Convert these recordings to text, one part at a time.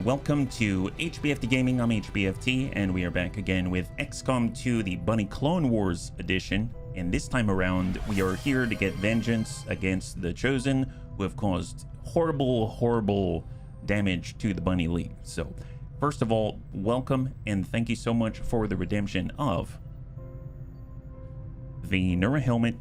Welcome to HBFT Gaming. I'm HBFT, and we are back again with XCOM 2, the Bunny Clone Wars edition. And this time around, we are here to get vengeance against the Chosen, who have caused horrible damage to the Bunny League. So, first of all, welcome, and thank you so much for the redemption of the Nura Helmet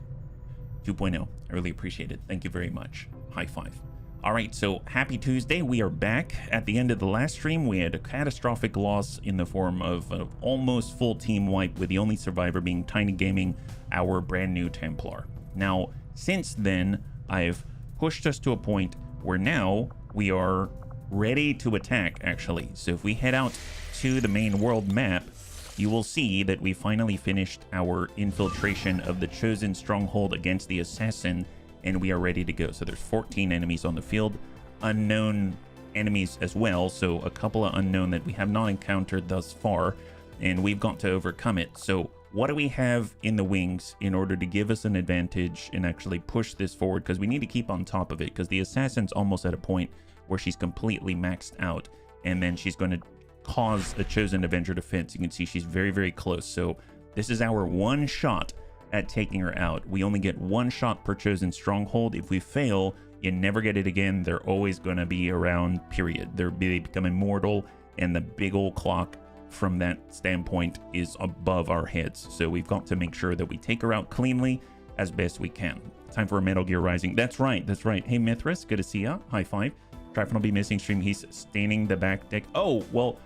2.0. I really appreciate it. Thank you very much. High five. All right, so happy Tuesday. We are back. At the end of the last stream, we had a catastrophic loss in the form of an almost full team wipe, with the only survivor being Tiny Gaming, our brand new Templar. Now, since then, I've pushed us to a point where now we are ready to attack, actually. So if we head out to the main world map, you will see that we finally finished our infiltration of the Chosen Stronghold against the Assassin, and we are ready to go. So there's 14 enemies on the field, unknown enemies as well, so a couple of unknown that we have not encountered thus far, and we've got to overcome it. So what do we have in the wings in order to give us an advantage and actually push this forward? Because we need to keep on top of it, because the Assassin's almost at a point where she's completely maxed out, and then she's going to cause a Chosen Avenger defense. You can see she's very close. So this is our one shot at taking her out. We only get one shot per Chosen Stronghold. If we fail, you never get it again. They're always going to be around, period. They become immortal, and the big old clock from that standpoint is above our heads. So we've got to make sure that we take her out cleanly as best we can. Time for a Metal Gear Rising. That's right. Hey, Mithras, good to see ya. High five. Tryphon will be missing stream. He's staining the back deck. Oh, well,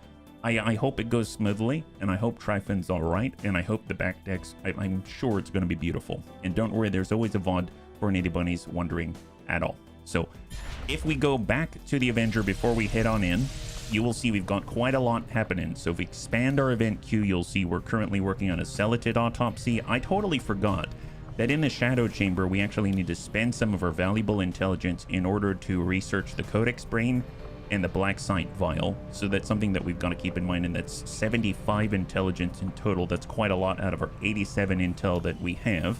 I hope it goes smoothly, and I hope Tryphon's all right, and I hope the back decks, I'm sure it's going to be beautiful. And don't worry, there's always a VOD for any bunnies wondering at all. So if we go back to the Avenger before we head on in, you will see we've got quite a lot happening. So if we expand our event queue, you'll see we're currently working on a Celatid autopsy. I totally forgot that in the Shadow Chamber, we actually need to spend some of our valuable intelligence in order to research the Codex Brain and the Black Site Vial. So that's something that we've got to keep in mind, and that's 75 intelligence in total. That's quite a lot out of our 87 intel that we have.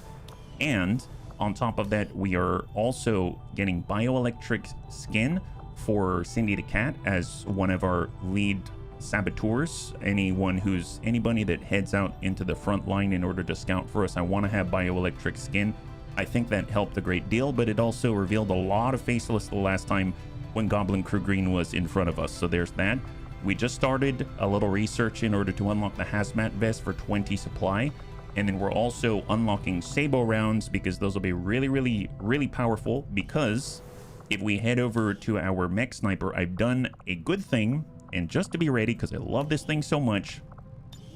And on top of that, we are also getting bioelectric skin for Cindy the Cat as one of our lead saboteurs. Anybody that heads out into the front line in order to scout for us, I want to have bioelectric skin. I think that helped a great deal, but it also revealed a lot of faceless the last time when Goblin Crew Green was in front of us. So there's that. We just started a little research in order to unlock the hazmat vest for 20 supply, and then we're also unlocking Sabo rounds, because those will be really powerful. Because if we head over to our mech sniper, I've done a good thing, and just to be ready, because I love this thing so much,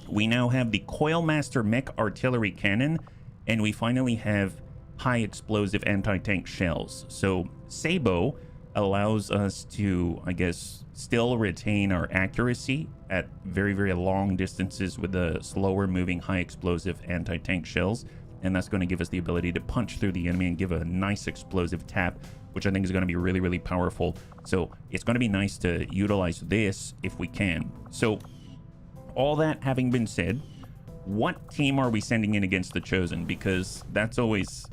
we now have the Coilmaster mech artillery cannon, and we finally have high explosive anti-tank shells. So Sabo allows us to, I guess, still retain our accuracy at very long distances with the slower moving high explosive anti-tank shells, and that's going to give us the ability to punch through the enemy and give a nice explosive tap, which I think is going to be really powerful. So it's going to be nice to utilize this if we can. So all that having been said, what team are we sending in against the Chosen? Because that's always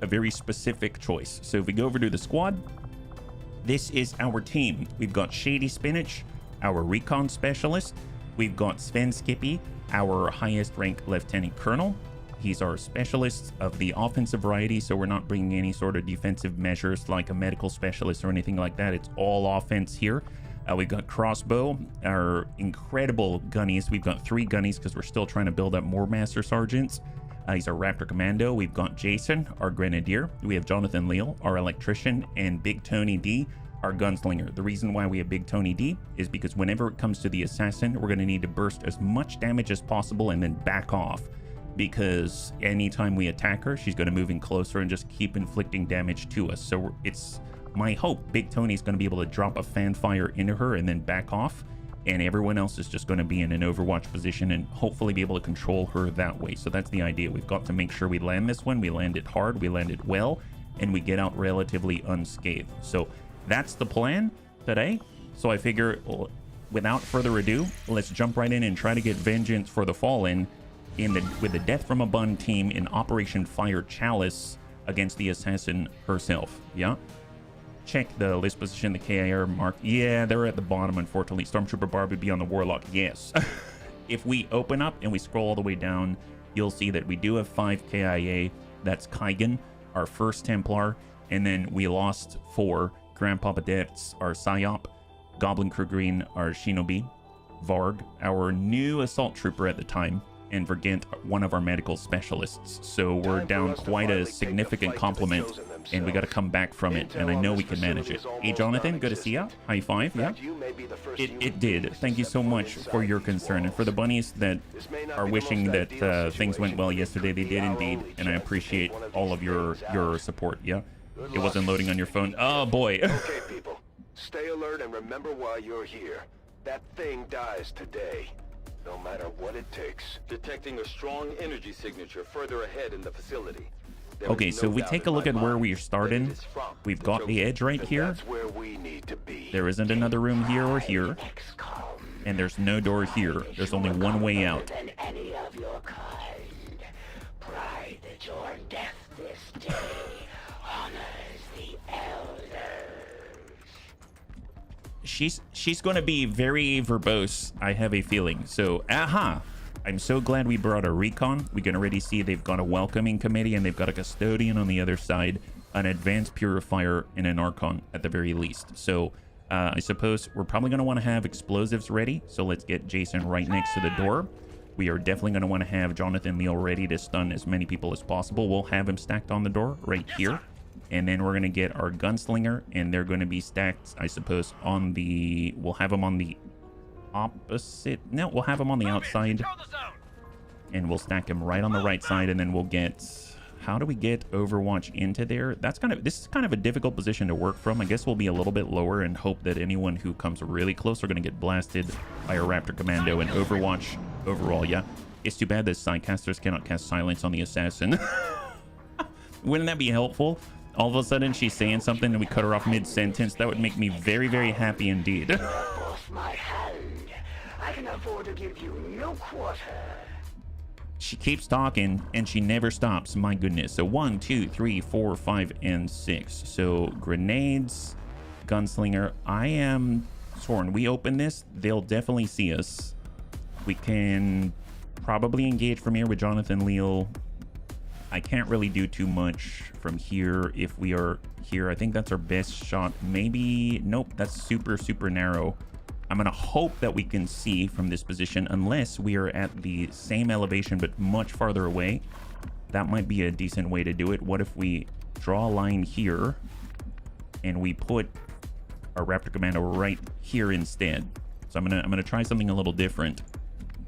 a very specific choice. So if we go over to the squad, this is our team. We've got Shady Spinach, our recon specialist. We've got Sven Skippy, our highest rank lieutenant colonel. He's our specialist of the offensive variety, so we're not bringing any sort of defensive measures like a medical specialist or anything like that. It's all offense here. We've got Crossbow, our incredible gunnies. We've got 3 gunnies because we're still trying to build up more Master Sergeants. He's our Raptor Commando. We've got Jason, our Grenadier. We have Jonathan Leal, our Electrician, and Big Tony D, our Gunslinger. The reason why we have Big Tony D is because whenever it comes to the Assassin, we're going to need to burst as much damage as possible and then back off, because anytime we attack her, she's going to move in closer and just keep inflicting damage to us. So it's my hope Big Tony is going to be able to drop a fanfire into her and then back off, and everyone else is just going to be in an Overwatch position and hopefully be able to control her that way. So that's the idea. We've got to make sure we land this one. We land it hard, we land it well, and we get out relatively unscathed. So that's the plan today. So I figure, without further ado, let's jump right in and try to get vengeance for the Fallen with the Death from a Bun team in Operation Fire Chalice against the Assassin herself. Yeah. check the list position, the KIR mark. Yeah, they're at the bottom, unfortunately. Stormtrooper Barb would be on the Warlock. Yes. If we open up and we scroll all the way down, you'll see that we do have 5 KIA. That's Kaigan, our first Templar. And then we lost 4. Grandpapa Deaths, our Psyop. Goblin Crew Green, our Shinobi. Varg, our new Assault Trooper at the time. And Vergant, one of our medical specialists. So we're down quite a significant complement, and we got to come back from it, and I know we can manage it. Hey Jonathan, good to see ya. High five. Yeah, it did. Thank you so much for your concern, and for the bunnies that are wishing that things went well yesterday, they did indeed, and I appreciate all of your support. Yeah, it wasn't loading on your phone. Oh boy. Okay people, stay alert and remember why you're here. That thing dies today. No matter what it takes. Detecting a strong energy signature further ahead in the facility. Okay, so we take a look at where we're starting. We've got the edge right here. That's where we need to be. There isn't another room here or here. And there's no door here. There's only one way out. Any of your kind. Pride that your death this day honors the elders. She's going to be very verbose, I have a feeling. So, I'm so glad we brought a recon. We can already see they've got a welcoming committee, and they've got a custodian on the other side, an advanced purifier, and an archon at the very least. So, I suppose we're probably going to want to have explosives ready. So let's get Jason right next to the door. We are definitely going to want to have Jonathan Leal ready to stun as many people as possible. We'll have him stacked on the door right here. And then we're going to get our gunslinger, and they're going to be stacked, I suppose, on the... We'll have them on the opposite... No, we'll have them on the outside. And we'll stack them right on the right side, and then we'll get... How do we get Overwatch into there? That's kind of... This is kind of a difficult position to work from. I guess we'll be a little bit lower and hope that anyone who comes really close are going to get blasted by a Raptor Commando and Overwatch overall, yeah. It's too bad that Psycasters cannot cast Silence on the Assassin. Wouldn't that be helpful? All of a sudden she's saying something and we cut her off mid-sentence. That would make me very, very happy indeed. Force my hand. I can afford to give you no quarter. She keeps talking and she never stops. My goodness. So 1, 2, 3, 4, 5, and 6. So grenades, gunslinger. I am sworn. We open this, they'll definitely see us. We can probably engage from here with Jonathan Leal. I can't really do too much from here if we are here. I think that's our best shot. Maybe, nope, that's super, super narrow. I'm going to hope that we can see from this position unless we are at the same elevation but much farther away. That might be a decent way to do it. What if we draw a line here and we put our Raptor Commando right here instead? So I'm gonna try something a little different.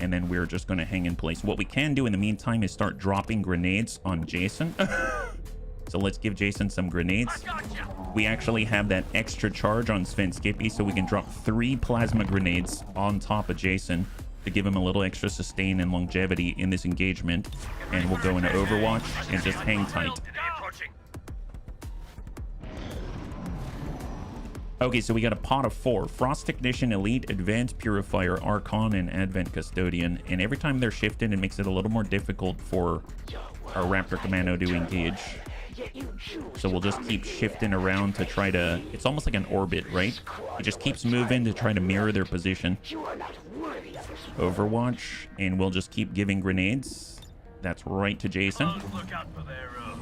And then we're just going to hang in place. What we can do in the meantime is start dropping grenades on Jason. So let's give Jason some grenades. We actually have that extra charge on Sven Skippy, so we can drop 3 plasma grenades on top of Jason to give him a little extra sustain and longevity in this engagement. And we'll go into Overwatch and just hang tight. Okay, so we got a pot of 4. Frost Technician, Elite, Advanced Purifier, Archon, and Advent Custodian. And every time they're shifted, it makes it a little more difficult for our Raptor Commando to engage. So we'll just keep shifting around to try to... It's almost like an orbit, right? It just keeps moving to try to mirror their position. Overwatch, and we'll just keep giving grenades. That's right to Jason.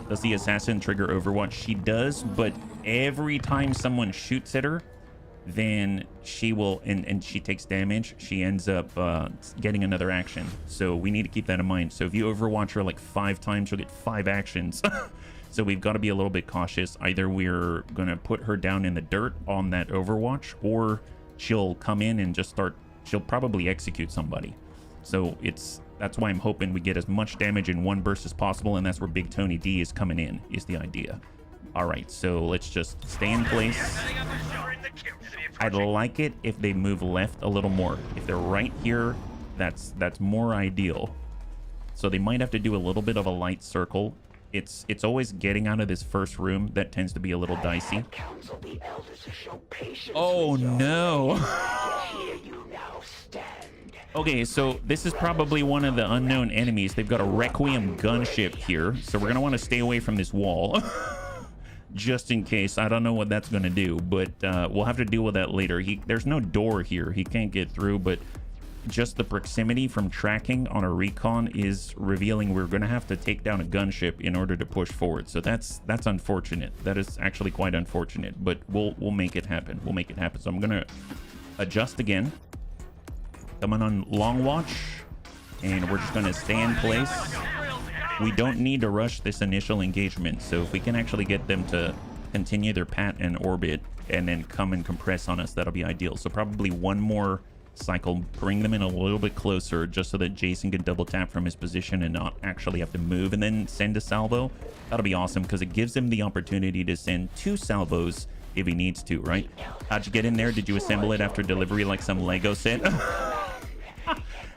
Does the assassin trigger Overwatch? She does, but every time someone shoots at her, then she will, and she takes damage, she ends up getting another action. So we need to keep that in mind. So if you Overwatch her like 5 times, you'll get 5 actions. So we've got to be a little bit cautious. Either we're going to put her down in the dirt on that Overwatch, or she'll come in and just start, she'll probably execute somebody. So that's why I'm hoping we get as much damage in one burst as possible, and that's where Big Tony D is coming in, is the idea. All right, so let's just stay in place. I'd like it if they move left a little more. If they're right here, that's more ideal. So they might have to do a little bit of a light circle. It's always getting out of this first room that tends to be a little dicey. Oh no. Okay, so this is probably one of the unknown enemies. They've got a Requiem gunship here, so we're gonna want to stay away from this wall. just in case. I don't know what that's going to do, but we'll have to deal with that later. There's no door here. He can't get through, but just the proximity from tracking on a recon is revealing we're going to have to take down a gunship in order to push forward. So that's unfortunate. That is actually quite unfortunate, but we'll make it happen. We'll make it happen. So I'm going to adjust again. Coming on long watch, and we're just going to stay in place. We don't need to rush this initial engagement, so if we can actually get them to continue their pat and orbit and then come and compress on us, that'll be ideal. So probably one more cycle, bring them in a little bit closer just so that Jason can double tap from his position and not actually have to move and then send a salvo. That'll be awesome because it gives him the opportunity to send 2 salvos if he needs to, right? How'd you get in there? Did you assemble it after delivery like some Lego set?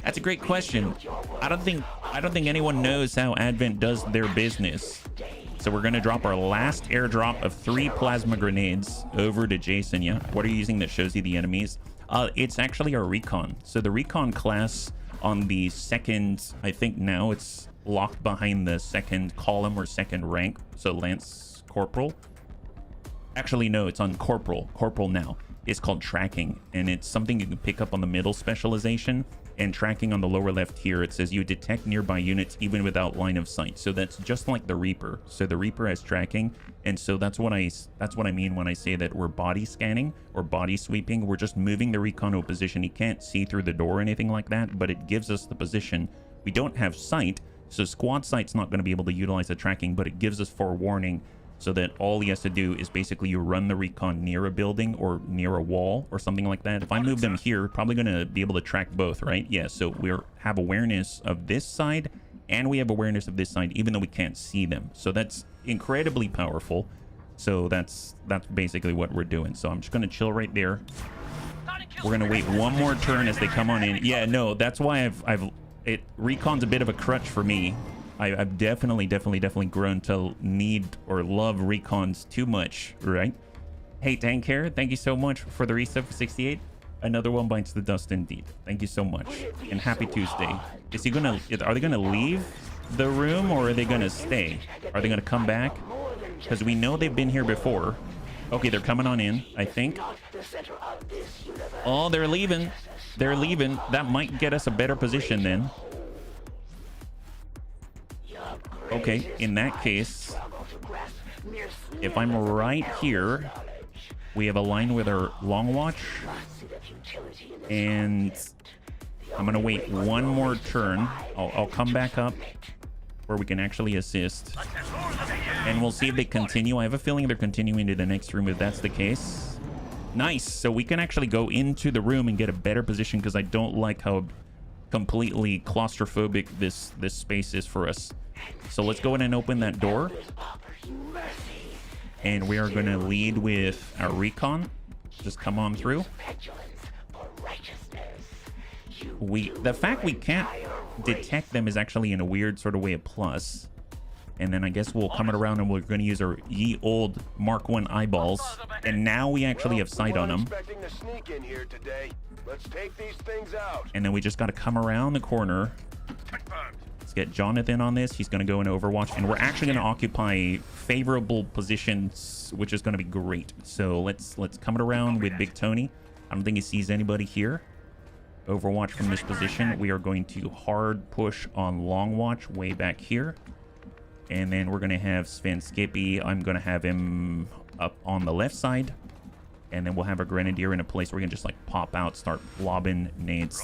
That's a great question. I don't think anyone knows how Advent does their business. So we're going to drop our last airdrop of 3 plasma grenades over to Jason. Yeah, what are you using that shows you the enemies? It's actually our recon. So the recon class on the second, I think now it's locked behind the second column or second rank. So Lance Corporal. Actually, no, it's on Corporal. Corporal now. It's called tracking, and it's something you can pick up on the middle specialization. And tracking on the lower left here, it says you detect nearby units even without line of sight. So that's just like the Reaper. So the Reaper has tracking, and so that's what I mean when I say that we're body scanning or body sweeping. We're just moving the recon to a position. He can't see through the door or anything like that, but it gives us the position. We don't have sight, so squad sight's not going to be able to utilize the tracking, but it gives us forewarning. So that all he has to do is basically you run the recon near a building or near a wall or something like that. If I move them here, probably going to be able to track both, right? Yeah, so we have awareness of this side and we have awareness of this side, even though we can't see them. So that's incredibly powerful. So that's basically what we're doing. So I'm just going to chill right there. We're going to wait one more turn as they come on in. Yeah, no, that's why recon's a bit of a crutch for me. I've definitely grown to need or love recons too much, right? Hey, Tank Hair, thank you so much for the reset for 68. Another one bites the dust indeed. Thank you so much. And happy Tuesday. Are they gonna leave the room or are they gonna stay? Are they gonna come back? Because we know they've been here before. Okay, they're coming on in, I think. Oh, they're leaving. They're leaving. That might get us a better position then. Okay, in that case, if I'm right here, we have a line with our long watch, and I'm gonna wait one more turn. I'll come back up where we can actually assist, and we'll see if they continue. I have a feeling they're continuing to the next room if that's the case. Nice, so we can actually go into the room and get a better position because I don't like how completely claustrophobic this space is for us. So let's go ahead and open that door. And we are going to lead with our recon. Just come on through. The fact we can't detect them is actually in a weird sort of way a plus. And then I guess we'll come around and we're going to use our ye old Mark 1 eyeballs. And now we actually have sight on them. Let's take these things out. And then we just got to come around the corner. Let's get Jonathan on this. He's going to go in Overwatch, and we're actually going to occupy favorable positions, which is going to be great. So let's come it around with Big Tony. I don't think he sees anybody here. Overwatch from this position. We are going to hard push on Long Watch way back here. And then we're going to have Sven Skippy. I'm going to have him up on the left side. And then we'll have a Grenadier in a place where we can just like pop out, start lobbing nades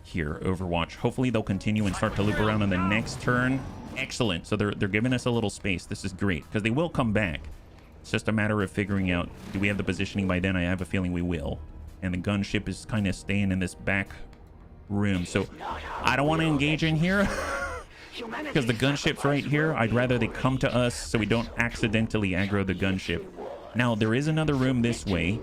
here. Overwatch. Hopefully they'll continue and start to loop around on the next turn. Excellent. So they're giving us a little space. This is great because they will come back. It's just a matter of figuring out, do we have the positioning by then? I have a feeling we will. And the gunship is kind of staying in this back room. So I don't want to engage in here because the gunship's right here. I'd rather they come to us so we don't accidentally aggro the gunship. Now, there is another room this way,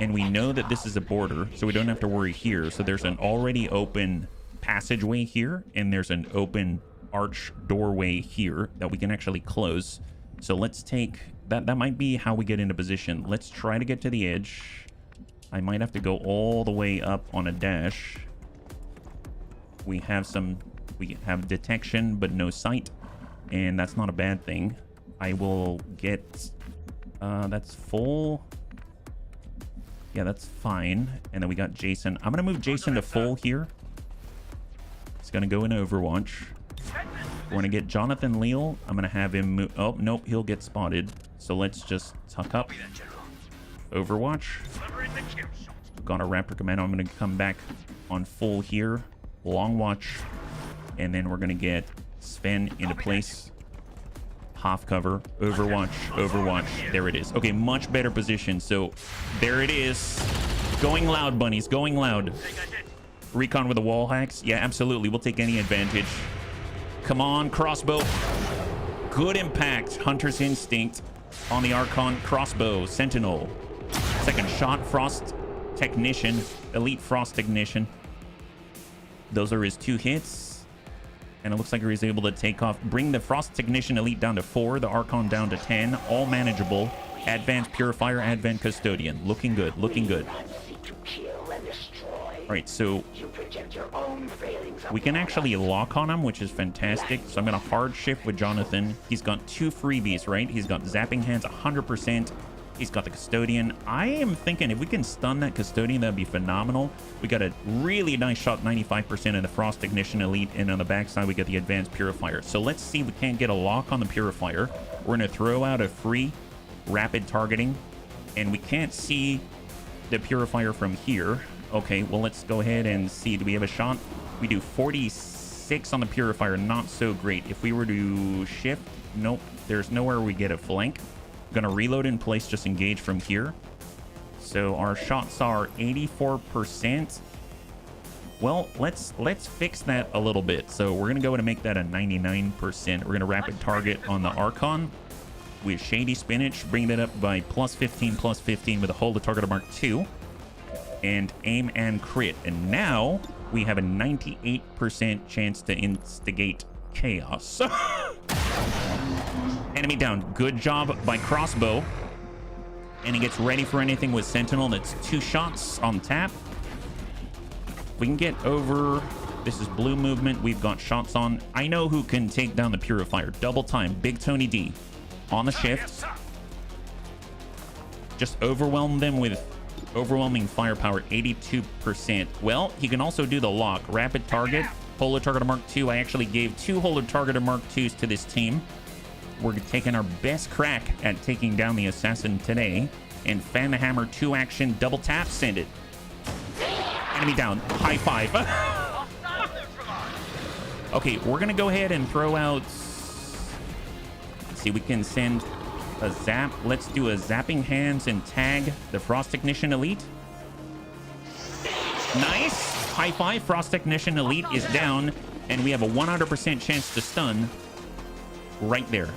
and we know that this is a border, so we don't have to worry here. So there's an already open passageway here, and there's an open arch doorway here that we can actually close. So let's take... That might be how we get into position. Let's try to get to the edge. I might have to go all the way up on a dash. We have detection, but no sight, and that's not a bad thing. I will get That's full. Yeah, that's fine. And then we got Jason. I'm gonna move Jason to full here. He's gonna go in Overwatch. We're gonna get Jonathan Leal. I'm gonna have him move. Oh, nope, he'll get spotted. So let's just tuck up. Overwatch. Got a Raptor Commando. I'm gonna come back on full here. Long watch. And then we're gonna get Sven into place. Half cover. Overwatch. Overwatch. There it is. Okay, much better position. So there it is. Going loud, bunnies. Going loud. Recon with the wall hacks. Yeah, absolutely. We'll take any advantage. Come on, crossbow. Good impact. Hunter's Instinct on the Archon. Crossbow. Sentinel. Second shot. Frost Technician. Elite Frost Technician. Those are his 2 hits. And it looks like he's able to take off. Bring the Frost Technician Elite down to 4. The Archon down to 10. All manageable. Advanced Purifier. Advanced Custodian. Looking good. Looking good. Alright, so we can actually lock on him, which is fantastic. So I'm going to hard shift with Jonathan. He's got 2 freebies, right? He's got Zapping Hands 100%. He's got the Custodian. I am thinking if we can stun that Custodian, that'd be phenomenal. We got a really nice shot, 95% of the Frost Ignition Elite, and on the backside we got the Advanced Purifier. So let's see if we can't get a lock on the Purifier. We're going to throw out a free rapid targeting, and we can't see the Purifier from here. Okay, well, let's go ahead and see. Do we have a shot? We do 46 on the Purifier. Not so great. If we were to shift, nope. There's nowhere we get a flank. Gonna reload in place, just engage from here. So our shots are 84%. Well, let's fix that a little bit. So we're gonna go ahead and make that a 99%. We're gonna rapid target on the Archon with Shady Spinach, bring that up by +15 with a hold the target of Mark II, and aim and crit. And now we have a 98% chance to instigate chaos. Enemy down. Good job by Crossbow. And he gets ready for anything with Sentinel. That's 2 shots on tap. We can get over. This is blue movement. We've got shots on. I know who can take down the Purifier. Double time. Big Tony D on the shift. Just overwhelm them with overwhelming firepower, 82%. Well, he can also do the lock. Rapid target. Holo target of Mark II. I actually gave 2 holo target of Mark IIs to this team. We're taking our best crack at taking down the assassin today. And fan the hammer, 2 action, double tap, send it. Enemy down. High 5. Okay, we're gonna go ahead and throw out. Let's see, we can send a zap. Let's do a Zapping Hands and tag the Frost Technician Elite. Nice. High 5. Frost Technician Elite is down, and we have a 100% chance to stun right there.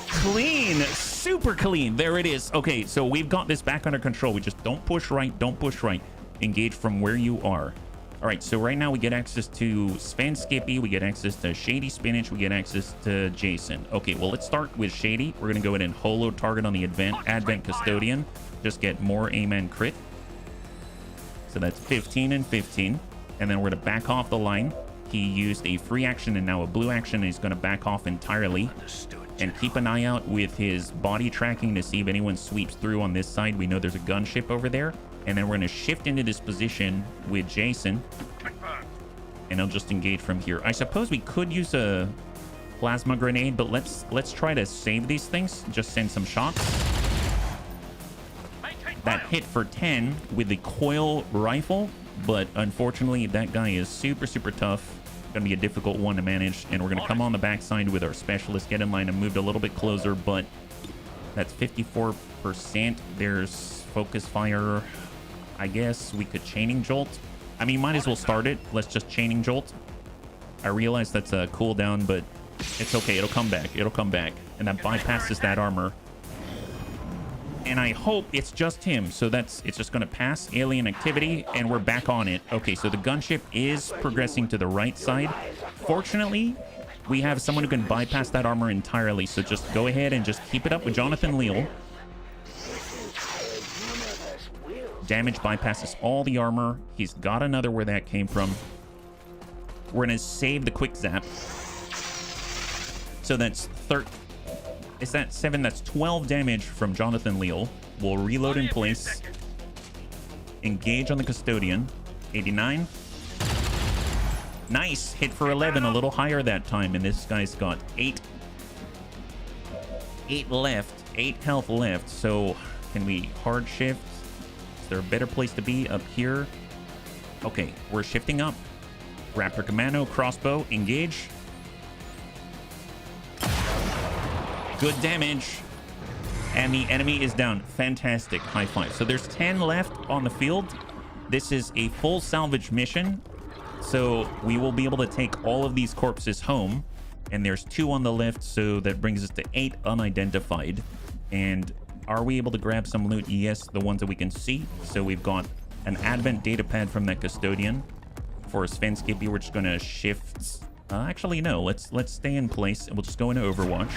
Clean. Super clean. There it is. Okay, so we've got this back under control. We just don't push right. Don't push right. Engage from where you are. All right, so right now we get access to Sven Skippy. We get access to Shady Spinach. We get access to Jason. Okay, well, let's start with Shady. We're going to go ahead and holo target on the Advent Custodian. Just get more aim and crit. So that's 15 and 15. And then we're going to back off the line. He used a free action and now a blue action. And he's going to back off entirely. And keep an eye out with his body tracking to see if anyone sweeps through on this side. We know there's a gunship over there. And then we're going to shift into this position with Jason. And he'll just engage from here. I suppose we could use a plasma grenade, but let's try to save these things. Just send some shots. That hit for 10 with the coil rifle. But unfortunately, that guy is super, super tough. Going to be a difficult one to manage. And we're going to come on the backside with our specialist. Get in line and moved a little bit closer. But that's 54%. There's focus fire. I guess we could chaining jolt. I mean, might as well start it. Let's just chaining jolt. I realize that's a cooldown, but it's okay. It'll come back. It'll come back. And that bypasses that armor. And I hope it's just him. So it's just going to pass alien activity, and we're back on it. Okay, so the gunship is progressing to the right side. Fortunately, we have someone who can bypass that armor entirely. So just go ahead and just keep it up with Jonathan Leal. Damage bypasses all the armor. He's got another where that came from. We're going to save the quick zap. So that's Is that 7? That's 12 damage from Jonathan Leal. We'll reload in place. Engage on the Custodian. 89. Nice. Hit for 11. A little higher that time. And this guy's got 8 left. 8 health left. So can we hard shift? Is there a better place to be? Up here? Okay, we're shifting up. Raptor Commando, crossbow, engage. Good damage. And the enemy is down. Fantastic. High five. So there's 10 left on the field. This is a full salvage mission. So we will be able to take all of these corpses home. And there's 2 on the left. So that brings us to 8 unidentified. And are we able to grab some loot? Yes, the ones that we can see. So we've got an Advent data pad from that Custodian. For Sven Skippy, we're just going to shift. Actually, no. Let's stay in place. And we'll just go into Overwatch.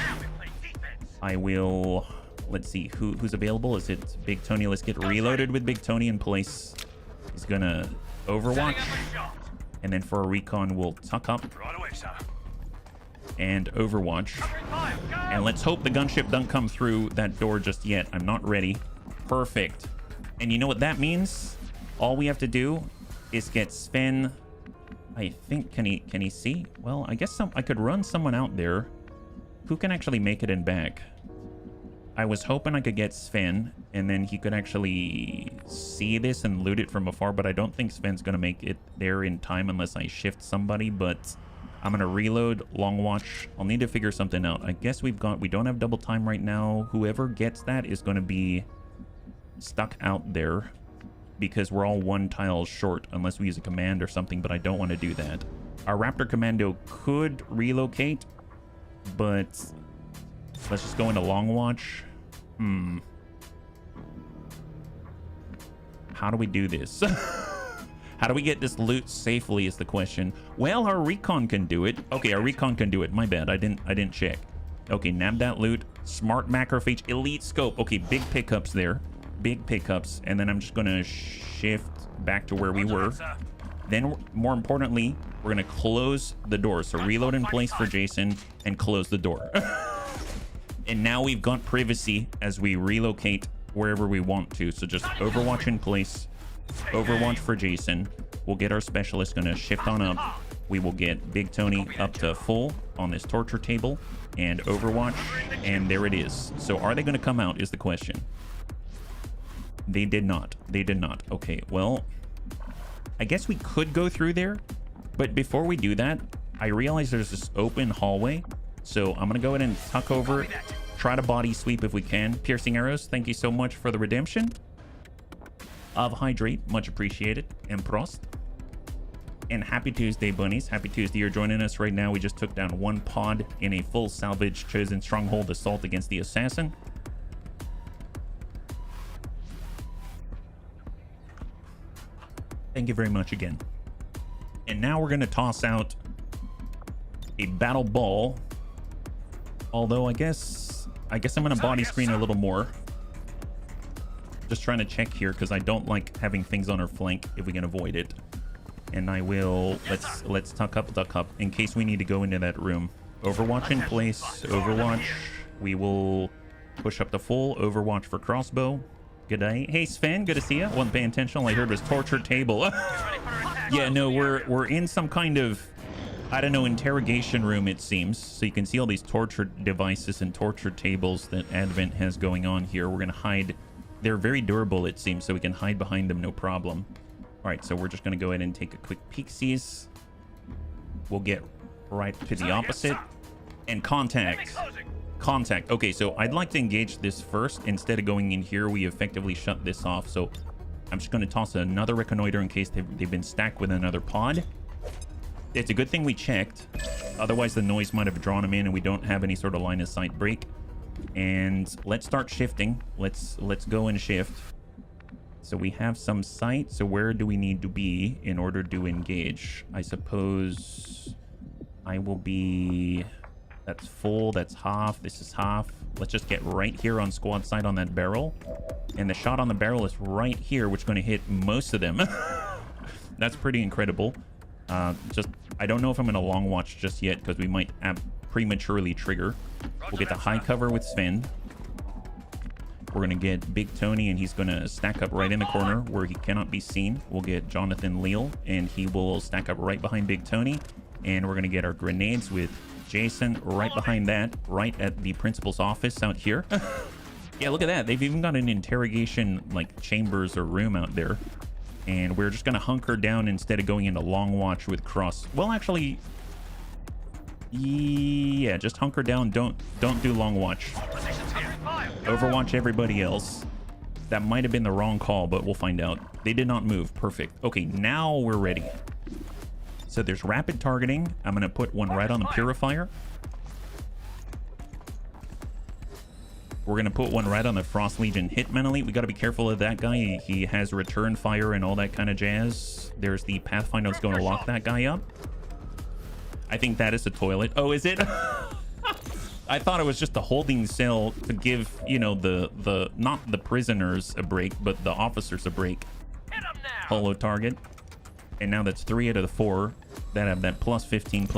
I will... Let's see. Who's available? Is it Big Tony? Let's get reloaded with Big Tony in place. He's going to Overwatch. And then for a recon, we'll tuck up. And Overwatch. And let's hope the gunship doesn't come through that door just yet. I'm not ready. Perfect. And you know what that means? All we have to do is get Sven. I think, can he see? Well, I guess I could run someone out there who can actually make it and back. I was hoping I could get Sven, and then he could actually see this and loot it from afar, but I don't think Sven's going to make it there in time unless I shift somebody, but I'm going to reload, long watch. I'll need to figure something out. I guess we don't have double time right now. Whoever gets that is going to be stuck out there because we're all 1 tile short unless we use a command or something, but I don't want to do that. Our Raptor Commando could relocate, but let's just go into long watch. How do we do this? How do we get this loot safely is the question. Well, our recon can do it. Okay, our recon can do it. My bad. I didn't check. Okay, nab that loot. Smart macrophage, elite scope. Okay, big pickups there. Big pickups. And then I'm just gonna shift back to where we were. Then, more importantly, we're gonna close the door. So reload in place for Jason and close the door. And now we've got privacy as we relocate wherever we want to. So just Overwatch in place. Overwatch for Jason. We'll get our specialist going to shift on up. We will get Big Tony up to full on this torture table. And Overwatch. And there it is. So are they going to come out is the question. They did not. They did not. Okay, well, I guess we could go through there. But before we do that, I realize there's this open hallway. So I'm going to go ahead and tuck over, try to body sweep if we can. Piercing arrows, thank you so much for the redemption of Hydrate. Much appreciated. And Prost. And happy Tuesday, Bunnies. Happy Tuesday. You're joining us right now. We just took down 1 pod in a full salvage chosen Stronghold assault against the assassin. Thank you very much again. And now we're going to toss out a battle ball. Although I guess I'm going to body screen a little more. Just trying to check here because I don't like having things on our flank if we can avoid it. And I will, let's tuck up in case we need to go into that room. Overwatch in place. Overwatch. We will push up to full. Overwatch for crossbow. Good day. Hey Sven, good to see you. Wasn't paying attention. All I heard was torture table. Yeah, no, we're in some kind of, I don't know, interrogation room, it seems. So you can see all these torture devices and torture tables that Advent has going on here. We're going to hide. They're very durable, it seems, so we can hide behind them, no problem. All right, so we're just going to go ahead and take a quick peek-sees. We'll get right to the opposite. And contact. Contact. Okay, so I'd like to engage this first. Instead of going in here, we effectively shut this off. So I'm just going to toss another reconnoiter in case they've been stacked with another pod. It's a good thing we checked. Otherwise, the noise might have drawn them in and we don't have any sort of line of sight break. And let's start shifting. Let's go and shift. So we have some sight. So where do we need to be in order to engage? I suppose I will be... That's full. That's half. This is half. Let's just get right here on squad side on that barrel. And the shot on the barrel is right here, which is going to hit most of them. That's pretty incredible. I don't know if I'm going to long watch just yet because we might prematurely trigger. We'll get the high cover with Sven. We're going to get Big Tony, and he's going to stack up right in the corner where he cannot be seen. We'll get Jonathan Leal, and he will stack up right behind Big Tony. And we're going to get our grenades with Jason right behind that, right at the principal's office out here. Yeah, look at that. They've even got an interrogation, like, chambers or room out there. And we're just going to hunker down instead of going into long watch with Cross. Well, actually, yeah, just hunker down. Don't do long watch. Overwatch everybody else. That might have been the wrong call, but we'll find out. They did not move. Perfect. Okay, now we're ready. So there's rapid targeting. I'm going to put one right on the purifier. We're going to put one right on the Frost Legion Hitman Elite. We got to be careful of that guy. He has return fire and all that kind of jazz. There's the Pathfinder that's going to lock that guy up. I think that is a toilet. Oh, is it? I thought it was just a holding cell to give, you know, the not the prisoners a break, but the officers a break. Holo target. And now that's 3 out of the 4 that have that plus 15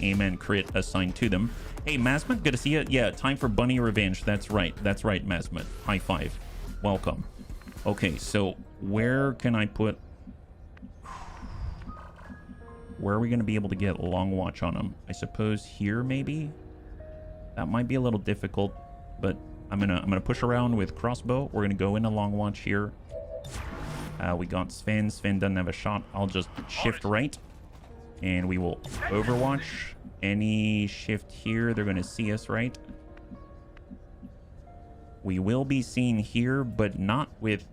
amen crit assigned to them. Hey, Mazmut, good to see you. Yeah, time for Bunny Revenge. That's right. That's right, Mazmut. High five. Welcome. Okay, so where can I put... Where are we going to be able to get long watch on them? I suppose here, maybe? That might be a little difficult, but I'm gonna push around with crossbow. We're gonna go into long watch here. We got Sven. Sven doesn't have a shot. I'll just shift right, and we will overwatch. Any shift here, they're gonna see us, right? We will be seen here, but not with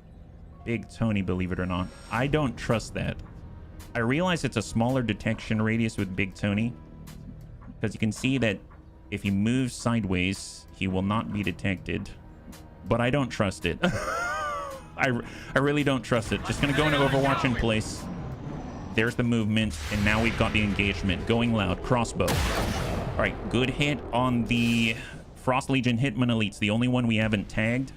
Big Tony, believe it or not. I don't trust that. I realize it's a smaller detection radius with Big Tony, because you can see that if he moves sideways, he will not be detected. But I don't trust it. I really don't trust it. Just going to go into Overwatch in place. There's the movement. And now we've got the engagement. Going loud. Crossbow. All right. Good hit on the Frost Legion Hitman Elites. The only one we haven't tagged.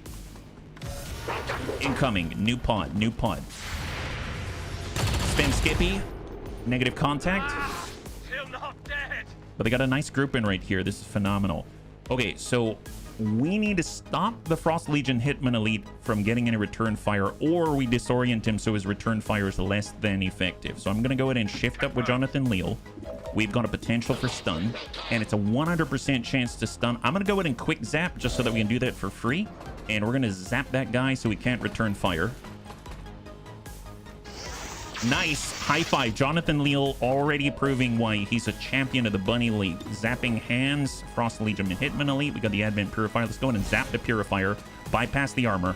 Incoming. New pod. New pod. Spin Skippy. Negative contact. Still not dead. But they got a nice group in right here. This is phenomenal. Okay, so we need to stop the Frost Legion Hitman Elite from getting any return fire, or we disorient him so his return fire is less than effective. So I'm going to go ahead and shift up with Jonathan Leal. We've got a potential for stun, and it's a 100% chance to stun. I'm going to go ahead and quick zap just so that we can do that for free. And we're going to zap that guy so he can't return fire. Nice. High five. Jonathan Leal already proving why he's a champion of the Bunny League. Zapping hands. Frost Legion Hitman Elite. We got the Advent Purifier. Let's go in and zap the Purifier. Bypass the armor.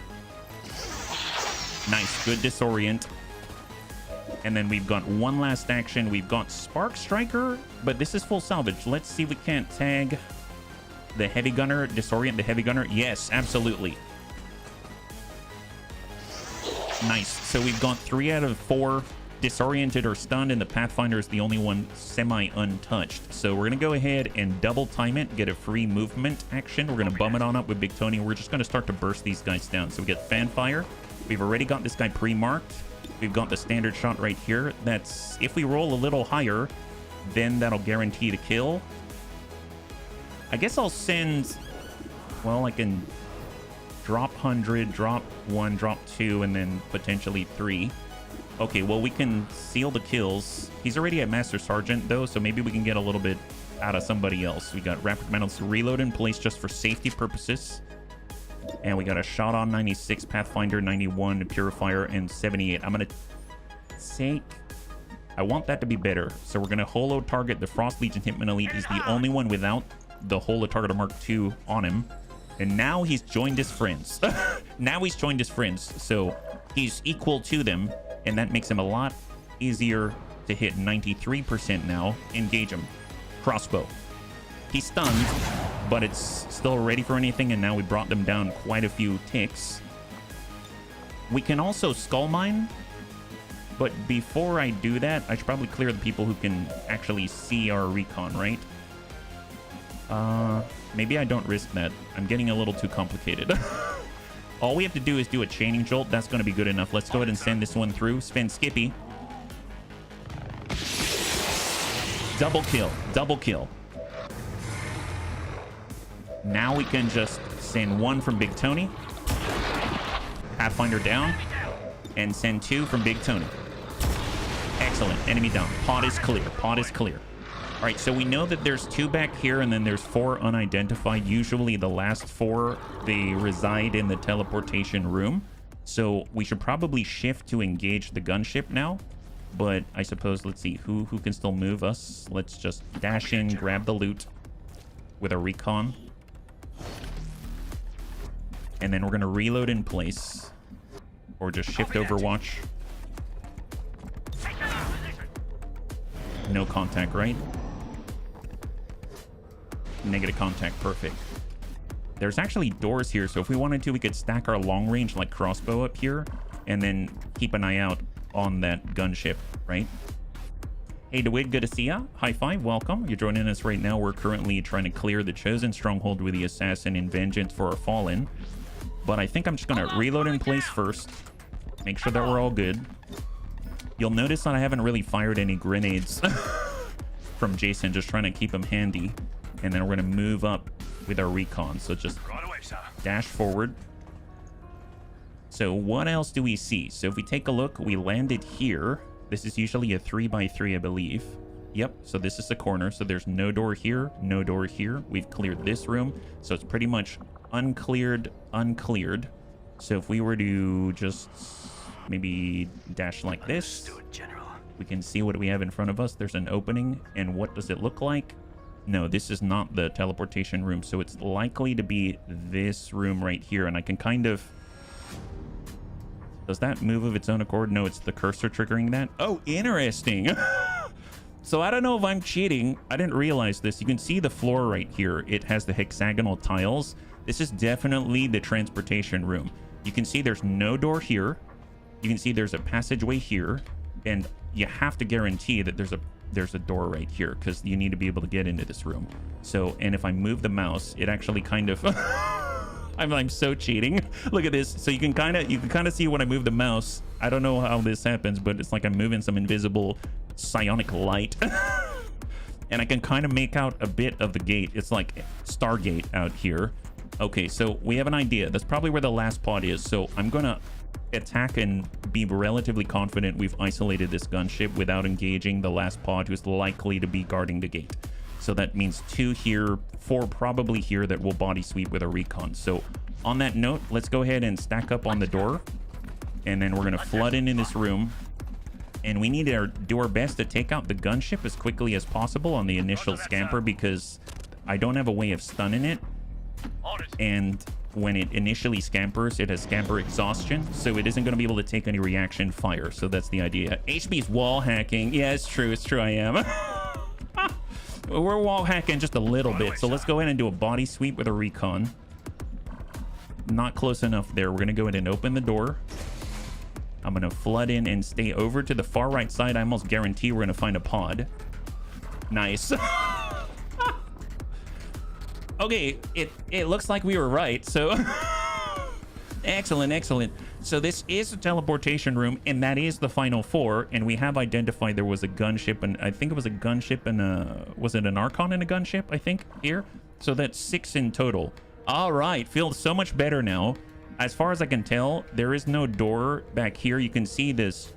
Nice. Good disorient. And then we've got one last action. We've got Spark Striker, but this is full salvage. Let's see if we can't tag the Heavy Gunner. Disorient the Heavy Gunner. Yes, absolutely. Nice. So we've got 3 out of 4 disoriented or stunned, and the Pathfinder is the only one semi-untouched. So we're going to go ahead and double time it, get a free movement action. We're going to bum it on up with Big Tony. We're just going to start to burst these guys down. So we get Fanfire. We've already got this guy pre-marked. We've got the standard shot right here. That's, if we roll a little higher, then that'll guarantee the kill. I guess I'll send, well, I can drop 100, drop 1, drop 2, and then potentially 3. Okay, well, we can seal the kills. He's already at Master Sergeant, though, so maybe we can get a little bit out of somebody else. We got Rapid Metals Reload in place just for safety purposes. And we got a Shot on 96, Pathfinder 91, Purifier, and 78. I'm going to say I want that to be better. So we're going to holo target the Frost Legion Hitman Elite. He's the only one without the holo target Mark II on him. And now he's joined his friends. Now he's joined his friends. So he's equal to them. And that makes him a lot easier to hit. 93% now. Engage him. Crossbow. He's stunned, but it's still ready for anything. And now we brought them down quite a few ticks. We can also Skull Mine. But before I do that, I should probably clear the people who can actually see our recon, right? Maybe I don't risk that. I'm getting a little too complicated. All we have to do is do a chaining jolt. That's going to be good enough. Let's go ahead and send this one through. Spin Skippy. Double kill. Double kill. Now we can just send 1 from Big Tony. Pathfinder down. And send 2 from Big Tony. Excellent. Enemy down. Pod is clear. Pod is clear. All right, so we know that there's 2 back here, and then there's 4 unidentified. Usually the last 4, they reside in the teleportation room. So we should probably shift to engage the gunship now. But I suppose, let's see, who can still move us? Let's just dash in, grab the loot with a recon. And then we're going to reload in place. Or just shift Overwatch. No contact, right? Negative contact, perfect. There's actually doors here, so if we wanted to, we could stack our long range like crossbow up here and then keep an eye out on that gunship, right? Hey DeWitt, good to see ya. High five, welcome. You're joining us right now. We're currently trying to clear the chosen stronghold with the assassin in vengeance for our fallen. But I think I'm just gonna reload in place first. Make sure that we're all good. You'll notice that I haven't really fired any grenades from Jason, just trying to keep him handy. And then we're gonna move up with our recon. So just dash forward. So what else do we see? So if we take a look, we landed here. This is usually a 3x3, I believe. Yep, so this is the corner. So there's no door here, no door here. We've cleared this room. So it's pretty much uncleared. So if we were to just maybe dash like this, we can see what we have in front of us. There's an opening, and what does it look like? No, this is not the teleportation room, so it's likely to be this room right here. And I can kind of... Does that move of its own accord? No, it's the cursor triggering that. Oh, interesting. So I don't know if I'm cheating. I didn't realize this. You can see the floor right here. It has the hexagonal tiles. This is definitely the transportation room. You can see there's no door here. You can see there's a passageway here, and you have to guarantee that there's a door right here because you need to be able to get into this room. So, and if I move the mouse, it actually kind of I'm so cheating. Look at this. So you can kind of see when I move the mouse. I don't know how this happens, but it's like I'm moving some invisible psionic light. And I can kind of make out a bit of the gate. It's like Stargate out here. Okay, so we have an idea. That's probably where the last pod is. So I'm gonna attack and be relatively confident we've isolated this gunship without engaging the last pod, who's likely to be guarding the gate. So that means 2 here, 4 probably here that will body sweep with a recon. So on that note, let's go ahead and stack up on the door, and then we're gonna flood in this room, and we need to do our best to take out the gunship as quickly as possible on the initial scamper, because I don't have a way of stunning it. And when it initially scampers, it has scamper exhaustion, so it isn't going to be able to take any reaction fire. So that's the idea. HB's wall hacking. Yeah, it's true, I am. We're wall hacking just a little bit, so let's go ahead and do a body sweep with a recon. Not close enough there. We're going to go ahead and open the door. I'm going to flood in and stay over to the far right side. I almost guarantee we're going to find a pod. Nice. Okay, it looks like we were right, so excellent. So this is a teleportation room, and that is the final 4, and we have identified there was a gunship, and I think it was a gunship and was it an Archon and a gunship, I think, here? So that's 6 in total. All right, feels so much better now. As far as I can tell, there is no door back here. You can see this,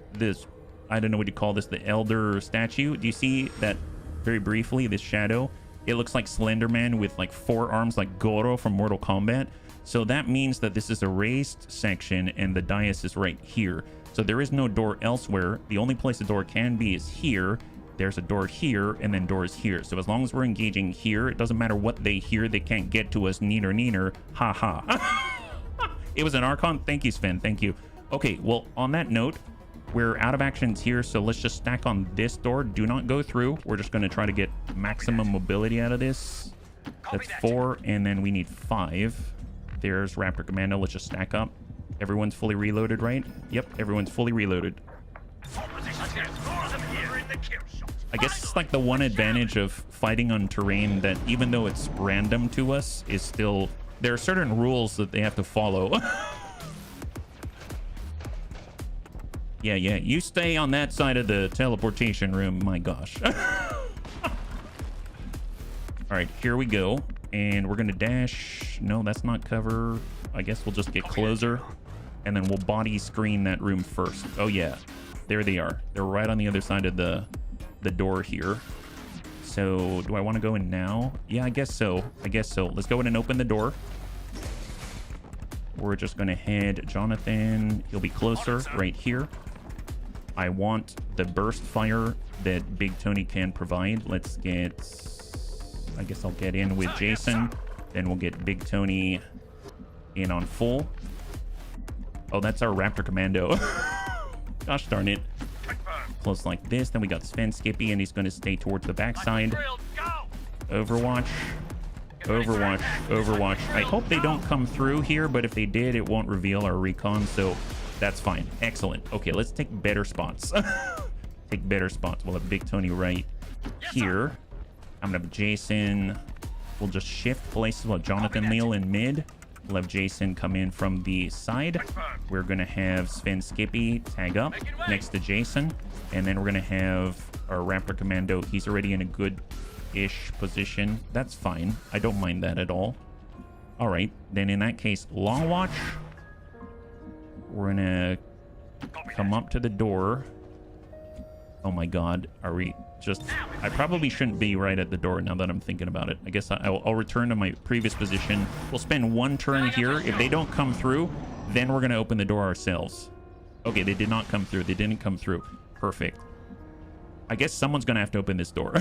I don't know what you call this, the elder statue. Do you see that very briefly, this shadow? It looks like Slender Man with like 4 arms like Goro from Mortal Kombat. So that means that this is a raised section and the dais is right here. So there is no door elsewhere. The only place a door can be is here. There's a door here and then doors here. So as long as we're engaging here, it doesn't matter what they hear. They can't get to us. Neener. Ha ha. It was an Archon. Thank you, Sven. Thank you. Okay, well, on that note, we're out of actions here, so let's just stack on this door. Do not go through. We're just going to try to get maximum mobility out of this. That's 4, and then we need 5. There's Raptor Commando. Let's just stack up. Everyone's fully reloaded, right? Yep, everyone's fully reloaded. I guess it's like the one advantage of fighting on terrain that even though it's random to us, is still... There are certain rules that they have to follow. Yeah, you stay on that side of the teleportation room. My gosh. All right, here we go. And we're going to dash. No, that's not cover. I guess we'll just get closer. And then we'll body screen that room first. Oh, yeah. There they are. They're right on the other side of the door here. So do I want to go in now? Yeah, I guess so. Let's go in and open the door. We're just going to head Jonathan. He'll be closer right here. I want the burst fire that Big Tony can provide. Let's get... I guess I'll get in with Jason. Then we'll get Big Tony in on full. Oh, that's our Raptor Commando. Gosh darn it. Close like this. Then we got Sven Skippy, and he's going to stay towards the backside. Overwatch. I hope they don't come through here, but if they did, it won't reveal our recon, so that's fine. Excellent. Okay, let's take better spots. We'll have Big Tony right here. I'm going to have Jason. We'll just shift places. We'll have Jonathan Leal in mid. We'll have Jason come in from the side. We're going to have Sven Skippy tag up next to Jason. And then we're going to have our Raptor Commando. He's already in a good-ish position. That's fine. I don't mind that at all. All right. Then in that case, long watch. We're going to come up to the door. Oh, my God. Are we just... I probably shouldn't be right at the door now that I'm thinking about it. I guess I'll return to my previous position. We'll spend one turn here. If they don't come through, then we're going to open the door ourselves. Okay, they did not come through. They didn't come through. Perfect. I guess someone's going to have to open this door.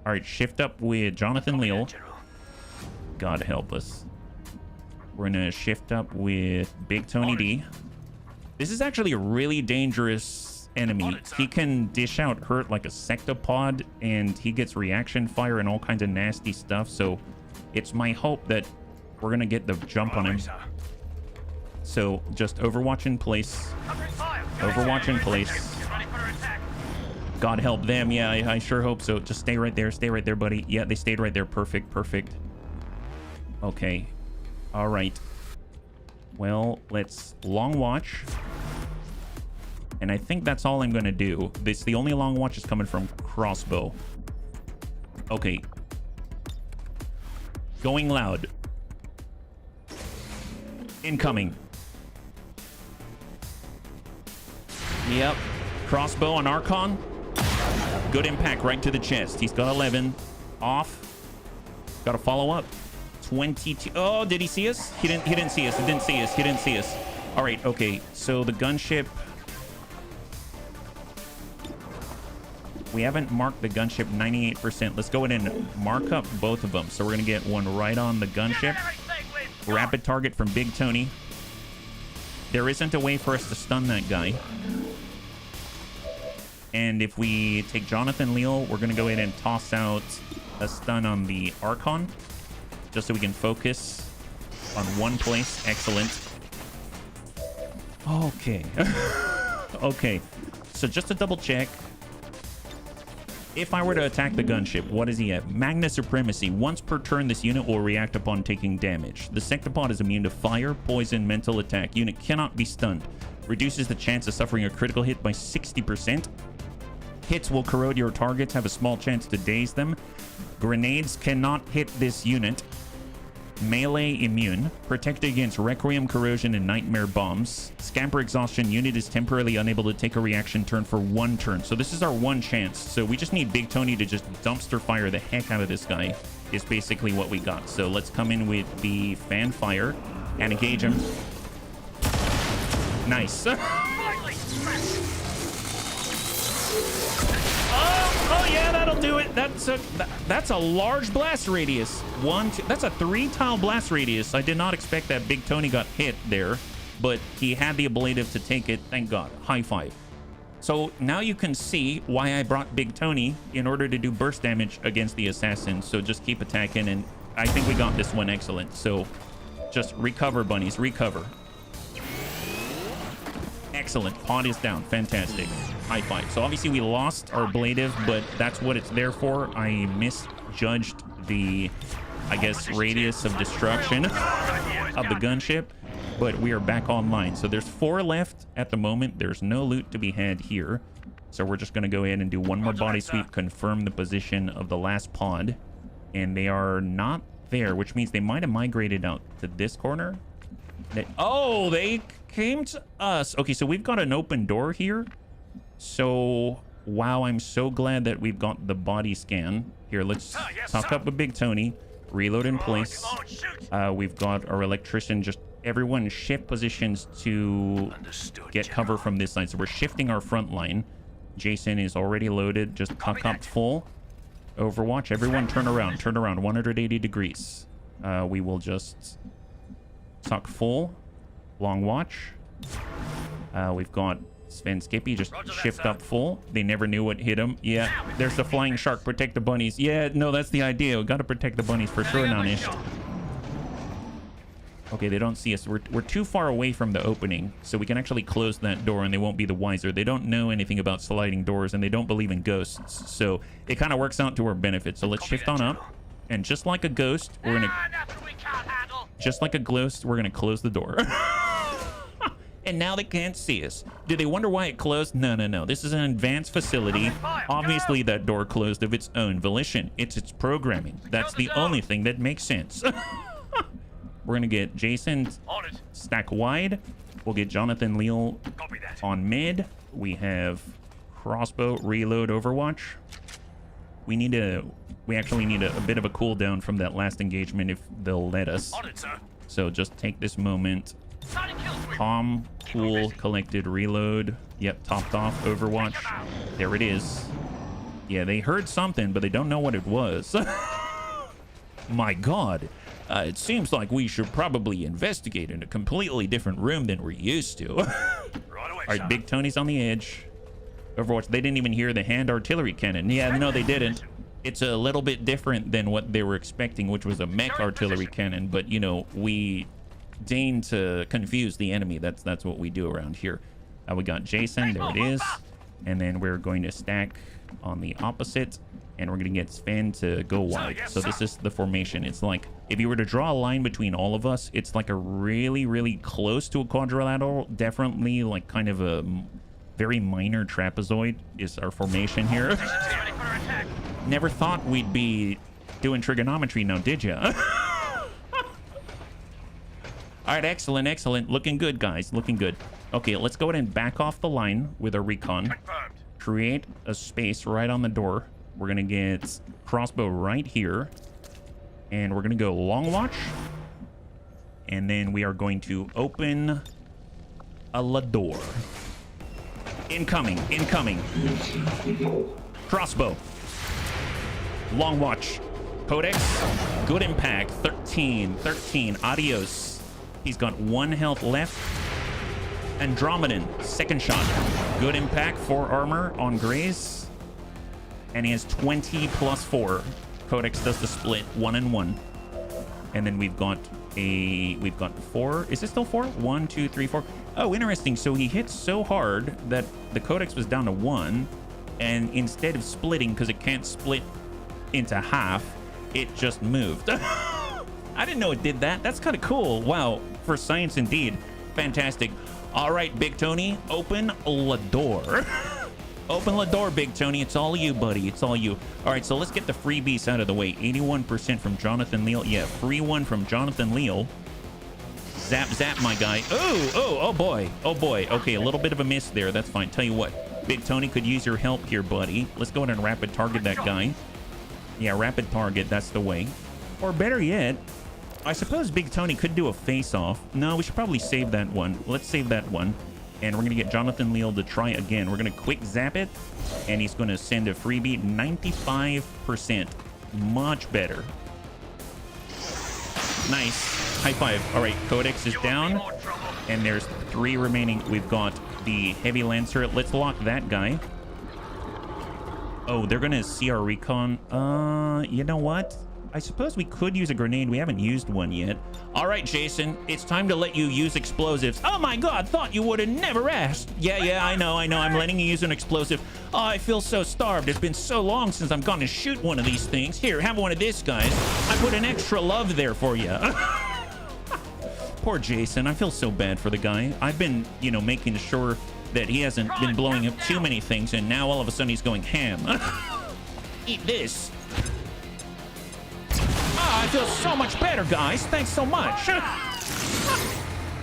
All right, shift up with Jonathan Leal. God help us. We're going to shift up with Big Tony D. This is actually a really dangerous enemy. He can dish out hurt like a sectopod, and he gets reaction fire and all kinds of nasty stuff. So it's my hope that we're going to get the jump on him. So just Overwatch in place. Overwatch in place. God help them. Yeah, I sure hope so. Just stay right there. Stay right there, buddy. Yeah, they stayed right there. Perfect. Perfect. Okay. All right. Well, let's long watch. And I think that's all I'm going to do. The only long watch is coming from crossbow. Okay. Going loud. Incoming. Yep. Crossbow on Archon. Good impact right to the chest. He's got 11. Off. Got to follow up. 22. Oh, did he see us? He didn't see us. He didn't see us. He didn't see us. All right. Okay. So the gunship. We haven't marked the gunship 98%. Let's go in and mark up both of them. So we're going to get one right on the gunship. Rapid target from Big Tony. There isn't a way for us to stun that guy. And if we take Jonathan Leal, we're going to go ahead and toss out a stun on the Archon. Just so we can focus on one place. Excellent. Okay. Okay. So just to double check. If I were to attack the gunship, what does he have? Magna Supremacy. Once per turn, this unit will react upon taking damage. The sectopod is immune to fire, poison, mental attack. Unit cannot be stunned. Reduces the chance of suffering a critical hit by 60%. Hits will corrode your targets, have a small chance to daze them. Grenades cannot hit this unit. Melee immune. Protected against Requiem, Corrosion, and Nightmare Bombs. Scamper Exhaustion. Unit is temporarily unable to take a reaction turn for one turn. So this is our one chance. So we just need Big Tony to just dumpster fire the heck out of this guy is basically what we got. So let's come in with the fan fire and engage him. Nice. Oh yeah, that'll do it. That's a large blast radius. That's a 3-tile blast radius. I did not expect that Big Tony got hit there, but he had the ablative to take it. Thank God. High five. So now you can see why I brought Big Tony in order to do burst damage against the assassin. So just keep attacking, and I think we got this one excellent. So just recover, bunnies, recover. Excellent. Pod is down. Fantastic. High five. So obviously we lost our ablative, but that's what it's there for. I misjudged the, I guess, radius of destruction of the gunship, but we are back online. So there's 4 left at the moment. There's no loot to be had here. So we're just going to go ahead and do one more body sweep, confirm the position of the last pod, And they are not there, which means they might have migrated out to this corner. Oh, they came to us. Okay, so we've got an open door here. So, wow, I'm so glad that we've got the body scan. Here, let's talk up with Big Tony. Reload in place. We've got our electrician, just everyone shift positions to get cover from this side. So we're shifting our front line. Jason is already loaded. Just tuck up full. Overwatch, everyone turn around. Turn around 180 degrees. We will just tuck full. Long watch. We've got Sven Skippy, just shift up full. They never knew what hit him. Yeah, there's the flying shark. Protect the bunnies. Yeah, no, that's the idea. We got to protect the bunnies for sure, Nanish. Okay, they don't see us. We're too far away from the opening, so we can actually close that door and they won't be the wiser. They don't know anything about sliding doors and they don't believe in ghosts, so it kind of works out to our benefit. So let's shift on up, and just like a ghost, we're gonna close the door. And now they can't see us. Do they wonder why it closed? No. This is an advanced facility. Obviously, that door closed of its own volition. It's its programming. That's the only thing that makes sense. We're going to get Jason stack wide. We'll get Jonathan Leal on mid. We have crossbow, reload, overwatch. We actually need a bit of a cooldown from that last engagement if they'll let us. So just take this moment. Calm, cool, collected, reload. Yep, topped off, overwatch. There it is. Yeah, they heard something, but they don't know what it was. My God. It seems like we should probably investigate in a completely different room than we're used to. All right, Big Tony's on the edge. Overwatch, they didn't even hear the hand artillery cannon. Yeah, no, they didn't. It's a little bit different than what they were expecting, which was a mech artillery cannon. But, you know, we deign to confuse the enemy. That's what we do around here. We got Jason. There it is. And then we're going to stack on the opposite. And we're going to get Sven to go wide. So this is the formation. It's like, if you were to draw a line between all of us, it's like a really, really close to a quadrilateral. Definitely like kind of a very minor trapezoid is our formation here. Never thought we'd be doing trigonometry now, did ya? All right, excellent. Looking good, guys. Looking good. Okay, let's go ahead and back off the line with our recon. Create a space right on the door. We're going to get crossbow right here. And we're going to go long watch. And then we are going to open a door. Incoming. Crossbow. Long watch. Codex. Good impact. 13. Adios. He's got 1 health left. Andromedan. Second shot. Good impact. 4 armor on Grays. And he has 20 plus 4. Codex does the split 1 and 1. And then we've got 4. Is it still 4? 1, 2, 3, 4. Oh, interesting. So he hit so hard that the Codex was down to 1. And instead of splitting, because it can't split into half, it just moved. I didn't know it did that. That's kind of cool. Wow. For science indeed. Fantastic. All right, Big Tony, open the door. Open the door, Big Tony. It's all you, buddy. It's all you. All right, so let's get the freebies out of the way. 81% from Jonathan Leal. Yeah, free one from Jonathan Leal. Zap, my guy. Oh, boy. Okay, a little bit of a miss there. That's fine. Tell you what, Big Tony could use your help here, buddy. Let's go ahead and rapid target that guy. Yeah, rapid target. That's the way. Or better yet, I suppose Big Tony could do a face-off. No, we should probably save that one. Let's save that one. And we're going to get Jonathan Leal to try again. We're going to quick zap it. And he's going to send a freebie. 95%. Much better. Nice. High five. All right, Codex is down. And there's 3 remaining. We've got the Heavy Lancer. Let's lock that guy. Oh, they're going to see our recon. You know what? I suppose we could use a grenade. We haven't used one yet. All right, Jason, it's time to let you use explosives. Oh my God, thought you would have never asked. Yeah, I know. I'm letting you use an explosive. Oh, I feel so starved. It's been so long since I've gone to shoot one of these things. Here, have one of this, guys. I put an extra love there for you. Poor Jason. I feel so bad for the guy. I've been, making sure that he hasn't been blowing up too many things, and now all of a sudden he's going ham. Eat this. Ah, I feel so much better, guys. Thanks so much.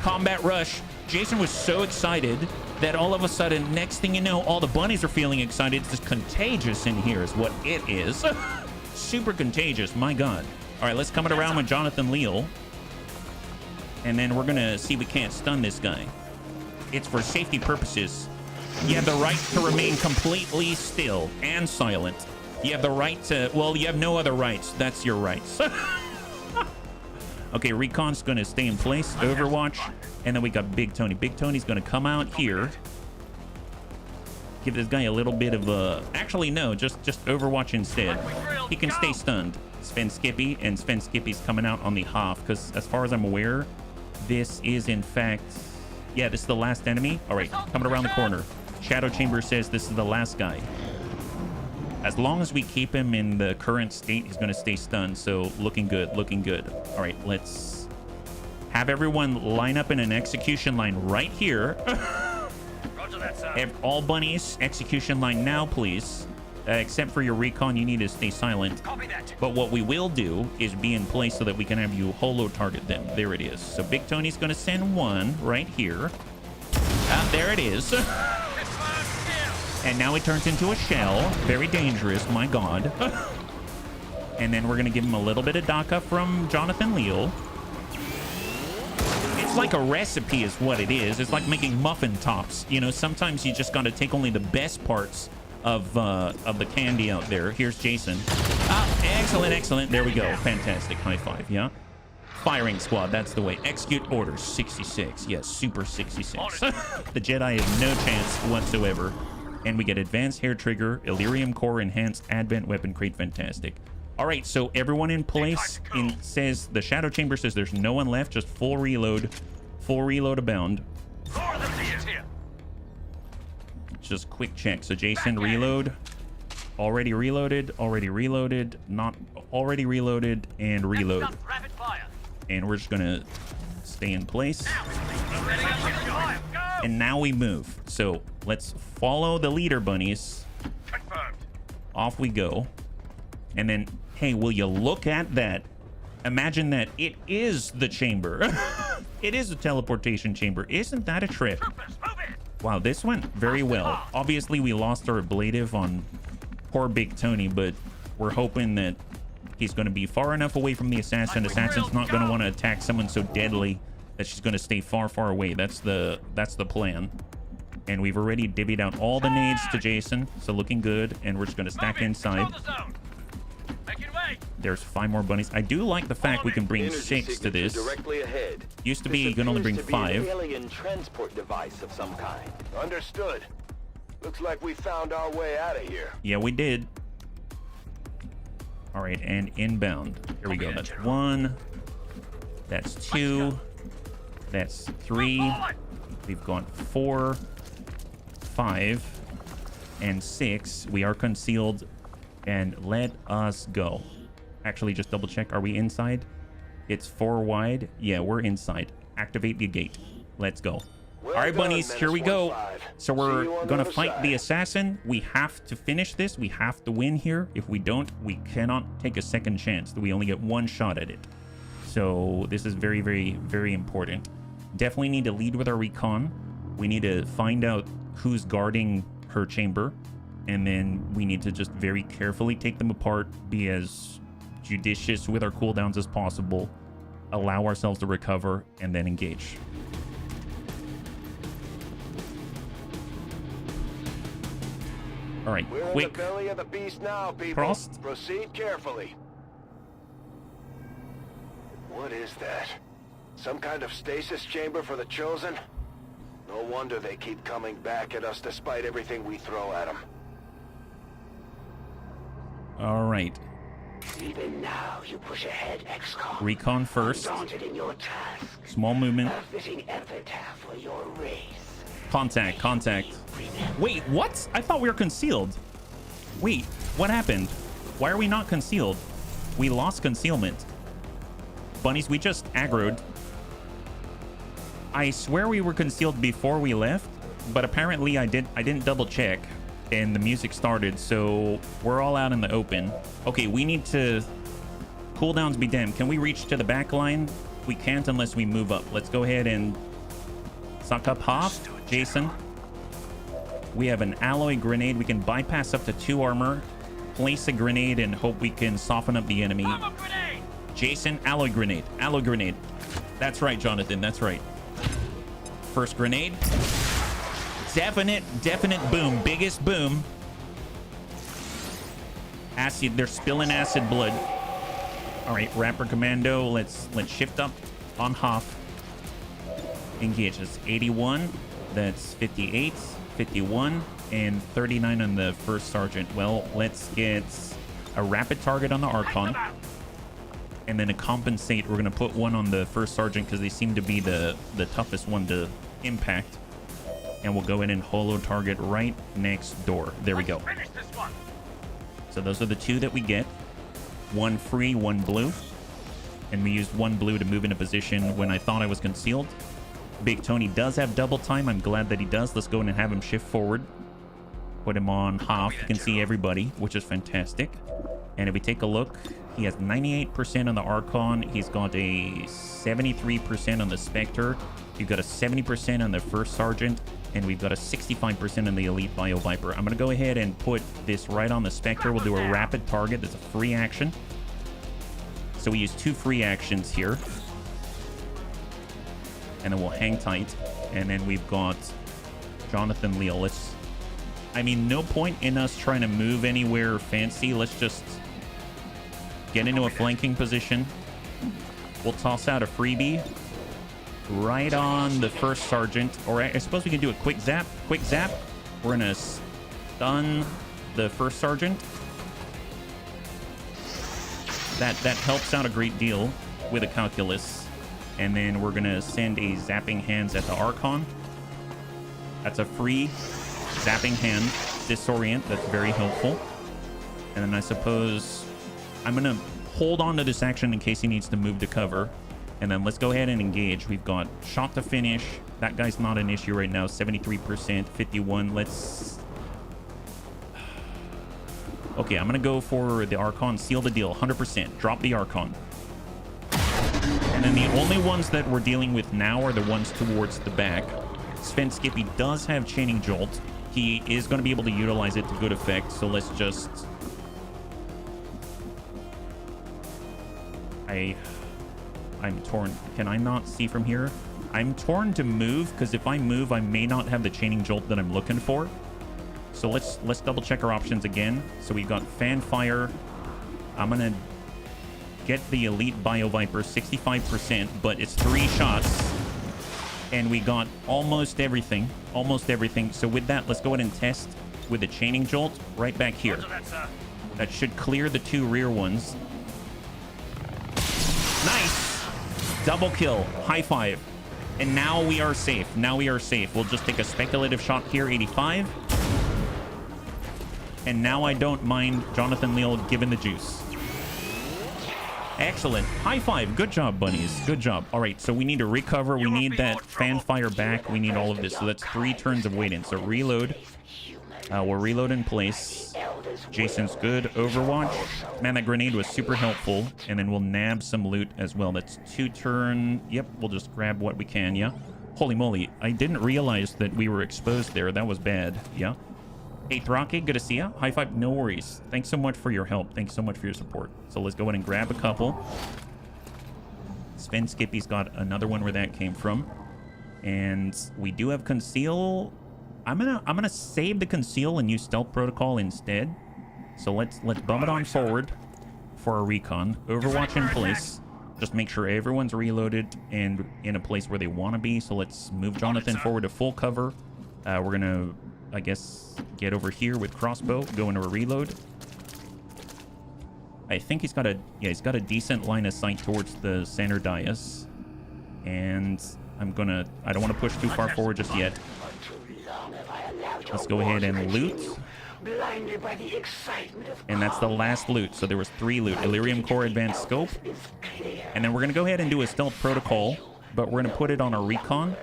Combat rush. Jason was so excited that all of a sudden, next thing you know, all the bunnies are feeling excited. It's just contagious in here is what it is. Super contagious, my God. All right, let's come it around with Jonathan Leal. And then we're gonna see if we can't stun this guy. It's for safety purposes. You have the right to remain completely still and silent. You have the right to, well, you have no other rights. That's your rights. Okay, Recon's gonna stay in place, Overwatch, and then we got Big Tony. Big Tony's gonna come out here. Give this guy a little bit of a, actually no, just Overwatch instead. He can stay stunned. Sven Skippy, and Sven Skippy's coming out on the Hoff, because as far as I'm aware, this is in fact, yeah, this is the last enemy. All right, coming around the corner. Shadow Chamber says this is the last guy. As long as we keep him in the current state, he's going to stay stunned. So looking good, looking good. All right, let's have everyone line up in an execution line right here. Roger that, sir. All bunnies, execution line now, please. Except for your recon, you need to stay silent. Copy that. But what we will do is be in place so that we can have you holo target them. There it is. So Big Tony's going to send one right here. Ah, there it is. And now it turns into a shell. Very dangerous, my God. And then we're going to give him a little bit of DACA from Jonathan Leal. It's like a recipe is what it is. It's like making muffin tops. You know, sometimes you just got to take only the best parts of the candy out there. Here's Jason. Ah, excellent, excellent. There we go. Fantastic. High five, yeah? Firing squad, that's the way. Execute orders, 66. Yes, super 66. The Jedi have no chance whatsoever. And we get advanced hair trigger, Illyrium core enhanced advent weapon crate. Fantastic. All right, so everyone in place says the Shadow Chamber says there's no one left, just full reload abound. Just quick check. So Jason, reload. Already reloaded, not already reloaded, and reload. And we're just gonna stay in place. And now we move. So let's follow the leader, bunnies. Confirmed. Off we go. And then, hey, will you look at that? Imagine that it is the chamber. It is a teleportation chamber. Isn't that a trip? Troopers, move it. Wow, this went very well. Obviously, we lost our ablative on poor Big Tony, but we're hoping that he's going to be far enough away from the assassin. Assassin's not going to want to attack someone so deadly that she's going to stay far, far away. That's the plan. And we've already divvied out all the nades to Jason, so looking good. And we're just going to stack inside. There's 5 more bunnies. I do like the fact we can bring 6 to this. Directly ahead. Used to be you can only bring 5. An alien transport device of some kind. Understood. Looks like we found our way out of here. Yeah, we did. All right, and inbound. Here we go. That's 1. That's 2. That's 3. We've got 4, 5, and 6. We are concealed. And let us go. Actually, just double check. Are we inside? It's 4 wide. Yeah, we're inside. Activate the gate. Let's go. Well all right, done, bunnies, here we go. 1-5. So we're gonna fight side. the assassin. We have to finish this. We have to win here. If we don't, we cannot take a second chance. We only get 1 shot at it. So this is very, very, very important. Definitely need to lead with our recon. We need to find out who's guarding her chamber. And then we need to just very carefully take them apart, be as judicious with our cooldowns as possible, allow ourselves to recover, and then engage. All right, We're quick. in the belly of the beast now, people. Prost. Proceed carefully. What is that? Some kind of stasis chamber for the Chosen? No wonder they keep coming back at us despite everything we throw at them. All right. Even now, you push ahead, XCOM. Recon first. Daunted in your task. Small movement. A fitting epitaph for your race. Contact, contact. Wait, what? I thought we were concealed. Wait, what happened? Why are we not concealed? We lost concealment. Bunnies, we just aggroed. I swear we were concealed before we left, but apparently I didn't double check and the music started, so we're all out in the open. Okay, we need to cooldowns be damned. Can we reach to the back line? We can't unless we move up. Let's go ahead and suck up Hoff. Jason. We have an alloy grenade. We can bypass up to 2 armor. Place a grenade and hope we can soften up the enemy. Jason, alloy grenade. Alloy grenade. That's right, Jonathan. That's right. First grenade. Definite boom. Biggest boom. Acid. They're spilling acid blood. All right, Rapper Commando. Let's shift up on Hoff. Engage. That's 81. That's 58, 51, and 39 on the first sergeant. Well, let's get a rapid target on the Archon. And then to compensate, we're going to put one on the first sergeant because they seem to be the toughest one to impact. And we'll go in and holo target right next door. There we go. So those are the 2 that we get. 1 free, 1 blue. And we used 1 blue to move into position when I thought I was concealed. Big Tony does have double time. I'm glad that he does. Let's go in and have him shift forward. Put him on Hoff. You can see everybody, which is fantastic. And if we take a look, he has 98% on the Archon. He's got a 73% on the Spectre. You've got a 70% on the first sergeant. And we've got a 65% on the Elite Bio Viper. I'm going to go ahead and put this right on the Spectre. We'll do a rapid target. That's a free action. So we use 2 free actions here. And then we'll hang tight. And then we've got Jonathan Leal. I mean, no point in us trying to move anywhere fancy. Let's just get into a flanking position. We'll toss out a freebie right on the first sergeant. Or I suppose we can do a quick zap. Quick zap. We're going to stun the first sergeant. That helps out a great deal with a calculus. And then we're going to send a zapping hands at the Archon. That's a free zapping hand. Disorient. That's very helpful. And then I suppose I'm going to hold on to this action in case he needs to move to cover. And then let's go ahead and engage. We've got shot to finish. That guy's not an issue right now. 73%, 51. Let's... Okay, I'm going to go for the Archon. Seal the deal. 100%. Drop the Archon. And then the only ones that we're dealing with now are the ones towards the back. Sven Skippy does have Chaining Jolt. He is going to be able to utilize it to good effect. So let's just... I'm torn. Can I not see from here? I'm torn to move because if I move, I may not have the Chaining Jolt that I'm looking for. So let's double check our options again. So we've got Fanfire. I'm going to get the Elite Bio Viper 65%, but it's 3 shots. And we got almost everything. Almost everything. So with that, let's go ahead and test with the Chaining Jolt right back here. That should clear the 2 rear ones. Nice! Double kill. High five. And now we are safe. Now we are safe. We'll just take a speculative shot here, 85. And now I don't mind Jonathan Leal giving the juice. Excellent. High five. Good job, bunnies. Good job. All right, so we need to recover. We need that Fanfire back. We need all of this. So that's 3 turns of waiting. So reload. We'll reload in place. Jason's good. Overwatch. Man, that grenade was super helpful. And then we'll nab some loot as well. That's 2 turn. Yep, we'll just grab what we can, yeah? Holy moly. I didn't realize that we were exposed there. That was bad, yeah? Hey, Thraki, good to see ya. High five. No worries. Thanks so much for your help. Thanks so much for your support. So let's go ahead and grab a couple. Sven Skippy's got another one where that came from. And we do have Conceal. I'm gonna save the Conceal and use Stealth Protocol instead. So let's bum it on forward for our recon. Overwatch in place. Just make sure everyone's reloaded and in a place where they want to be. So let's move Jonathan forward to full cover. We're gonna, I guess, get over here with crossbow. Go into a reload. I think he's got a decent line of sight towards the center dais. And I don't want to push too far forward just yet. Let's go ahead and loot. And that's the last loot. So there was 3 loot. Illyrium Core Advanced Scope. And then we're going to go ahead and do a Stealth Protocol. But we're going to put it on our recon.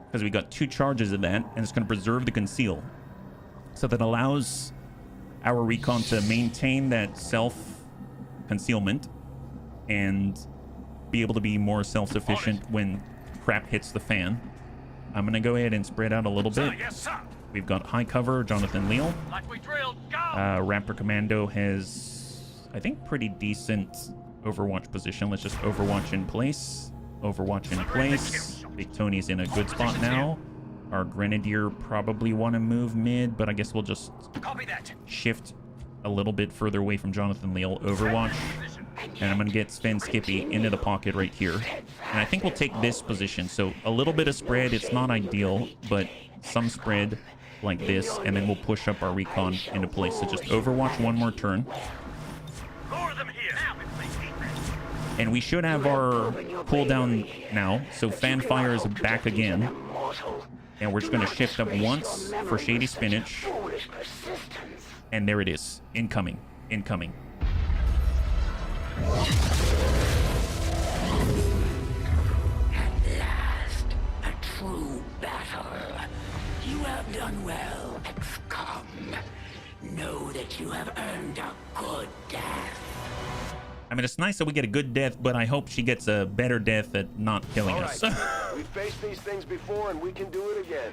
Because we got 2 charges of that. And it's going to preserve the Conceal. So that allows our recon to maintain that self-concealment. and be able to be more self-sufficient when crap hits the fan. I'm gonna go ahead and spread out a little bit. Yes, sir. We've got high cover, Jonathan Leal. Like we drilled. Go. Raptor Commando has, I think, pretty decent Overwatch position. Let's just Overwatch in place. Overwatch in place. Big Tony's in a good spot now. Our Grenadier probably want to move mid, but I guess we'll just Copy that. shift a little bit further away from Jonathan Leal. Overwatch. And I'm going to get Sven Skippy into the pocket right here. And I think we'll take this position. So a little bit of spread. It's not ideal, but some spread like this. And then we'll push up our recon into place. So just Overwatch one more turn. More of them here. Now, if they keep it. And we should have our cooldown now. So Fanfire is back again. And we're just going to shift up once for Shady Spinach. And there it is. Incoming. Incoming. At last, a true battle. You have done well, XCOM. Know that you have earned a good death. I mean, it's nice that we get a good death, but I hope she gets a better death at not killing All us. right. We've faced these things before, and we can do it again.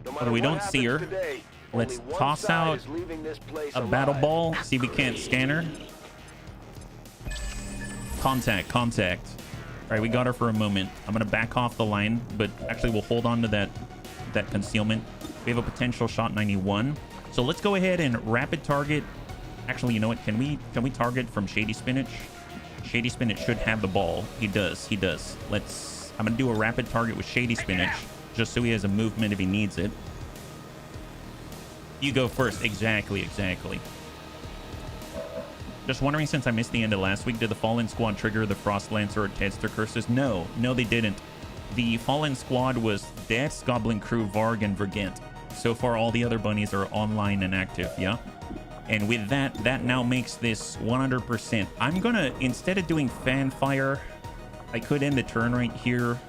No matter But we what don't see her. happens today, Let's only one toss side out is leaving this place a alive. battle ball. See if we can't scan her. Contact, contact. All right, we got her for a moment. I'm gonna back off the line, but actually we'll hold on to that concealment. We have a potential shot 91. So let's go ahead and rapid target. Actually, you know what? Can we target from Shady Spinach? Shady Spinach should have the ball. He does. He does. I'm gonna do a rapid target with Shady Spinach, just so he has a movement if he needs it. You go first. Exactly, exactly. Just wondering, since I missed the end of last week, did the Fallen Squad trigger the Frost Lancer or Tedster curses? No, they didn't. The Fallen Squad was Deaths, Goblin Crew, Varg, and Vergent. So far, all the other bunnies are online and active, yeah? And with that now makes this 100%. I'm gonna, instead of doing Fanfire, I could end the turn right here,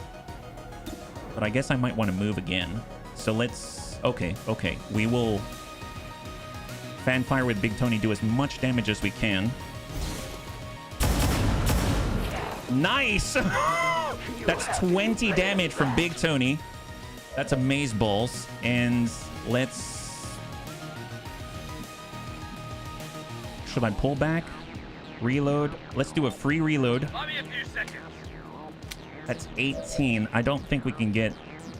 but I guess I might want to move again. So let's, okay. We will Fanfire with Big Tony, do as much damage as we can. Nice! That's 20 damage from Big Tony. That's amaze balls. And let's... Should I pull back? Reload? Let's do a free reload. Give me a few seconds. That's 18. I don't think we can get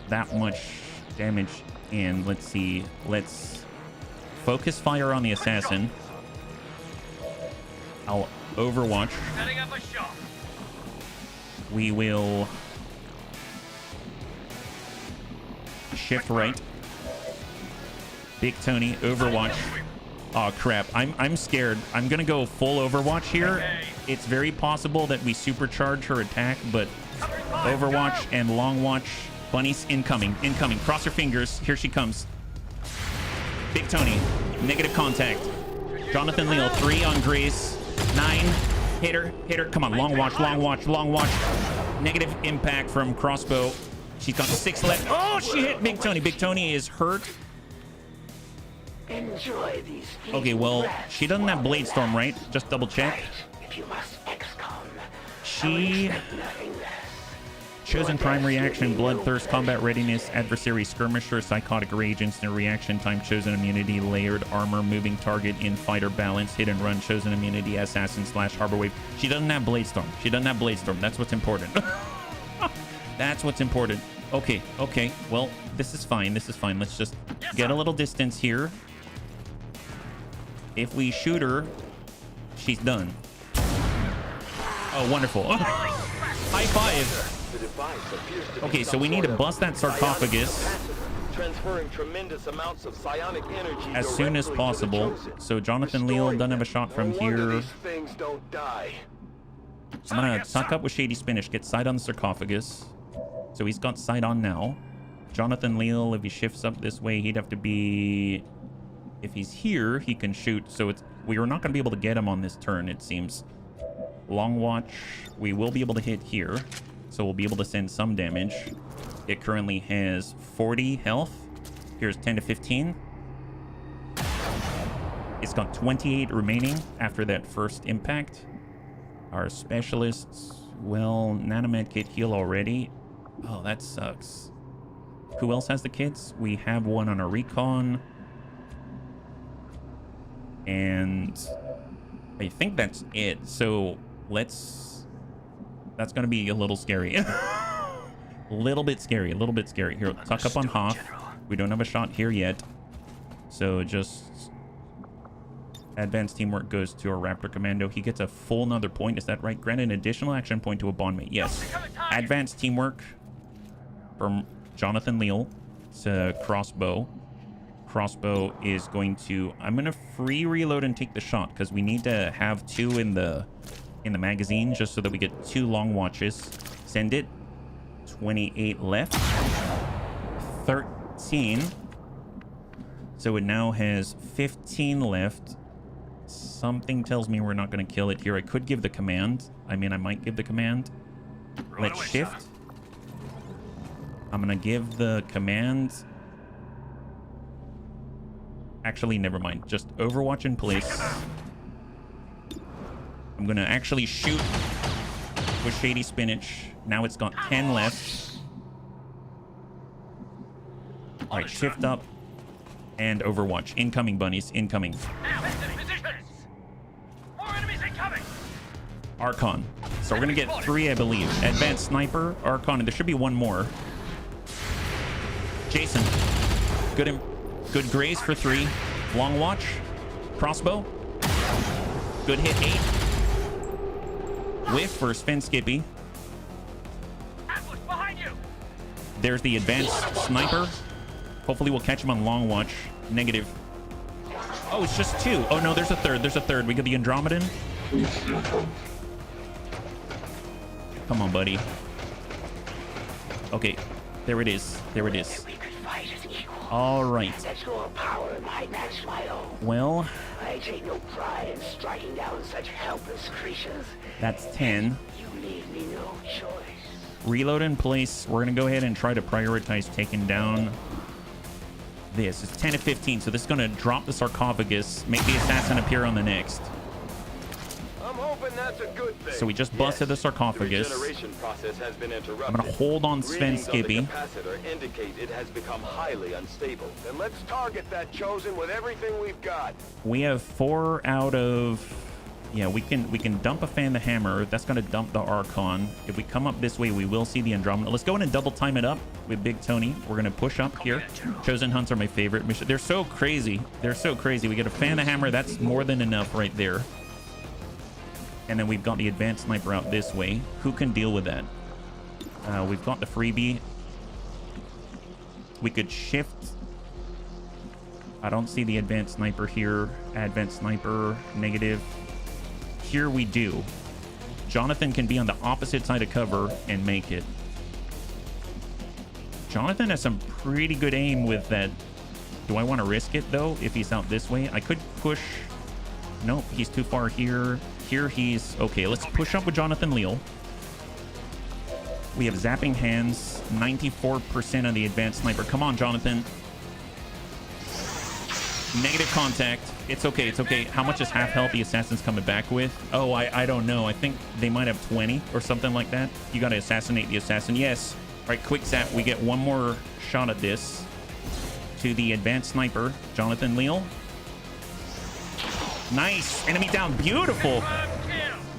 that much damage in. Let's see. Let's focus fire on the assassin. I'll Overwatch. Setting up a shot. We will shift right. Big Tony, Overwatch. Oh crap, I'm scared. I'm gonna go full Overwatch here. Okay. It's very possible that we supercharge her attack, but Overwatch and Long Watch. Bunnies incoming. Cross your fingers. Here she comes. Big Tony, negative contact. Jonathan Leal, 3 on Grace. 9. Hit her. Come on, Long Watch. Negative impact from crossbow. She's got 6 left. Oh, she hit Big Tony. Big Tony is hurt. Enjoy these. Okay, well, she doesn't have Blade Storm, right? Just double check. If you must XCOM, She... nothing less. Chosen Prime Reaction, Bloodthirst, Combat Readiness, Adversary Skirmisher, Psychotic Rage, Instant Reaction Time, Chosen Immunity, Layered Armor, Moving Target, In Fighter Balance, Hit and Run, Chosen Immunity, Assassin / Harbor Wave. She doesn't have Blade Storm. That's what's important. That's what's important. Okay. Well, this is fine. Let's just get a little distance here. If we shoot her, she's done. Oh, wonderful. High five. The device appears to be Okay, so some we need to sort of bust that sarcophagus psionic transferring tremendous amounts of psionic energy as soon as directly to the possible. chosen. So Jonathan Leal doesn't have a shot from No wonder here. these things don't die. I'm gonna suck up with Shady Spinach, get sight on the sarcophagus. So he's got sight on now. Jonathan Leal, if he shifts up this way, he'd have to be... If he's here, he can shoot. So we are not gonna be able to get him on this turn, it seems. Long Watch, we will be able to hit here. So we'll be able to send some damage. It currently has 40 health. Here's 10 to 15. It's got 28 remaining after that first impact. Our specialists, well, nanomed kit heal already. Oh, that sucks. Who else has the kits? We have one on a recon. And I think that's it. So let's... That's going to be a little scary. A little bit scary. Here, tuck up on Hoff. We don't have a shot here yet. So just... Advanced teamwork goes to our Raptor Commando. He gets a full another point. Is that right? Grant an additional action point to a bondmate. Yes. Advanced teamwork from Jonathan Leal. It's a crossbow. Crossbow is going to... I'm going to free reload and take the shot because we need to have 2 in the magazine just so that we get 2 long watches. Send it. 28 left. 13. So it now has 15 left. Something tells me we're not going to kill it here. I could give the command. I mean, I might give the command. Let's shift. I'm going to give the command. Actually, never mind. Just Overwatch in place. I'm going to actually shoot with Shady Spinach. Now it's got 10 left. All right, shift up and Overwatch. Incoming, bunnies. Incoming. Archon. So we're going to get 3, I believe. Advanced Sniper, Archon, and there should be 1 more. Jason. Good graze for 3. Long Watch. Crossbow. Good hit, 8. Whiff for Spin Skippy. There's the Advanced Sniper. Hopefully we'll catch him on Long Watch. Negative. Oh, it's just 2. Oh, no, there's a third. We got the Andromedan. Come on, buddy. Okay, there it is. All right. Well, I take no pride in striking down such helpless creatures. That's 10. You leave me no choice. Reload in place. We're going to go ahead and try to prioritize taking down this. It's 10 to 15, so this is going to drop the sarcophagus, make the assassin appear on the next. I'm hoping that's a good thing. So we just busted the sarcophagus. The regeneration process has been interrupted. I'm going to hold on Sven Skippy. The capacitor indicate it has become highly unstable. Then let's target that Chosen with everything we've got. We have 4 out of... Yeah, we can dump a Fan the Hammer. That's going to dump the Archon. If we come up this way, we will see the Andromeda. Let's go in and double time it up with Big Tony. We're going to push up here. Chosen Hunts are my favorite mission. They're so crazy. We get a Fan the Hammer. That's more than enough right there. And then we've got the Advanced Sniper out this way. Who can deal with that? We've got the freebie. We could shift. I don't see the Advanced Sniper here. Advanced Sniper, negative. Here we do. Jonathan can be on the opposite side of cover and make it. Jonathan has some pretty good aim with that. Do I want to risk it, though, if he's out this way? I could push. Nope, he's too far here. Here he's... Okay, let's push up with Jonathan Leal. We have zapping hands. 94% on the Advanced Sniper. Come on, Jonathan. Negative contact. It's okay. How much is half health the assassin's coming back with? Oh, I don't know. I think they might have 20 or something like that. You got to assassinate the assassin. Yes. All right, quick zap. We get 1 more shot at this. To the Advanced Sniper, Jonathan Leal. Nice. Enemy down. Beautiful.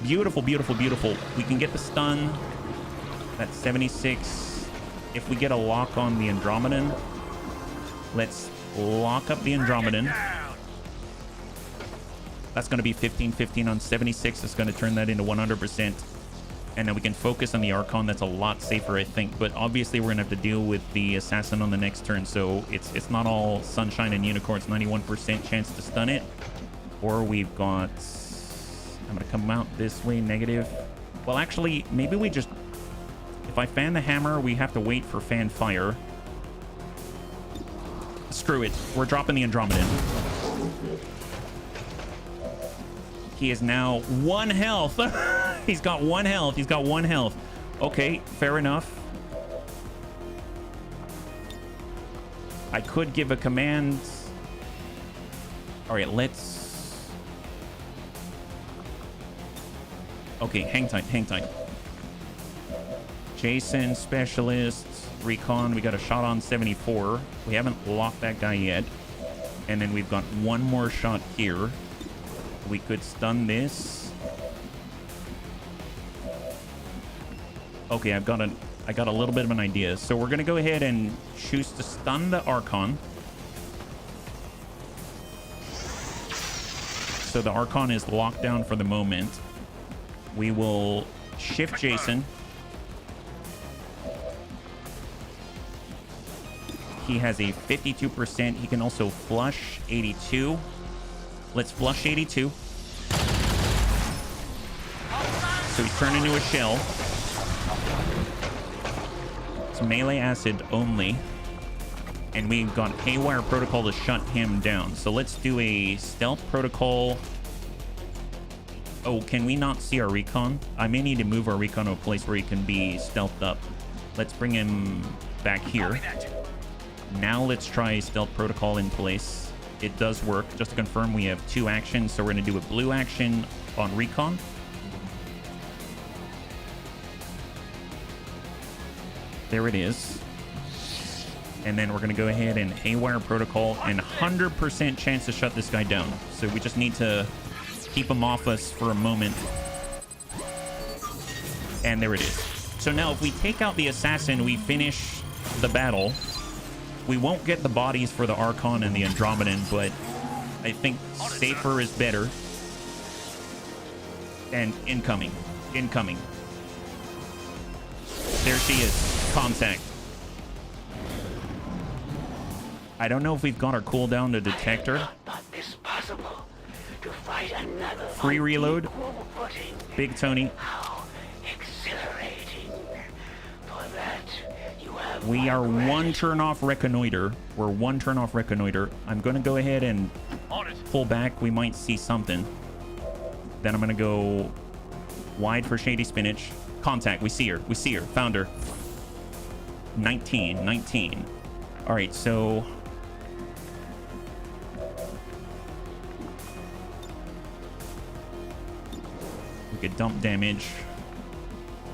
Beautiful. We can get the stun. That's 76. If we get a lock on the Andromedan, let's lock up the Andromedan. That's going to be 15-15 on 76. It's going to turn that into 100%. And then we can focus on the Archon. That's a lot safer, I think. But obviously, we're going to have to deal with the assassin on the next turn. So it's not all sunshine and unicorns. 91% chance to stun it. Or we've got... I'm going to come out this way, negative. Well, actually, maybe we just... If I fan the hammer, we have to wait for fan fire. Screw it. We're dropping the Andromedan. He is now 1 health. He's got 1 health. Okay, fair enough. I could give a command. All right, let's... Okay, hang tight, hang tight. Jason, specialists, recon. We got a shot on 74. We haven't locked that guy yet. And then we've got one more shot here. We could stun this. Okay, I got a little bit of an idea. So we're gonna go ahead and choose to stun the Archon. So the Archon is locked down for the moment. We will shift Jason. He has a 52%. He can also flush 82. Let's flush 82. So he's turned into a shell. It's melee acid only. And we've got Haywire Protocol to shut him down. So let's do a stealth protocol. Oh, can we not see our recon? I may need to move our recon to a place where he can be stealthed up. Let's bring him back here. Now let's try stealth protocol in place. It does work. Just to confirm, we have 2 actions. So we're going to do a blue action on recon. There it is. And then we're going to go ahead and Haywire Protocol and 100% chance to shut this guy down. So we just need to keep him off us for a moment. And there it is. So now if we take out the assassin, we finish the battle. We won't get the bodies for the Archon and the Andromedan, but I think safer is better. And incoming. Incoming. There she is. Contact. I don't know if we've got our cooldown to detect her. Free reload. Big Tony. We are 1 turn off reconnoiter. We're 1 turn off reconnoiter. I'm going to go ahead and pull back. We might see something. Then I'm going to go wide for Shady Spinach. Contact. We see her. We see her. Found her. 19. 19. All right, so... we could dump damage.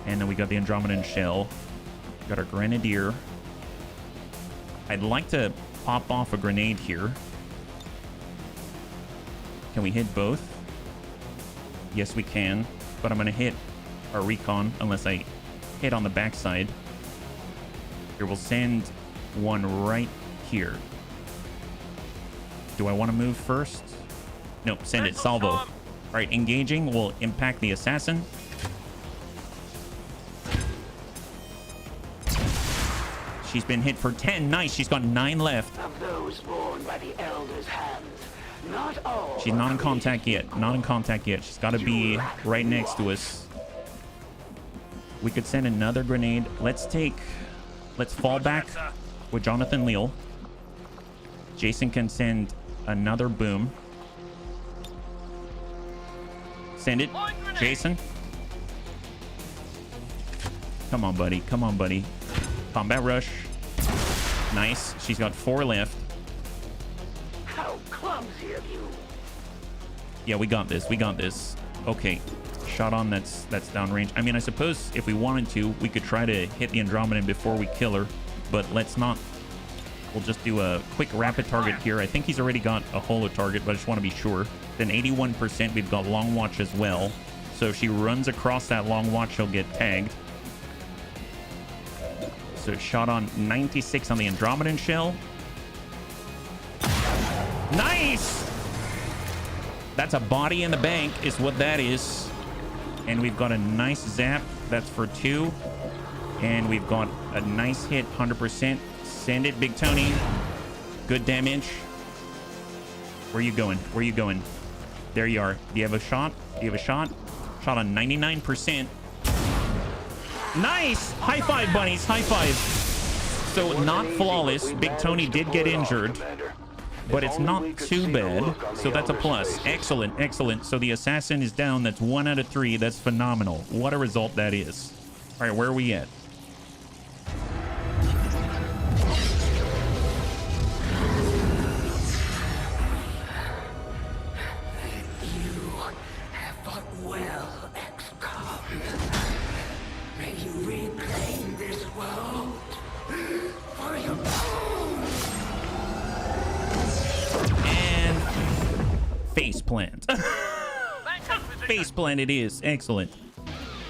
And then we got the Andromedan shell. Got our Grenadier. I'd like to pop off a grenade here. Can we hit both? Yes, we can. But I'm going to hit our recon unless I hit on the backside. Here, we'll send one right here. Do I want to move first? Nope, send it. Salvo. All right, engaging will impact the assassin. She's been hit for 10. Nice. She's got 9 left. Of those born by the Elder's hands, not all. She's not in contact yet. Not in contact yet. She's got to be right next to us. We could send another grenade. Let's fall back with Jonathan Leal. Jason can send another boom. Send it. Jason. Come on, buddy. Come on, buddy. Combat rush. Nice. She's got 4 left. How clumsy of you. Yeah, we got this. We got this. Okay. Shot on that's downrange. I mean, I suppose if we wanted to, we could try to hit the Andromedan before we kill her. But let's not. We'll just do a quick rapid target here. I think he's already got a holo target, but I just want to be sure. Then 81%. We've got long watch as well. So if she runs across that long watch, she'll get tagged. So shot on 96 on the Andromedan shell. Nice! That's a body in the bank is what that is. And we've got a nice zap. That's for 2. And we've got a nice hit, 100%. Send it, Big Tony. Good damage. Where are you going? Where are you going? There you are. Do you have a shot? Do you have a shot? Shot on 99%. Nice! High five, bunnies. High five. So not flawless. Big Tony did get injured, but it's not too bad. So that's a plus. Excellent, excellent. So the assassin is down. That's 1 out of 3. That's phenomenal. What a result that is. All right, where are we at? You have fought well, XCOM. May you reclaim this world for your own. And faceplant. Faceplant it is. Excellent.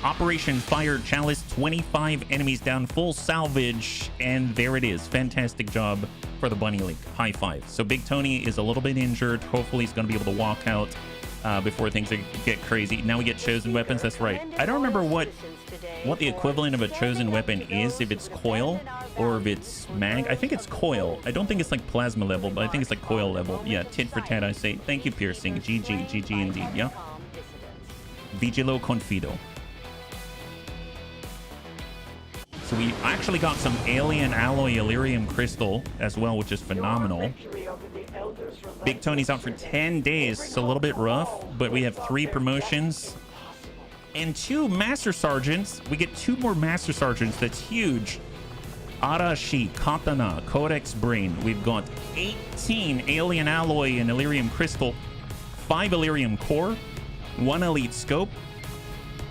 Operation Fire Chalice, 25 enemies down, full salvage, and there it is. Fantastic job for the Bunny League. High five. So Big Tony is a little bit injured. Hopefully he's going to be able to walk out before things get crazy. Now we get chosen weapons. That's right. I don't remember what the equivalent of a chosen weapon is, if it's coil or if it's mag. I think it's coil. I don't think it's like plasma level, but I think it's like coil level. Yeah, tit for tat, I say. Thank you, Piercing. GG indeed, yeah? Vigilo Confido. So we actually got some alien alloy Illyrium crystal as well, which is phenomenal. Big Tony's out for 10 days. It's a little bit rough, but we have 3 promotions and 2 Master Sergeants. We get 2 more Master Sergeants. That's huge. Arashi, Katana, Codex Brain. We've got 18 alien alloy and Illyrium crystal, 5 Illyrium core, 1 elite scope.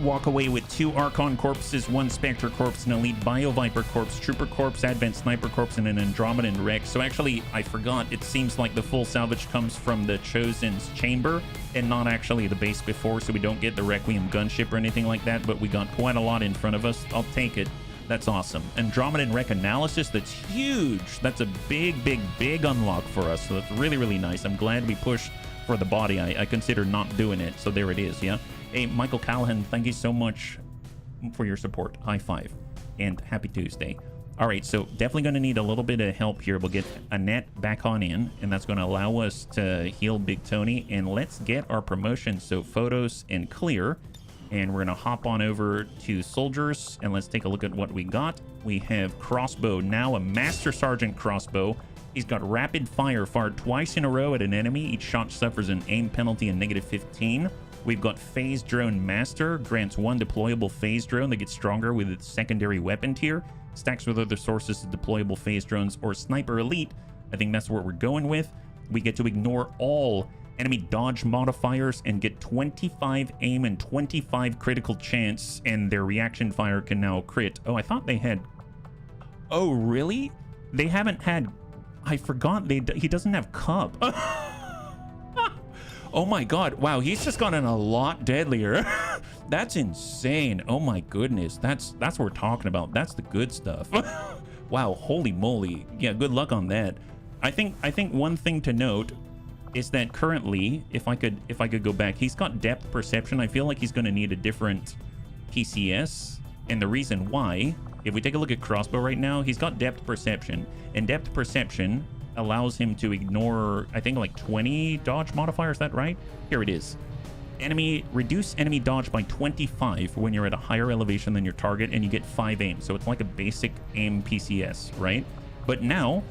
Walk away with 2 Archon corpses, 1 Spectre corpse, an elite Bio Viper corpse, Trooper corpse, Advent Sniper corpse, and an Andromedan Rex. So actually, I forgot, it seems like the full salvage comes from the Chosen's chamber and not actually the base before, so we don't get the Requiem gunship or anything like that, but we got quite a lot in front of us. I'll take it. That's awesome. Andromedan Rec Analysis, that's huge. That's a big unlock for us, so that's really, really nice. I'm glad we pushed for the body. I consider not doing it, so there it is, yeah? Hey, Michael Callahan, thank you so much for your support. High five and happy Tuesday. All right, so definitely going to need a little bit of help here. We'll get Annette back on in, and that's going to allow us to heal Big Tony. And let's get our promotion. So photos and clear. And we're going to hop on over to soldiers, and let's take a look at what we got. We have crossbow, now a Master Sergeant crossbow. He's got rapid fire, fired twice in a row at an enemy. Each shot suffers an aim penalty of -15. We've got Phase Drone Master, grants 1 deployable phase drone that gets stronger with its secondary weapon tier. Stacks with other sources of deployable phase drones, or Sniper Elite. I think that's what we're going with. We get to ignore all enemy dodge modifiers and get 25 aim and 25 critical chance, and their reaction fire can now crit. Oh, I thought they had... Oh, really? They haven't had... I forgot he doesn't have cup. Oh my god, wow, he's just gotten a lot deadlier. That's insane. Oh my goodness, that's what we're talking about. That's the good stuff. Wow, holy moly. Yeah, good luck on that. I think one thing to note is that currently, if I could go back, he's got depth perception. I feel like he's going to need a different PCS, and the reason why, if we take a look at crossbow right now, he's got depth perception, and depth perception allows him to ignore, I think, like 20 dodge modifiers. Is that right? Here it is. Reduce enemy dodge by 25 when you're at a higher elevation than your target, and you get 5 aim. So it's like a basic aim PCS, right? But now,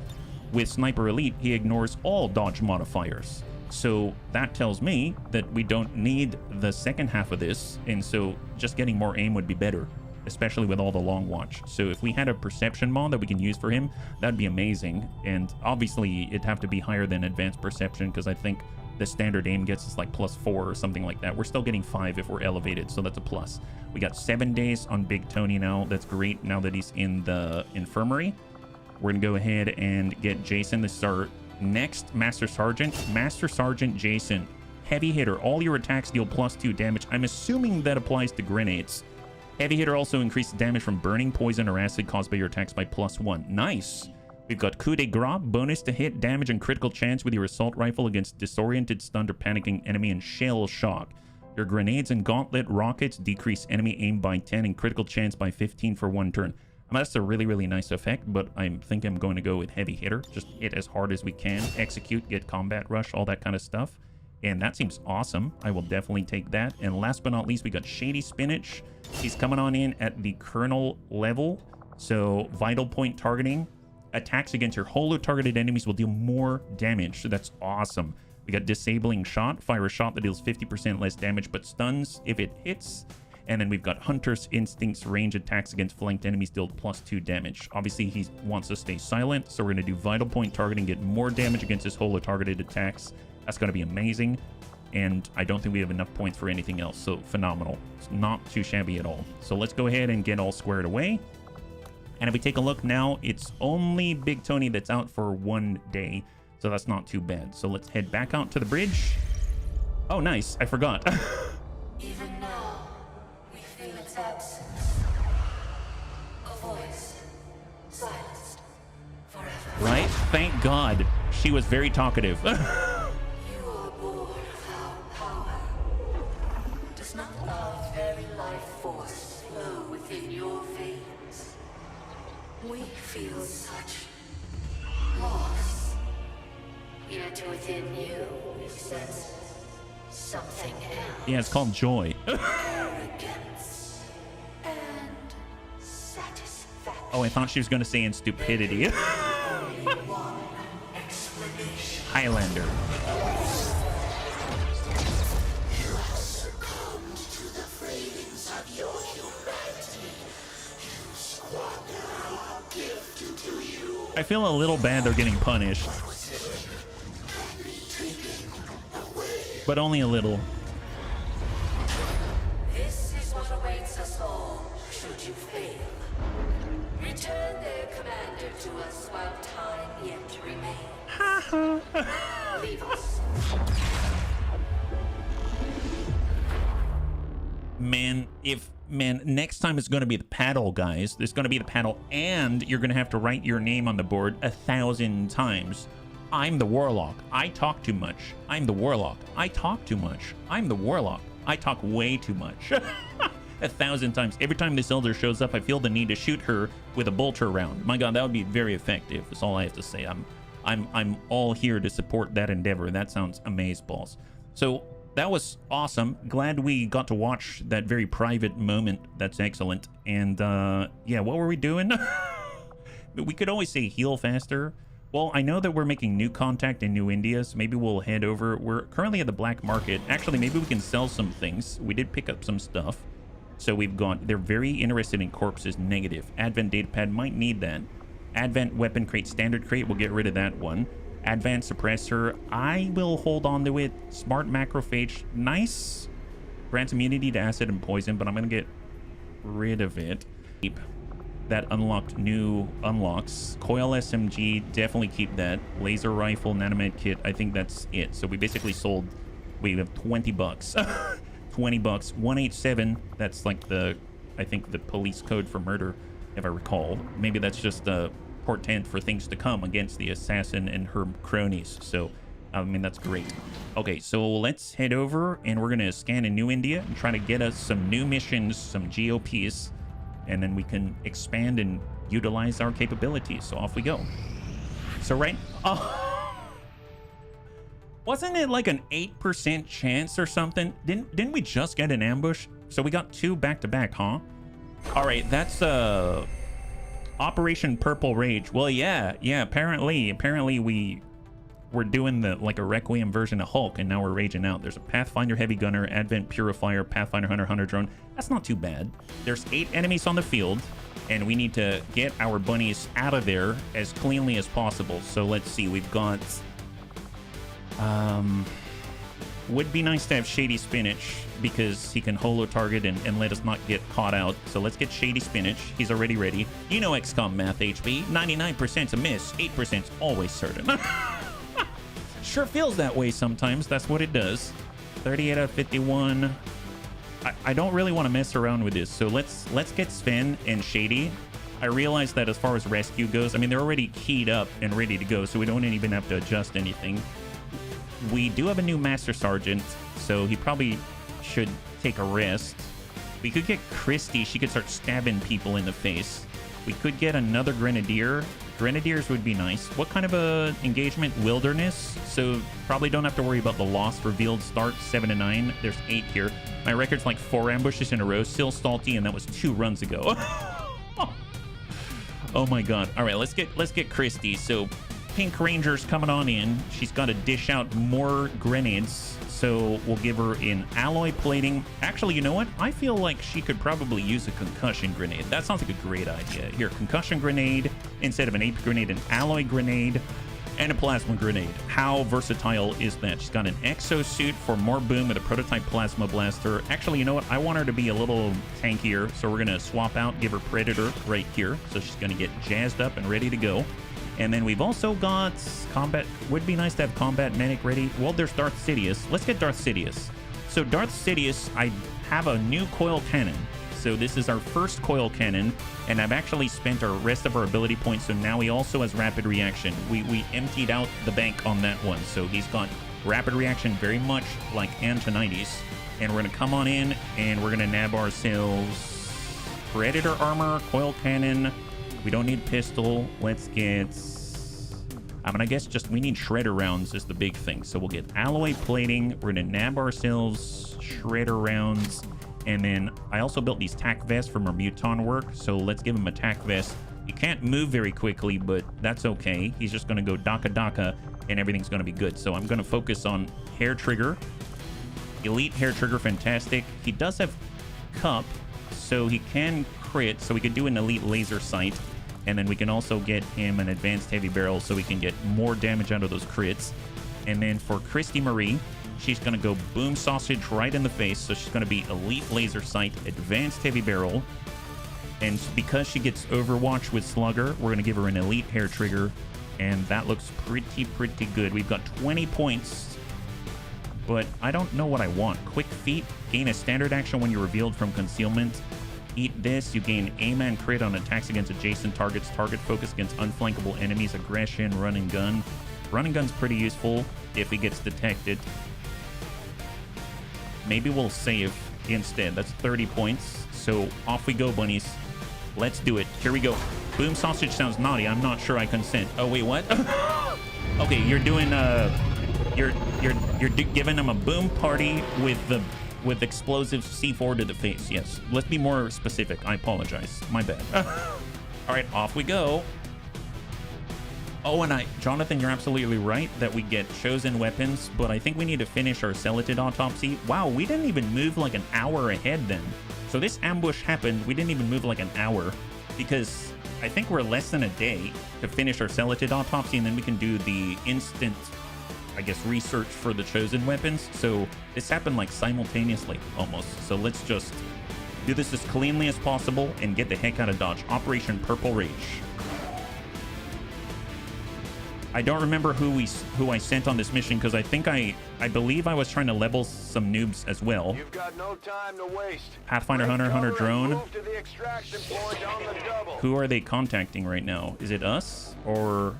with Sniper Elite, he ignores all dodge modifiers. So that tells me that we don't need the second half of this, and so just getting more aim would be better, especially with all the long watch. So if we had a perception mod that we can use for him, that'd be amazing. And obviously it'd have to be higher than advanced perception, because I think the standard aim gets us like +4 or something like that. We're still getting 5 if we're elevated, so that's a plus. We got 7 days on Big Tony now. That's great now that he's in the infirmary. We're gonna go ahead and get Jason. This is our next Master Sergeant. Master Sergeant Jason, heavy hitter. All your attacks deal +2 damage. I'm assuming that applies to grenades. Heavy hitter also increases damage from burning, poison, or acid caused by your attacks by +1. Nice. We've got coup de grace, bonus to hit, damage, and critical chance with your assault rifle against disoriented, stunned, or panicking enemy, and shell shock. Your grenades and gauntlet rockets decrease enemy aim by 10 and critical chance by 15 for 1 turn. I mean, that's a really, really nice effect, but I think I'm going to go with heavy hitter. Just hit as hard as we can, execute, get combat rush, all that kind of stuff. And that seems awesome. I will definitely take that. And last but not least, we got Shady Spinach. He's coming on in at the Colonel level. So vital point targeting. Attacks against your holo targeted enemies will deal more damage. So that's awesome. We got Disabling Shot. Fire a shot that deals 50% less damage but stuns if it hits. And then we've got Hunter's Instincts. Range attacks against flanked enemies deal +2 damage. Obviously, he wants to stay silent, so we're going to do Vital Point targeting, get more damage against his holo targeted attacks. That's going to be amazing. and I don't think we have enough points for anything else. So phenomenal. It's not too shabby at all. So let's go ahead and get all squared away. And if we take a look now, it's only Big Tony that's out for 1 day. So that's not too bad. So let's head back out to the bridge. Oh, nice. I forgot. Even now, we feel its absence. A voice, silenced forever. Right? Thank God. She was very talkative. You are born of our power. Does not our very life force flow within your veins? We feel such loss. Yet within you, we sense something else. Yeah, it's called joy. Arrogance and satisfaction. Oh, I thought she was going to say in stupidity. Only one explanation. Highlander. You have succumbed to the cravings of your humanity. You squander our gift to you. I feel a little bad they're getting punished. But only a little. This is what awaits us all, should you fail. Return their commander to us while time yet remains. Leave us. Man, next time it's going to be the paddle, guys. There's going to be the paddle, and you're going to have to write your name on the board 1,000 times. I'm the warlock. I talk too much. I'm the warlock. I talk too much. I'm the warlock. I talk way too much. 1,000 times. Every time this elder shows up, I feel the need to shoot her with a bolter round. My God, that would be very effective. That's all I have to say. I'm all here to support that endeavor. That sounds amazeballs. So that was awesome. Glad we got to watch that very private moment. That's excellent. And yeah, what were we doing? We could always say heal faster. Well, I know that we're making new contact in New India, so maybe we'll head over. We're currently at the black market. Actually, maybe we can sell some things. We did pick up some stuff. So we've got, they're very interested in corpses, negative. Advent datapad, might need that. Advent weapon crate, standard crate, we'll get rid of that one. Advanced suppressor, I will hold on to it. Smart macrophage, nice. Grants immunity to acid and poison, but I'm gonna get rid of it. That unlocked new unlocks. Coil SMG, definitely keep that. Laser rifle, nanomed kit, I think that's it. So we basically sold, we have 20 bucks. 20 bucks. 187, that's like the, I think the police code for murder, if I recall. Maybe that's just a portent for things to come against the assassin and her cronies. So, I mean, that's great. Okay, so let's head over and we're gonna scan in New India and try to get us some new missions, some GOPs. And then we can expand and utilize our capabilities. So off we go. So right, oh, wasn't it like an 8% chance or something? Didn't we just get an ambush? So we got 2 back to back, huh? All right, that's Operation Purple Rage. Well, yeah. Apparently we're doing the like a Requiem version of Hulk, and now we're raging out. There's a Pathfinder Heavy Gunner, Advent Purifier, Pathfinder Hunter drone. That's not too bad. There's 8 enemies on the field, and we need to get our bunnies out of there as cleanly as possible. So let's see. We've got would be nice to have Shady Spinach because he can holo target and let us not get caught out. So let's get Shady Spinach. He's already ready. You know XCOM math, HB. 99% a miss, 8% always certain. Sure feels that way sometimes. That's what it does. 38 out of 51. I don't really want to mess around with this. So let's get Sven and Shady. I realize that as far as rescue goes, I mean, they're already keyed up and ready to go, so we don't even have to adjust anything. We do have a new Master Sergeant, so he probably should take a rest. We could get Christy. She could start stabbing people in the face. We could get another Grenadier. Grenadiers would be nice. What kind of a engagement? Wilderness. So probably don't have to worry about the lost revealed start. 7 to 9. There's 8 here. My record's like 4 ambushes in a row. Still salty, and that was 2 runs ago. Oh my God. All right, let's get Christy. So Pink Ranger's coming on in. She's got to dish out more grenades. So we'll give her in alloy plating. Actually, you know what? I feel like she could probably use a concussion grenade. That sounds like a great idea. Here, concussion grenade instead of an AP grenade, an alloy grenade. And a plasma grenade. How versatile is that? She's got an exosuit for more boom with a prototype plasma blaster. Actually, you know what? I want her to be a little tankier, so we're going to swap out, give her Predator right here. So she's going to get jazzed up and ready to go. And then we've also got combat. Would be nice to have combat medic ready. Well, there's Darth Sidious. Let's get Darth Sidious. So Darth Sidious, I have a new coil cannon. So this is our first coil cannon, and I've actually spent our rest of our ability points, so now he also has rapid reaction. We emptied out the bank on that one, so he's got rapid reaction very much like Antonides. And we're going to come on in, and we're going to nab ourselves Predator armor, coil cannon. We don't need pistol. Let's get... I mean, I guess just we need shredder rounds is the big thing. So we'll get alloy plating. We're going to nab ourselves shredder rounds. And then I also built these tac vests from our Muton work, so let's give him a tac vest. He can't move very quickly, but that's okay. He's just going to go daka, and everything's going to be good. So I'm going to focus on hair trigger. Elite hair trigger, fantastic. He does have cup, so he can crit, so we could do an elite laser sight. And then we can also get him an advanced heavy barrel, so we can get more damage out of those crits. And then for Christy Marie, she's going to go boom sausage right in the face. So she's going to be elite laser sight, advanced heavy barrel. And because she gets Overwatch with Slugger, we're going to give her an elite hair trigger. And that looks pretty good. We've got 20 points. But I don't know what I want. Quick feet. Gain a standard action when you're revealed from concealment. Eat this. You gain aim and crit on attacks against adjacent targets. Target focus against unflankable enemies. Aggression. Run and gun. Run and gun's pretty useful if he gets detected. Maybe we'll save instead. That's 30 points. So off we go, bunnies. Let's do it. Here we go. Boom sausage sounds naughty. I'm not sure I consent. Oh wait, what? Okay, you're doing you're giving them a boom party with explosive C4 to the face. Yes. Let's be more specific. I apologize. My bad. All right, off we go. Oh, and Jonathan, you're absolutely right that we get chosen weapons, but I think we need to finish our Celatid autopsy. Wow, we didn't even move like an hour ahead then. So this ambush happened, we didn't even move like an hour, because I think we're less than a day to finish our Celatid autopsy, and then we can do the instant, I guess, research for the chosen weapons. So this happened like simultaneously, almost. So let's just do this as cleanly as possible and get the heck out of Dodge. Operation Purple Rage. I don't remember who I sent on this mission, because I think I believe I was trying to level some noobs as well. You've got no time to waste. Pathfinder Hunter drone. Move to the extraction point on the double. Who are they contacting right now? Is it us or...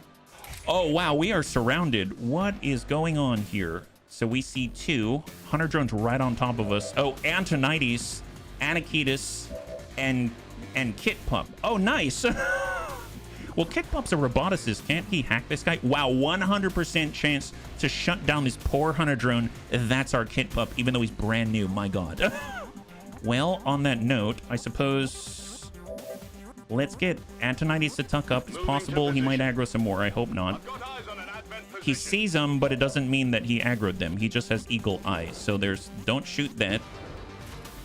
Oh wow, we are surrounded. What is going on here? So we see two Hunter drones right on top of us. Oh, Antonides, Anakitis, and Kit Pup. Oh, nice. Well, Kit Pup's a roboticist. Can't he hack this guy? Wow, 100% chance to shut down this poor Hunter drone. That's our Kit Pup, even though he's brand new. My God. Well, on that note, I suppose let's get Antonides to tuck up. It's possible he might aggro some more. I hope not. He sees them, but it doesn't mean that he aggroed them. He just has eagle eye. So there's... Don't shoot that.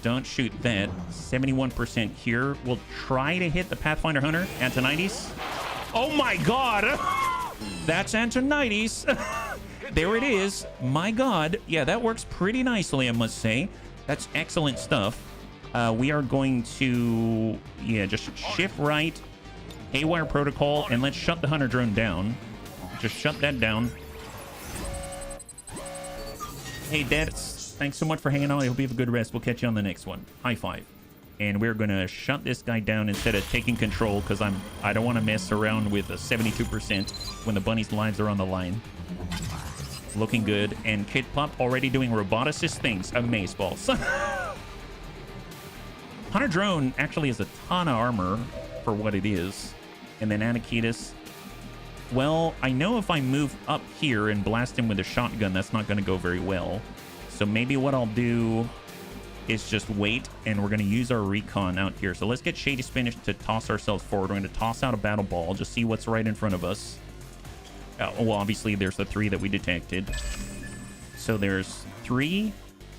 Don't shoot that. 71% here. We'll try to hit the Pathfinder Hunter. Antonides. Oh my God. That's Antonides. There it is. My God. Yeah, that works pretty nicely, I must say. That's excellent stuff. We are going to, just shift right, haywire protocol, and let's shut the Hunter drone down. Just shut that down. Hey, Dad, thanks so much for hanging out. I hope you have a good rest. We'll catch you on the next one. High five. And we're going to shut this guy down instead of taking control, because I don't want to mess around with a 72% when the bunny's lives are on the line. Looking good. And Kid Pup already doing roboticist things. Amazeballs. Hunter drone actually has a ton of armor for what it is. And then Anakitis. Well, I know if I move up here and blast him with a shotgun, that's not going to go very well. So maybe what I'll do is just wait, and we're going to use our recon out here. So let's get Shady Spanish to toss ourselves forward. We're going to toss out a battle ball, just see what's right in front of us. Well, obviously, there's the 3 that we detected. So there's 3,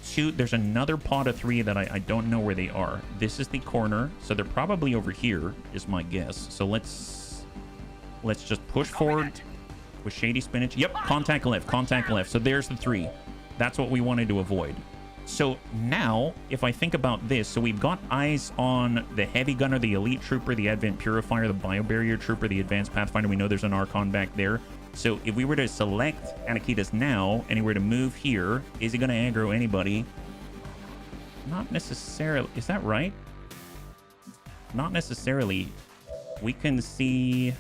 2. There's another pod of 3 that I don't know where they are. This is the corner, so they're probably over here, is my guess. So let's just push forward. with Shady Spinach. Yep, contact left, contact left. So there's the 3. That's what we wanted to avoid. So now, if I think about this, so we've got eyes on the Heavy Gunner, the Elite Trooper, the Advent Purifier, the Biobarrier Trooper, the Advanced Pathfinder. We know there's an Archon back there. So if we were to select Anakitas now, and he were to move here, is he going to aggro anybody? Not necessarily. Is that right? Not necessarily. We can see...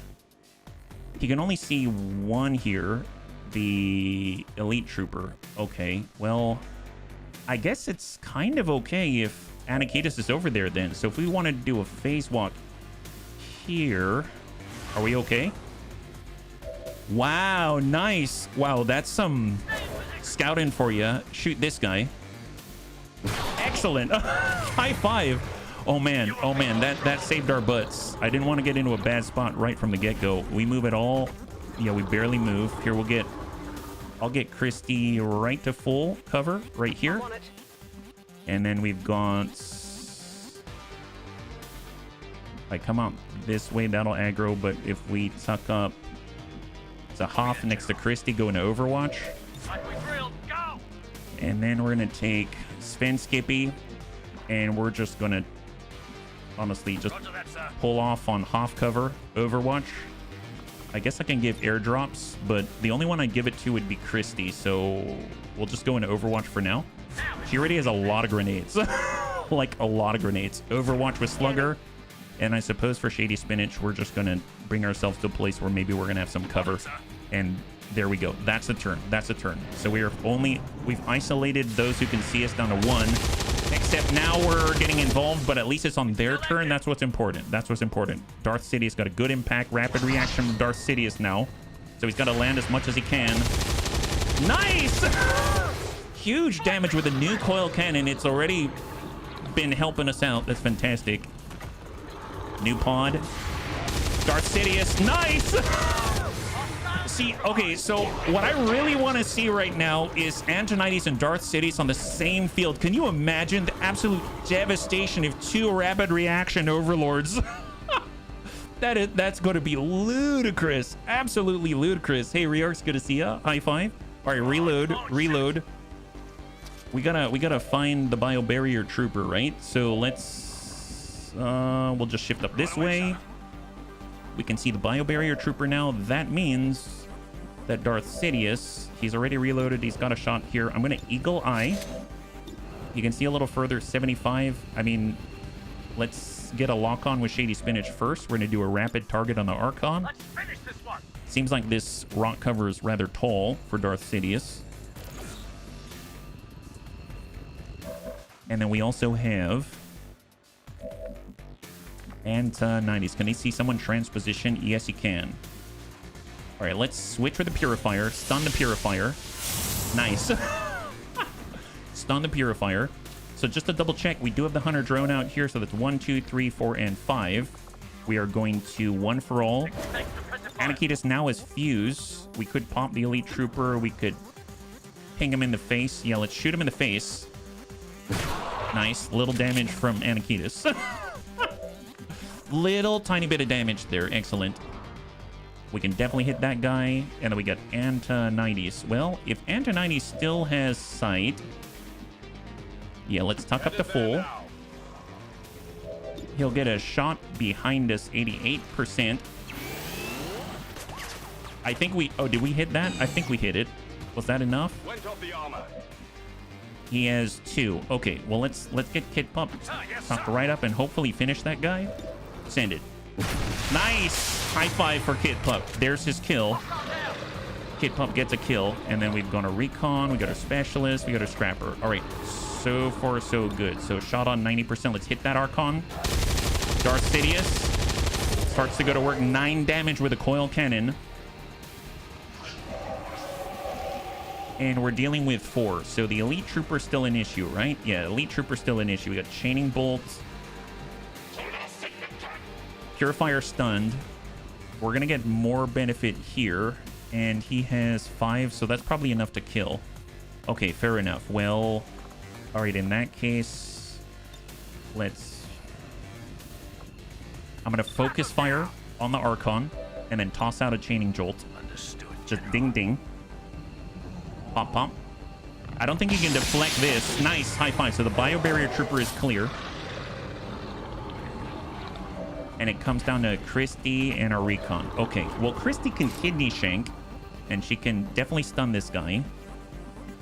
He can only see one here. The Elite Trooper. Okay, well... I guess it's kind of okay if Anakitas is over there then. So if we wanted to do a phase walk here... Are we okay? Wow, nice. Wow, that's some scouting for you. Shoot this guy. Excellent. High 5. Oh man, that saved our butts. I didn't want to get into a bad spot right from the get-go. We move it all. Yeah, we barely move. Here, I'll get Christy right to full cover right here. And then we've got... If I come out this way, that'll aggro. But if we tuck up... It's a Hoff next to Christy going to Overwatch. And then we're going to take Sven Skippy. And we're just going to... Honestly, just pull off on Hoff cover, Overwatch. I guess I can give airdrops, but the only one I'd give it to would be Christy, so we'll just go into Overwatch for now. She already has a lot of grenades. Like, a lot of grenades. Overwatch with Slugger, and I suppose for Shady Spinach, we're just going to bring ourselves to a place where maybe we're going to have some cover. And there we go. That's a turn. That's a turn. So we've isolated those who can see us down to 1. Except now we're getting involved, but at least it's on their turn. That's what's important. That's what's important. Darth Sidious got a good impact. Rapid reaction from Darth Sidious now. So he's got to land as much as he can. Nice! Huge damage with a new coil cannon. It's already been helping us out. That's fantastic. New pod. Darth Sidious. Nice! See, okay, so what I really want to see right now is Antonides and Darth Sidious on the same field. Can you imagine the absolute devastation of 2 rapid reaction overlords? That's going to be ludicrous. Absolutely ludicrous. Hey, Reorx, good to see ya. High 5. All right, reload. We gotta find the Biobarrier Trooper, right? So let's we'll just shift up this way. We can see the Biobarrier Trooper now. That means that Darth Sidious, he's already reloaded. He's got a shot here. I'm going to Eagle Eye. You can see a little further, 75. I mean, let's get a lock-on with Shady Spinach first. We're going to do a rapid target on the Archon. Let's finish this one. Seems like this rock cover is rather tall for Darth Sidious. And then we also have... Antonides. Can he see someone transposition? Yes, he can. All right, let's switch with the Purifier. Stun the Purifier. Nice. Stun the Purifier. So just to double check, we do have the Hunter drone out here. So that's 1, 2, 3, 4, and 5. We are going to one for all. Anakitas now is Fuse. We could pop the Elite Trooper. We could ping him in the face. Yeah, let's shoot him in the face. Nice. Little damage from Anakitas. Little tiny bit of damage there. Excellent. We can definitely hit that guy. And then we got Antonides. Well, if Antonides still has sight... Yeah, let's tuck up to full. He'll get a shot behind us, 88%. I think we... Oh, did we hit that? I think we hit it. Was that enough? He has 2. Okay, well, let's get Kid Pup tucked right up and hopefully finish that guy. Send it. Nice! High 5 for Kid Pup. There's his kill. Kid Pup gets a kill. And then we've gone a Recon. We got our Specialist. We got our Scrapper. All right. So far, so good. So shot on 90%. Let's hit that Archon. Darth Sidious starts to go to work. 9 damage with a coil cannon. And we're dealing with 4. So the Elite Trooper's still an issue, right? Yeah, Elite Trooper's still an issue. We got Chaining Bolts. Purifier stunned. We're going to get more benefit here. And he has 5, so that's probably enough to kill. Okay, fair enough. Well, all right, in that case, let's... I'm going to focus fire on the Archon and then toss out a Chaining Jolt. Understood. Just ding ding. Pop pop. I don't think you can deflect this. Nice. High five. So the biobarrier trooper is clear. And it comes down to Christy and our recon. Okay. Well, Christy can kidney shank. And she can definitely stun this guy.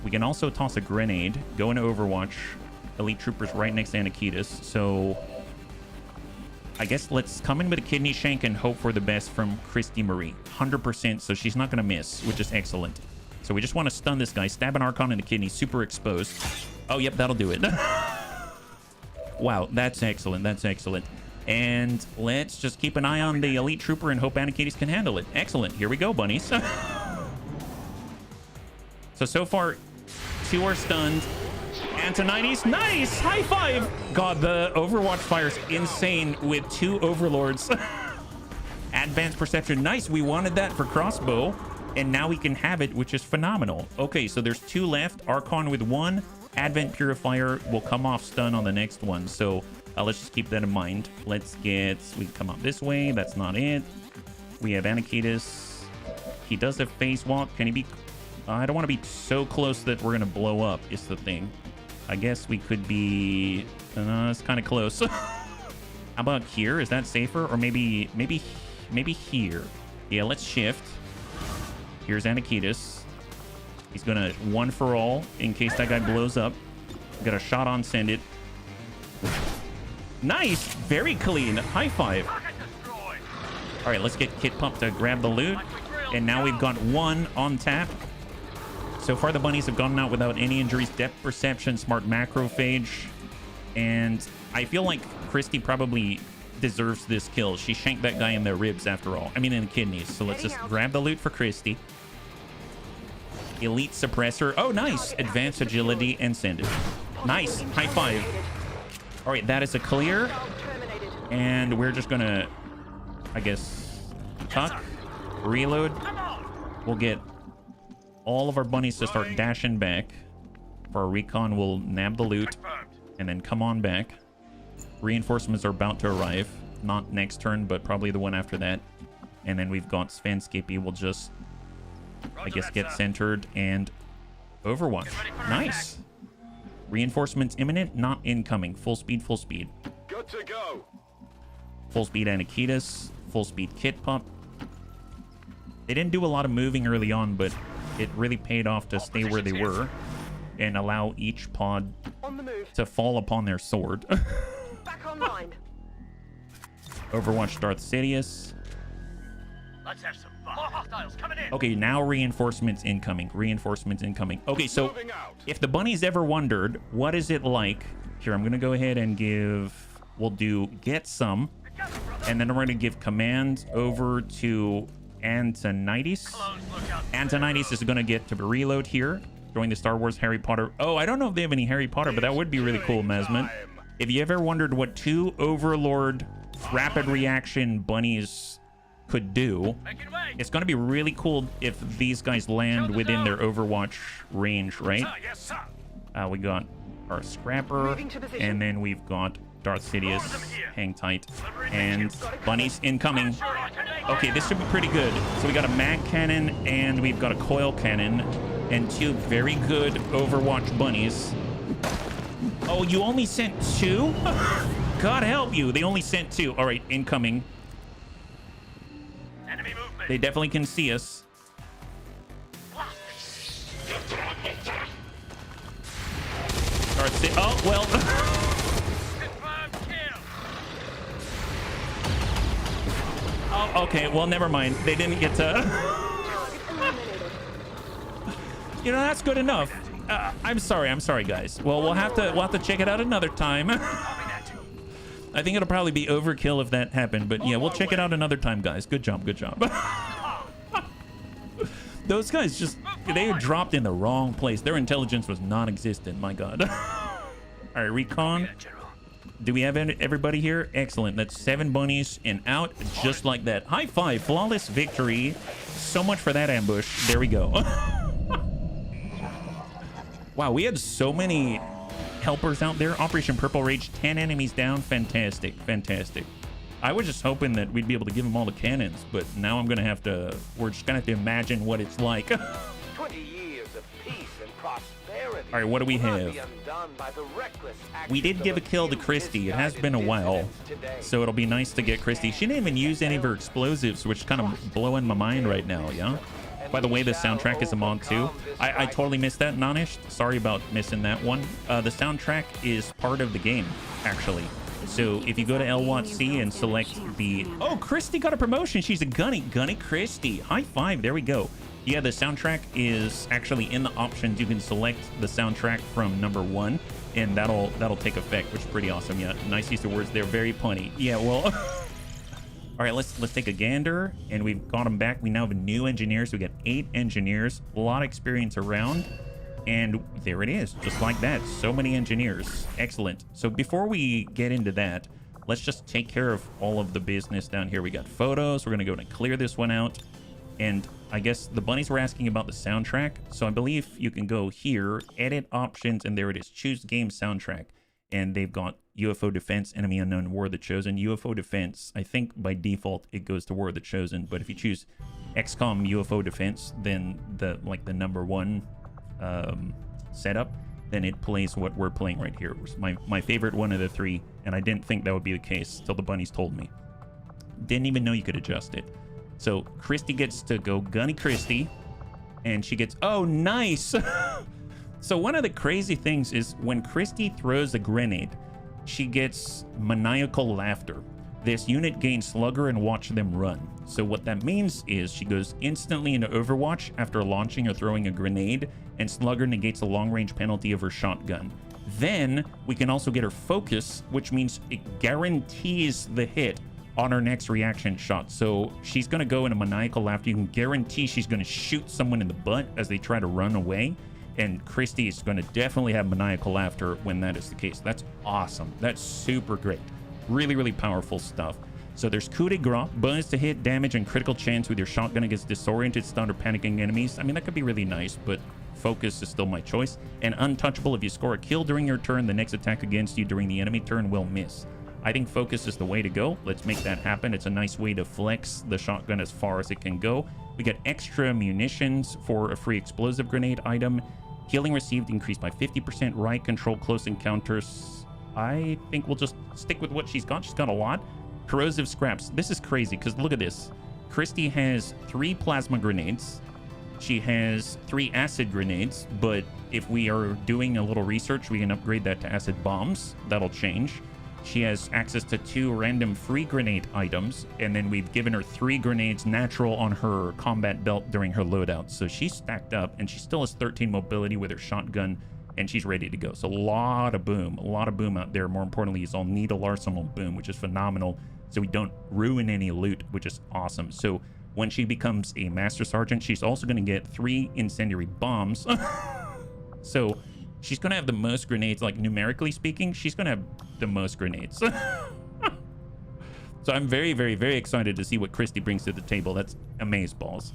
We can also toss a grenade. Go into Overwatch. Elite troopers right next to Anakitas. So I guess let's come in with a kidney shank and hope for the best from Christy Marie. 100%. So she's not going to miss, which is excellent. So we just want to stun this guy, stab an Archon in the kidney, super exposed. Oh, yep, that'll do it. Wow, that's excellent. That's excellent. And let's just keep an eye on the elite trooper and hope Anakites can handle it. Excellent. Here we go, bunnies. So far, 2 are stunned. Antonides, nice! High five! God, the Overwatch fire's insane with 2 overlords. Advanced perception, nice. We wanted that for crossbow. And now we can have it, which is phenomenal. Okay, so there's 2 left. Archon with 1. Advent Purifier will come off stun on the next one. So let's just keep that in mind. Let's get... We come up this way. That's not it. We have Anakitas. He does have phase walk. Can he be... I don't want to be so close that we're going to blow up, is the thing. I guess we could be... it's kind of close. How about here? Is that safer? Or maybe here. Yeah, let's shift. Here's Anakitas. He's gonna one for all in case that guy blows up. Got a shot on send it. Nice, very clean. High five. All right, let's get Kit Pump to grab the loot. And now we've got 1 on tap. So far, the bunnies have gone out without any injuries. Depth perception, smart macrophage. And I feel like Christy probably deserves this kill. She shanked that guy in the ribs after all. I mean, in the kidneys. So let's just grab the loot for Christy. Elite suppressor. Oh, nice. Advanced agility and send it. Nice. High five. All right, that is a clear. And we're just gonna, I guess, tuck, reload. We'll get all of our bunnies to start dashing back. For our recon, we'll nab the loot and then come on back. Reinforcements are about to arrive. Not next turn, but probably the one after that. And then we've got Sven Skippy. We'll just, I guess, get centered and Overwatch. Nice. Reinforcements imminent, not incoming. Full speed, full speed. Good to go. Full speed Anakitas. Full speed Kit Pump. They didn't do a lot of moving early on, but it really paid off to stay where they were and allow each pod to fall upon their sword. Back online. Overwatch Darth Sidious. Let's have some fun. More hostiles coming in. Okay, now reinforcements incoming. Reinforcements incoming. Okay, so if the bunnies ever wondered, what is it like? Here, I'm going to go ahead and give... We'll do get some. And then we're going to give command over to Antonides. Antonides is going to get to reload here. Join the Star Wars Harry Potter. Oh, I don't know if they have any Harry Potter, but that would be really cool, Mesman. If you ever wondered what 2 Overlord rapid reaction bunnies could do, it's going to be really cool if these guys land within their Overwatch range, right? We got our Scrapper, and then we've got Darth Sidious. Hang tight. And bunnies incoming. Okay, this should be pretty good. So we got a mag cannon, and we've got a coil cannon, and 2 very good Overwatch bunnies. Oh, you only sent 2? God help you. They only sent 2. All right, incoming. Enemy movement. They definitely can see us. Oh, well. Confirmed kill. Oh, okay. Well, never mind. They didn't get to... You know, that's good enough. I'm sorry, guys. Well, we'll have to check it out another time. I think it'll probably be overkill if that happened, but yeah, we'll check it out another time, guys. Good job, good job. Those guys just, they dropped in the wrong place. Their intelligence was non-existent, my God. All right, recon. Do we have everybody here? Excellent. That's 7 bunnies and out just like that. High five, flawless victory. So much for that ambush. There we go. Wow, we had so many helpers out there. Operation Purple Rage, 10 enemies down. Fantastic, fantastic. I was just hoping that we'd be able to give them all the cannons, but now I'm gonna have to. We're just gonna have to imagine what it's like. 20 years of peace and prosperity. All right, what do we will not have? be undone by the reckless We did actions give a of kill to few Christy. It has misguided been a while, dissidents today. so it'll be nice to get Christy. She didn't even use any of her explosives, which is kind of blowing my mind right now, yeah? By the way, the soundtrack is a mod too. I totally missed that, Nonish. Sorry about missing that one. The soundtrack is part of the game, actually. So if you go to LWOTC and select the... Oh, Christy got a promotion. She's a Gunny. Gunny Christy. High five. There we go. Yeah, the soundtrack is actually in the options. You can select the soundtrack from number 1, and that'll take effect, which is pretty awesome. Yeah, nice use of words there. Very punny. Yeah, well... All right, let's take a gander, and we've got them back. We now have new engineers. We got 8 engineers, a lot of experience around, and there it is, just like that. So many engineers. Excellent. So before we get into that, let's just take care of all of the business down here. We got photos. We're gonna go and clear this one out, and I guess the bunnies were asking about the soundtrack. So I believe you can go here, edit options, and there it is. Choose game soundtrack, and they've got UFO Defense, Enemy Unknown, War of the Chosen. UFO Defense, I think by default it goes to War of the Chosen, but if you choose XCOM UFO Defense, then the number 1 setup, then it plays what we're playing right here. It was my favorite one of the 3, and I didn't think that would be the case till the bunnies told me. Didn't even know you could adjust it. So Christy gets to go Gunny Christy, and she gets, oh, nice. So one of the crazy things is when Christy throws a grenade, she gets maniacal laughter. This unit gains Slugger and watch them run. So what that means is she goes instantly into Overwatch after launching or throwing a grenade, and Slugger negates the long-range penalty of her shotgun. Then we can also get her focus, which means it guarantees the hit on her next reaction shot. So she's gonna go into maniacal laughter. You can guarantee she's gonna shoot someone in the butt as they try to run away. And Christy is going to definitely have maniacal laughter when that is the case. That's awesome. That's super great. Really, really powerful stuff. So there's coup de grace, bonus to hit, damage, and critical chance with your shotgun against disoriented, stunned, or panicking enemies. I mean, that could be really nice, but focus is still my choice. And untouchable, if you score a kill during your turn, the next attack against you during the enemy turn will miss. I think focus is the way to go. Let's make that happen. It's a nice way to flex the shotgun as far as it can go. We got extra munitions for a free explosive grenade item. Healing received increased by 50%. Right control close encounters. I think we'll just stick with what she's got. She's got a lot. Corrosive scraps. This is crazy because look at this. Christy has 3 plasma grenades. She has 3 acid grenades, but if we are doing a little research, we can upgrade that to acid bombs. That'll change. She has access to 2 random free grenade items, and then we've given her 3 grenades natural on her combat belt during her loadout. So she's stacked up, and she still has 13 mobility with her shotgun, and she's ready to go. So a lot of boom out there. More importantly, is all needle arsenal boom, which is phenomenal. So we don't ruin any loot, which is awesome. So when she becomes a Master Sergeant, she's also going to get 3 incendiary bombs. So she's going to have the most grenades, like numerically speaking, she's going to have the most grenades. So I'm very, very, very excited to see what Christy brings to the table. That's amazeballs.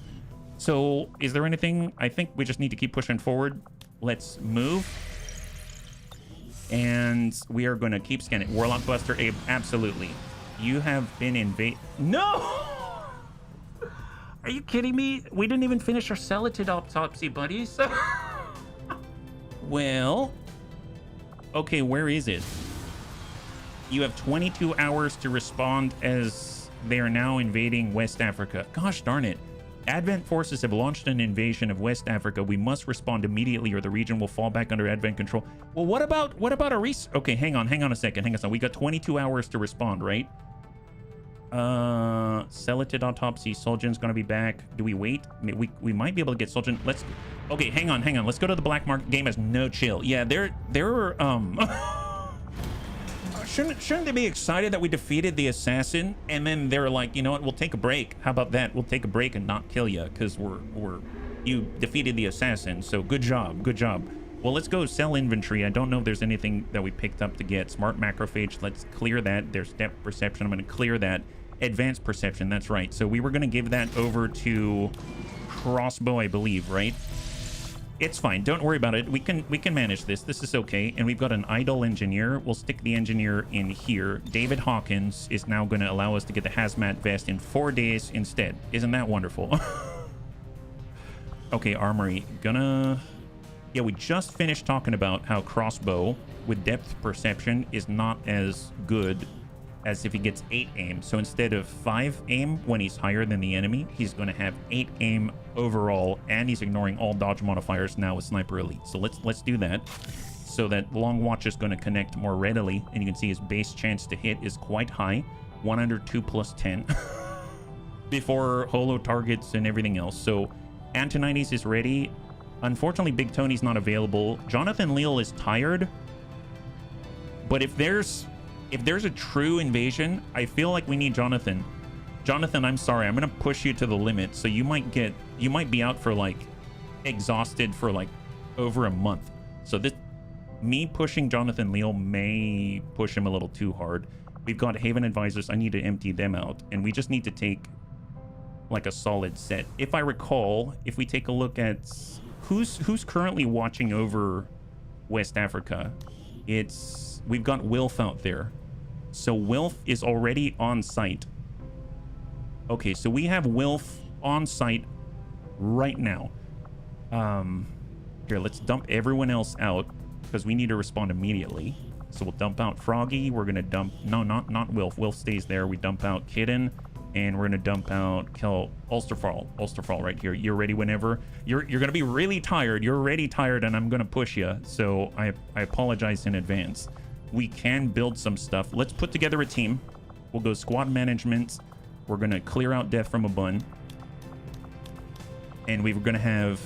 So is there anything? I think we just need to keep pushing forward. Let's move. And we are going to keep scanning. Warlock Buster, Abe, absolutely. You have been invaded. No! Are you kidding me? We didn't even finish our Celatid autopsy, buddies. Well, okay, where is it? You have 22 hours to respond as they are now invading West Africa. Gosh darn it. Advent forces have launched an invasion of West Africa. We must respond immediately or the region will fall back under Advent control. Well, what about a okay, hang on a second. We got 22 hours to respond, right? Celatid autopsy. Soljan's gonna be back. Do we wait? We might be able to get Soljan. Let's. Okay, hang on. Let's go to the black market. Game has no chill. Yeah, they're shouldn't they be excited that we defeated the assassin? And then they're like, you know what? We'll take a break. How about that? We'll take a break and not kill you because you defeated the assassin. So good job. Well, let's go sell inventory. I don't know if there's anything that we picked up to get. Smart macrophage. Let's clear that. There's depth perception. I'm going to clear that. Advanced perception. That's right. So we were going to give that over to crossbow, I believe, right? It's fine. Don't worry about it. We can manage this. This is okay. And we've got an idle engineer. We'll stick the engineer in here. David Hawkins is now going to allow us to get the hazmat vest in 4 days instead. Isn't that wonderful? Okay, armory. Yeah, we just finished talking about how crossbow with depth perception is not as good as if he gets 8 aim. So instead of 5 aim when he's higher than the enemy, he's going to have 8 aim overall, and he's ignoring all dodge modifiers now with Sniper Elite. So let's do that so that Long Watch is going to connect more readily, and you can see his base chance to hit is quite high, 102 plus 10 before holo targets and everything else. So Antonides is ready. Unfortunately, Big Tony's not available. Jonathan Leal is tired, but if there's a true invasion, I feel like we need Jonathan. Jonathan, I'm sorry, I'm gonna push you to the limit. So you might be out for like exhausted for like over a month. So me pushing Jonathan Leal may push him a little too hard. We've got Haven Advisors. I need to empty them out, and we just need to take like a solid set. If I recall, if we take a look at who's currently watching over West Africa, we've got Wilf out there. So Wilf is already on site. Okay, so we have Wilf on site right now. Here, let's dump everyone else out because we need to respond immediately. So we'll dump out Froggy. We're gonna dump, no, not Wilf. Wilf stays there. We dump out Kitten, and we're gonna dump out Ulsterfall right here. You're ready whenever. You're gonna be really tired. You're already tired, and I'm gonna push you. So I apologize in advance. We can build some stuff. Let's put together a team. We'll go squad management. We're gonna clear out Death from a Bun, and we're gonna have,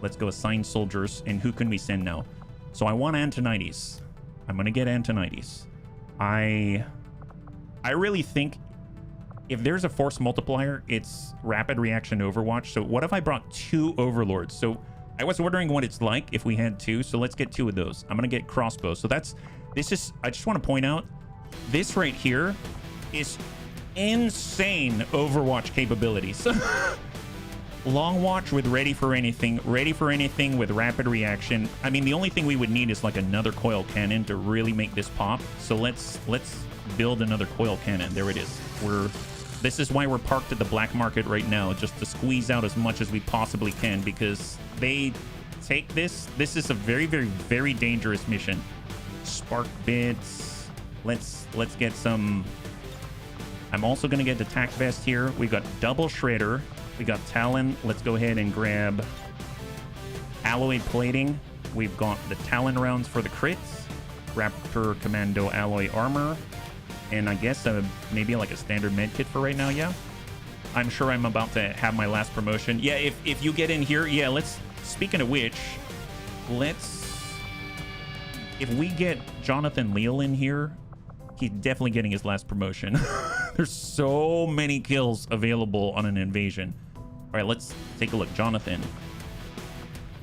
let's go assigned soldiers. And who can we send now? So I want Antonides. I'm gonna get Antonides. I really think if there's a force multiplier, it's rapid reaction Overwatch. So what if I brought 2 Overlords? So I was wondering what it's like if we had 2. So let's get 2 of those. I'm gonna get crossbow. So I just want to point out, this right here is insane Overwatch capabilities. Long Watch with ready for anything with rapid reaction. I mean, the only thing we would need is like another coil cannon to really make this pop. So let's build another coil cannon. There it is. This is why we're parked at the black market right now, just to squeeze out as much as we possibly can, because they take this. This is a very, very, very dangerous mission. Spark bits. Let's get some. I'm also gonna get the tac vest here. We got double shredder. We got Talon. Let's go ahead and grab alloy plating. We've got the Talon rounds for the crits, Raptor Commando alloy armor, and I guess maybe like a standard med kit for right now. Yeah, I'm sure I'm about to have my last promotion. Yeah, if you get in here, yeah, let's, speaking of which, if we get Jonathan Leal in here, he's definitely getting his last promotion. There's so many kills available on an invasion. All right, let's take a look. Jonathan.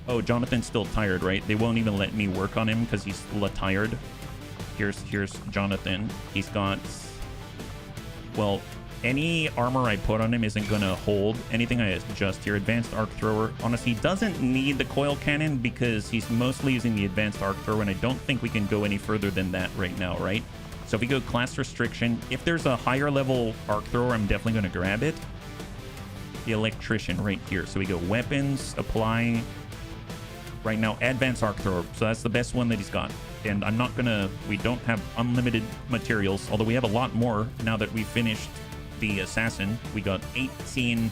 Oh, Jonathan's still tired, right? They won't even let me work on him because he's tired. Here's Jonathan. He's got, well, any armor I put on him isn't gonna hold anything I adjust here. Advanced arc thrower. Honestly, he doesn't need the coil cannon because he's mostly using the advanced arc thrower, and I don't think we can go any further than that right now, right? So if we go class restriction, if there's a higher level arc thrower, I'm definitely gonna grab it. The electrician right here. So we go weapons, apply. Right now, advanced arc thrower. So that's the best one that he's got. And I'm not gonna, we don't have unlimited materials, although we have a lot more now that we finished the assassin. We got 18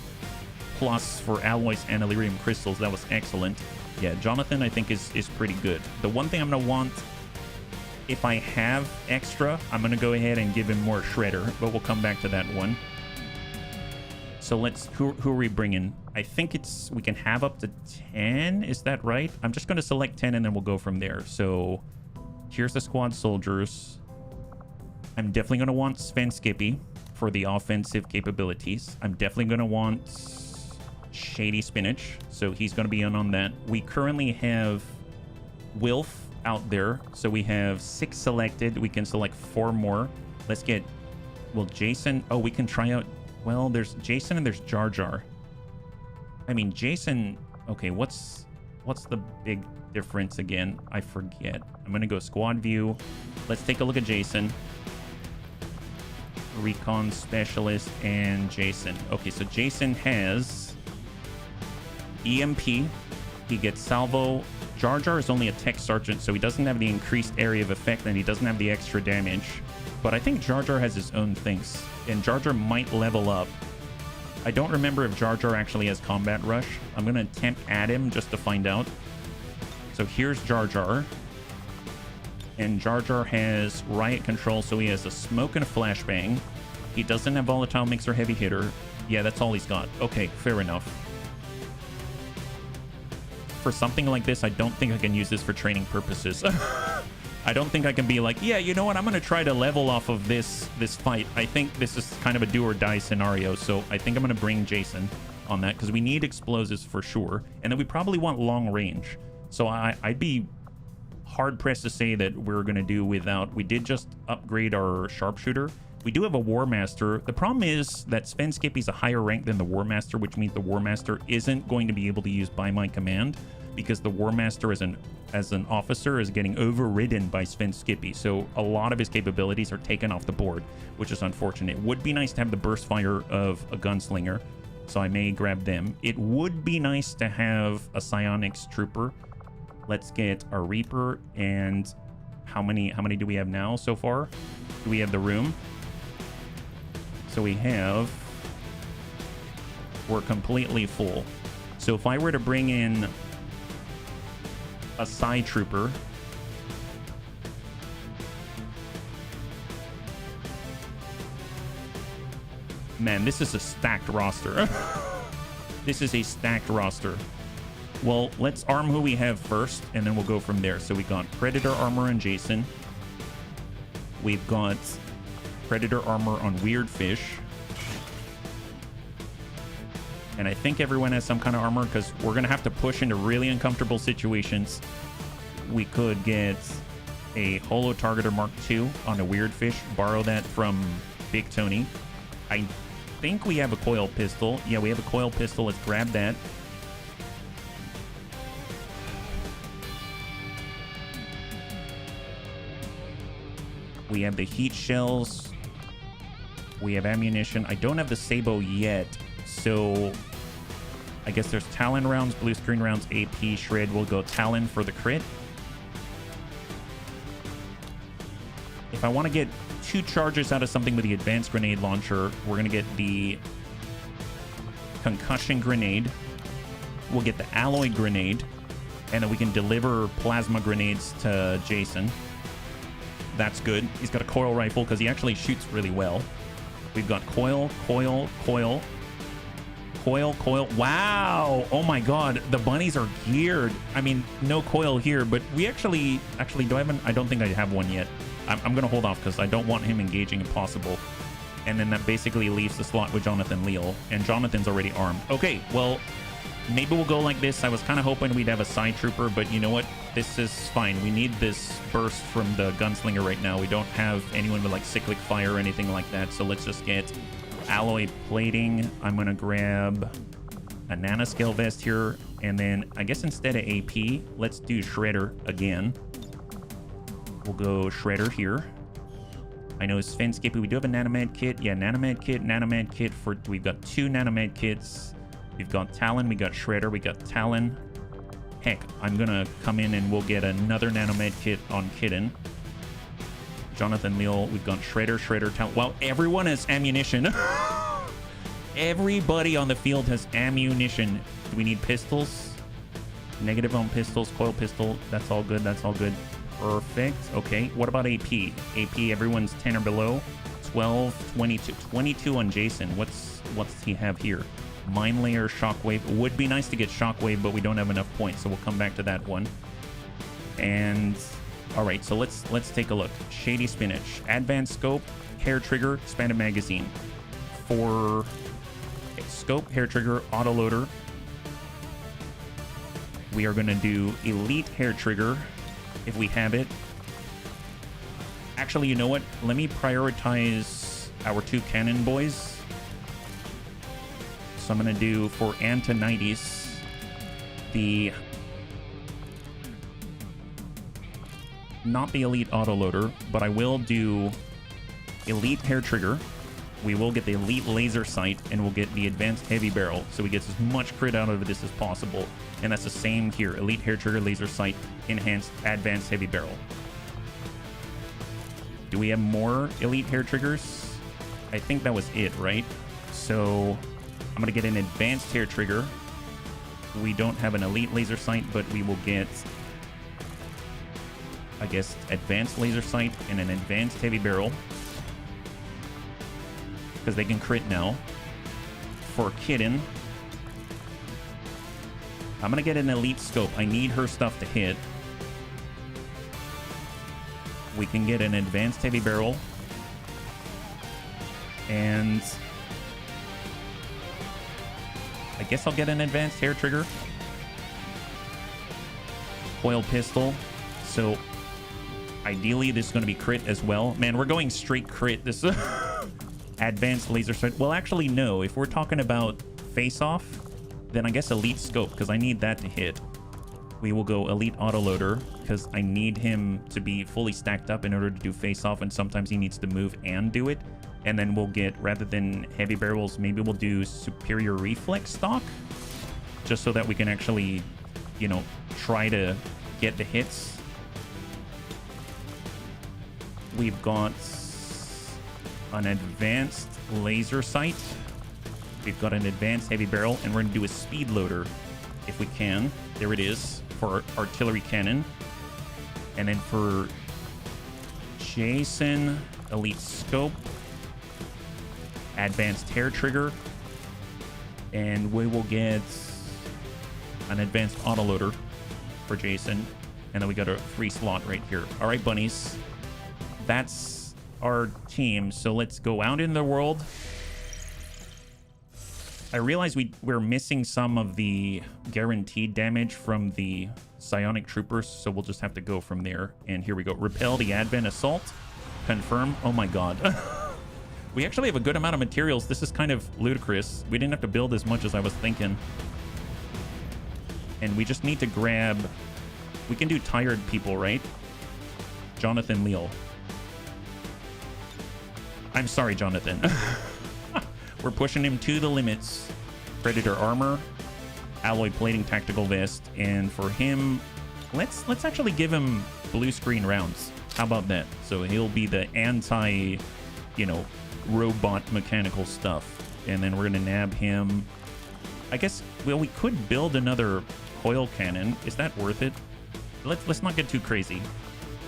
plus for alloys and Illyrium crystals. That was excellent. Yeah, Jonathan I think is pretty good. The one thing I'm gonna want, if I have extra, I'm gonna go ahead and give him more shredder, but we'll come back to that one. So let's, who are we bringing? I think we can have up to 10. Is that right? I'm just gonna select 10 and then we'll go from there. So here's the squad soldiers. I'm definitely gonna want Sven Skippy for the offensive capabilities. I'm definitely gonna want Shady Spinach, so he's gonna be in on that. We currently have Wilf out there, so we have 6 selected. We can select 4 more. Let's get, well, Jason. Oh, we can try out, well, there's Jason and there's Jar Jar. I mean, Jason, okay, What's the big difference again? I forget. I'm gonna go squad view. Let's take a look at Jason. Recon specialist and Jason. Okay, so Jason has EMP. He gets salvo. Jar Jar is only a tech sergeant, so he doesn't have the increased area of effect and he doesn't have the extra damage. But I think Jar Jar has his own things, and Jar Jar might level up. I don't remember if Jar Jar actually has combat rush. I'm gonna attempt at him just to find out. So here's Jar Jar. And Jar Jar has riot control, so he has a smoke and a flashbang. He doesn't have volatile mixer heavy hitter. Yeah, that's all he's got. Okay, fair enough. For something like this, I don't think I can use this for training purposes. I don't think I can be like, yeah, you know what? I'm going to try to level off of this fight. I think this is kind of a do or die scenario. So I think I'm going to bring Jason on that because we need explosives for sure. And then we probably want long range. So I'd be hard pressed to say that we're going to do without. We did just upgrade our sharpshooter. We do have a War Master. The problem is that Sven Skippy's a higher rank than the War Master, which means the War Master isn't going to be able to use by my command because the War Master as an officer is getting overridden by Sven Skippy. So a lot of his capabilities are taken off the board, which is unfortunate. It would be nice to have the burst fire of a gunslinger, so I may grab them. It would be nice to have a psionics trooper. Let's get our Reaper. And how many do we have now so far? Do we have the room? So we're completely full. So if I were to bring in a Psi trooper, man, this is a stacked roster. This is a stacked roster. Well, let's arm who we have first, and then we'll go from there. So we got Predator armor on Jason. We've got Predator armor on Weird Fish. And I think everyone has some kind of armor because we're going to have to push into really uncomfortable situations. We could get a Holo Targeter Mark II on a Weird Fish. Borrow that from Big Tony. I think we have a coil pistol. Yeah, we have a coil pistol. Let's grab that. We have the heat shells. We have ammunition. I don't have the Sabo yet, so I guess there's Talon rounds, blue screen rounds, AP, Shred. We'll go Talon for the crit. If I want to get 2 charges out of something with the advanced grenade launcher, we're going to get the concussion grenade. We'll get the alloy grenade, and then we can deliver plasma grenades to Jason. That's good. He's got a coil rifle because he actually shoots really well. We've got coil, coil, coil, coil, coil. Wow. Oh my God. The bunnies are geared. I mean, no coil here, but we actually do I have I don't think I have one yet. I'm going to hold off because I don't want him engaging if possible. And then that basically leaves the slot with Jonathan Leal, and Jonathan's already armed. Okay, well, maybe we'll go like this. I was kind of hoping we'd have a Psi trooper, but you know what? This is fine. We need this burst from the gunslinger right now. We don't have anyone with like cyclic fire or anything like that, so let's just get alloy plating. I'm going to grab a nanoscale vest here, and then I guess instead of AP, let's do Shredder again. We'll go Shredder here. I know Sven Skippy, we do have a nanomed kit. Yeah, nanomed kit for, we've got 2 nanomed kits. We've got Talon, we got Shredder, we got Talon. Heck, I'm gonna come in and we'll get another nanomed kit on Kitten. Jonathan Leal, we've got Shredder, Talon. Wow, everyone has ammunition. Everybody on the field has ammunition. Do we need pistols? Negative on pistols, coil pistol. That's all good, that's all good. Perfect. Okay, what about AP? AP, everyone's 10 or below. 12, 22. 22 on Jason. What's he have here? Mine layer, shockwave. Would be nice to get shockwave, but we don't have enough points, so we'll come back to that one. And all right, so let's take a look. Shady Spinach, advanced scope, hair trigger, expanded magazine. For scope, hair trigger, autoloader, we are going to do elite hair trigger if we have it. Actually, you know what? Let me prioritize our 2 cannon boys. So I'm going to do for Antonides the not the elite autoloader, but I will do elite hair trigger. We will get the elite laser sight, and we'll get the advanced heavy barrel, so we get as much crit out of this as possible. And that's the same here: elite hair trigger, laser sight, enhanced, advanced heavy barrel. Do we have more elite hair triggers? I think that was it, right? So I'm gonna get an advanced hair trigger. We don't have an elite laser sight, but we will get, I guess, advanced laser sight and an advanced heavy barrel, because they can crit now. For Kitten, I'm gonna get an elite scope. I need her stuff to hit. We can get an advanced heavy barrel, and I guess I'll get an advanced hair trigger. Coil pistol. So ideally this is going to be crit as well. Man, we're going straight crit. This is advanced laser sight. Well, actually, no. If we're talking about face-off, then I guess elite scope, because I need that to hit. We will go elite autoloader, because I need him to be fully stacked up in order to do face-off, and sometimes he needs to move and do it. And then we'll get, rather than heavy barrels, maybe we'll do superior reflex stock, just so that we can actually, you know, try to get the hits. We've got an advanced laser sight. We've got an advanced heavy barrel, and we're going to do a speed loader if we can. There it is for artillery cannon. And then for Jason, elite scope, advanced hair trigger, and we will get an advanced autoloader for Jason, and then we got a free slot right here. All right, bunnies, that's our team. So let's go out in the world. I realize we're missing some of the guaranteed damage from the psionic troopers, so we'll just have to go from there. And here we go. Repel the advent assault. Confirm. Oh my god. We actually have a good amount of materials. This is kind of ludicrous. We didn't have to build as much as I was thinking. And we just need to grab... We can do tired people, right? Jonathan Leal. I'm sorry, Jonathan. We're pushing him to the limits. Predator armor, alloy plating, tactical vest, and for him, let's actually give him blue screen rounds. How about that? So he'll be the anti, you know, robot mechanical stuff. And then we're gonna nab him. I guess, well, we could build another coil cannon. Is that worth it? Let's not get too crazy.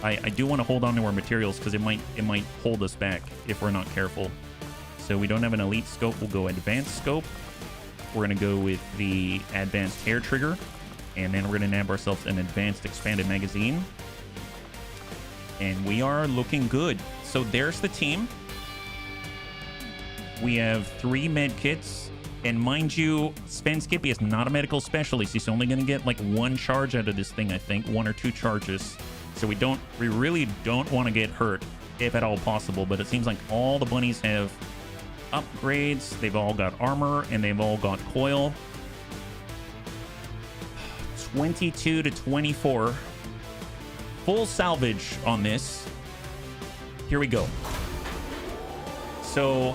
I do want to hold on to our materials because it might hold us back if we're not careful. So we don't have an elite scope. We'll go advanced scope. We're gonna go with the advanced hair trigger, and then we're gonna nab ourselves an advanced expanded magazine. And we are looking good. So there's the team. We have 3 med kits, and mind you, Sven Skippy is not a medical specialist. He's only gonna get like 1 charge out of this thing, I think, 1 or 2 charges. So we really don't want to get hurt, if at all possible. But it seems like all the bunnies have upgrades. They've all got armor, and they've all got coil. 22 to 24. Full salvage on this. Here we go. So,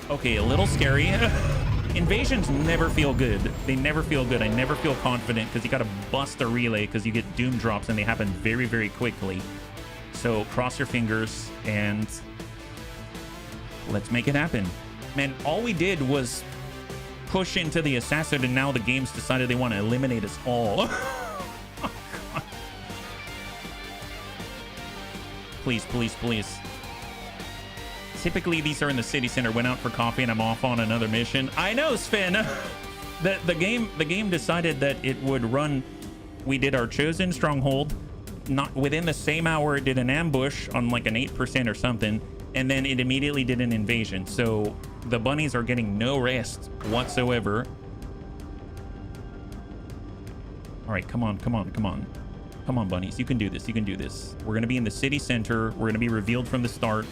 okay, a little scary. Invasions never feel good. They never feel good. I never feel confident because you got to bust a relay because you get doom drops and they happen very, very quickly. So cross your fingers and let's make it happen. Man, all we did was push into the assassin, and now the game's decided they want to eliminate us all. Please, please, please. Typically, these are in the city center. Went out for coffee, and I'm off on another mission. I know, Sven. The game decided that it would run. We did our chosen stronghold. Not within the same hour, it did an ambush on like an 8% or something, and then it immediately did an invasion. So the bunnies are getting no rest whatsoever. All right, come on, come on, come on. Come on, bunnies. You can do this. You can do this. We're going to be in the city center. We're going to be revealed from the start.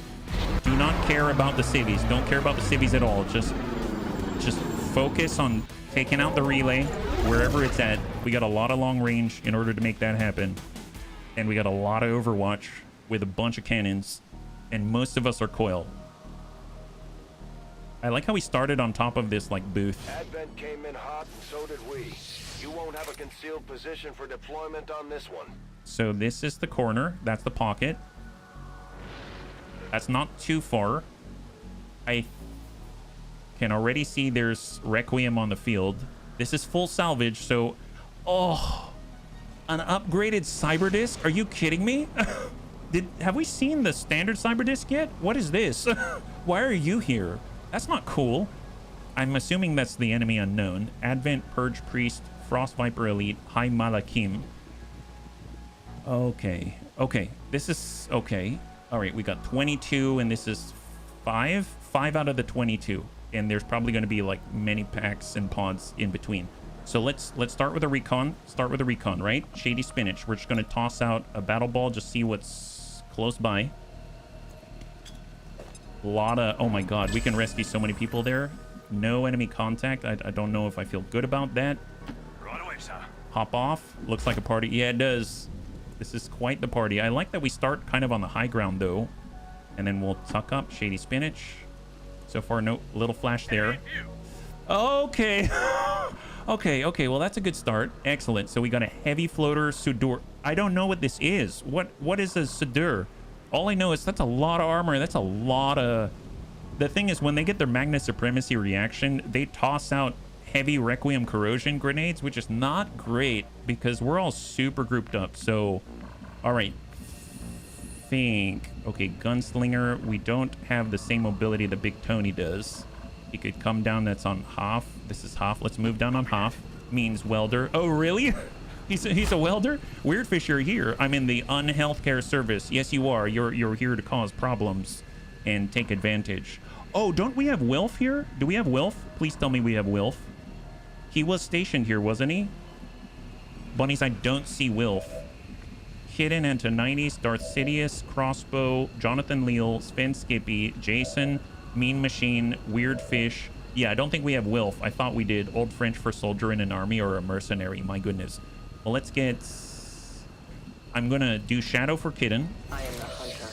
Do not care about the civvies. Don't care about the civvies at all. Just focus on taking out the relay wherever it's at. We got a lot of long range in order to make that happen. And we got a lot of Overwatch with a bunch of cannons. And most of us are coil. I like how we started on top of this, like, booth. Advent came in hot, and so did we. You won't have a concealed position for deployment on this one. So this is the corner. That's the pocket. That's not too far. I can already see there's Requiem on the field. This is full salvage, so... Oh, an upgraded Cyberdisc? Are you kidding me? Have we seen the standard Cyberdisc yet? What is this? Why are you here? That's not cool. I'm assuming that's the enemy unknown. Advent, Purge Priest, Frost Viper Elite, High Malakim. Okay. Okay. This is... Okay. All right. We got 22, and this is 5. 5 out of the 22. And there's probably going to be, like, many packs and pods in between. So let's start with a recon. Start with a recon, right? Shady Spinach. We're just going to toss out a battle ball. Just see what's close by. A lot of... Oh, my God. We can rescue so many people there. No enemy contact. I don't know if I feel good about that. Right away, sir. Hop off. Looks like a party. Yeah, it does. This is quite the party. I like that we start kind of on the high ground, though. And then we'll tuck up Shady Spinach. So far, no little flash there. Okay. Okay. Well, that's a good start. Excellent. So we got a heavy floater Sudur. I don't know what this is. What is a Sudur? All I know is that's a lot of armor. That's a lot of... The thing is, when they get their Magna Supremacy reaction, they toss out heavy Requiem corrosion grenades, which is not great because we're all super grouped up. So, all right. Okay, Gunslinger. We don't have the same mobility that Big Tony does. He could come down. That's on Hoff. This is Hoff. Let's move down on Hoff. Means welder. Oh, really? He's a welder? Weirdfish, you're here. I'm in the unhealthcare service. Yes, you are. You're here to cause problems and take advantage. Oh, don't we have Wilf here? Do we have Wilf? Please tell me we have Wilf. He was stationed here, wasn't he? Bunnies, I don't see Wilf. Hidden Antonides, Darth Sidious, Crossbow, Jonathan Leal, Sven Skippy, Jason, Mean Machine, Weird Fish. Yeah, I don't think we have Wilf. I thought we did. Old French for soldier in an army or a mercenary. My goodness. Well, let's get... I'm going to do Shadow for Kitten. I am the hunter.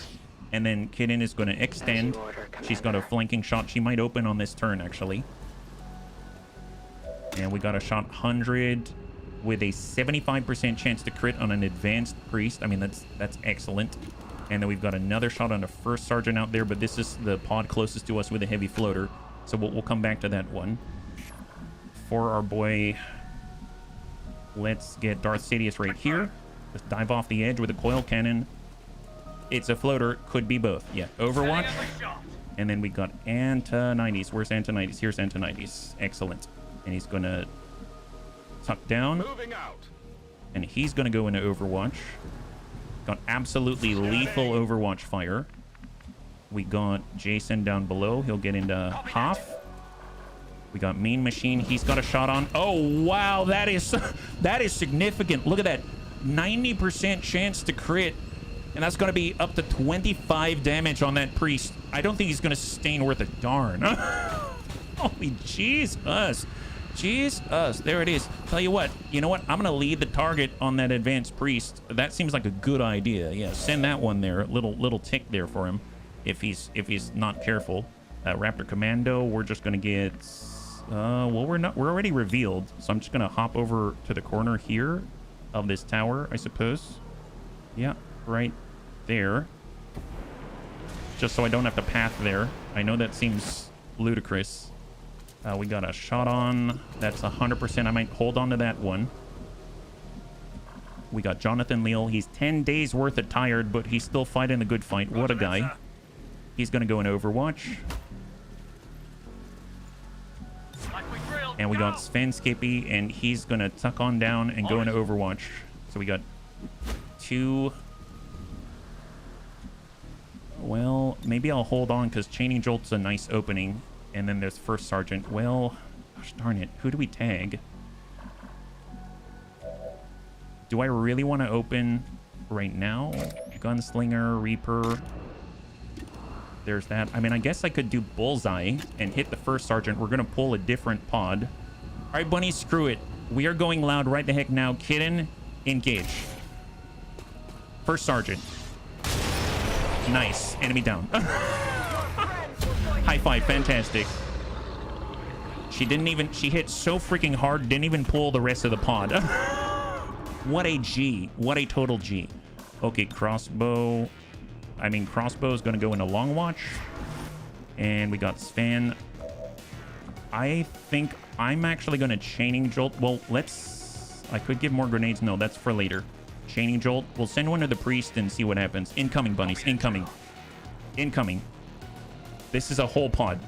And then Kitten is going to extend. She's got a flanking shot. She might open on this turn, actually. And we got a shot 100... with a 75% chance to crit on an advanced priest. I mean, that's excellent. And then we've got another shot on a first sergeant out there, but this is the pod closest to us with a heavy floater. So we'll come back to that one. For our boy, let's get Darth Sidious right here. Let's dive off the edge with a coil cannon. It's a floater. Could be both. Yeah, Overwatch. And then we got Antonides. Where's Antonides? Here's Antonides. Excellent. And he's going to... tuck down. Moving out. And he's going to go into Overwatch. Got absolutely lethal Overwatch fire. We got Jason down below. He'll get into Hoff. We got Mean Machine. He's got a shot on. Oh, wow. That is significant. Look at that. 90% chance to crit. And that's going to be up to 25 damage on that priest. I don't think he's going to sustain worth a darn. Holy Jesus. Jesus, there it is. Tell you what, I'm gonna lead the target on that advanced priest. That seems like a good idea. Yeah, send that one there. Little tick there for him, if he's not careful. Raptor Commando. We're just gonna get. Well, we're already revealed, so I'm just gonna hop over to the corner here of this tower, I suppose. Yeah, right there. Just so I don't have to path there. I know that seems ludicrous. We got a shot on. That's 100%. I might hold on to that one. We got Jonathan Leal. He's 10 days worth of tired, but he's still fighting the good fight. What a guy. He's going to go in Overwatch. And we got Sven Skippy, and he's going to tuck on down and go into Overwatch. So we got 2... Well, maybe I'll hold on because Chaining Jolt's a nice opening. And then there's First Sergeant. Well, gosh darn it. Who do we tag? Do I really want to open right now? Gunslinger, Reaper. There's that. I mean, I guess I could do Bullseye and hit the First Sergeant. We're going to pull a different pod. All right, Bunny, screw it. We are going loud right the heck now. Kitten, engage. First sergeant. Nice. Enemy down. High five. Fantastic. She didn't even... She hit so freaking hard, didn't even pull the rest of the pod. What a G. What a total G. Okay, crossbow. I mean, crossbow is going to go into long watch. And we got Sven. I think I'm actually going to chaining jolt. Well, let's... I could give more grenades. No, that's for later. Chaining jolt. We'll send one to the priest and see what happens. Incoming, bunnies. Incoming. Incoming. This is a whole pod.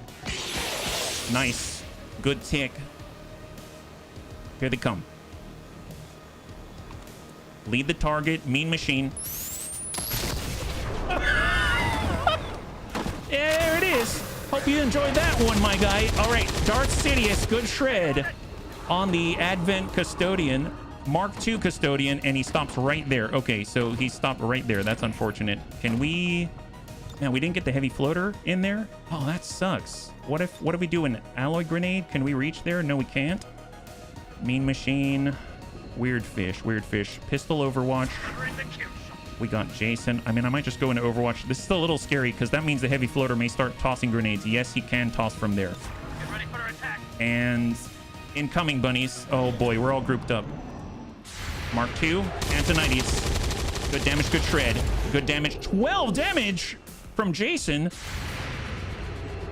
Nice. Good tick. Here they come. Lead the target. Mean machine. There it is. Hope you enjoyed that one, my guy. All right, Darth Sidious, good shred on the Advent Custodian, Mark II Custodian, and he stops right there. Okay, so he stopped right there. That's unfortunate. Can we... Man, we didn't get the heavy floater in there. Oh, that sucks. What if we do an alloy grenade? Can we reach there? No, we can't. Mean machine. Weird fish, weird fish. Pistol Overwatch. We got Jason. I mean, I might just go into Overwatch. This is a little scary because that means the heavy floater may start tossing grenades. Yes, he can toss from there. Get ready for attack. And incoming, bunnies. Oh boy, we're all grouped up. Mark II, Antonides. Good damage, good shred. Good damage. 12 damage from Jason.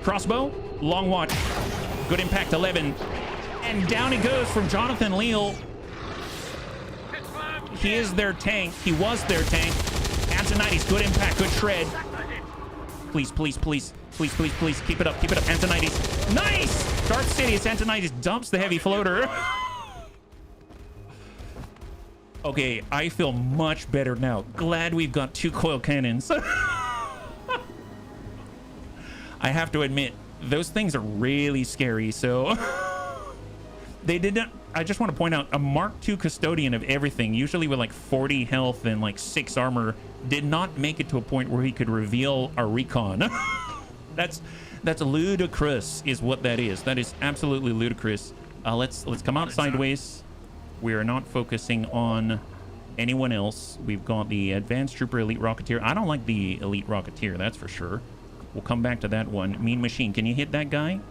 Crossbow, long watch. Good impact, 11. And down he goes from Jonathan Leal. He is their tank. He was their tank. Antonides, good impact, good shred. Please, please, please, please, please, please. Keep it up, keep it up. Antonides. Nice! Darth Sidious, Antonides dumps the heavy floater. Okay, I feel much better now. Glad we've got 2 coil cannons. I have to admit, those things are really scary, so... They didn't... I just want to point out, a Mark II Custodian of everything, usually with like 40 health and like 6 armor, did not make it to a point where he could reveal a recon. That's ludicrous, is what that is. That is absolutely ludicrous. Let's come out sideways. We are not focusing on anyone else. We've got the Advanced Trooper Elite Rocketeer. I don't like the Elite Rocketeer, that's for sure. We'll come back to that one. Mean Machine, can you hit that guy?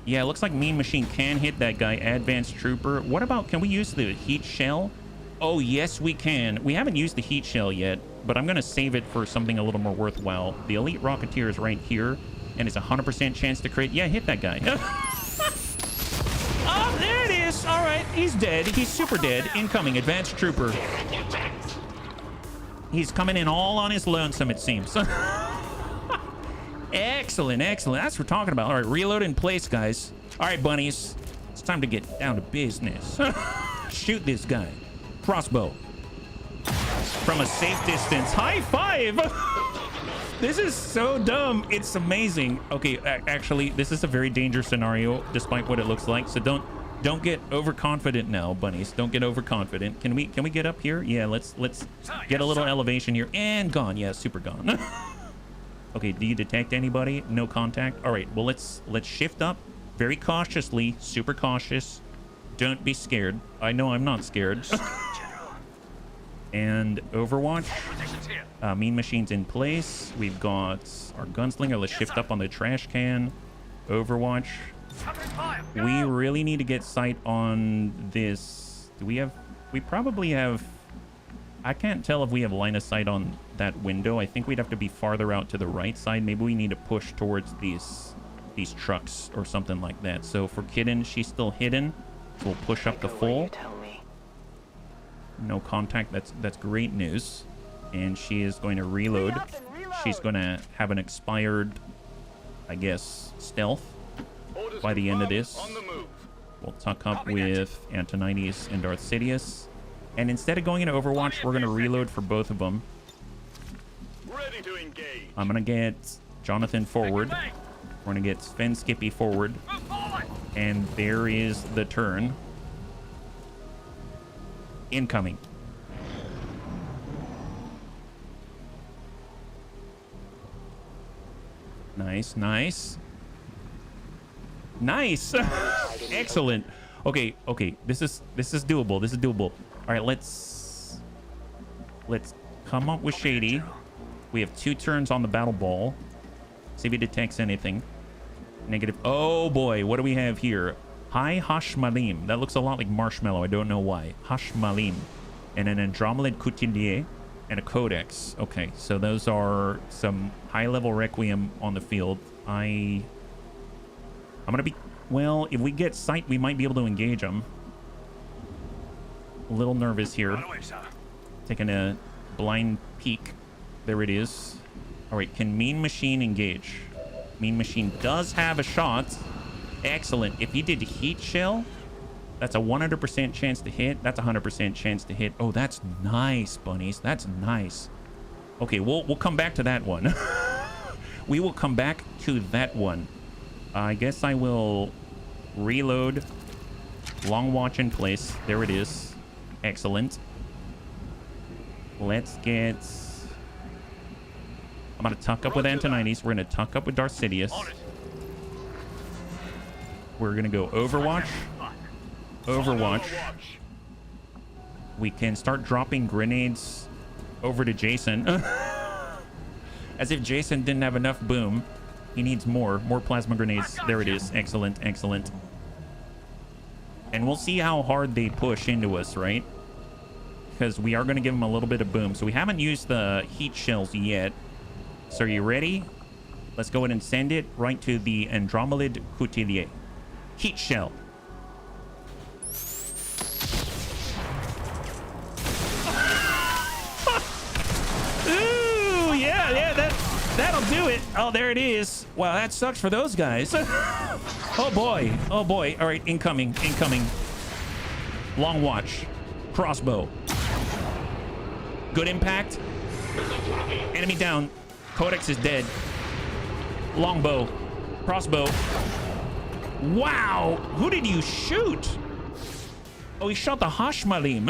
Yeah, it looks like Mean Machine can hit that guy. Advanced Trooper. What about, can we use the heat shell? Oh, yes, we can. We haven't used the heat shell yet, but I'm going to save it for something a little more worthwhile. The Elite Rocketeer is right here, and it's a 100% chance to crit. Yeah, hit that guy. Oh, there it is. All right, he's dead. He's super dead. Incoming. Advanced Trooper. He's coming in all on his lonesome, it seems. Excellent, excellent. That's what we're talking about. All right, reload in place, guys. All right, bunnies. It's time to get down to business. Shoot this guy. Crossbow. From a safe distance. High five! This is so dumb. It's amazing. Okay, actually, this is a very dangerous scenario, despite what it looks like. So don't get overconfident now, bunnies. Don't get overconfident. Can we get up here? Yeah, let's get a little elevation here. And gone. Yeah, super gone. Okay, do you detect anybody? No contact. All right, well, let's shift up very cautiously, super cautious. Don't be scared. I know I'm not scared. And Overwatch. Mean Machine's in place. We've got our gunslinger. Let's shift up on the trash can. Overwatch. We really need to get sight on this. Do we have... We probably have... I can't tell if we have line of sight on that window. I think we'd have to be farther out to the right side. Maybe we need to push towards these trucks or something like that. So for Kitten, she's still hidden. So we'll push up the full. No contact. That's great news. And she is going to reload. She's going to have an expired, I guess, stealth by the end of this. We'll tuck up with Antonides and Darth Sidious. And instead of going into Overwatch, we're going to reload for both of them. Ready to engage. I'm going to get Jonathan forward. We're going to get Sven Skippy forward. And there is the turn. Incoming. Nice, nice. Nice. Excellent. Okay, okay. This is doable. This is doable. All right, let's come up with Shady. We have 2 turns on the battle ball. See if he detects anything. Negative. Oh boy, what do we have here? High Hashmalim. That looks a lot like marshmallow. I don't know why. Hashmalim. And an Andromelid Couturier and a Codex. Okay, so those are some high-level Requiem on the field. I'm gonna be... Well, if we get sight, we might be able to engage them. A little nervous here. Taking a blind peek. There it is. All right, can Mean Machine engage? Mean Machine does have a shot. Excellent. If he did Heat Shell, that's a 100% chance to hit. That's a 100% chance to hit. Oh, that's nice, bunnies. That's nice. Okay, we'll come back to that one. We will come back to that one. I guess I will reload. Long watch in place. There it is. Excellent. Let's get... I'm going to tuck up with Antonides. We're going to tuck up with Darth Sidious. We're going to go Overwatch. Overwatch. We can start dropping grenades over to Jason. As if Jason didn't have enough boom. He needs more plasma grenades. There it is. Excellent, excellent. And we'll see how hard they push into us, right? Because we are going to give them a little bit of boom. So we haven't used the heat shells yet. So are you ready? Let's go ahead and send it right to the Andromelid Couturier. Heat shell. Ooh, yeah, that'll do it. Oh, there it is. Wow, that sucks for those guys. Oh boy. All right, incoming. Long watch. Crossbow. Good impact. Enemy down. Codex is dead. Longbow. Crossbow. Wow. Who did you shoot? Oh, he shot the Hashmalim.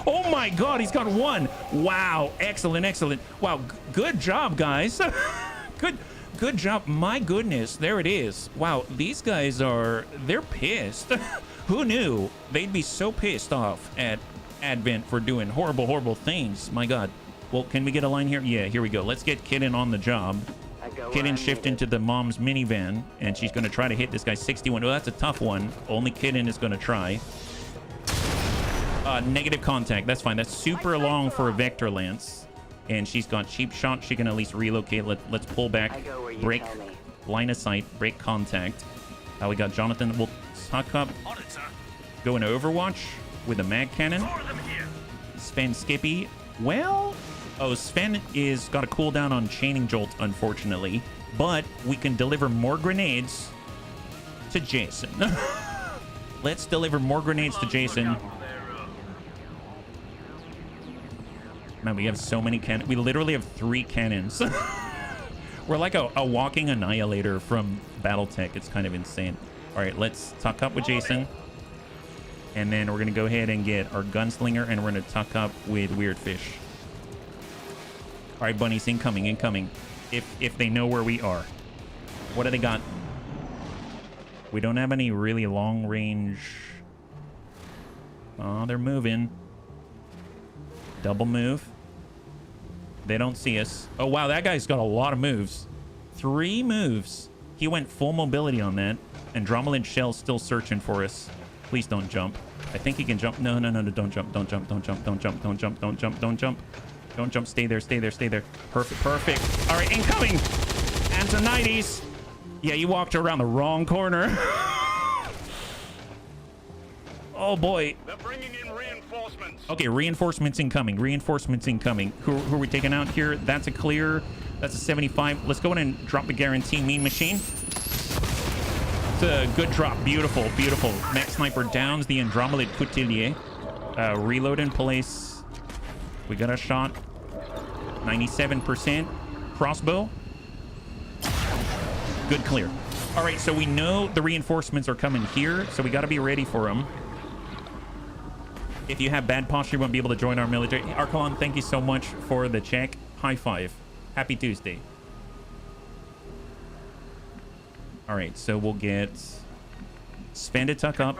Oh my god, he's got 1. Wow. Excellent. Wow. Good job, guys. Good job. My goodness. There it is. Wow. These guys they're pissed. Who knew they'd be so pissed off at Advent for doing horrible things? My god. Well, can we get a line here? Yeah, here we go. Let's get Kitten on the job. Kitten shift into the mom's minivan, and she's going to try to hit this guy 61. Oh, that's a tough one. Only Kitten is going to try. Negative contact. That's fine. That's super long for a Vector Lance. And she's got cheap shot. She can at least relocate. Let's pull back. Break line of sight. Break contact. We got Jonathan. We'll tuck up. Go into Overwatch with a mag cannon. Sven Skippy. Well... Oh, Sven is got a cooldown on Chaining Jolt, unfortunately. But we can deliver more grenades to Jason. Let's deliver more grenades to Jason. Man, we have so many cannons. We literally have 3 cannons. We're like a walking annihilator from Battletech. It's kind of insane. All right, let's tuck up with Jason. And then we're going to go ahead and get our Gunslinger, and we're going to tuck up with Weirdfish. All right, bunnies, incoming. If they know where we are. What do they got? We don't have any really long range. Oh, they're moving. Double move. They don't see us. Oh, wow, that guy's got a lot of moves. 3 moves. He went full mobility on that. Andromelid Shell's still searching for us. Please don't jump. I think he can jump. No, don't jump. Don't jump. Stay there. Perfect. All right, incoming. Antonides. Yeah, you walked around the wrong corner. Oh, boy. They're bringing in reinforcements. Okay, reinforcements incoming. Who are we taking out here? That's a clear. That's a 75. Let's go in and drop a guarantee. Mean Machine. It's a good drop. Beautiful. Max Sniper downs the Andromelid Couturier. Reload in place. We got a shot. 97%. Crossbow. Good clear. All right, so we know the reinforcements are coming here, so we got to be ready for them. If you have bad posture, you won't be able to join our military. Archelon, thank you so much for the check. High five. Happy Tuesday. All right, so we'll get Sven to tuck up.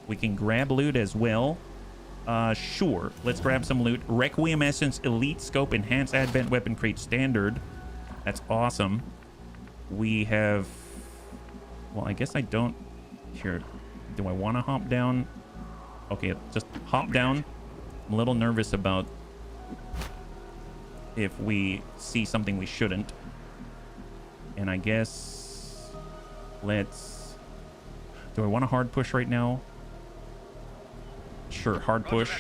We can grab loot as well. Sure. Let's grab some loot. Requiem Essence, Elite Scope, Enhanced Advent Weapon Crate Standard. That's awesome. We have... Well, I guess I don't... Here. Do I want to hop down? Okay, just hop down. I'm a little nervous about if we see something we shouldn't. And I guess... Let's... Do I want a hard push right now? Sure, hard push.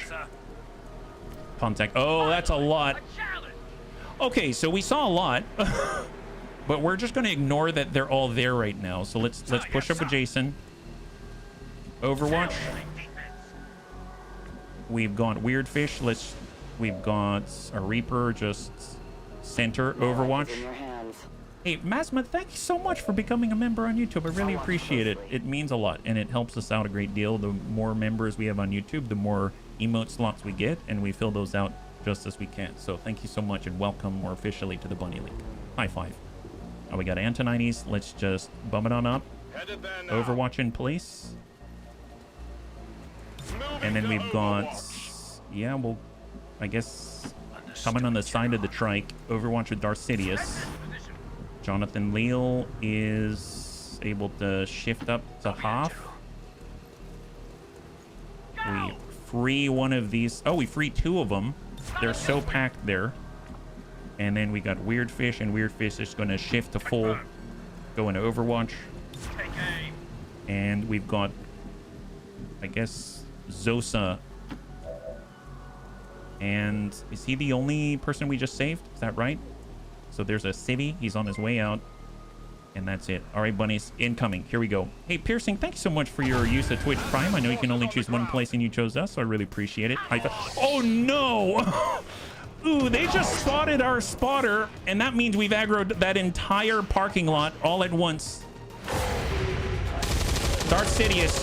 Contact. Oh, that's a lot. Okay, so we saw a lot. But we're just going to ignore that they're all there right now. So let's push up with Jason. Overwatch. We've got Weird Fish. We've got a Reaper just center Overwatch. Hey, Masma, thank you so much for becoming a member on YouTube. I really appreciate it. It means a lot, and it helps us out a great deal. The more members we have on YouTube, the more emote slots we get, and we fill those out just as we can. So thank you so much, and welcome more officially to the Bunny League. High five. Oh, we got Antonides. Let's just bum it on up. Overwatch in place. And then we've got... Yeah, well, I guess coming on the side of the trike, Overwatch with Darth Sidious. Jonathan Leal is able to shift up to half. We free one of these. Oh, we free two of them. They're so packed there. And then we got Weird Fish, and Weird Fish is going to shift to full, go into Overwatch. And we've got, I guess, Zosa. And is he the only person we just saved? Is that right? So there's a Civvy. He's on his way out. And that's it. All right, bunnies, incoming. Here we go. Hey, Piercing, thank you so much for your use of Twitch Prime. I know you can only choose one place, and you chose us, so I really appreciate it. Oh, no! Ooh, they just spotted our spotter, and that means we've aggroed that entire parking lot all at once. Darth Sidious.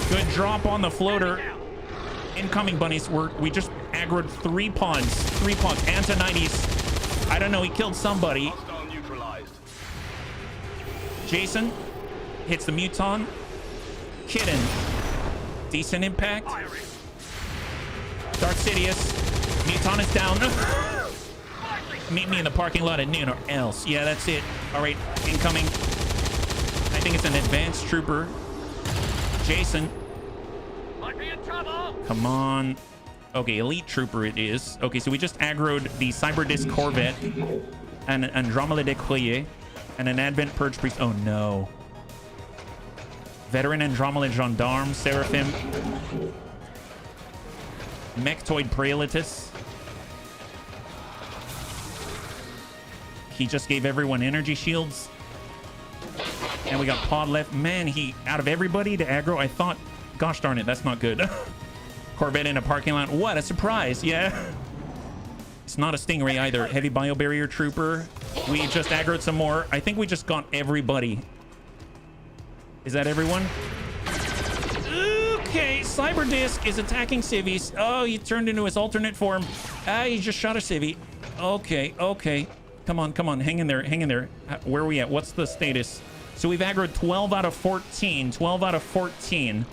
Good drop on the floater. Incoming, bunnies. We just aggroed 3 pods. 3 pods. Antonides. I don't know. He killed somebody. Jason hits the Muton. Kitten. Decent impact. Darth Sidious. Muton is down. Meet me in the parking lot at noon or else. Yeah, that's it. All right, incoming. I think it's an advanced trooper. Jason. Might be in trouble. Come on. Okay, elite trooper it is. Okay, so we just aggroed the Cyberdisc Corvette, an Andromeda de Courier, and an Advent Purge Priest. Oh no. Veteran Andromeda Gendarme, Seraphim. Mechtoid Praelitus. He just gave everyone energy shields. And we got pod left. Man, he out of everybody to aggro. I thought, gosh darn it, that's not good. Corvette in a parking lot. What a surprise. Yeah. It's not a Stingray either. Heavy Biobarrier Trooper. We just aggroed some more. I think we just got everybody. Is that everyone? Okay, Cyberdisc is attacking civvies. Oh, he turned into his alternate form. Ah, he just shot a civvy. Okay, okay. Come on, come on. Hang in there, hang in there. Where are we at? What's the status? So we've aggroed 12 out of 14. 12 out of 14.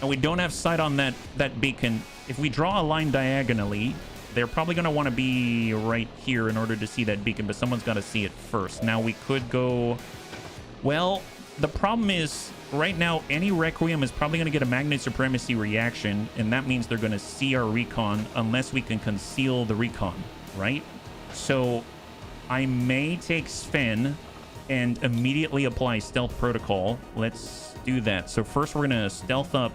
And we don't have sight on that beacon. If we draw a line diagonally, they're probably going to want to be right here in order to see that beacon, but someone's got to see it first. Now we could go... Well, the problem is, right now, any Requiem is probably going to get a Magnet Supremacy reaction, and that means they're going to see our recon unless we can conceal the recon, right? So I may take Sven and immediately apply Stealth Protocol. Let's do that. So first we're going to stealth up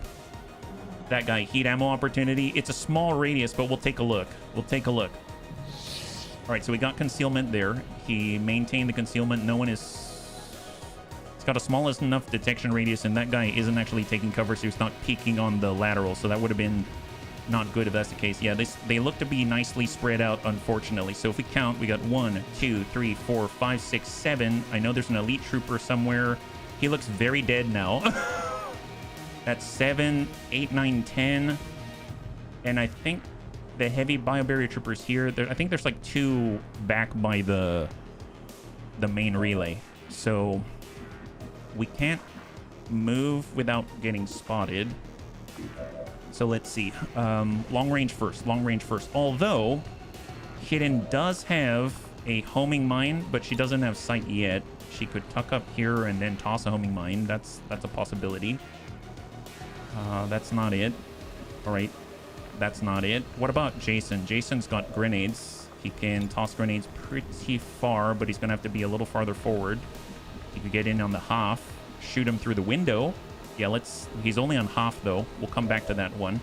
that guy, Heat Ammo Opportunity. It's a small radius, but we'll take a look. We'll take a look. All right, so we got concealment there. He maintained the concealment. No one is... It's got a small enough detection radius, and that guy isn't actually taking cover, so he's not peeking on the lateral. So that would have been not good if that's the case. Yeah, they look to be nicely spread out, unfortunately. So if we count, we got 1, 2, 3, 4, 5, 6, 7. I know there's an elite trooper somewhere. He looks very dead now. That's 7, 8, 9, 10. And I think the heavy biobarrier troopers here. I think there's like 2 back by the main relay. So we can't move without getting spotted. So let's see. Long range first. Long range first. Although, Hidden does have a homing mine, but she doesn't have sight yet. She could tuck up here and then toss a homing mine. That's a possibility. That's not it. All right. That's not it. What about Jason? Jason's got grenades. He can toss grenades pretty far, but he's going to have to be a little farther forward. He could get in on the half, shoot him through the window. Yeah, he's only on half, though. We'll come back to that one.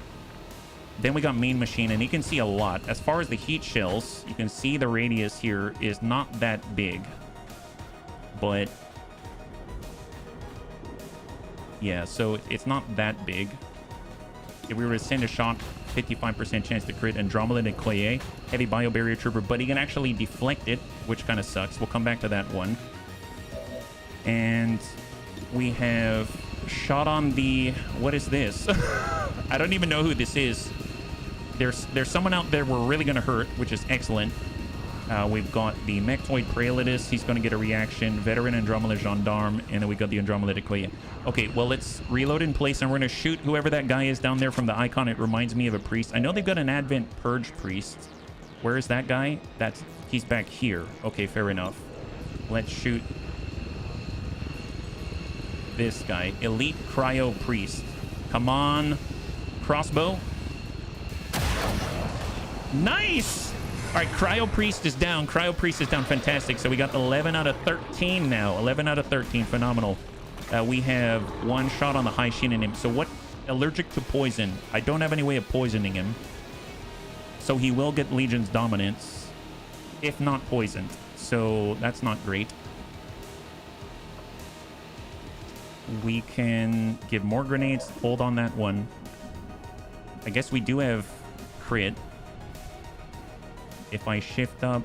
Then we got Main Machine, and he can see a lot. As far as the heat shells, you can see the radius here is not that big. But yeah, so it's not that big. If we were to send a shot, 55% chance to crit Andromeda and Koye, heavy bio barrier trooper, but he can actually deflect it, which kind of sucks. We'll come back to that one. And we have shot on the, what is this? I don't even know who this is. There's someone out there we're really going to hurt, which is excellent. We've got the Mechtoid Praelitus. He's going to get a reaction. Veteran Andromeda Gendarme. And then we got the Andromeda Koye. Okay, well, let's reload in place. And we're going to shoot whoever that guy is down there from the icon. It reminds me of a priest. I know they've got an Advent Purge priest. Where is that guy? He's back here. Okay, fair enough. Let's shoot this guy. Elite Cryo Priest. Come on. Crossbow. Nice! All right, Cryo Priest is down. Cryo Priest is down. Fantastic. So we got 11 out of 13 now. 11 out of 13. Phenomenal. We have one shot on the High Shin in him. So what? Allergic to poison. I don't have any way of poisoning him. So he will get Legion's dominance, if not poisoned. So that's not great. We can give more grenades. Hold on that one. I guess we do have crit. If I shift up,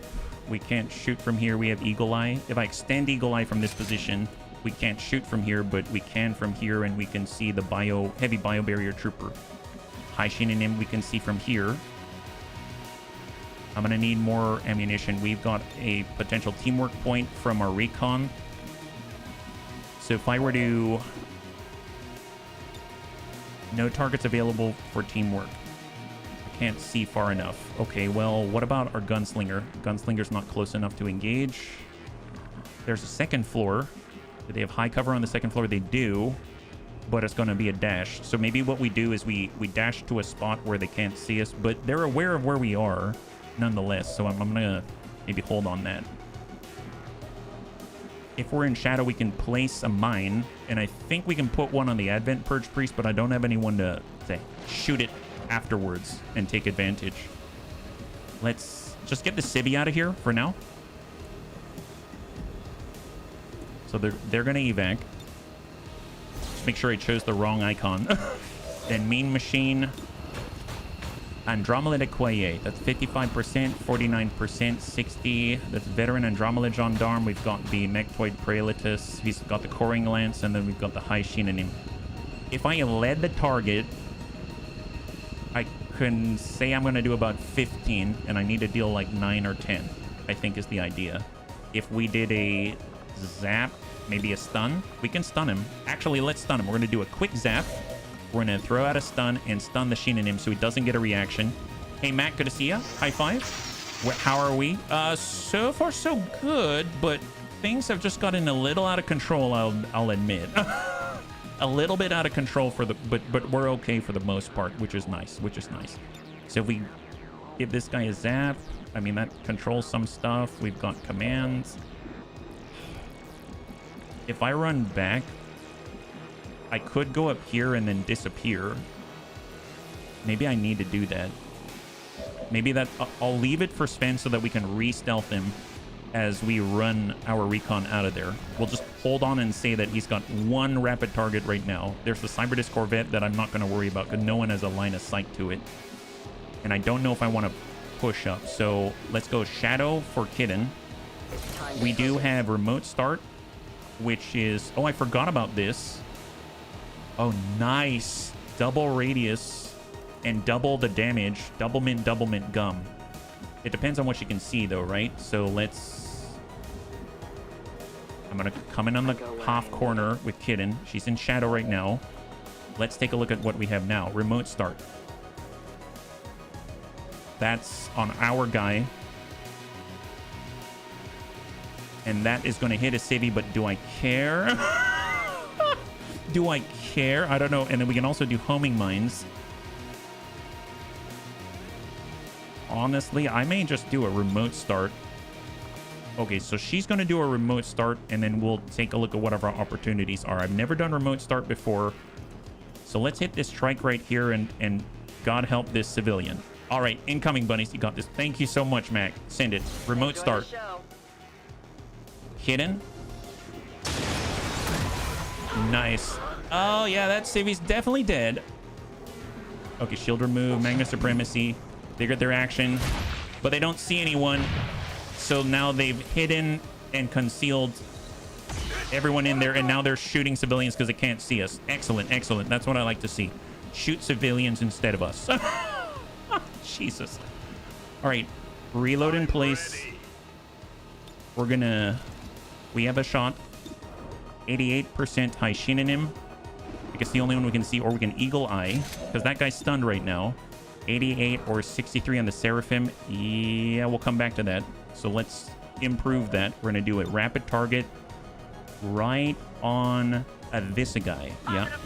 we can't shoot from here. We have Eagle Eye. If I extend Eagle Eye from this position, we can't shoot from here, but we can from here, and we can see the heavy bio barrier trooper. High Shin in him, we can see from here. I'm going to need more ammunition. We've got a potential teamwork point from our recon. So if I were to... No targets available for teamwork. Can't see far enough. Okay, well, what about our gunslinger? Gunslinger's not close enough to engage. There's a second floor. Do they have high cover on the second floor? They do, but it's going to be a dash. So maybe what we do is we dash to a spot where they can't see us, but they're aware of where we are nonetheless. So I'm going to maybe hold on that. If we're in shadow, we can place a mine, and I think we can put one on the Advent Purge Priest, but I don't have anyone to say shoot it afterwards and take advantage. Let's just get the civvy out of here for now. So they're gonna evac. Just make sure I chose the wrong icon. Then Mean Machine, Andromeda Koye. That's 55%, 49%, 60. That's Veteran Andromeda Gendarme. We've got the Mechtoid Praelitus. He's got the Coring Lance, and then we've got the High Shin in him. If I led the target, I can say I'm going to do about 15, and I need to deal like 9 or 10, I think is the idea. If we did a zap, maybe a stun, we can stun him. Actually, let's stun him. We're going to do a quick zap. We're going to throw out a stun and stun the Shin in him so he doesn't get a reaction. Hey, Matt, good to see ya. High five. How are we? So far, so good, but things have just gotten a little out of control, I'll admit. A little bit out of control but we're okay for the most part, which is nice. So if we give this guy a zap, I mean, that controls some stuff. We've got commands. If I run back, I could go up here and then disappear. Maybe I need to do that. Maybe I'll leave it for Sven so that we can re-stealth him as we run our recon out of there. We'll just hold on and say that he's got one rapid target right now. There's the Cyberdisc Corvette that I'm not going to worry about because no one has a line of sight to it. And I don't know if I want to push up. So let's go Shadow for Kitten. We do have remote start, which is... Oh, I forgot about this. Oh, nice. Double radius and double the damage. Double mint gum. It depends on what you can see, though, right? So let's... I'm going to come in on the half corner with Kitten. She's in shadow right now. Let's take a look at what we have now. Remote start. That's on our guy. And that is going to hit a civvy, but do I care? Do I care? I don't know. And then we can also do homing mines. Honestly, I may just do a remote start. Okay, so she's going to do a remote start, and then we'll take a look at what our opportunities are. I've never done remote start before. So let's hit this strike right here, and God help this civilian. All right, incoming, bunnies. You got this. Thank you so much, Mac. Send it. Remote start. Hidden. Nice. Oh, yeah, that civvy's definitely dead. Okay, shield remove, Magna Supremacy. They get their action, but they don't see anyone. So now they've hidden and concealed everyone in there, and now they're shooting civilians because they can't see us. Excellent, excellent. That's what I like to see. Shoot civilians instead of us. Jesus. All right, reload in place. We're gonna... We have a shot. 88% high shin in him. I guess the only one we can see, or we can eagle eye, because that guy's stunned right now. 88 or 63 on the Seraphim. Yeah, we'll come back to that. So let's improve that. We're gonna do a rapid target right on this guy.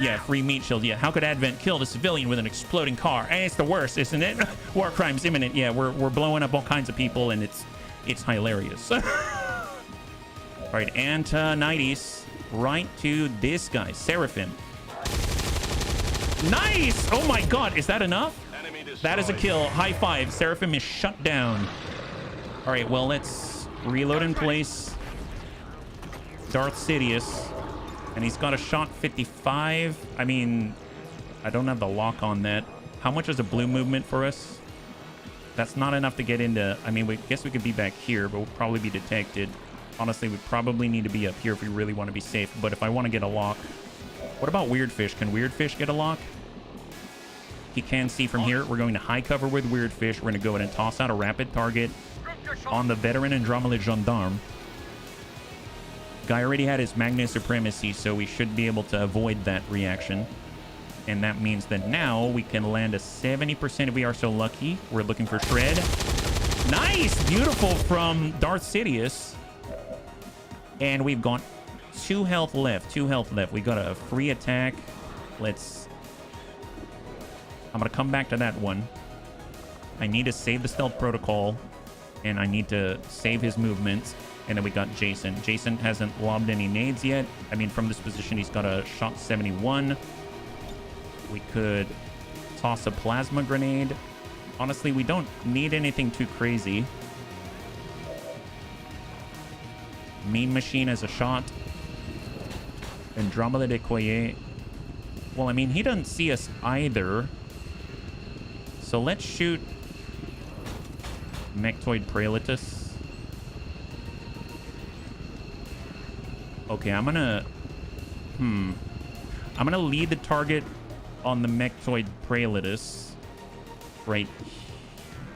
Yeah, free meat shield. Yeah, how could Advent kill the civilian with an exploding car? And it's the worst, isn't it? War crimes imminent. Yeah, we're blowing up all kinds of people, and it's hilarious. All right, Antonides, right to this guy, Seraphim. Nice! Oh my God, is that enough? That is a kill. High five. Seraphim is shut down. All right, well, let's reload in place. Darth Sidious, and he's got a shot 55. I mean, I don't have the lock on that. How much is a blue movement for us? That's not enough to get into... I mean, we guess we could be back here, but we'll probably be detected. Honestly, we probably need to be up here if we really want to be safe. But if I want to get a lock... What about Weird Fish? Can Weird Fish get a lock? He can see from here. We're going to high cover with Weird Fish. We're going to go ahead and toss out a rapid target on the veteran Andromeda Gendarme. Guy already had his Magna Supremacy, so we should be able to avoid that reaction. And that means that now we can land a 70% if we are so lucky. We're looking for Shred. Nice! Beautiful from Darth Sidious. And we've got 2 health left. 2 health left. We got a free attack. Let's... I'm going to come back to that one. I need to save the stealth protocol. And I need to save his movements. And then we got Jason. Jason hasn't lobbed any nades yet. I mean, from this position, he's got a shot 71. We could toss a plasma grenade. Honestly, we don't need anything too crazy. Mean Machine as a shot. Andromeda de Coyer. Well, I mean, he doesn't see us either. So let's shoot Mectoid Praelitus. Okay, I'm gonna lead the target on the Mectoid Praelitus. Right.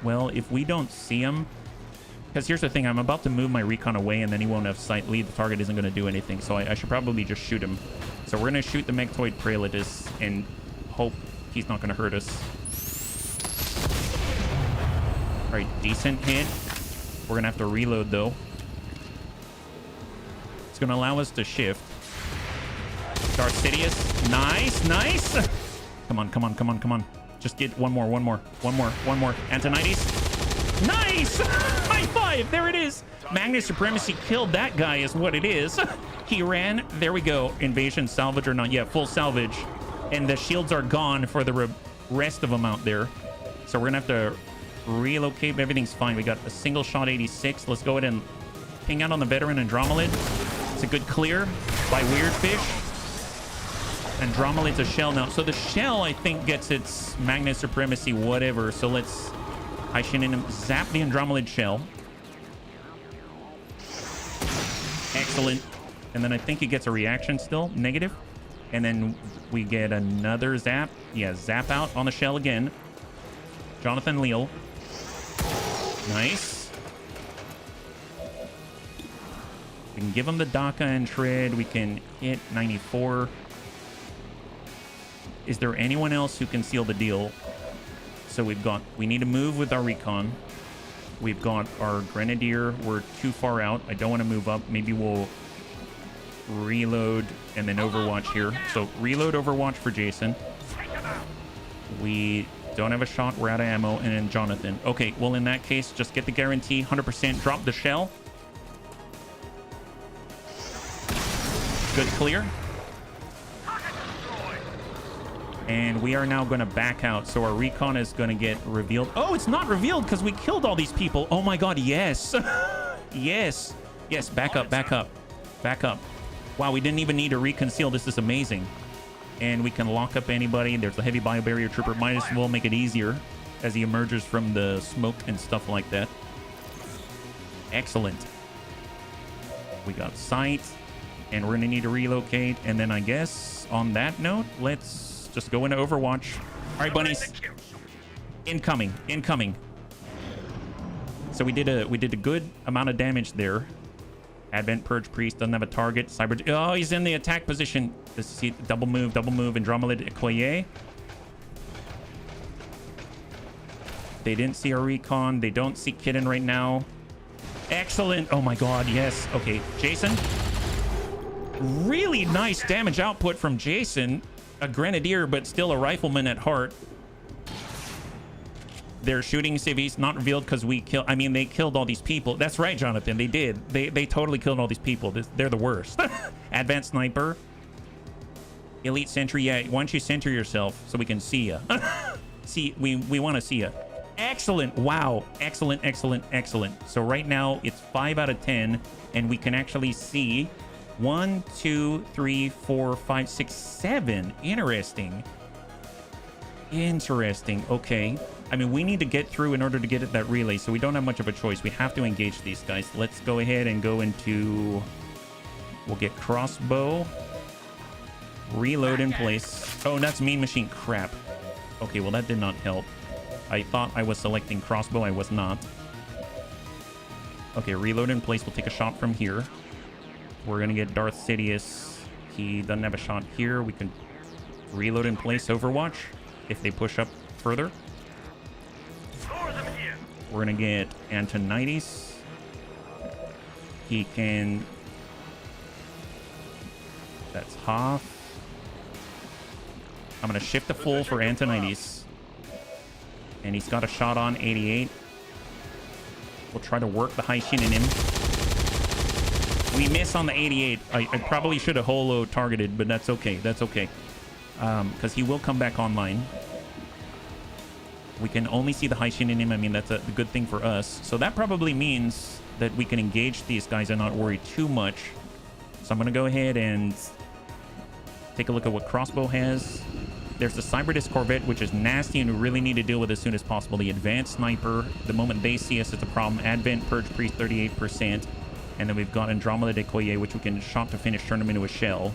Well, if we don't see him... Because here's the thing, I'm about to move my recon away and then he won't have sight. Lead the target isn't going to do anything, so I should probably just shoot him. So we're going to shoot the Mectoid Praelitus and hope he's not going to hurt us. Alright, decent hit. We're going to have to reload, though. It's going to allow us to shift. Darth Sidious. Nice, nice! Come on, come on, come on, come on. Just get one more. Antonides. Nice! High five! There it is! Magna Supremacy killed that guy is what it is. He ran. There we go. Invasion, salvage or not? Yeah, full salvage. And the shields are gone for the rest of them out there. So we're going to have to relocate, but everything's fine. We got a single shot 86. Let's go ahead and ping out on the veteran Andromelid. It's a good clear by Weird Fish. Andromelid's a shell now. So the shell, I think, gets its Magna Supremacy, whatever. So let's... I should zap the Andromelid shell. Excellent. And then I think he gets a reaction still. Negative. And then we get another zap. Yeah, zap out on the shell again. Jonathan Leal. Nice. We can give him the DACA and shred. We can hit 94. Is there anyone else who can seal the deal? So we need to move with our recon. We've got our grenadier. We're too far out. I don't want to move up. Maybe we'll reload and then overwatch here. So reload overwatch for Jason. We don't have a shot. We're out of ammo. And then Jonathan. Okay, well, in that case, just get the guarantee. 100% drop the shell. Good clear. And we are now going to back out. So our recon is going to get revealed. Oh, it's not revealed because we killed all these people. Oh my God, yes. Yes. Yes, back up, back up. Back up. Wow, we didn't even need to reconceal. This is amazing. And we can lock up anybody. There's a heavy biobarrier trooper. Might as well make it easier as he emerges from the smoke and stuff like that. Excellent. We got sight. And we're going to need to relocate. And then I guess on that note, let's just go into Overwatch. All right, bunnies. Incoming. Incoming. So we did a good amount of damage there. Advent Purge Priest doesn't have a target. Cyber. Oh, he's in the attack position. This is double move, Andromeda Okoye. They didn't see our recon. They don't see Kitten right now. Excellent. Oh my God. Yes. Okay. Jason. Really nice damage output from Jason. A grenadier, but still a rifleman at heart. They're shooting civvies, not revealed because we killed. I mean, they killed all these people. That's right, Jonathan. They did. They totally killed all these people. They're the worst. Advanced sniper. Elite sentry. Yeah, why don't you center yourself so we can see you? See, we want to see you. Excellent. Wow. Excellent, excellent, excellent. So right now it's 5 out of 10, and we can actually see 1, 2, 3, 4, 5, 6, 7. Interesting. Interesting. Okay. I mean, we need to get through in order to get at that relay, so we don't have much of a choice. We have to engage these guys. Let's go ahead and go into... We'll get crossbow. Reload in place. Oh, that's mean machine. Crap. Okay, well, that did not help. I thought I was selecting crossbow. I was not. Okay, reload in place. We'll take a shot from here. We're going to get Darth Sidious. He doesn't have a shot here. We can reload in place Overwatch if they push up further. We're going to get Antonides. He can... That's Hoth. I'm going to shift the full for Antonides. And he's got a shot on 88. We'll try to work the high shin in him. We miss on the 88. I probably should have holo targeted, but that's okay. That's okay. Because he will come back online. We can only see the high shin in him. I mean, that's a good thing for us. So that probably means that we can engage these guys and not worry too much. So I'm going to go ahead and take a look at what crossbow has. There's the Cyberdisc Corvette, which is nasty and we really need to deal with as soon as possible. The Advanced Sniper, the moment they see us, it's a problem. Advent Purge Priest, 38%. And then we've got Andromeda Okoye, which we can shot to finish, turn them into a shell.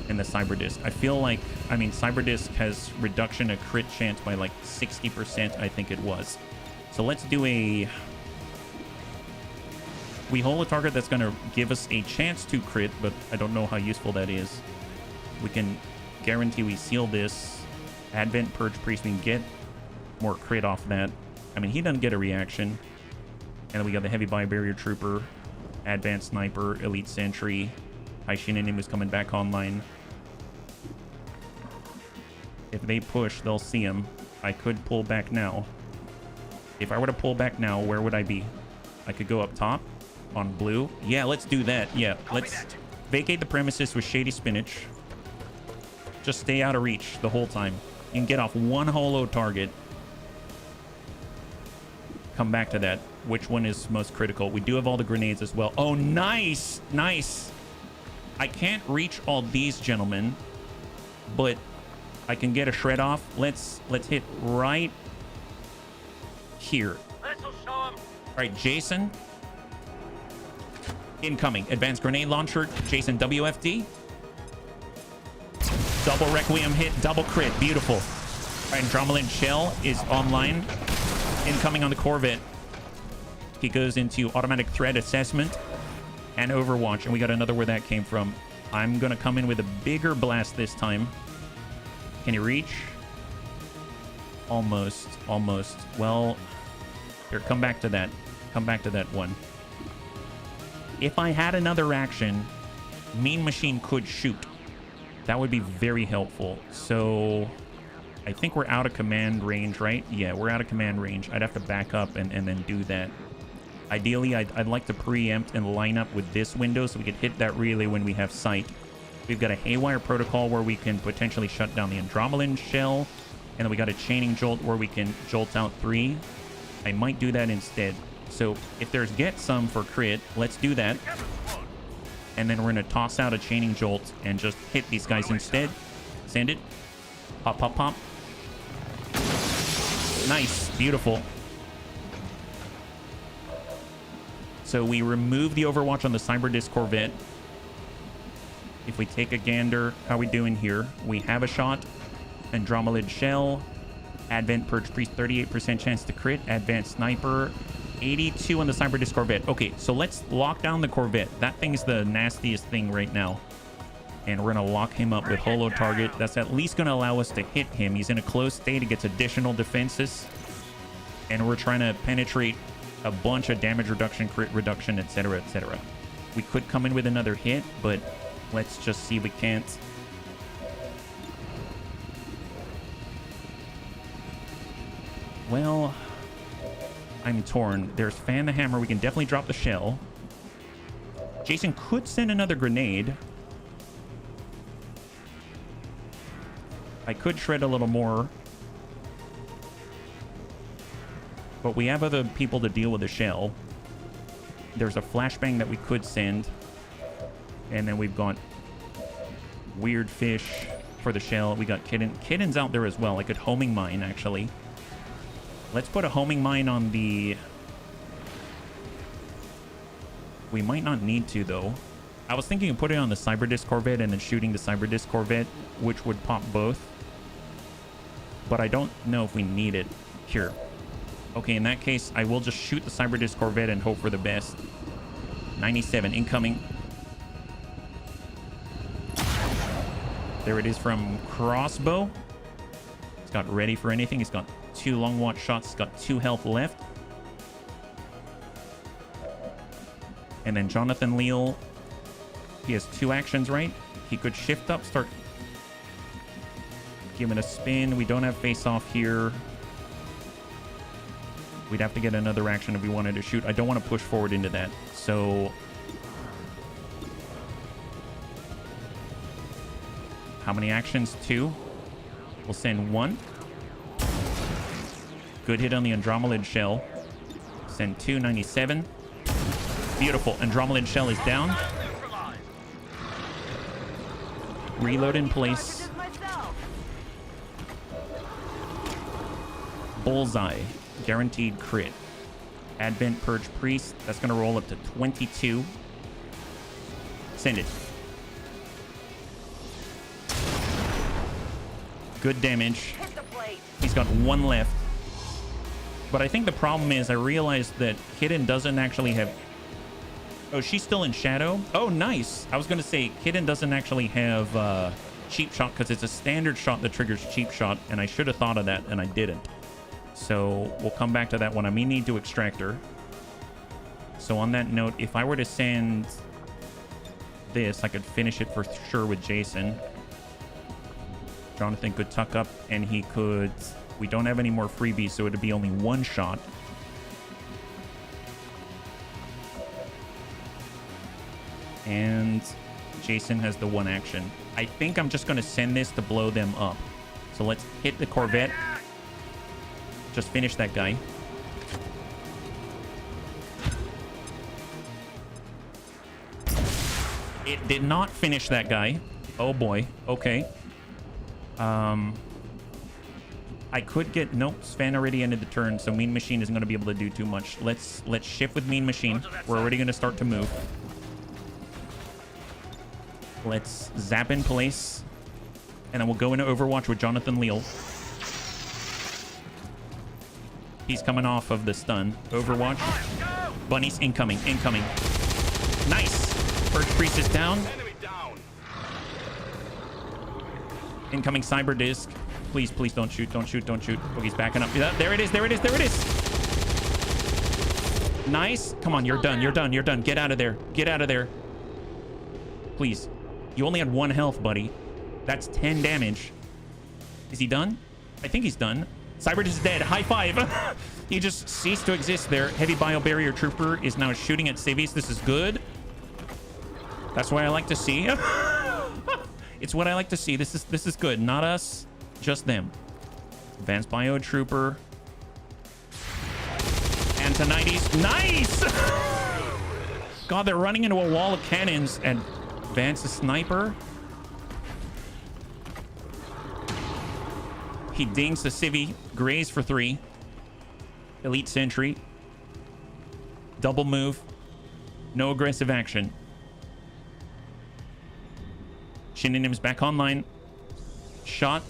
And the Cyberdisc. I feel like, I mean, Cyberdisc has reduction of crit chance by like 60%, I think it was. So let's do a... We hold a target that's going to give us a chance to crit, but I don't know how useful that is. We can guarantee we seal this. Advent Purge Priest, we can get more crit off that. I mean, he doesn't get a reaction. And then we got the Heavy Biobarrier Trooper, Advanced Sniper, Elite Sentry. High Shin in him is coming back online. If they push, they'll see him. I could pull back now. If I were to pull back now, where would I be? I could go up top on blue. Yeah, let's do that. Yeah, let's vacate the premises with Shady Spinach. Just stay out of reach the whole time. You can get off one holo target. Come back to that. Which one is most critical? We do have all the grenades as well. Oh, nice! Nice! I can't reach all these gentlemen, but I can get a shred off. Let's hit right here. All right, Jason. Incoming. Advanced grenade launcher. Jason WFD. Double Requiem hit. Double crit. Beautiful. All right, Andromedan Shell is online. Incoming on the Corvette. He goes into automatic threat assessment and Overwatch, and we got another where that came from. I'm gonna come in with a bigger blast this time. Can you reach? Almost. Almost. Well, here, come back to that. Come back to that one. If I had another action, Mean Machine could shoot. That would be very helpful. So I think we're out of command range, right? Yeah, we're out of command range. I'd have to back up and then do that. Ideally, I'd like to preempt and line up with this window so we could hit that relay when we have sight. We've got a Haywire protocol where we can potentially shut down the Andromedan shell. And then we got a chaining jolt where we can jolt out 3. I might do that instead. So if there's get some for crit, let's do that. And then we're going to toss out a chaining jolt and just hit these guys instead. Send it. Pop, pop, pop. Nice. Beautiful. So we remove the Overwatch on the Cyberdisc Corvette. If we take a gander, how we doing here? We have a shot. Andromelid Shell. Advent Purge Priest, 38% chance to crit. Advanced Sniper, 82 on the Cyberdisc Corvette. Okay, so let's lock down the Corvette. That thing's the nastiest thing right now. And we're going to lock him up with Holo Target. That's at least going to allow us to hit him. He's in a close state. He gets additional defenses. And we're trying to penetrate a bunch of damage reduction, crit reduction, etc., etc. We could come in with another hit, but let's just see if we can't. Well, I'm torn. There's Fan the Hammer. We can definitely drop the shell. Jason could send another grenade. I could shred a little more. But we have other people to deal with the shell. There's a flashbang that we could send. And then we've got Weird Fish for the shell. We got Kitten. Kitten's out there as well. I could homing mine, actually. Let's put a homing mine on the... We might not need to, though. I was thinking of putting it on the Cyberdisc Corvette and then shooting the Cyberdisc Corvette, which would pop both. But I don't know if we need it. Here. Okay, in that case, I will just shoot the Cyberdisc Corvette and hope for the best. 97 incoming. There it is from Crossbow. It's got ready for anything. It's got 2 long watch shots. It's got 2 health left. And then Jonathan Leal, he has 2 actions, right? He could shift up, start giving a spin. We don't have face off here. We'd have to get another action if we wanted to shoot. I don't want to push forward into that. So how many actions? 2. We'll send 1. Good hit on the Andromelid Shell. Send 2, 97. Beautiful. Andromelid Shell is down. Reload in place. Bullseye. Guaranteed crit. Advent Purge Priest. That's going to roll up to 22. Send it. Good damage. He's got 1 left. But I think the problem is I realized that Kitten doesn't actually have... Oh, she's still in shadow? Oh, nice. I was going to say Kitten doesn't actually have cheap shot because it's a standard shot that triggers cheap shot, and I should have thought of that, and I didn't. So we'll come back to that one. I may need to extract her. So on that note, if I were to send this, I could finish it for sure with Jason. Jonathan could tuck up, and he could... We don't have any more freebies, so it would be only 1 shot. And Jason has the 1 action. I think I'm just going to send this to blow them up. So let's hit the Corvette. Just finish that guy. It did not finish that guy. Oh boy. Okay. I could get... Nope, Sven already ended the turn, so Mean Machine isn't going to be able to do too much. Let's shift with Mean Machine. We're already going to start to move. Let's zap in place. And then we'll go into Overwatch with Jonathan Leal. He's coming off of the stun. Overwatch. Bunnies incoming. Incoming. Nice. Purge Priest is down. Incoming cyber disc. Please, please don't shoot, don't shoot, don't shoot. Oh, he's backing up. Yeah, there it is, there it is, there it is. Nice. Come on, you're done, you're done, you're done. Get out of there. Get out of there. Please. You only had 1 health, buddy. That's 10 damage. Is he done? I think he's done. Cybert is dead. High five. He just ceased to exist there. Heavy biobarrier trooper is now shooting at civies. This is good. That's what I like to see. It's what I like to see. This is good. Not us, just them. Advanced bio trooper. Antonides. Nice. God, they're running into a wall of cannons. And advanced sniper. He dings the civvy. Graze for 3. Elite sentry. Double move. No aggressive action. Shinonim's back online. Shot.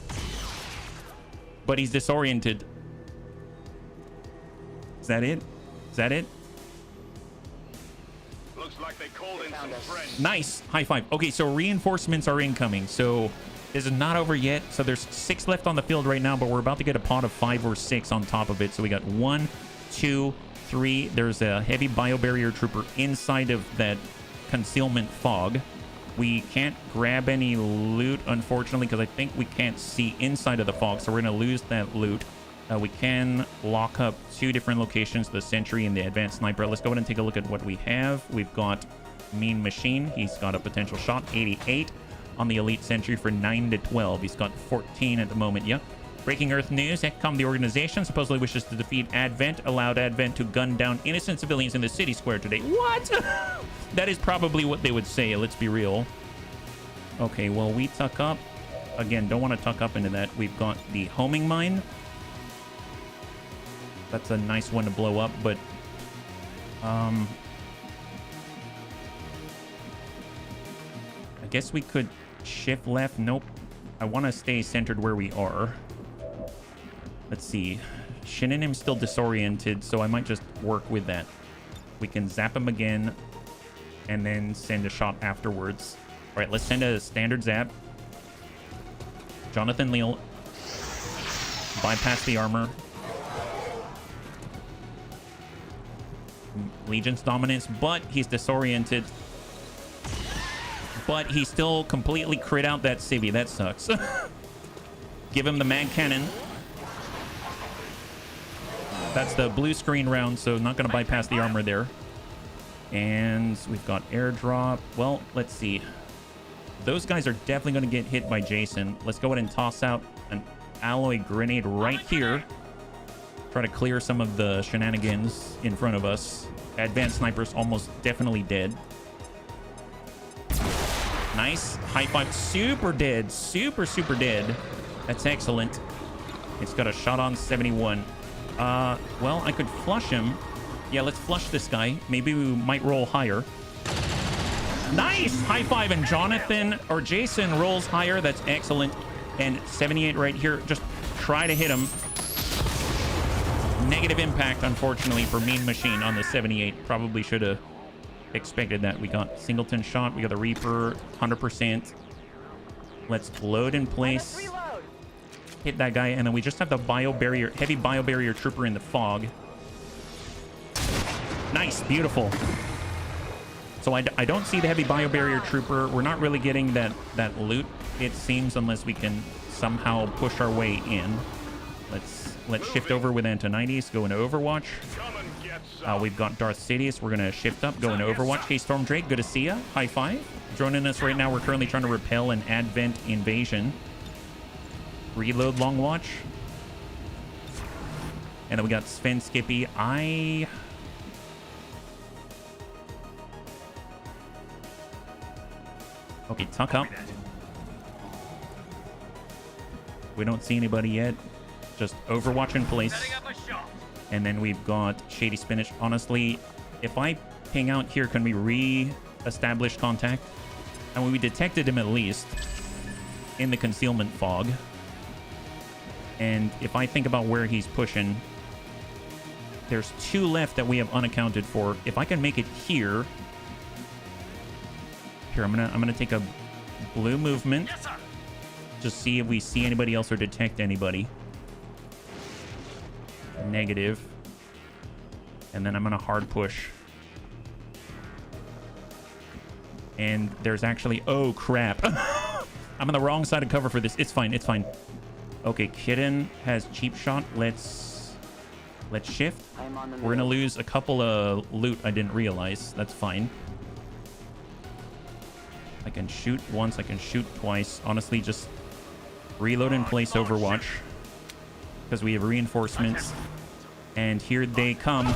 But he's disoriented. Is that it? Is that it? Looks like they called in some friends. Nice. High five. Okay, so reinforcements are incoming. So this is not over yet. So there's 6 left on the field right now, but we're about to get a pot of 5 or 6 on top of it. So we got 1, 2, 3. There's a heavy biobarrier trooper inside of that concealment fog. We can't grab any loot, unfortunately, because I think we can't see inside of the fog, so we're going to lose that loot. We can lock up 2 different locations, the sentry and the advanced sniper. Let's go ahead and take a look at what we have. We've got Mean Machine. He's got a potential shot, 88 on the elite sentry for 9 to 12. He's got 14 at the moment. Yep. Breaking Earth news. XCOM, the organization, supposedly wishes to defeat Advent, allowed Advent to gun down innocent civilians in the city square today. What? That is probably what they would say. Let's be real. Okay, well, we tuck up. Again, don't want to tuck up into that. We've got the homing mine. That's a nice one to blow up, but I guess we could shift left. Nope. I want to stay centered where we are. Let's see. Shinonim's still disoriented, so I might just work with that. We can zap him again and then send a shot afterwards. All right, let's send a standard zap. Jonathan Leal. Bypass the armor. Legion's dominance, but he's disoriented. But he still completely crit out that civvy. That sucks. Give him the mag cannon. That's the blue screen round, so not going to bypass the armor there. And we've got airdrop. Well, let's see. Those guys are definitely going to get hit by Jason. Let's go ahead and toss out an alloy grenade right here. Try to clear some of the shenanigans in front of us. Advanced sniper's almost definitely dead. Nice. High five. Super dead. Super, super dead. That's excellent. It's got a shot on 71. Well, I could flush him. Yeah, let's flush this guy. Maybe we might roll higher. Nice! High five, and Jonathan or Jason rolls higher. That's excellent. And 78 right here. Just try to hit him. Negative impact, unfortunately, for Mean Machine on the 78. Probably should have expected that. We got Singleton shot. We got the Reaper, 100%. Let's load in place. Hit that guy, and then we just have the biobarrier, heavy biobarrier trooper in the fog. Nice, beautiful. So I don't see the heavy biobarrier trooper. We're not really getting that loot, it seems, unless we can somehow push our way in. Let's shift over with Antonides, go into Overwatch. We've got Darth Sidious. We're gonna shift up, go into Overwatch. Hey, Storm Drake, good to see ya. High five. Droning us right now. We're currently trying to repel an Advent invasion. Reload Long Watch. And then we got Sven Skippy. Okay, tuck up. We don't see anybody yet. Just Overwatch in place. And then we've got Shady Spinach. Honestly, if I ping out here, can we re-establish contact? And we detected him at least in the concealment fog. And if I think about where he's pushing, there's 2 left that we have unaccounted for. If I can make it here, I'm gonna take a blue movement. Yes, sir. Just see if we see anybody else or detect anybody. Negative. And then I'm gonna hard push. And there's actually, oh crap. I'm on the wrong side of cover for this. It's fine, it's fine. Okay, Kitten has cheap shot. Let's shift. We're gonna lose a couple of loot I didn't realize. That's fine. I can shoot once, I can shoot twice. Honestly, just reload in place Overwatch. Because we have reinforcements. And here they come.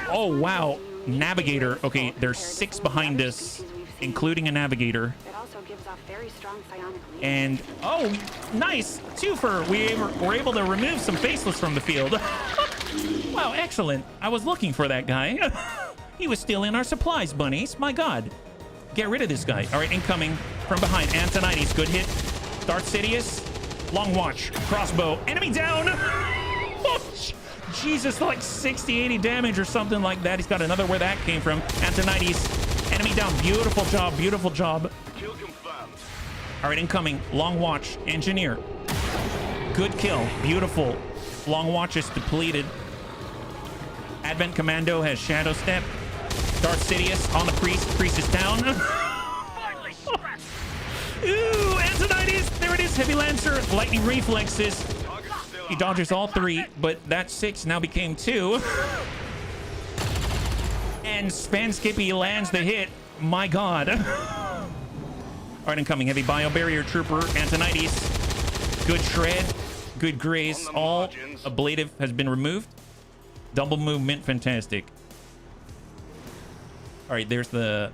Oh wow. Navigator. Okay, there's 6 behind us, including a navigator. And oh, nice twofer. We're able to remove some faceless from the field. Wow, excellent. I was looking for that guy. He was stealing our supplies, bunnies. My God. Get rid of this guy. All right, incoming from behind. Antonides, good hit. Darth Sidious, long watch, crossbow, enemy down. Oh, Jesus, like 60, 80 damage or something like that. He's got another where that came from. Antonides, enemy down. Beautiful job, beautiful job. Kill confirmed. All right, incoming. Long watch, engineer. Good kill, beautiful. Long watch is depleted. Advent Commando has Shadow Step. Darth Sidious on the priest. Priest is down. Ooh, Antonides. There it is. Heavy Lancer, lightning reflexes. He dodges all 3, but that 6 now became 2. And Span Skippy lands the hit. My God. All right, incoming. Heavy Bio Barrier Trooper. Antonides. Good shred. Good grace. All ablative has been removed. Double movement. Fantastic. All right, there's the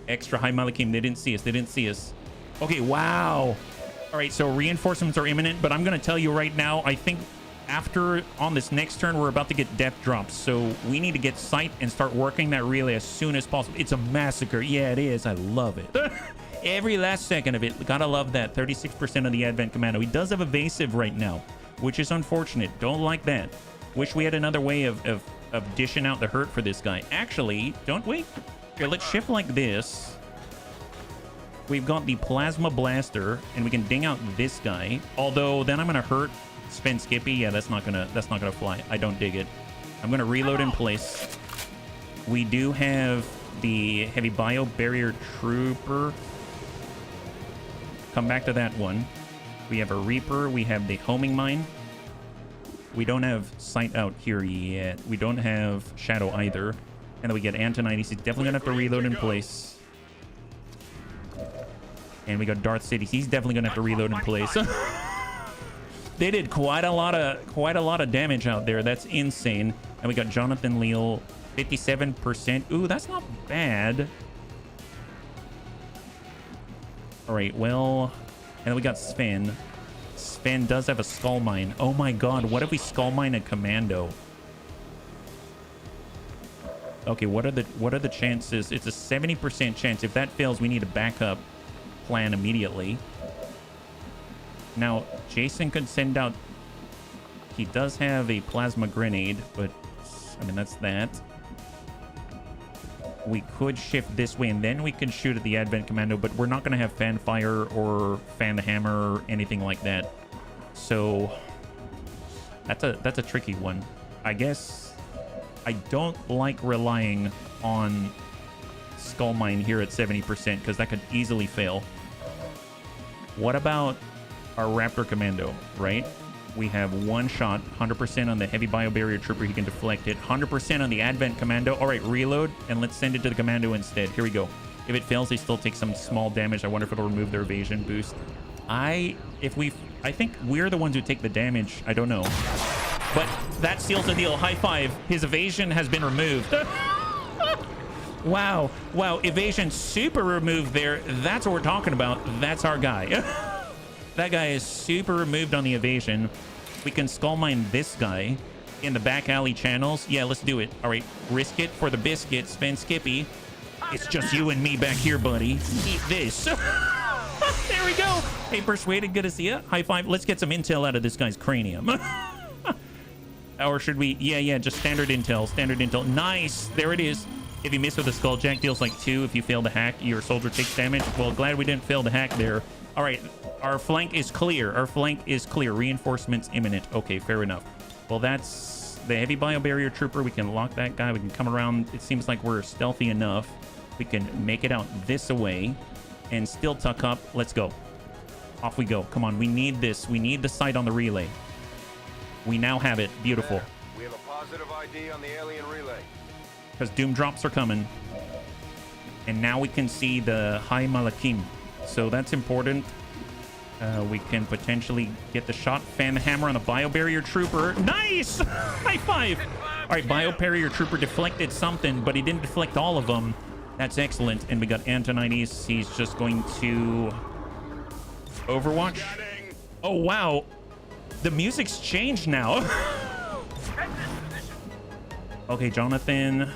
extra high Malakim. They didn't see us. They didn't see us. Okay, wow. All right, so reinforcements are imminent, but I'm going to tell you right now, I think after on this next turn, we're about to get death drops. So we need to get sight and start working that relay as soon as possible. It's a massacre. Yeah, it is. I love it. Every last second of it. Gotta love that. 36% of the Advent Commando. He does have evasive right now, which is unfortunate. Don't like that. Wish we had another way of dishing out the hurt for this guy. Actually, don't we? Here, let's shift like this. We've got the Plasma Blaster, and we can ding out this guy. Although, then I'm gonna hurt Spin Skippy. Yeah, that's not gonna fly. I don't dig it. I'm gonna reload in place. We do have the Heavy Bio Barrier Trooper. Come back to that one. We have a Reaper. We have the Homing Mine. We don't have Sight out here yet. We don't have Shadow either. And then we get Antonides. He's definitely gonna have to reload in place. And we got Darth Sidious. He's definitely gonna have to reload in place. They did quite a lot of damage out there. That's insane. And we got Jonathan Leal, 57%. Ooh, that's not bad. All right, well, and then we got Sven. Sven does have a Skull Mine. Oh my God, what if we Skull Mine a Commando? Okay, what are the chances? It's a 70% chance. If that fails, we need a backup plan immediately. Now, Jason could send out... He does have a plasma grenade, but I mean, that's that. We could shift this way, and then we can shoot at the Advent Commando, but we're not going to have fan fire or fan the hammer or anything like that. So that's a tricky one. I guess I don't like relying on Skull Mine here at 70% because that could easily fail. What about our Raptor Commando, right? We have one shot, 100% on the Heavy Bio Barrier Trooper. He can deflect it. 100% on the Advent Commando. All right, reload, and let's send it to the Commando instead. Here we go. If it fails, they still take some small damage. I wonder if it'll remove their evasion boost. I think we're the ones who take the damage. I don't know. But that seals the deal. High five. His evasion has been removed. Wow. Wow. Evasion super removed there. That's what we're talking about. That's our guy. That guy is super removed on the evasion. We can Skull Mine this guy in the back alley channels. Yeah, let's do it. All right, risk it for the biscuit. Spin Skippy. It's just you and me back here, buddy. Eat this. There we go. Hey, Persuaded, good to see you. High five. Let's get some intel out of this guy's cranium. Or should we? Yeah, just standard intel. Standard intel. Nice. There it is. If you miss with a Skulljack, deals like 2. If you fail to hack, your soldier takes damage. Well, glad we didn't fail to hack there. All right, Our flank is clear. Our flank is clear. Reinforcements imminent. Okay, fair enough. Well, that's the heavy biobarrier trooper. We can lock that guy. We can come around. It seems like we're stealthy enough. We can make it out this way and still tuck up. Let's go. Off we go. Come on. We need this. We need the sight on the relay. We now have it. Beautiful. We have a positive ID on the alien relay. Because doom drops are coming. And now we can see the High Malakim. So that's important. We can potentially get the shot. Fan the hammer on a biobarrier trooper. Nice! High five! All right, biobarrier trooper deflected something, but he didn't deflect all of them. That's excellent. And we got Antonides. He's just going to Overwatch. Oh, wow. The music's changed now. Okay, Jonathan.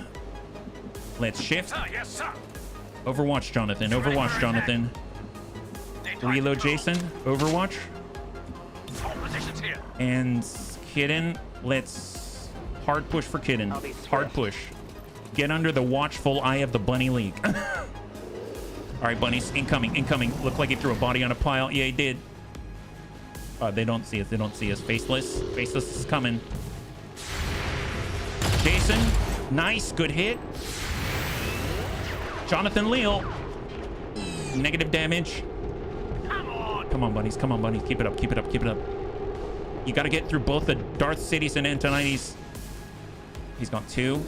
Let's shift. Yes, sir. Overwatch, Jonathan. Overwatch, Jonathan. Reload, Jason. Overwatch. All positions here. And Kidden. Let's hard push for Kidden. Hard push. Get under the watchful eye of the Bunny League. All right, Bunnies. Incoming. Incoming. Looked like he threw a body on a pile. Yeah, he did. They don't see us. They don't see us. Faceless. Faceless is coming. Jason. Nice. Good hit. Jonathan Leal. Negative damage. Come on, Bunnies. Come on, Bunnies. Keep it up. Keep it up. Keep it up. You got to get through both the Darth Cities and Antonides. He's got 2.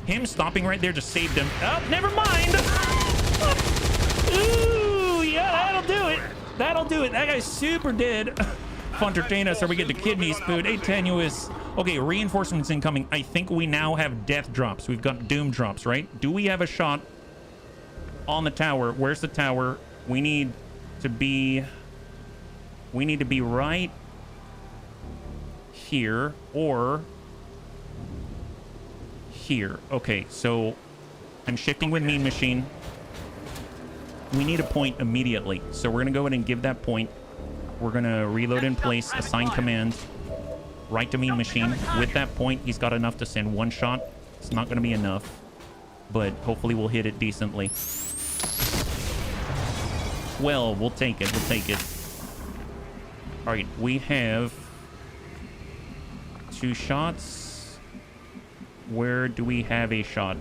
Him stopping right there just saved him. Oh, never mind. Ooh, yeah, that'll do it. That'll do it. That guy's super dead. Entertain us or we get the kidney spoon. Hey, Tenuous. Okay, reinforcements incoming. I think we now have death drops. We've got doom drops, right? Do we have a shot on the tower? Where's the tower? We need to be right here or here. Okay, so I'm shifting with Mean Machine. We need a point immediately. So we're going to go ahead and give that point. We're going to reload in place, assign command, right to Mean Machine. With that point, he's got enough to send 1 shot. It's not going to be enough, but hopefully we'll hit it decently. Well, we'll take it. We'll take it. All right, we have 2 shots. Where do we have a shot?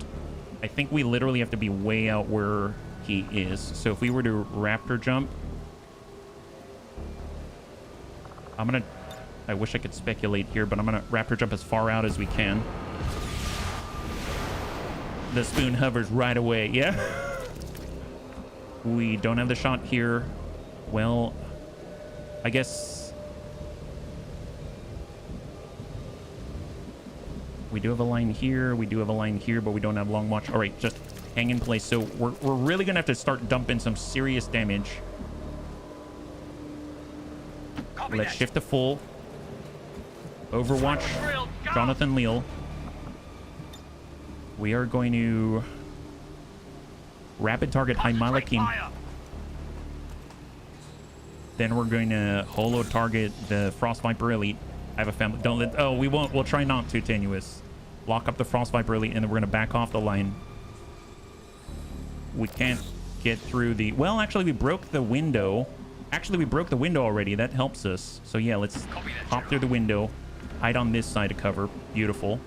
I think we literally have to be way out where he is. So if we were to raptor jump, I wish I could speculate here, but I'm gonna raptor jump as far out as we can. The spoon hovers right away. Yeah. We don't have the shot here. Well, I guess we do have a line here. We do have a line here, but we don't have long watch. All right, just hang in place. So we're really gonna have to start dumping some serious damage. Let's shift to full. Overwatch, Jonathan Leal. We are going to rapid target High Malakim. Then we're going to holo target the Frost Viper Elite. I have a family. Don't let. Oh, we won't. We'll try not to. Tenuous. Lock up the Frost Viper Elite, and then we're going to back off the line. We can't get through the. Well, actually, we broke the window. Actually, we broke the window already. That helps us. So yeah, let's hop through the window. Hide on this side of cover. Beautiful.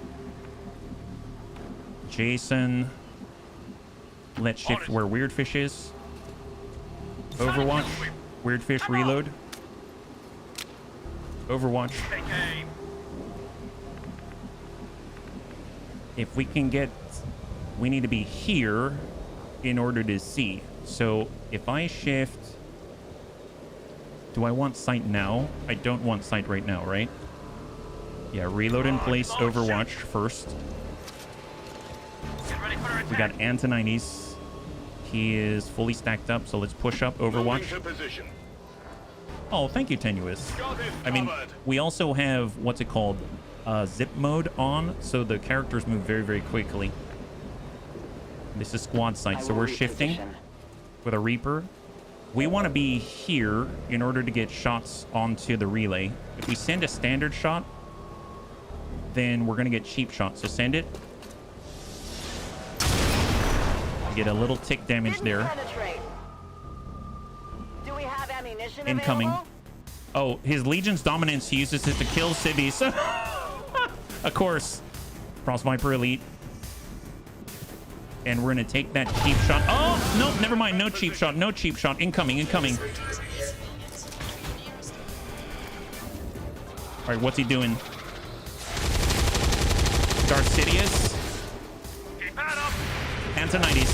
Jason. Let's shift where Weirdfish is. Overwatch. Weirdfish reload. Overwatch. If we can get... We need to be here in order to see. So if I shift... Do I want sight now? I don't want sight right now, right? Yeah, reload in place, Overwatch first. We got Antonides. He is fully stacked up, so let's push up Overwatch. Oh, thank you, Tenuous. I mean, we also have, what's it called? Zip mode on, so the characters move very, very quickly. This is squad sight, so we're shifting with a Reaper. We want to be here in order to get shots onto the relay. If we send a standard shot, then we're going to get cheap shots. So send it. Get a little tick damage there. Incoming. available? Oh, his Legion's dominance, he uses it to kill civvies. Of course. Frost Viper Elite. And we're gonna take that cheap shot. Oh, no, never mind. No cheap shot. No cheap shot. Incoming, incoming. All right, what's he doing? Darth Sidious. Keep that up. Antonides.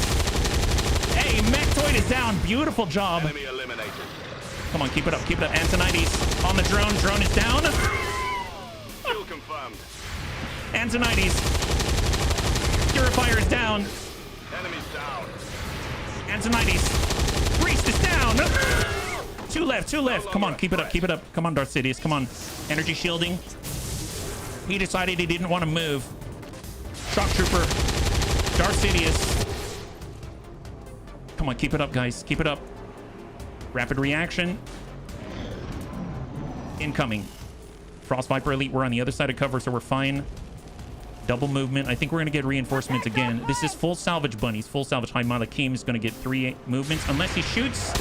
Hey, Mechtoid is down. Beautiful job. Enemy eliminated. Come on, keep it up. Keep it up. Antonides on the drone. Drone is down. Kill confirmed. Antonides. Purifier is down. Enemies down. Antonides. Priest is down. Two left. Two left. Come on, keep it up. Keep it up. Come on, Darth Sidious. Come on. Energy shielding. He decided he didn't want to move. Shock Trooper. Darth Sidious. Come on, keep it up, guys. Keep it up. Rapid reaction. Incoming. Frost Viper Elite. We're on the other side of cover, so we're fine. Double movement. I think we're going to get reinforcements again. This is full salvage bunnies. Full salvage. High Malakim is going to get 3 movements unless he shoots.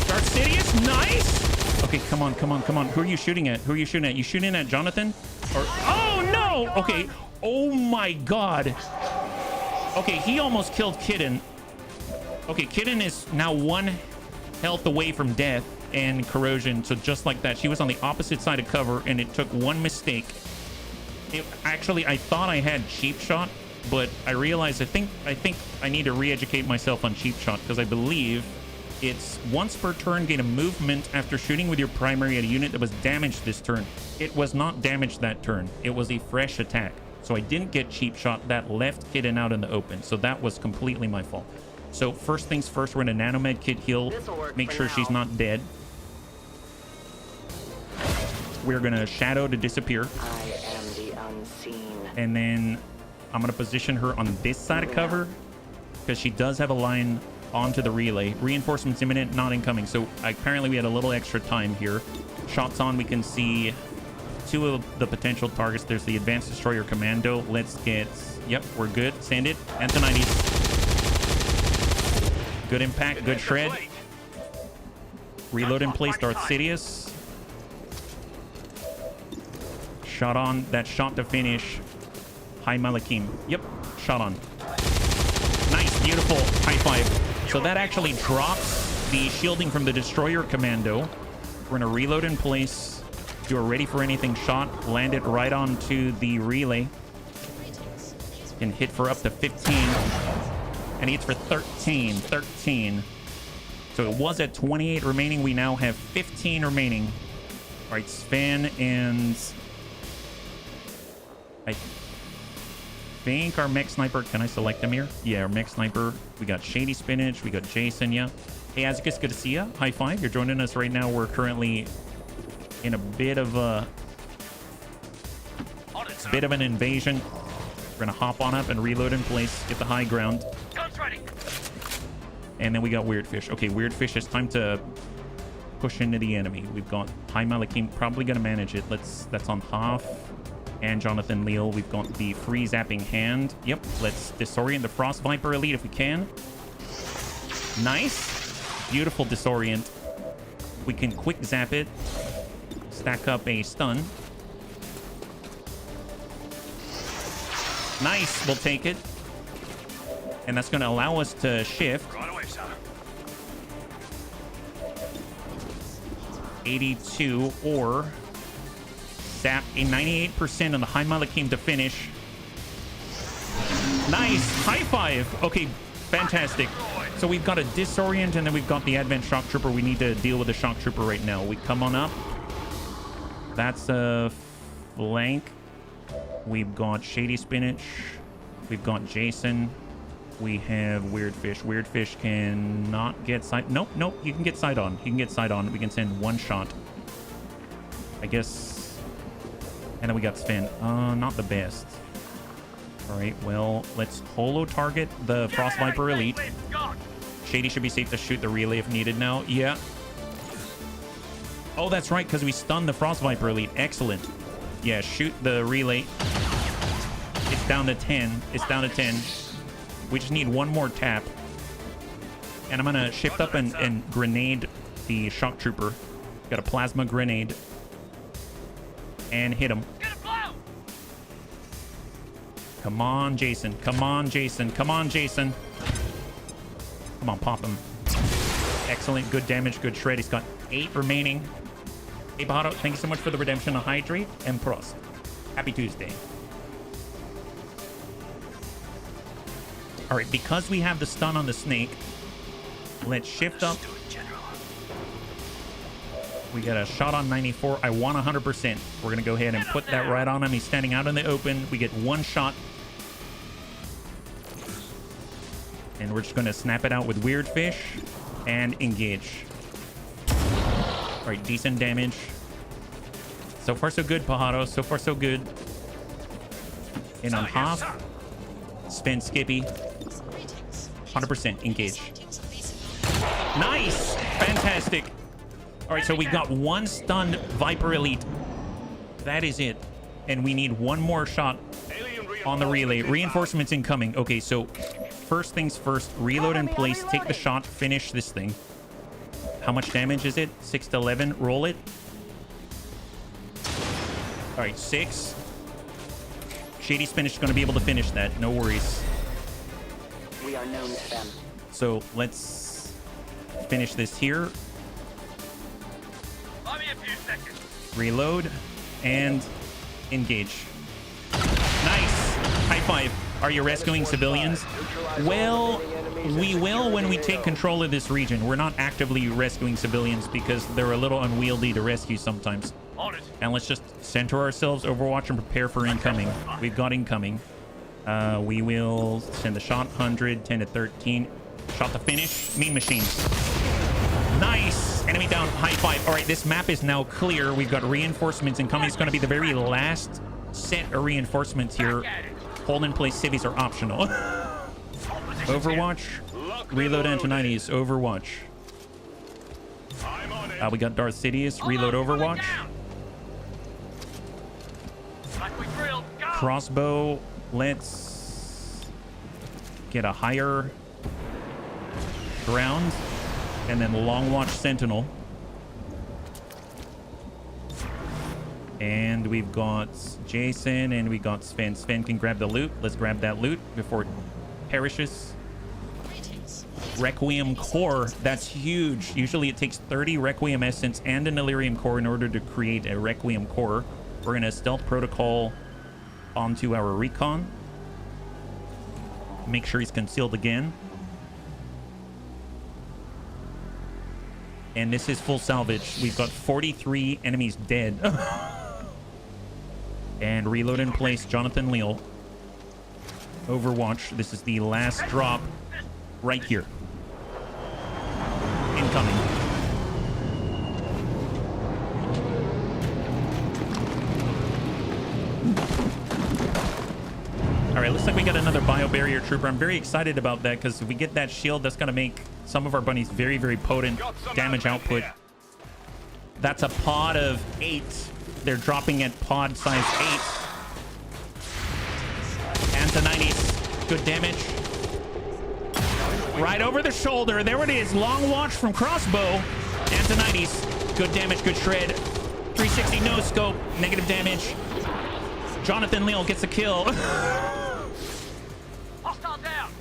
Darth Sidious. Nice. Okay, come on, come on, come on. Who are you shooting at? Who are you shooting at? You shooting at Jonathan? Or oh no! Okay. Oh my god. Okay, he almost killed Kitten. Okay, Kitten is now 1 health away from death and corrosion. So just like that, she was on the opposite side of cover, and it took 1 mistake. Actually, I thought I had cheap shot, but I realized I think I need to re-educate myself on cheap shot, because I believe it's once per turn gain a movement after shooting with your primary at a unit that was damaged this turn. It was not damaged that turn. It was a fresh attack. So I didn't get cheap shot. That left Kitten out in the open. So that was completely my fault. So first things first, we're gonna nanomed kit heal, make sure she's not dead. We're gonna shadow to disappear. I am the unseen. And then I'm gonna position her on this side of cover, because she does have a line onto the relay. Reinforcements imminent, not incoming. So apparently we had a little extra time here. Shots on, we can see 2 of the potential targets. There's the Advanced Destroyer Commando. Let's get, yep, we're good. Send it. Antonides. Good impact, good shred. Reload in place, Darth Sidious. Shot on, that shot to finish. High Malakim. Yep, shot on. Nice, beautiful. High five. So that actually drops the shielding from the Destroyer Commando. We're gonna reload in place. Do a ready for anything shot. Land it right onto the relay. Can hit for up to 15. And he hits for 13. 13. So it was at 28 remaining. We now have 15 remaining. All right, Sven and I think our mech sniper. Can I select him here? Yeah, our mech sniper. We got Shady Spinach. We got Jason. Yeah. Hey, Azicus, good to see you. High five. You're joining us right now. We're currently in a bit of an invasion. We're gonna hop on up and reload in place. Get the high ground. Guns ready. And then we got Weird Fish. Okay, Weird Fish, it's time to push into the enemy. We've got High Malakim, probably gonna manage it. That's on half. And Jonathan Leal, we've got the free zapping hand. Yep, let's disorient the Frost Viper Elite if we can. Nice. Beautiful disorient. We can quick zap it. Stack up a stun. Nice, we'll take it. And that's gonna allow us to shift. Right away, sir. 82 or zap a 98% on the High Malakim to finish. Nice, high five. Okay, fantastic. So we've got a disorient and then we've got the Advent Shock Trooper. We need to deal with the Shock Trooper right now. We come on up. That's a flank. We've got Shady Spinach. We've got Jason. We have Weird Fish. Weird Fish cannot get side. Nope, nope. You can get side on. He can get side on. We can send 1 shot. I guess. And then we got Sven. Not the best. All right. Well, let's holo target the Frost Viper Elite. Shady should be safe to shoot the relay if needed now. Yeah. Oh, that's right, because we stunned the Frost Viper Elite. Excellent. Yeah, shoot the relay. It's down to 10. It's down to 10. We just need 1 more tap. And I'm going to shift up and grenade the Shock Trooper. Got a plasma grenade. And hit him. Gonna blow! Come on, Jason. Come on, Jason. Come on, Jason. Come on, pop him. Excellent. Good damage. Good shred. He's got 8 remaining. Hey, Bahato, thank you so much for the redemption of Hydrate and Prost. Happy Tuesday. All right, because we have the stun on the snake, let's shift up. We got a shot on 94. I want 100%. We're going to go ahead and put that right on him. He's standing out in the open. We get 1 shot. And we're just going to snap it out with Weird Fish and engage. All right, decent damage. So far, so good, Pajaro. So far, so good. In on half. Spin Skippy. 100% engage. Nice! Fantastic. All right, so we got 1 stunned Viper Elite. That is it. And we need 1 more shot on the relay. Reinforcements incoming. Okay, so first things first. Reload in place. Take the shot. Finish this thing. How much damage is it? 6 to 11. Roll it. All right, 6. Shady Spinach is going to be able to finish that. No worries. We are known to them. So let's finish this here. Buy me a few seconds. Reload and engage. Nice. High five. Are you rescuing civilians? Well, we will when we take control of this region. We're not actively rescuing civilians because they're a little unwieldy to rescue sometimes. On it. And let's just center ourselves, Overwatch, and prepare for incoming. We've got incoming. We will send the shot. 100, 10 to 13. Shot to finish. Mean Machines. Nice. Enemy down. High five. All right, this map is now clear. We've got reinforcements incoming. It's going to be the very last set of reinforcements here. Hold in place civvies are optional. Overwatch. Reload Antonides. Overwatch. We got Darth Sidious. Reload Overwatch. Crossbow. Let's get a higher ground. And then Long Watch Sentinel. And we've got Jason and we got Sven. Sven can grab the loot. Let's grab that loot before it perishes. Requiem Core. That's huge. Usually it takes 30 Requiem Essence and an Illyrium Core in order to create a Requiem Core. We're going to stealth protocol onto our recon. Make sure he's concealed again. And this is full salvage. We've got 43 enemies dead. And reload in place. Jonathan Leal. Overwatch. This is the last drop right here. Incoming. All right, looks like we got another biobarrier trooper. I'm very excited about that because if we get that shield, that's going to make some of our bunnies very, very potent damage output. That's a pod of 8. They're dropping at pod size 8. Antonides, good damage. Right over the shoulder. There it is. Long watch from crossbow. Antonides, good damage, good shred. 360 no scope, negative damage. Jonathan Leal gets a kill. Hostile down.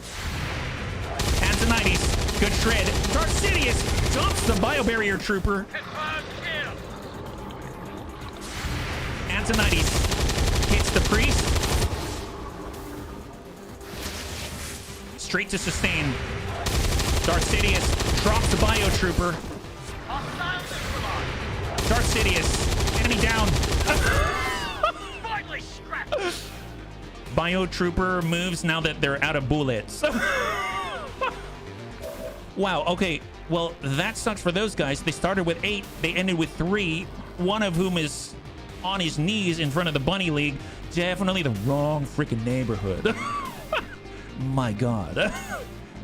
Antonides, good shred. Darth Sidious dumps the biobarrier trooper. Confirmed kill. Antonides hits the priest. Straight to sustain. Darth Sidious drops the bio trooper. Hostile neutralized. Darth Sidious, enemy down. Finally scrapped. Bio trooper moves now that they're out of bullets. Wow, okay. Well, that sucks for those guys. They started with 8. They ended with 3. One of whom is on his knees in front of the Bunny League. Definitely the wrong freaking neighborhood. My God.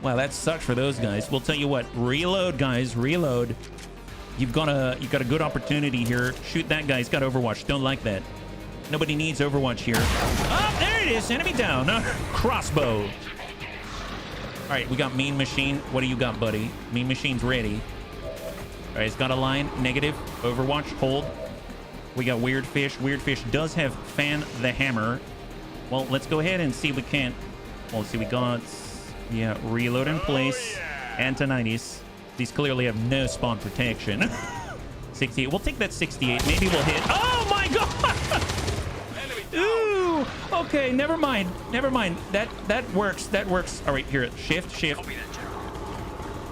Wow, that sucks for those guys. We'll tell you what. Reload, guys. Reload. You've got a good opportunity here. Shoot that guy. He's got Overwatch. Don't like that. Nobody needs Overwatch here. Oh, there it is. Enemy down. Crossbow. All right, we got Mean Machine. What do you got, buddy? Mean Machine's ready. All right, he's got a line. Negative. Overwatch. Hold. We got Weird Fish. Weird Fish does have Fan the Hammer. Well, let's go ahead and see if we can't. Well, let's see. We got, yeah, reload in place. Antonitis. These clearly have no spawn protection. 68. We'll take that 68. Maybe we'll hit. Oh my god! Ooh. Okay, never mind. Never mind. That works. That works. All right, here. Shift.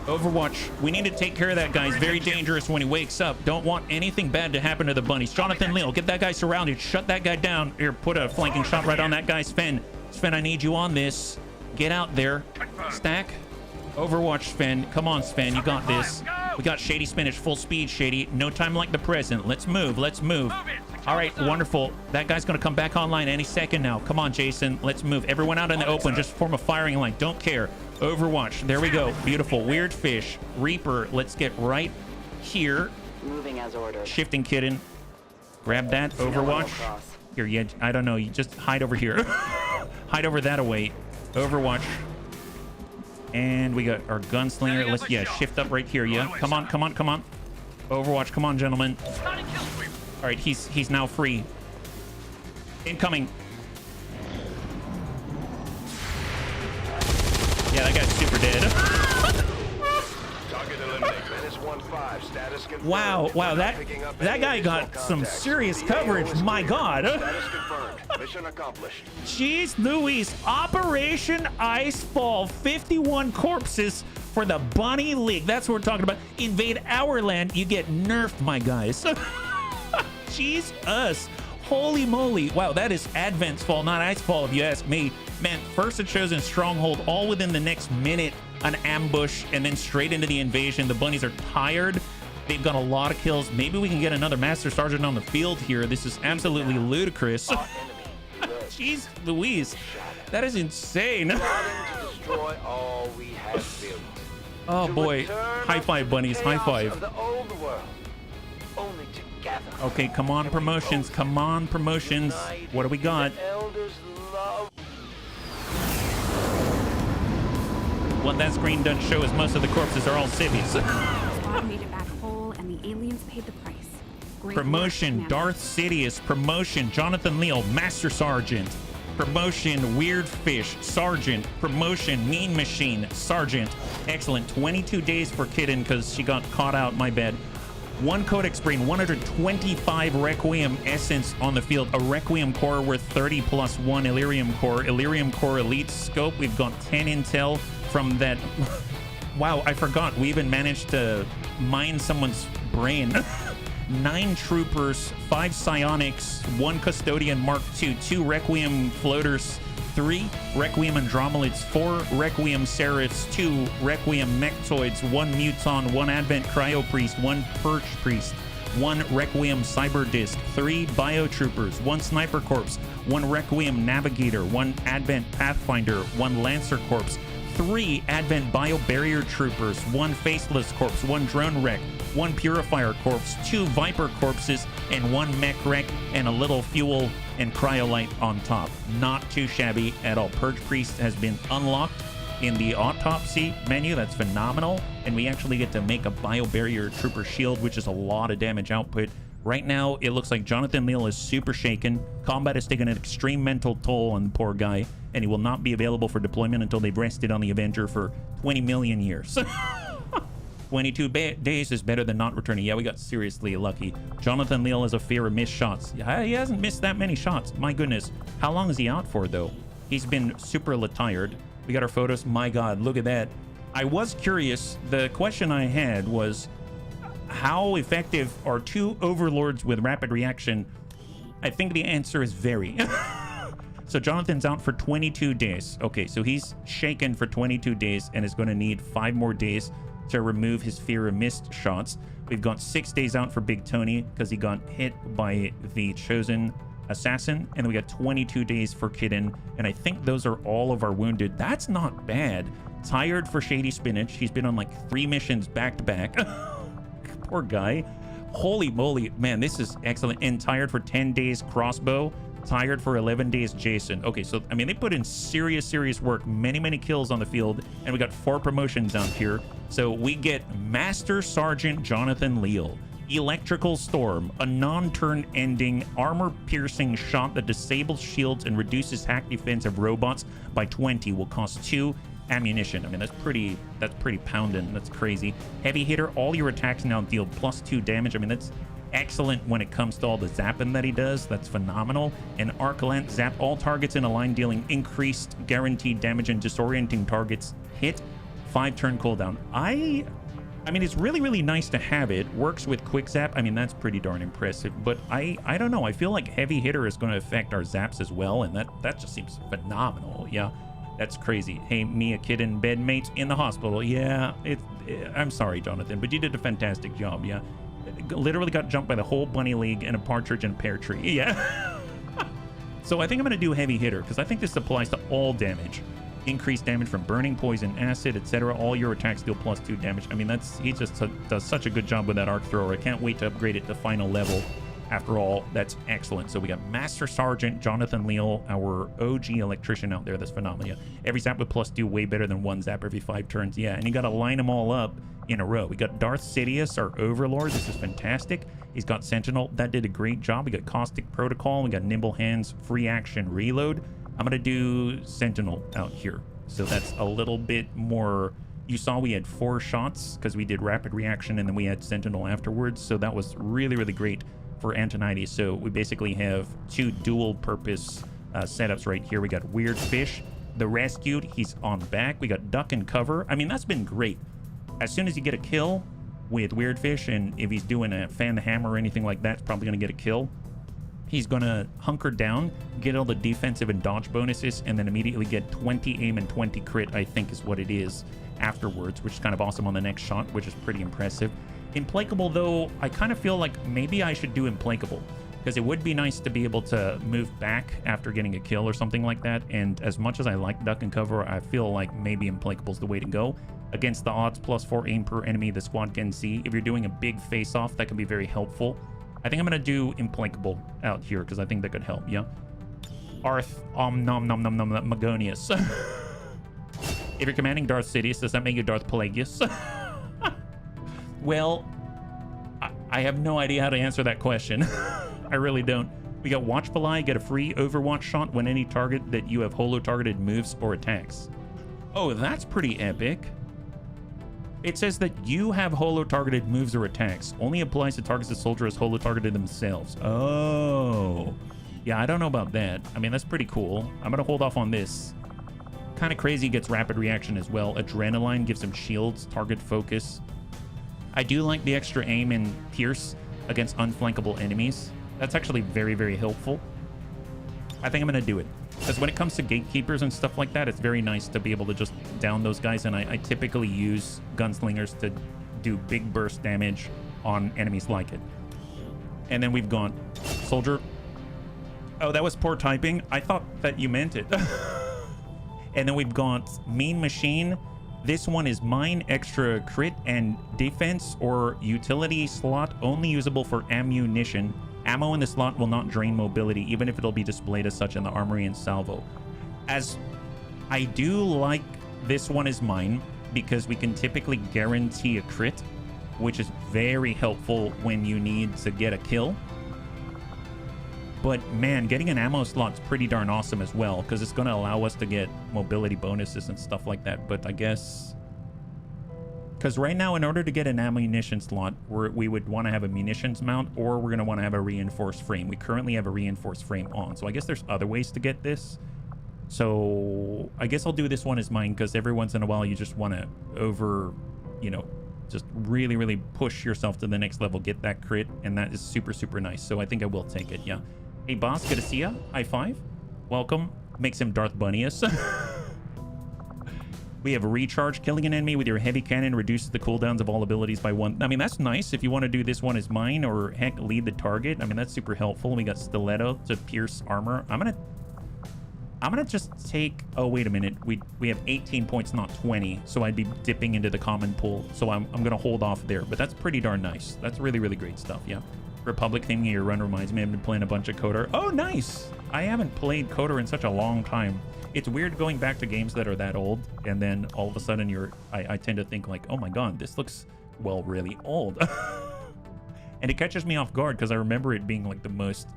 Overwatch. We need to take care of that guy. He's very dangerous when he wakes up. Don't want anything bad to happen to the bunnies. Jonathan Leal, get that guy surrounded. Shut that guy down. Here, put a flanking shot right on that guy. Sven, I need you on this. Get out there. Stack. Overwatch, Sven. Come on, Sven. You got this. We got Shady Spinach full speed, Shady. No time like the present. Let's move. All right, wonderful. That guy's going to come back online any second now. Come on, Jason. Let's move. Everyone out in the open. Just form a firing line. Don't care. Overwatch. There we go. Beautiful. Weird Fish. Reaper. Let's get right here. Moving as ordered. Shifting Kitten. Grab that. Overwatch. Here, yeah, I don't know. You just hide over here. Hide over that away. Overwatch. And we got our gunslinger. Let's, yeah, shift up right here. Yeah. Come on. Overwatch. Come on, gentlemen. All right, he's now free. Incoming. Yeah, that guy's super dead. Wow, that guy got some serious coverage. My God. Mission accomplished. Jeez Louise, Operation Icefall. 51 corpses for the Bunny League. That's what we're talking about. Invade our land, you get nerfed, my guys. Jeez us. Holy moly. Wow, that is Advent's fall, not Icefall, if you ask me. Man, first it shows in Stronghold, all within the next minute, an ambush, and then straight into the invasion. The bunnies are tired. They've got a lot of kills. Maybe we can get another Master Sergeant on the field here. This is absolutely ludicrous. Jeez Louise. That is insane. Oh boy. High five, bunnies. High five. Okay, come on, promotions. Come on, promotions. What do we got? What that screen doesn't show is most of the corpses are all civvies. Squad made it back whole, and the aliens paid the price. Great promotion, work, Darth Sidious. Promotion, Jonathan Leal, Master Sergeant. Promotion, Weird Fish, Sergeant. Promotion, Mean Machine, Sergeant. Excellent. 22 days for Kitten because she got caught out. My bad. 1 Codex Brain, 125 Requiem Essence on the field. A Requiem Core worth 30 plus 1 Illyrium Core. Illyrium Core Elite Scope. We've got 10 intel from that. Wow, I forgot. We even managed to mine someone's brain. 9 Troopers, 5 Psionics, 1 Custodian Mark II, 2 Requiem Floaters, 3 Requiem Andromelids, 4 Requiem Seraphs, 2 Requiem Mechtoids, 1 Muton, 1 Advent Cryo Priest, 1 Perch Priest, 1 Requiem Cyber Disc, 3 Biotroopers, 1 Sniper Corps, 1 Requiem Navigator, 1 Advent Pathfinder, 1 Lancer Corps, 3 Advent Biobarrier Troopers, 1 Faceless Corpse, 1 Drone Wreck, 1 Purifier Corpse, 2 Viper Corpses, and 1 Mech Wreck, and a little fuel and cryolite on top. Not too shabby at all. Purge Priest has been unlocked in the autopsy menu. That's phenomenal. And we actually get to make a Biobarrier Trooper Shield, which is a lot of damage output. Right now, it looks like Jonathan Leal is super shaken. Combat has taken an extreme mental toll on the poor guy, and he will not be available for deployment until they've rested on the Avenger for 20 million years. 22 days is better than not returning. Yeah, we got seriously lucky. Jonathan Leal has a fear of missed shots. Yeah, he hasn't missed that many shots. My goodness. How long is he out for, though? He's been super retired. We got our photos. My God, look at that. I was curious. The question I had was, how effective are 2 overlords with rapid reaction? I think the answer is very. So Jonathan's out for 22 days. Okay, so he's shaken for 22 days and is going to need 5 more days to remove his fear of missed shots. We've got 6 days out for Big Tony because he got hit by the chosen assassin, and then we got 22 days for Kitten, and I think those are all of our wounded. That's not bad. Tired for Shady Spinach. He's been on like 3 missions back to back. Poor guy. Holy moly, man, this is excellent. And tired for 10 days Crossbow. Tired for 11 days, Jason. Okay, so, I mean, they put in serious work. Many kills on the field. And we got 4 promotions out here. So we get Master Sergeant Jonathan Leal. Electrical Storm, a non-turn ending armor-piercing shot that disables shields and reduces hack defense of robots by 20. Will cost 2 ammunition. I mean, that's pretty pounding. That's crazy. Heavy hitter, all your attacks now deal +2 damage. I mean, that's excellent when it comes to all the zapping that he does. That's phenomenal. And Arcalant, zap all targets in a line, dealing increased guaranteed damage and disorienting targets hit. 5 turn cooldown. I mean, it's really nice to have it. Works with quick zap. I mean, that's pretty darn impressive. But I don't know. I feel like heavy hitter is going to affect our zaps as well, and that just seems phenomenal. Yeah, that's crazy. Hey, me, a kid in bed, mates in the hospital. Yeah, I'm sorry, Jonathan, but you did a fantastic job. Yeah, literally got jumped by the whole bunny league and a partridge and pear tree. Yeah. So I think I'm going to do heavy hitter because I think this applies to all damage. Increased damage from burning, poison, acid, etc. All your attacks deal +2 damage. I mean, he just does such a good job with that arc thrower. I can't wait to upgrade it to final level. After all, that's excellent. So we got Master Sergeant Jonathan Leal, our OG electrician out there. That's phenomenal. Every zap with +2, way better than 1 zap every 5 turns. Yeah, and you got to line them all up in a row. We got Darth Sidious, our Overlord. This is fantastic. He's got Sentinel. That did a great job. We got Caustic Protocol. We got Nimble Hands, Free Action Reload. I'm going to do Sentinel out here. So that's a little bit more... You saw we had 4 shots because we did Rapid Reaction and then we had Sentinel afterwards. So that was really great for Antonides. So we basically have 2 dual purpose setups right here. We got Weird Fish, the Rescued. He's on back. We got Duck and Cover. I mean, that's been great. As soon as you get a kill with Weird Fish, and if he's doing a Fan the Hammer or anything like that, it's probably going to get a kill. He's going to hunker down, get all the defensive and dodge bonuses, and then immediately get 20 aim and 20 crit, I think is what it is afterwards, which is kind of awesome on the next shot, which is pretty impressive. Implacable, though, I kind of feel like maybe I should do Implacable, because it would be nice to be able to move back after getting a kill or something like that, and as much as I like Duck and Cover, I feel like maybe Implacable is the way to go. Against the odds, +4 aim per enemy the squad can see. If you're doing a big face-off, that can be very helpful. I think I'm going to do Implacable out here because I think that could help, yeah? Arth Magonius. If you're commanding Darth Sidious, does that make you Darth Plagueis? Well, I have no idea how to answer that question. I really don't. We got Watchful Eye, get a free Overwatch shot when any target that you have holo-targeted moves or attacks. Oh, that's pretty epic. It says that you have holo-targeted moves or attacks. Only applies to targets the soldier has holo-targeted themselves. Oh. Yeah, I don't know about that. I mean, that's pretty cool. I'm going to hold off on this. Kind of crazy, gets rapid reaction as well. Adrenaline gives him shields, target focus. I do like the extra aim and pierce against unflankable enemies. That's actually very helpful. I think I'm going to do it. Because when it comes to gatekeepers and stuff like that, it's very nice to be able to just down those guys. And I typically use gunslingers to do big burst damage on enemies like it. And then we've gone soldier. Oh, that was poor typing. I thought that you meant it. And then we've got Mean Machine. This one is mine, extra crit and defense or utility slot, only usable for ammunition. Ammo in the slot will not drain mobility, even if it'll be displayed as such in the armory and salvo. As I do like this one is mine, because we can typically guarantee a crit, which is very helpful when you need to get a kill. But man, getting an ammo slot's pretty darn awesome as well, because it's going to allow us to get mobility bonuses and stuff like that. But I guess... Because right now, in order to get an ammunition slot, we would want to have a munitions mount, or we're going to want to have a reinforced frame. We currently have a reinforced frame on, so I guess there's other ways to get this. So I guess I'll do this one as mine, because every once in a while you just want to just really push yourself to the next level, get that crit, and that is super nice. So I think I will take it, yeah. Hey boss, good to see ya. High five. Welcome. Makes him Darth Bunnies. We have a recharge. Killing an enemy with your heavy cannon reduces the cooldowns of all abilities by 1. I mean, that's nice if you want to do this one as mine, or heck, lead the target. I mean, that's super helpful. We got stiletto to pierce armor. I'm gonna just take... Oh, wait a minute. We have 18 points, not 20. So I'd be dipping into the common pool. So I'm gonna hold off there. But that's pretty darn nice. That's really great stuff. Yeah. Republic thing in your run reminds me I've been playing a bunch of Coder. Oh, nice! I haven't played Coder in such a long time. It's weird going back to games that are that old, and then all of a sudden I tend to think like, oh my god, this looks, well, really old. And it catches me off guard because I remember it being like the most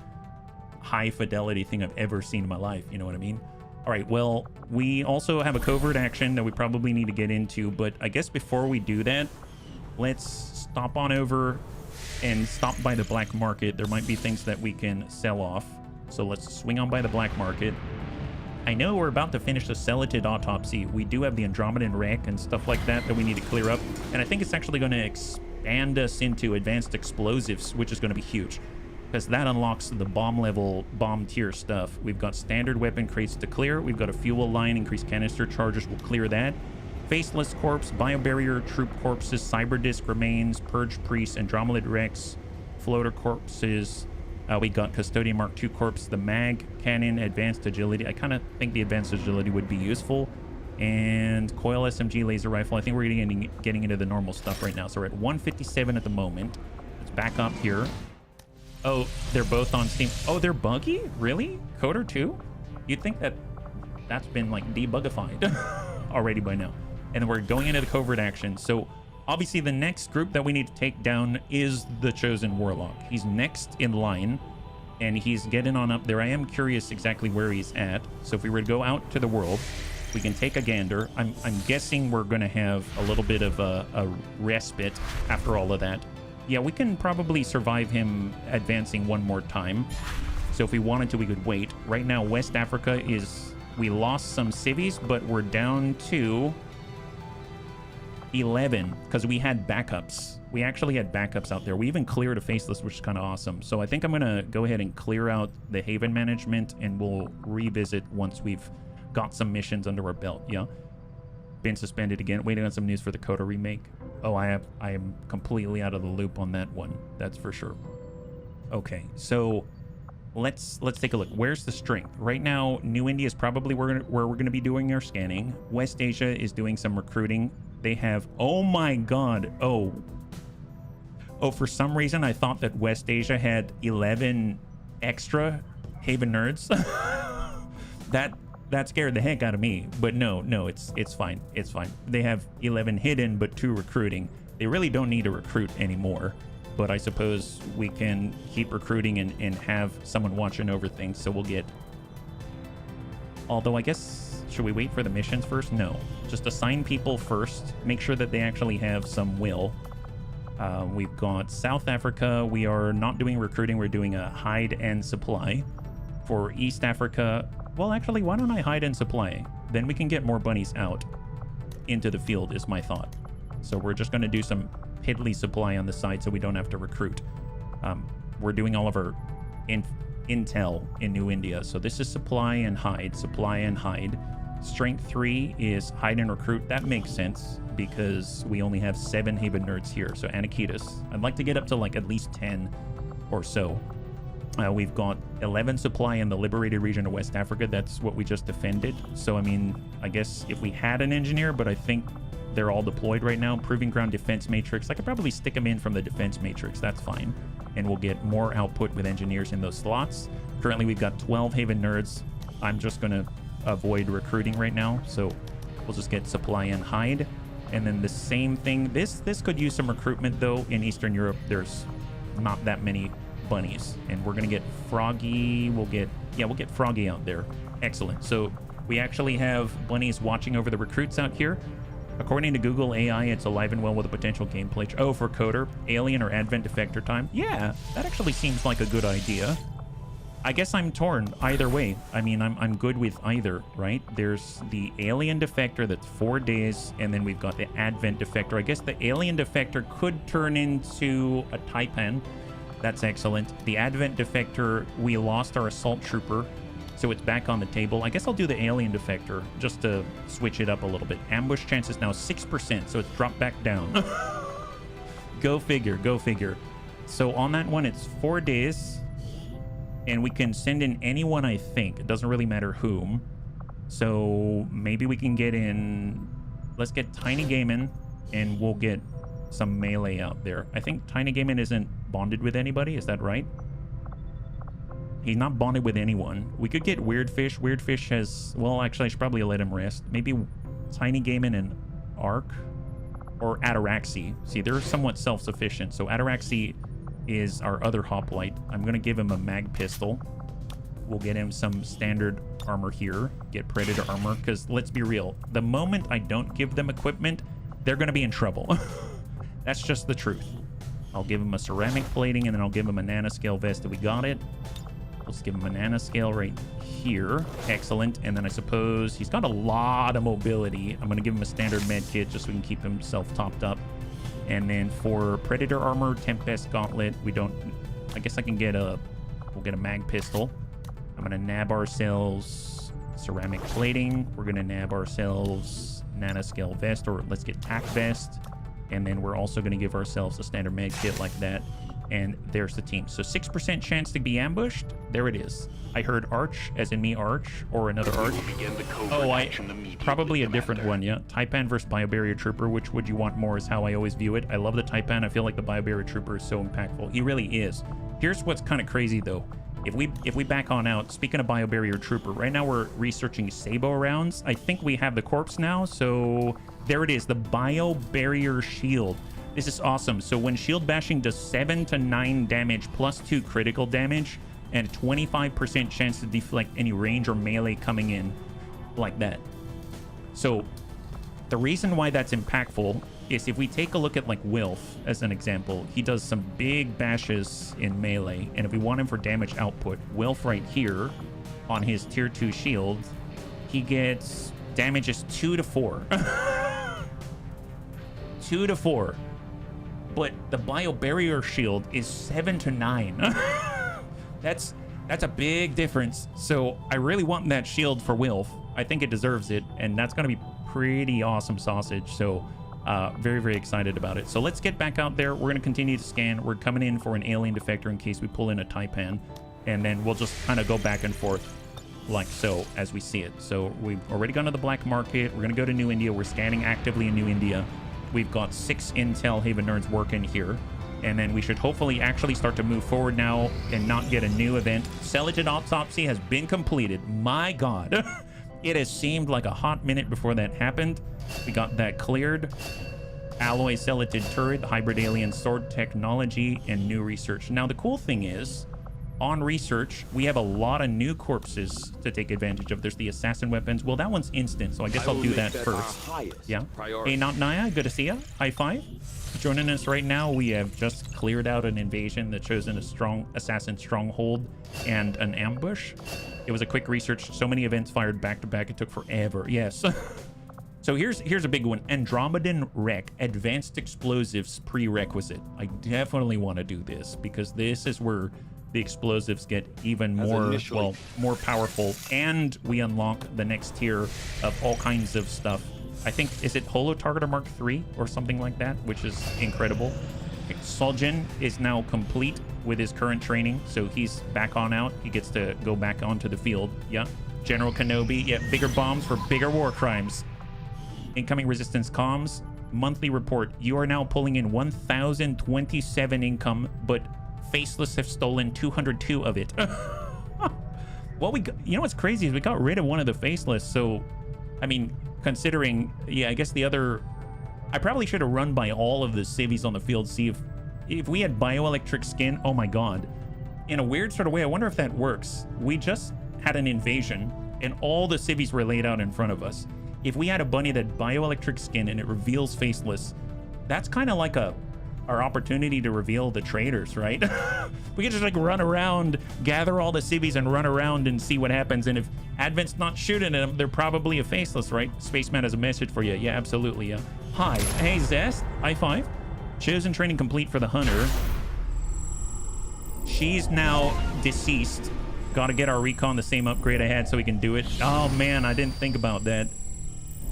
high fidelity thing I've ever seen in my life, you know what I mean? All right, well, we also have a covert action that we probably need to get into, but I guess before we do that, let's stop on over and stop by the black market. There might be things that we can sell off, so let's swing on by the black market. I know we're about to finish the Celatid autopsy. We do have the Andromedan wreck and stuff like that that we need to clear up, and I think it's actually going to expand us into advanced explosives, which is going to be huge, because that unlocks the bomb level, bomb tier stuff. We've got standard weapon crates to clear. We've got a fuel line, increased canister charges will clear that. Faceless corpse, biobarrier, troop corpses, cyber disc remains, purge priest, Andromedan Rex, floater corpses. We got custodian Mark II corpse, the mag cannon, advanced agility. I kind of think the advanced agility would be useful. And coil SMG laser rifle. I think we're getting into the normal stuff right now. So we're at 157 at the moment. Let's back up here. Oh, they're both on Steam. Oh, they're buggy? Really? Coder 2? You'd think that that's been like debugified already by now. And then we're going into the covert action. So obviously the next group that we need to take down is the Chosen Warlock. He's next in line, and he's getting on up there. I am curious exactly where he's at. So if we were to go out to the world, we can take a gander. I'm guessing we're going to have a little bit of a respite after all of that. Yeah, we can probably survive him advancing one more time. So if we wanted to, we could wait. Right now, West Africa is... We lost some civies, but we're down to 11 because we had backups. We actually had backups out there. We even cleared a faceless, which is kind of awesome. So I think I'm going to go ahead and clear out the Haven management, and we'll revisit once we've got some missions under our belt. Yeah. Been suspended again. Waiting on some news for the Coda remake. Oh, I am completely out of the loop on that one. That's for sure. Okay, so let's take a look. Where's the strength? Right now, New India is probably where we're going to be doing our scanning. West Asia is doing some recruiting. They have... Oh my god. Oh, for some reason, I thought that West Asia had 11 extra Haven nerds. That scared the heck out of me, but no, it's fine. It's fine. They have 11 hidden, but 2 recruiting. They really don't need to recruit anymore, but I suppose we can keep recruiting and have someone watching over things, so we'll get... Although, I guess, should we wait for the missions first? No. Just assign people first. Make sure that they actually have some will. We've got South Africa. We are not doing recruiting. We're doing a hide and supply. For East Africa... Well, actually, why don't I hide and supply? Then we can get more bunnies out into the field, is my thought. So we're just going to do some piddly supply on the side so we don't have to recruit. We're doing all of our intel in New India. So this is supply and hide, supply and hide. Strength 3 is hide and recruit. That makes sense because we only have 7 Haven nerds here. So Anakitas, I'd like to get up to like at least 10 or so. We've got 11 supply in the liberated region of West Africa. That's what we just defended. So, I mean, I guess if we had an engineer, but I think they're all deployed right now. Proving ground defense matrix. I could probably stick them in from the defense matrix. That's fine. And we'll get more output with engineers in those slots. Currently, we've got 12 Haven nerds. I'm just going to avoid recruiting right now. So we'll just get supply and hide. And then the same thing. This could use some recruitment, though. In Eastern Europe, there's not that many bunnies, and we're gonna get Froggy. We'll get Froggy out there. Excellent. So we actually have bunnies watching over the recruits out here. According to Google AI, it's alive and well with a potential gameplay. Oh, for Coder, alien or advent defector time. Yeah, that actually seems like a good idea. I guess I'm torn either way. I mean, I'm good with either, right? There's the alien defector that's 4 days, and then we've got the advent defector. I guess the alien defector could turn into a Taipan. That's excellent. The advent defector, we lost our assault trooper, so it's back on the table. I guess I'll do the alien defector just to switch it up a little bit. Ambush chance is now 6%, so it's dropped back down. Go figure, go figure. So on that one, it's 4 days, and we can send in anyone, I think. It doesn't really matter whom. So maybe we can get in... Let's get Tiny Gaiman, and we'll get some melee out there. I think Tiny Gaiman isn't bonded with anybody. Is that right? He's not bonded with anyone. We could get Weirdfish. Weirdfish has... Well, actually, I should probably let him rest. Maybe Tiny Gaiman and Ark? Or Ataraxi. See, they're somewhat self-sufficient. So Ataraxi is our other hoplite. I'm going to give him a mag pistol. We'll get him some standard armor here. Get Predator armor. Because, let's be real. The moment I don't give them equipment, they're going to be in trouble. That's just the truth. I'll give him a ceramic plating, and then I'll give him a nanoscale vest. We got it. Let's give him a nanoscale right here. Excellent. And then I suppose he's got a lot of mobility. I'm going to give him a standard med kit just so we can keep himself topped up. And then for Predator armor, Tempest Gauntlet, we don't... I guess I can get a... We'll get a mag pistol. I'm going to nab ourselves ceramic plating. We're going to nab ourselves nanoscale vest, or let's get tac vest. And then we're also going to give ourselves a standard med kit like that. And there's the team. So 6% chance to be ambushed. There it is. I heard Arch, as in me Arch, or another Arch. Oh, probably a different one, yeah. Taipan versus Biobarrier Trooper. Which would you want more is how I always view it. I love the Taipan. I feel like the Biobarrier Trooper is so impactful. He really is. Here's what's kind of crazy, though. If we back on out, speaking of Biobarrier Trooper, right now we're researching Sabo rounds. I think we have the corpse now, so there it is, the Biobarrier Shield. This is awesome. So when shield bashing does 7 to 9 damage plus 2 critical damage and 25% chance to deflect any range or melee coming in like that. So the reason why that's impactful is if we take a look at like Wilf as an example, he does some big bashes in melee, and if we want him for damage output, Wilf right here on his tier 2 shield, he gets damages 2 to 4. 2 to 4. But the Biobarrier Shield is 7 to 9. That's a big difference. So I really want that shield for Wilf. I think it deserves it, and that's going to be pretty awesome sausage. So very, very excited about it. So let's get back out there. We're going to continue to scan. We're coming in for an alien defector in case we pull in a Taipan, and then we'll just kind of go back and forth like so as we see it. So we've already gone to the black market. We're going to go to New India. We're scanning actively in New India. We've got 6 intel Haven nerds working here, and then we should hopefully actually start to move forward now and not get a new event. Celogen autopsy has been completed. My God, it has seemed like a hot minute before that happened. We got that cleared. Alloy Celatid turret, hybrid alien sword technology, and new research. Now the cool thing is, on research, we have a lot of new corpses to take advantage of. There's the assassin weapons. Well, that one's instant, so I guess I'll do that first. Yeah. Hey, not Naya, good to see ya. High five. Joining us right now, we have just cleared out an invasion that shows in a strong assassin stronghold and an ambush. It was a quick research. So many events fired back to back. It took forever. Yes. So here's a big one. Andromedan Wreck, advanced explosives prerequisite. I definitely want to do this because this is where the explosives get even more, well, more powerful, and we unlock the next tier of all kinds of stuff. I think, is it Holo Targeter Mark III or something like that, which is incredible. Okay, Solgen is now complete with his current training, so he's back on out. He gets to go back onto the field. Yeah. General Kenobi, yeah, bigger bombs for bigger war crimes. Incoming resistance comms, monthly report. You are now pulling in 1,027 income, but Faceless have stolen 202 of it. Well, you know what's crazy is we got rid of one of the Faceless, so I mean, considering, yeah, I guess the other, I probably should have run by all of the civvies on the field, see if we had bioelectric skin. Oh my God, in a weird sort of way, I wonder if that works. We just had an invasion and all the civvies were laid out in front of us. If we had a bunny that bioelectric skin and it reveals Faceless, that's kind of like our opportunity to reveal the traitors, right? We can just like run around, gather all the civvies and run around and see what happens. And if Advent's not shooting them, they're probably a Faceless, right? Spaceman has a message for you. Yeah, absolutely. Yeah. Hi. Hey, Zest. High five. Chosen training complete for the Hunter. She's now deceased. Got to get our recon the same upgrade I had so we can do it. Oh man, I didn't think about that.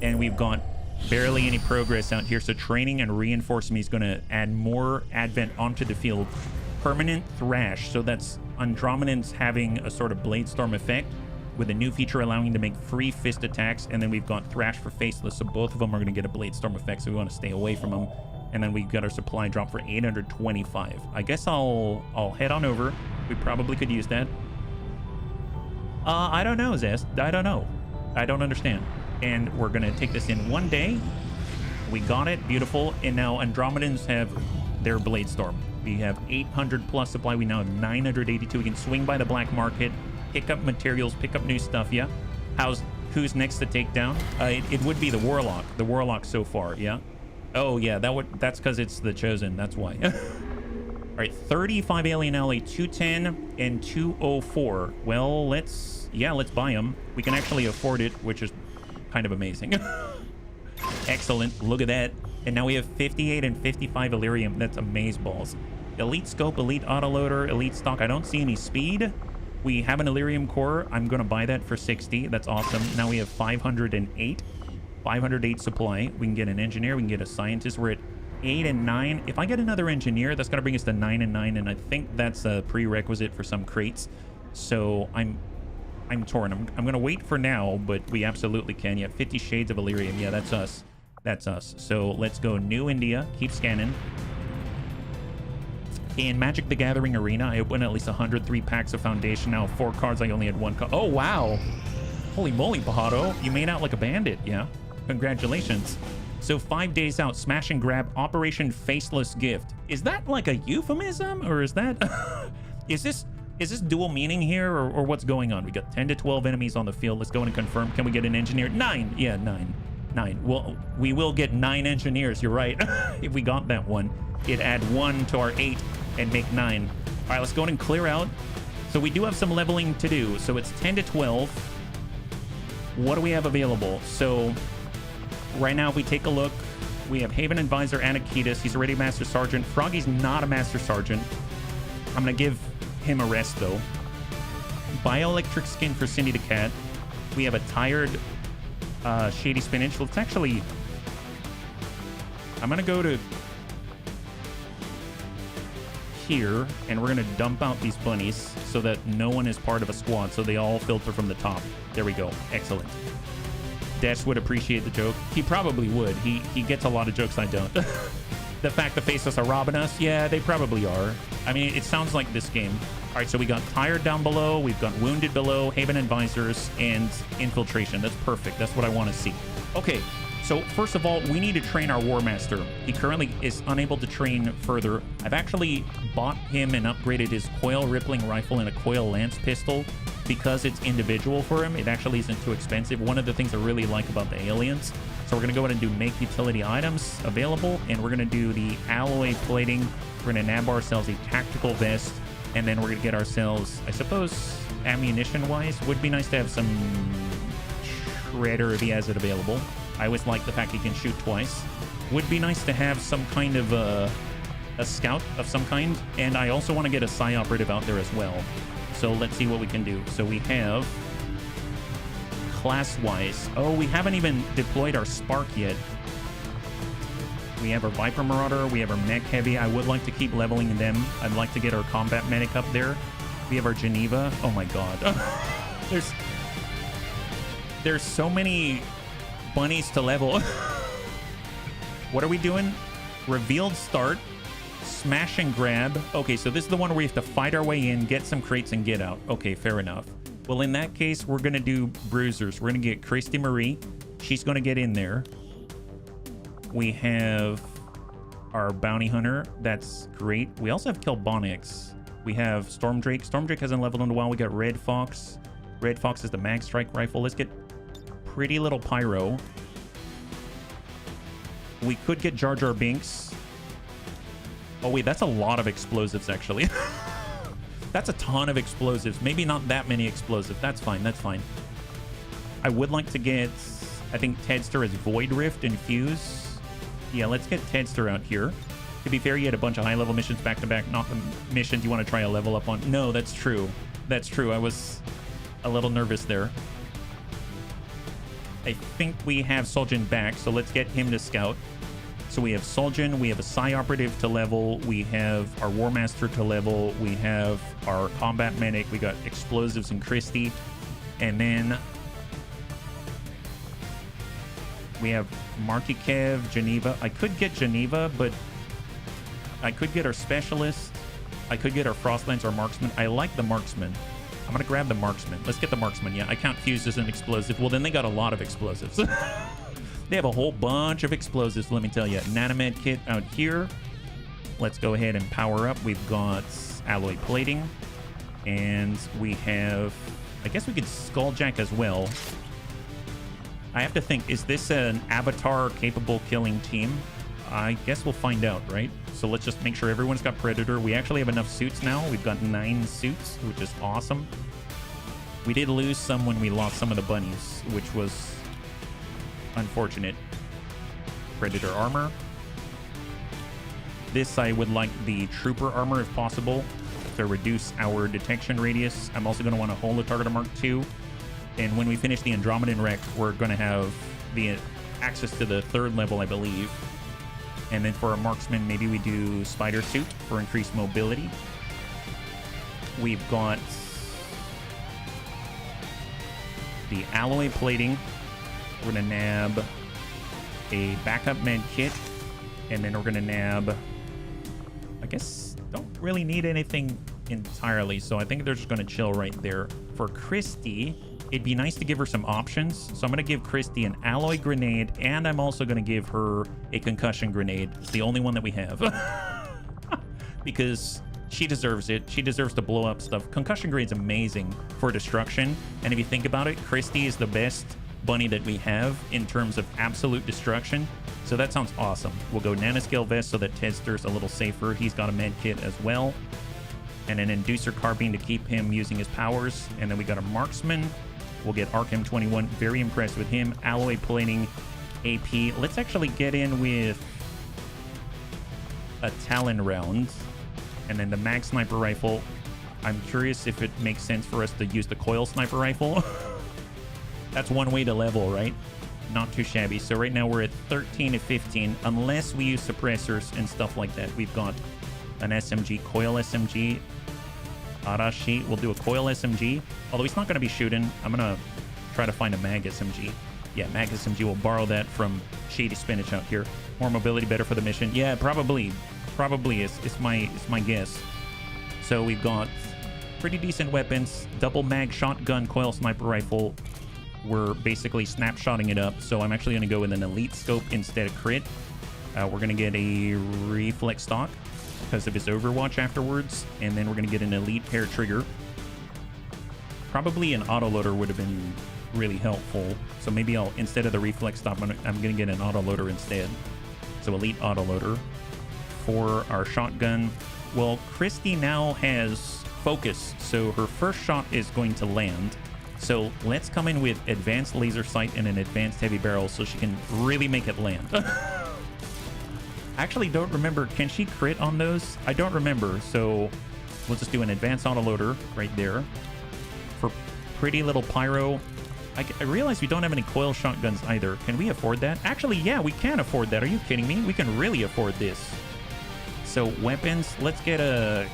And we've got barely any progress out here. So training and reinforcement is going to add more Advent onto the field. Permanent Thrash. So that's Andromedans having a sort of Blade Storm effect with a new feature allowing you to make free fist attacks. And then we've got Thrash for Faceless. So both of them are going to get a Blade Storm effect. So we want to stay away from them. And then we got our supply drop for 825. I guess I'll head on over. We probably could use that. I don't know, Zest. I don't know. I don't understand. And we're gonna take this in one day. We got it, beautiful. And now Andromedans have their Blade Storm. We have 800 plus supply. We now have 982. We can swing by the black market, pick up materials, pick up new stuff. Yeah. Who's next to take down? It would be the Warlock. The Warlock so far. Yeah. Oh yeah, that's because it's the Chosen. That's why. All right, 35 Alien Alley, 210 and 204. Well, let's buy them. We can actually afford it, which is kind of amazing. Excellent. Look at that. And now we have 58 and 55 Illyrium. That's amazeballs. Elite Scope, Elite Autoloader, Elite Stock. I don't see any speed. We have an Illyrium core. I'm going to buy that for 60. That's awesome. Now we have 508. 508 supply. We can get an engineer. We can get a scientist. We're at 8 and 9. If I get another engineer, that's going to bring us to 9 and 9. And I think that's a prerequisite for some crates. So I'm torn. I'm going to wait for now, but we absolutely can. Yeah, 50 Shades of Illyrium. Yeah, that's us. That's us. So let's go New India. Keep scanning. In Magic the Gathering Arena, I opened at least 103 packs of Foundation. Now 4 cards. I only had 1 card. Oh, wow. Holy moly, Pajado. You made out like a bandit. Yeah. Congratulations. So 5 days out, smash and grab Operation Faceless Gift. Is that like a euphemism, or is that is this dual meaning here, or what's going on? We got 10 to 12 enemies on the field. Let's go in and confirm. Can we get an engineer? 9. Yeah, 9. Well, we will get 9 engineers. You're right. If we got that one, it'd add 1 to our 8 and make 9. All right, let's go in and clear out. So we do have some leveling to do. So it's 10 to 12. What do we have available? So right now, if we take a look, we have Haven Advisor Anakitas. He's already Master Sergeant. Froggy's not a Master Sergeant. I'm going to give him a rest, though. Bioelectric Skin for Cindy the Cat. We have a tired Shady Spinach. Let's actually... I'm going to go to here, and we're going to dump out these bunnies so that no one is part of a squad, so they all filter from the top. There we go. Excellent. Desh would appreciate the joke. He probably would. He gets a lot of jokes I don't. The fact the Faceless are robbing us, yeah, they probably are. I mean, it sounds like this game. All right, so we got Tired down below, we've got Wounded below, Haven Advisors, and Infiltration. That's perfect. That's what I want to see. Okay, so first of all, we need to train our War Master. He currently is unable to train further. I've actually bought him and upgraded his Coil Rippling Rifle and a Coil Lance Pistol because it's individual for him. It actually isn't too expensive. One of the things I really like about the aliens. So we're going to go ahead and do make utility items available, and we're going to do the alloy plating. We're going to nab ourselves a tactical vest, and then we're going to get ourselves, I suppose, ammunition-wise, would be nice to have some shredder if he has it available. I always like the fact he can shoot twice. Would be nice to have some kind of a scout of some kind, and I also want to get a Psi Operative out there as well. So let's see what we can do. So we have class-wise. Oh, we haven't even deployed our Spark yet. We have our Viper Marauder. We have our Mech Heavy. I would like to keep leveling them. I'd like to get our Combat Medic up there. We have our Geneva. Oh my god. There's so many bunnies to level. What are we doing? Revealed start. Smash and grab. Okay, so this is the one where we have to fight our way in, get some crates, and get out. Okay, fair enough. Well, in that case, we're going to do bruisers. We're going to get Christy Marie. She's going to get in there. We have our bounty hunter. That's great. We also have Kelbonics. We have Stormdrake. Stormdrake hasn't leveled in a while. We got Red Fox. Red Fox is the Mag Strike rifle. Let's get Pretty Little Pyro. We could get Jar Jar Binks. Oh, wait, that's a lot of explosives, actually. That's a ton of explosives. Maybe not that many explosives. That's fine. That's fine. I would like to get, I think, Tedster as Void Rift and Fuse. Yeah, let's get Tedster out here. To be fair, you had a bunch of high-level missions back-to-back. Not the missions you want to try a level up on. No, that's true. That's true. I was a little nervous there. I think we have Soljan back, so let's get him to scout. So we have Soljan, we have a Psi Operative to level, we have our War Master to level, we have our Combat Medic, we got Explosives and Christie, and then We have Markikev, Geneva. I could get Geneva, but I could get our specialist. I could get our Frostlance or Marksman. I like the Marksman. I'm going to grab the Marksman. Let's get the Marksman. Yeah, I count fuse as an explosive. Well, then they got a lot of explosives. They have a whole bunch of explosives, let me tell you. Nanomed kit out here. Let's go ahead and power up. We've got alloy plating. And we have... I guess we could Skulljack as well. I have to think, is this an Avatar-capable killing team? I guess we'll find out, right? So let's just make sure everyone's got Predator. We actually have enough suits now. We've got 9 suits, which is awesome. We did lose some when we lost some of the bunnies, which was unfortunate. Predator armor. This, I would like the Trooper armor if possible to reduce our detection radius. I'm also going to want to hold the target of Mark II. And when we finish the Andromedan wreck, we're going to have the access to the 3rd level, I believe. And then for a marksman, maybe we do Spider Suit for increased mobility. We've got the alloy plating. We're going to nab a backup med kit. And then we're going to nab... I guess don't really need anything entirely. So I think they're just going to chill right there. For Christy... It'd be nice to give her some options. So I'm going to give Christy an alloy grenade, and I'm also going to give her a concussion grenade. It's the only one that we have. Because she deserves it. She deserves to blow up stuff. Concussion grade's amazing for destruction. And if you think about it, Christy is the best bunny that we have in terms of absolute destruction. So that sounds awesome. We'll go nanoscale vest so that Tedster's a little safer. He's got a med kit as well. And an inducer carbine to keep him using his powers. And then we got a marksman. We'll get Arkham 21. Very impressed with him. Alloy plating, AP. Let's actually get in with a Talon round. And then the mag sniper rifle. I'm curious if it makes sense for us to use the coil sniper rifle. That's one way to level, right? Not too shabby. So right now we're at 13 to 15. Unless we use suppressors and stuff like that. We've got an SMG, coil SMG. Arashi, we'll do a coil SMG. Although he's not going to be shooting. I'm going to try to find a mag SMG. Yeah, mag SMG. We'll borrow that from Shady Spinach out here. More mobility, better for the mission. Yeah, probably. Probably is my guess. So we've got pretty decent weapons. Double mag shotgun, coil sniper rifle. We're basically snapshotting it up. So I'm actually going to go with an elite scope instead of crit. We're going to get a reflex stock because of his Overwatch afterwards, and then we're going to get an elite hair trigger. Probably an autoloader would have been really helpful, so maybe I'll, instead of the reflex stop, I'm going to get an autoloader instead. So elite autoloader. For our shotgun, well, Christy now has focus, so her first shot is going to land. So let's come in with advanced laser sight and an advanced heavy barrel so she can really make it land. Actually don't remember, can she crit on those? I don't remember, so we'll just do an advanced autoloader right there. For pretty little pyro, I realize we don't have any coil shotguns either. Can we afford that? Actually, yeah, we can afford that. Are you kidding me? We can really afford this. So weapons, let's get a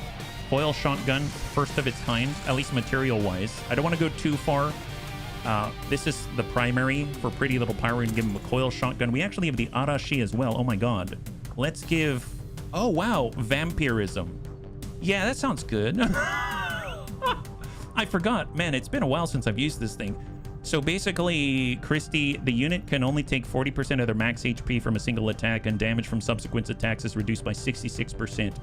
coil shotgun, first of its kind, at least material-wise. I don't want to go too far. This is the primary for pretty little pyro. We're going to give him a coil shotgun. We actually have the Arashi as well. Oh my god. Let's give... Oh, wow. Vampirism. Yeah, that sounds good. I forgot. Man, it's been a while since I've used this thing. So basically, Christy, the unit can only take 40% of their max HP from a single attack, and damage from subsequent attacks is reduced by 66%.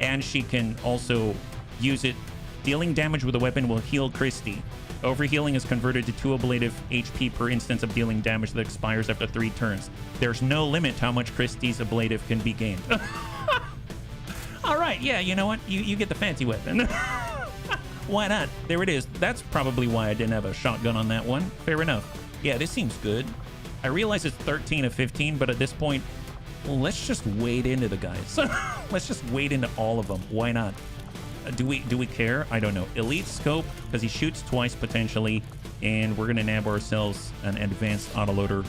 And she can also use it. Dealing damage with a weapon will heal Christy. Overhealing is converted to 2 ablative HP per instance of dealing damage that expires after 3 turns. There's no limit how much Christy's ablative can be gained. All right, yeah, you know what? You get the fancy weapon. Why not? There it is. That's probably why I didn't have a shotgun on that one. Fair enough. Yeah, this seems good. I realize it's 13 of 15, but at this point, well, let's just wade into the guys. Let's just wade into all of them. Why not? Do we care? I don't know. Elite scope, because he shoots twice potentially, and we're gonna nab ourselves an advanced autoloader.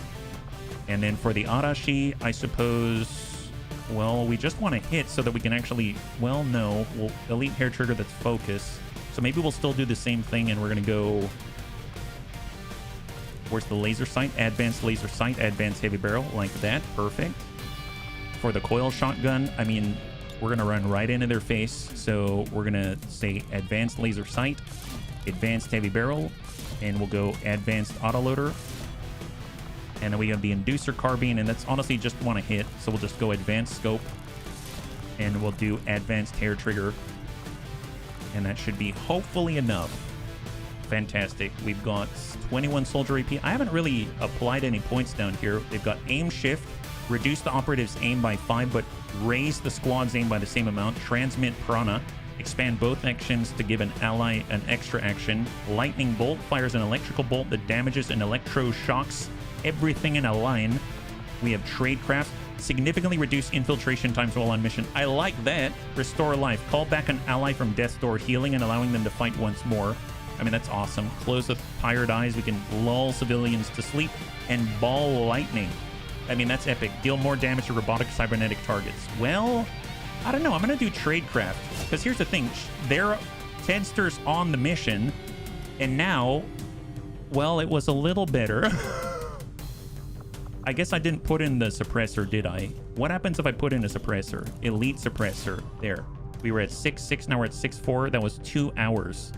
And then for the Arashi, I suppose, well, we just want to hit so that we can actually, well, no, we'll elite hair trigger that's focus. So maybe we'll still do the same thing, and we're gonna go Where's the laser sight? Advanced laser sight, advanced heavy barrel, like that. Perfect. For the coil shotgun, I mean, we're going to run right into their face. So we're going to say advanced laser sight, advanced heavy barrel, and we'll go advanced autoloader. And then we have the inducer carbine, and that's honestly just want to hit. So we'll just go advanced scope, and we'll do advanced hair trigger. And that should be hopefully enough. Fantastic. We've got 21 soldier AP. I haven't really applied any points down here. They've got aim shift, reduce the operative's aim by 5, but raise the squad's aim by the same amount. Transmit prana, expand both actions to give an ally an extra action. Lightning bolt fires an electrical bolt that damages and electroshocks everything in a line. We have tradecraft, significantly reduce infiltration times while on mission. I like that. Restore life, call back an ally from death's door, healing and allowing them to fight once more. I mean, that's awesome. Close with tired eyes. We can lull civilians to sleep. And ball lightning. I mean, that's epic. Deal more damage to robotic cybernetic targets. Well, I don't know. I'm going to do tradecraft. Because here's the thing. They're Tedsters on the mission. And now, well, it was a little better. I guess I didn't put in the suppressor, did I? What happens if I put in a suppressor? Elite suppressor. There. We were at 6.6. Now we're at 6.4. That was 2 hours.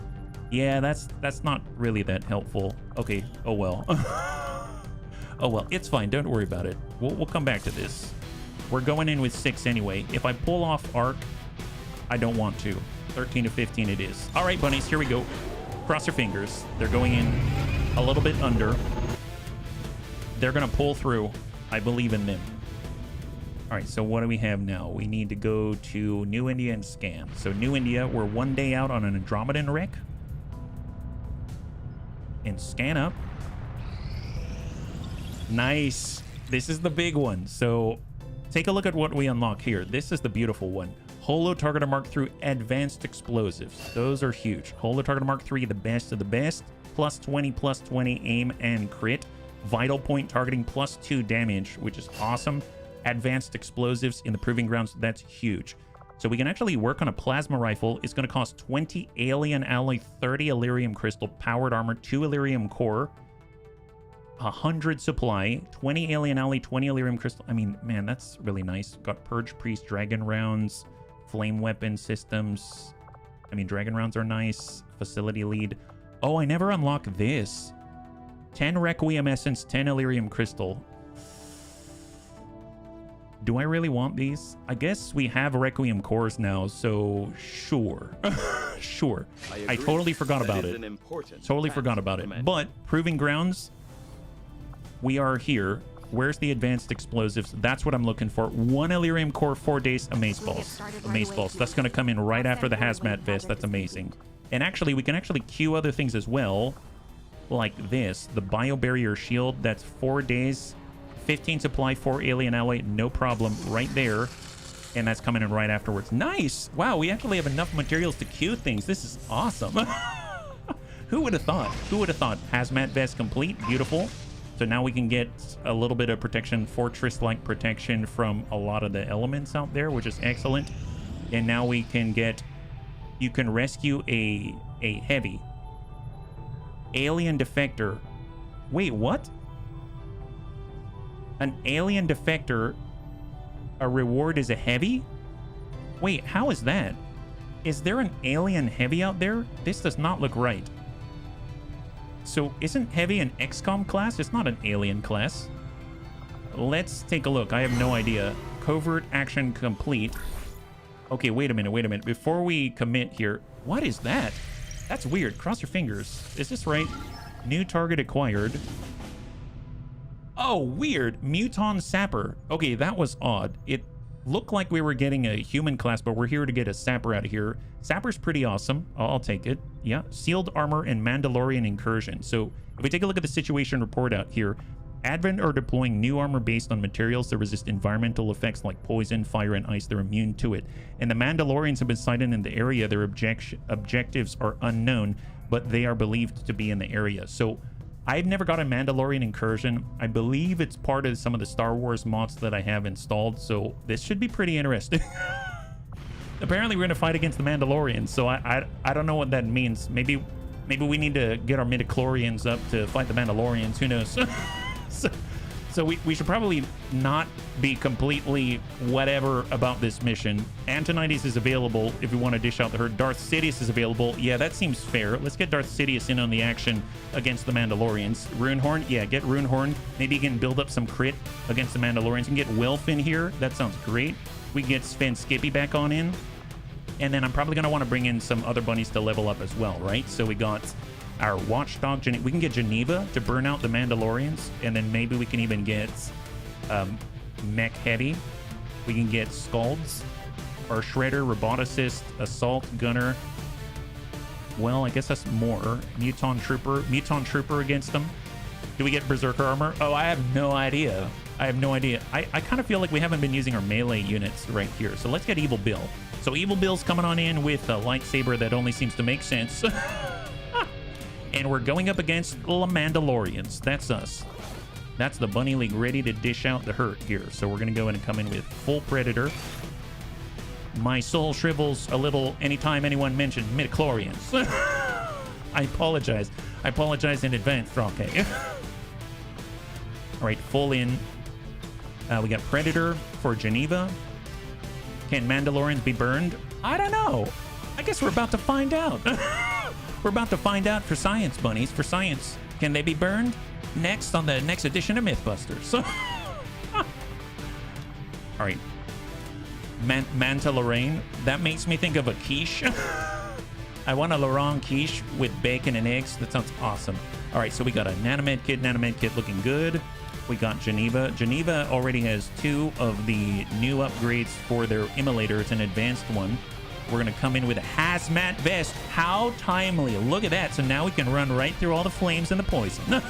Yeah, that's not really that helpful. Okay. Oh, well. Oh, well. It's fine. Don't worry about it. We'll come back to this. We're going in with 6 anyway. If I pull off arc, I don't want to. 13 to 15 it is. All right, bunnies. Here we go. Cross your fingers. They're going in a little bit under. They're going to pull through. I believe in them. All right, so what do we have now? We need to go to New India and scan. So New India, we're 1 day out on an Andromedan wreck. And scan up. Nice. This is the big one. So take a look at what we unlock here. This is the beautiful one. Holo Targeter Mark III Advanced Explosives. Those are huge. Holo Targeter Mark III, the best of the best. +20/+20 aim and crit. Vital point targeting +2 damage, which is awesome. Advanced explosives in the proving grounds. That's huge. So we can actually work on a plasma rifle. It's going to cost 20 alien alloy, 30 Illyrium crystal, powered armor, 2 Illyrium core, 100 supply, 20 alien alloy, 20 Illyrium crystal. I mean, man, that's really nice. Got Purge Priest, Dragon rounds, flame weapon systems. I mean, Dragon rounds are nice. Facility lead. Oh, I never unlocked this. 10 Requiem essence, 10 Illyrium crystal. Do I really want these? I guess we have Requiem cores now, so sure. Sure. I totally forgot about it. Totally forgot about it. But proving grounds, we are here. Where's the advanced explosives? That's what I'm looking for. 1 Illyrium core, 4 days, amaze balls. Amaze balls. That's going to come in right after the hazmat vest. That's amazing. And actually, we can actually queue other things as well, like this. The biobarrier shield. That's 4 days. 15 supply, 4 alien alloy, no problem, right there. And that's coming in right afterwards. Nice! Wow, we actually have enough materials to queue things. This is awesome. Who would have thought? Who would have thought? Hazmat vest complete, beautiful. So now we can get a little bit of protection, fortress-like protection from a lot of the elements out there, which is excellent. And now we can get, you can rescue a heavy. Alien defector. Wait, what? An alien defector, a reward is a heavy? Wait, how is that? Is there an alien heavy out there? This does not look right. So isn't heavy an XCOM class? It's not an alien class. Let's take a look. I have no idea. Covert action complete. Okay, wait a minute. Before we commit here, what is that? That's weird. Cross your fingers. Is this right? New target acquired. Oh, weird. Muton Sapper. Okay, that was odd. It looked like we were getting a human class, but we're here to get a Sapper out of here. Sapper's pretty awesome. I'll take it. Yeah. Sealed armor and Mandalorian incursion. So if we take a look at the situation report out here, Advent are deploying new armor based on materials that resist environmental effects like poison, fire, and ice. They're immune to it. And the Mandalorians have been sighted in the area. Their objectives are unknown, but they are believed to be in the area. So I've never got a Mandalorian incursion. I believe it's part of some of the Star Wars mods that I have installed, so this should be pretty interesting. Apparently we're going to fight against the Mandalorians, so I don't know what that means. Maybe Maybe we need to get our midichlorians up to fight the Mandalorians. Who knows? So we should probably not be completely whatever about this mission. Antonides is available if we want to dish out the herd. Darth Sidious is available. Yeah, that seems fair. Let's get Darth Sidious in on the action against the Mandalorians. Runehorn, yeah, get Runehorn. Maybe he can build up some crit against the Mandalorians. We can get Wilf in here. That sounds great. We can get Sven Skippy back on in. And then I'm probably going to want to bring in some other bunnies to level up as well, right? So we got our Watchdog. We can get Geneva to burn out the Mandalorians. And then maybe we can even get Mech Heavy. We can get Scalds, our Shredder, Roboticist, Assault Gunner. Well, I guess that's more. Muton Trooper against them. Do we get Berserker Armor? Oh, I have no idea. I kind of feel like we haven't been using our melee units right here. So let's get Evil Bill. So Evil Bill's coming on in with a lightsaber that only seems to make sense. And we're going up against the Mandalorians. That's us. That's the Bunny League ready to dish out the hurt here. So we're going to go in and come in with full Predator. My soul shrivels a little anytime anyone mentioned midichlorians. I apologize. I apologize in advance, Roque. All right, full in. We got Predator for Geneva. Can Mandalorians be burned? I don't know. I guess we're about to find out. We're about to find out for science, bunnies. For science, can they be burned? Next on the next edition of Mythbusters. All right. Manta Lorraine. That makes me think of a quiche. I want a Laurent quiche with bacon and eggs. That sounds awesome. All right, so we got a Nanomed kit looking good. We got Geneva. Geneva already has 2 of the new upgrades for their immolator. It's an advanced one. We're going to come in with a hazmat vest. How timely. Look at that. So now we can run right through all the flames and the poison.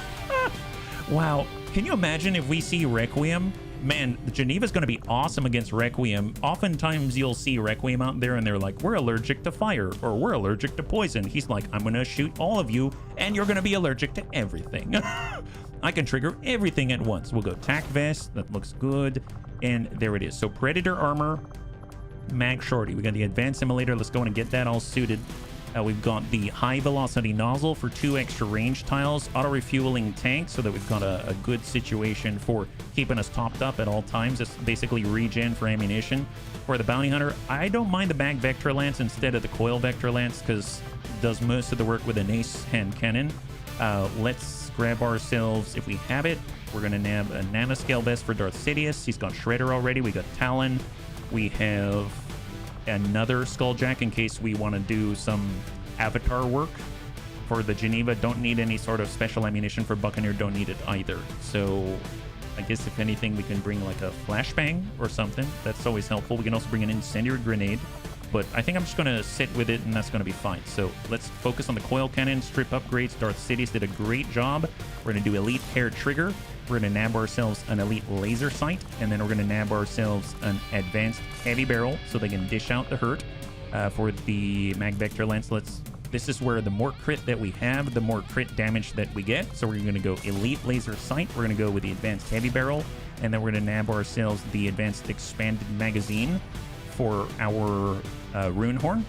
Wow. Can you imagine if we see Requiem? Man, Geneva's going to be awesome against Requiem. Oftentimes you'll see Requiem out there and they're like, we're allergic to fire or we're allergic to poison. He's like, I'm going to shoot all of you and you're going to be allergic to everything. I can trigger everything at once. We'll go tac vest. That looks good. And there it is. So Predator armor. Mag Shorty. We got the advanced simulator. Let's go in and get that all suited. We've got the high velocity nozzle for 2 extra range tiles. Auto refueling tank so that we've got a good situation for keeping us topped up at all times. It's basically regen for ammunition. For the bounty hunter, I don't mind the mag vector lance instead of the coil vector lance because it does most of the work with an ace hand cannon. Let's grab ourselves, if we have it, we're going to nab a nanoscale vest for Darth Sidious. He's got Shredder already. We got Talon. We have another Skulljack in case we want to do some avatar work. For the Geneva, don't need any sort of special ammunition. For Buccaneer, don't need it either. So I guess if anything, we can bring like a flashbang or something. That's always helpful. We can also bring an incendiary grenade. But I think I'm just going to sit with it and that's going to be fine. So let's focus on the coil cannon, strip upgrades. Darth Sidious did a great job. We're going to do elite hair trigger. We're going to nab ourselves an elite laser sight. And then we're going to nab ourselves an advanced heavy barrel so they can dish out the hurt. For the mag vector lance, this is where the more crit that we have, the more crit damage that we get. So we're going to go elite laser sight. We're going to go with the advanced heavy barrel. And then we're going to nab ourselves the advanced expanded magazine for our rune horn.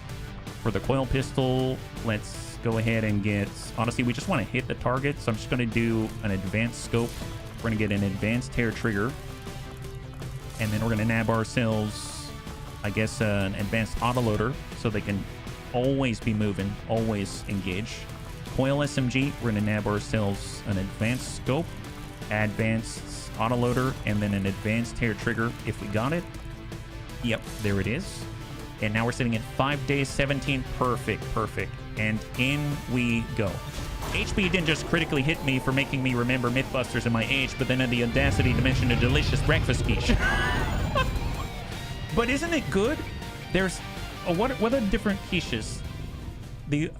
For the coil pistol, let's go ahead and get, honestly, we just want to hit the target. So I'm just going to do an advanced scope. We're going to get an advanced hair trigger. And then we're going to nab ourselves, I guess, an advanced autoloader so they can always be moving, always engage. Coil SMG, we're going to nab ourselves an advanced scope, advanced autoloader, and then an advanced hair trigger if we got it. Yep, there it is. And now we're sitting at 5 days, 17. Perfect. And in we go. HP didn't just critically hit me for making me remember Mythbusters in my age, but then had the audacity to mention a delicious breakfast quiche. But isn't it good? There's what are the different quiches?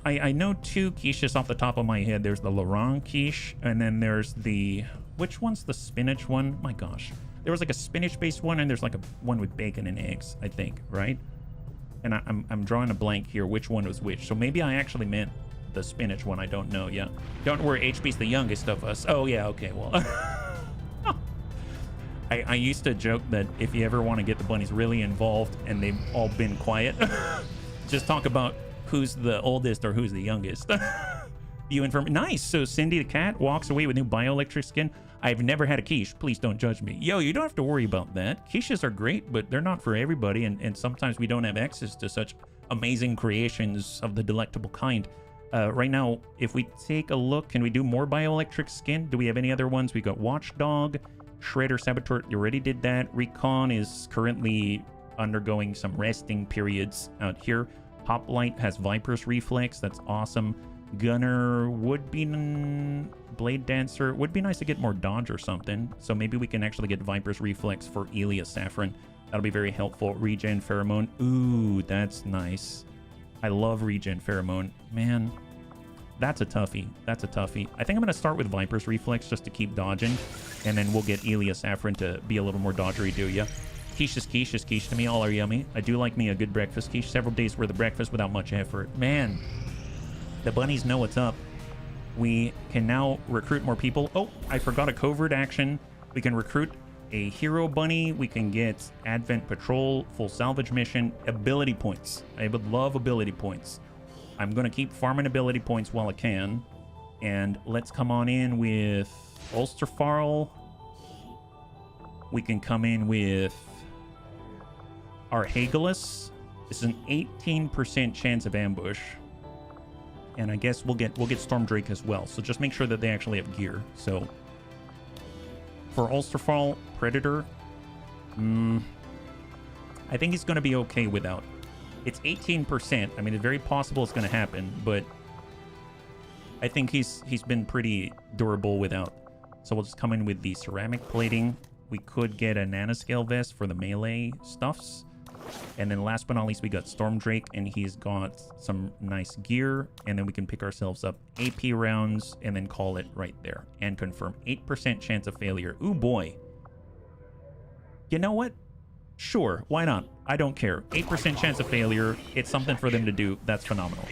I know 2 quiches off the top of my head. There's the Laurent quiche, and then there's the, which one's the spinach one? My gosh. There was like a spinach-based one, and there's like a one with bacon and eggs, I think, right? And I'm drawing a blank here which one was which. So maybe I actually meant the spinach one. I don't know. Yeah. Don't worry, HB's the youngest of us. Oh, yeah. Okay, well. I used to joke that if you ever want to get the bunnies really involved and they've all been quiet, just talk about who's the oldest or who's the youngest. You inform. Nice. So Cindy the cat walks away with new bioelectric skin. I've never had a quiche. Please don't judge me. Yo, you don't have to worry about that. Quiches are great, but they're not for everybody, and sometimes we don't have access to such amazing creations of the delectable kind. Right now, if we take a look, can we do more bioelectric skin? Do we have any other ones? We got Watchdog, Shredder, Saboteur. You already did that. Recon is currently undergoing some resting periods out here. Hoplite has Viper's Reflex. That's awesome. Gunner would be... Blade Dancer would be nice to get more dodge or something. So maybe we can actually get Viper's Reflex for Elia Saffron. That'll be very helpful. Regen Pheromone. Ooh, that's nice. I love Regen Pheromone. Man, that's a toughie. That's a toughie. I think I'm going to start with Viper's Reflex just to keep dodging. And then we'll get Elia Saffron to be a little more dodgery, do ya? Quiche is quiche to me. All are yummy. I do like me a good breakfast quiche. Several days worth of breakfast without much effort. Man, the bunnies know what's up. We can now recruit more people. Oh, I forgot a covert action. We can recruit a hero bunny. We can get Advent Patrol, full salvage mission, ability points. I would love ability points. I'm going to keep farming ability points while I can. And let's come on in with Ulsterfarl. We can come in with Arhagelus. This is an 18% chance of ambush. And I guess we'll get Stormdrake as well. So just make sure that they actually have gear. So for Ulsterfall, Predator, I think he's going to be okay without. It's 18%. I mean, it's very possible it's going to happen, but I think he's been pretty durable without. So we'll just come in with the ceramic plating. We could get a nanoscale vest for the melee stuffs. And then last but not least, we got Stormdrake, and he's got some nice gear. And then we can pick ourselves up AP rounds and then call it right there. And confirm 8% chance of failure. Ooh, boy. You know what? Sure, why not? I don't care. 8% chance of failure. It's something for them to do. That's phenomenal.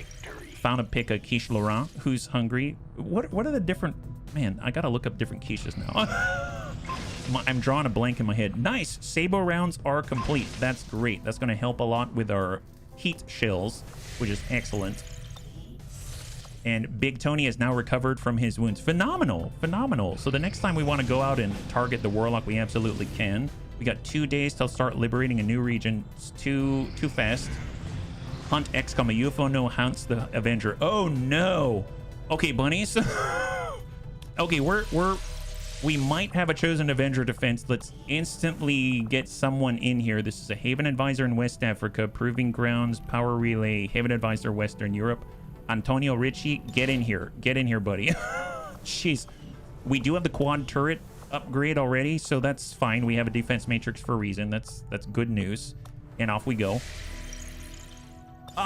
Found a pick a quiche Laurent who's hungry. What are the different... Man, I gotta look up different quiches now. I'm drawing a blank in my head. Nice. Sabo rounds are complete. That's great. That's going to help a lot with our heat shells, which is excellent. And Big Tony has now recovered from his wounds. Phenomenal. Phenomenal. So the next time we want to go out and target the Warlock, we absolutely can. We got 2 days till start liberating a new region. It's too fast. Hunt XCOM. A UFO no hunts the Avenger. Oh, no. Okay, bunnies. Okay, we might have a chosen Avenger defense. Let's instantly get someone in here. This is a Haven Advisor in West Africa, Proving Grounds, Power Relay, Haven Advisor, Western Europe. Antonio Ricci, get in here. Get in here, buddy. Jeez. We do have the quad turret upgrade already, so that's fine. We have a defense matrix for a reason. That's good news. And off we go.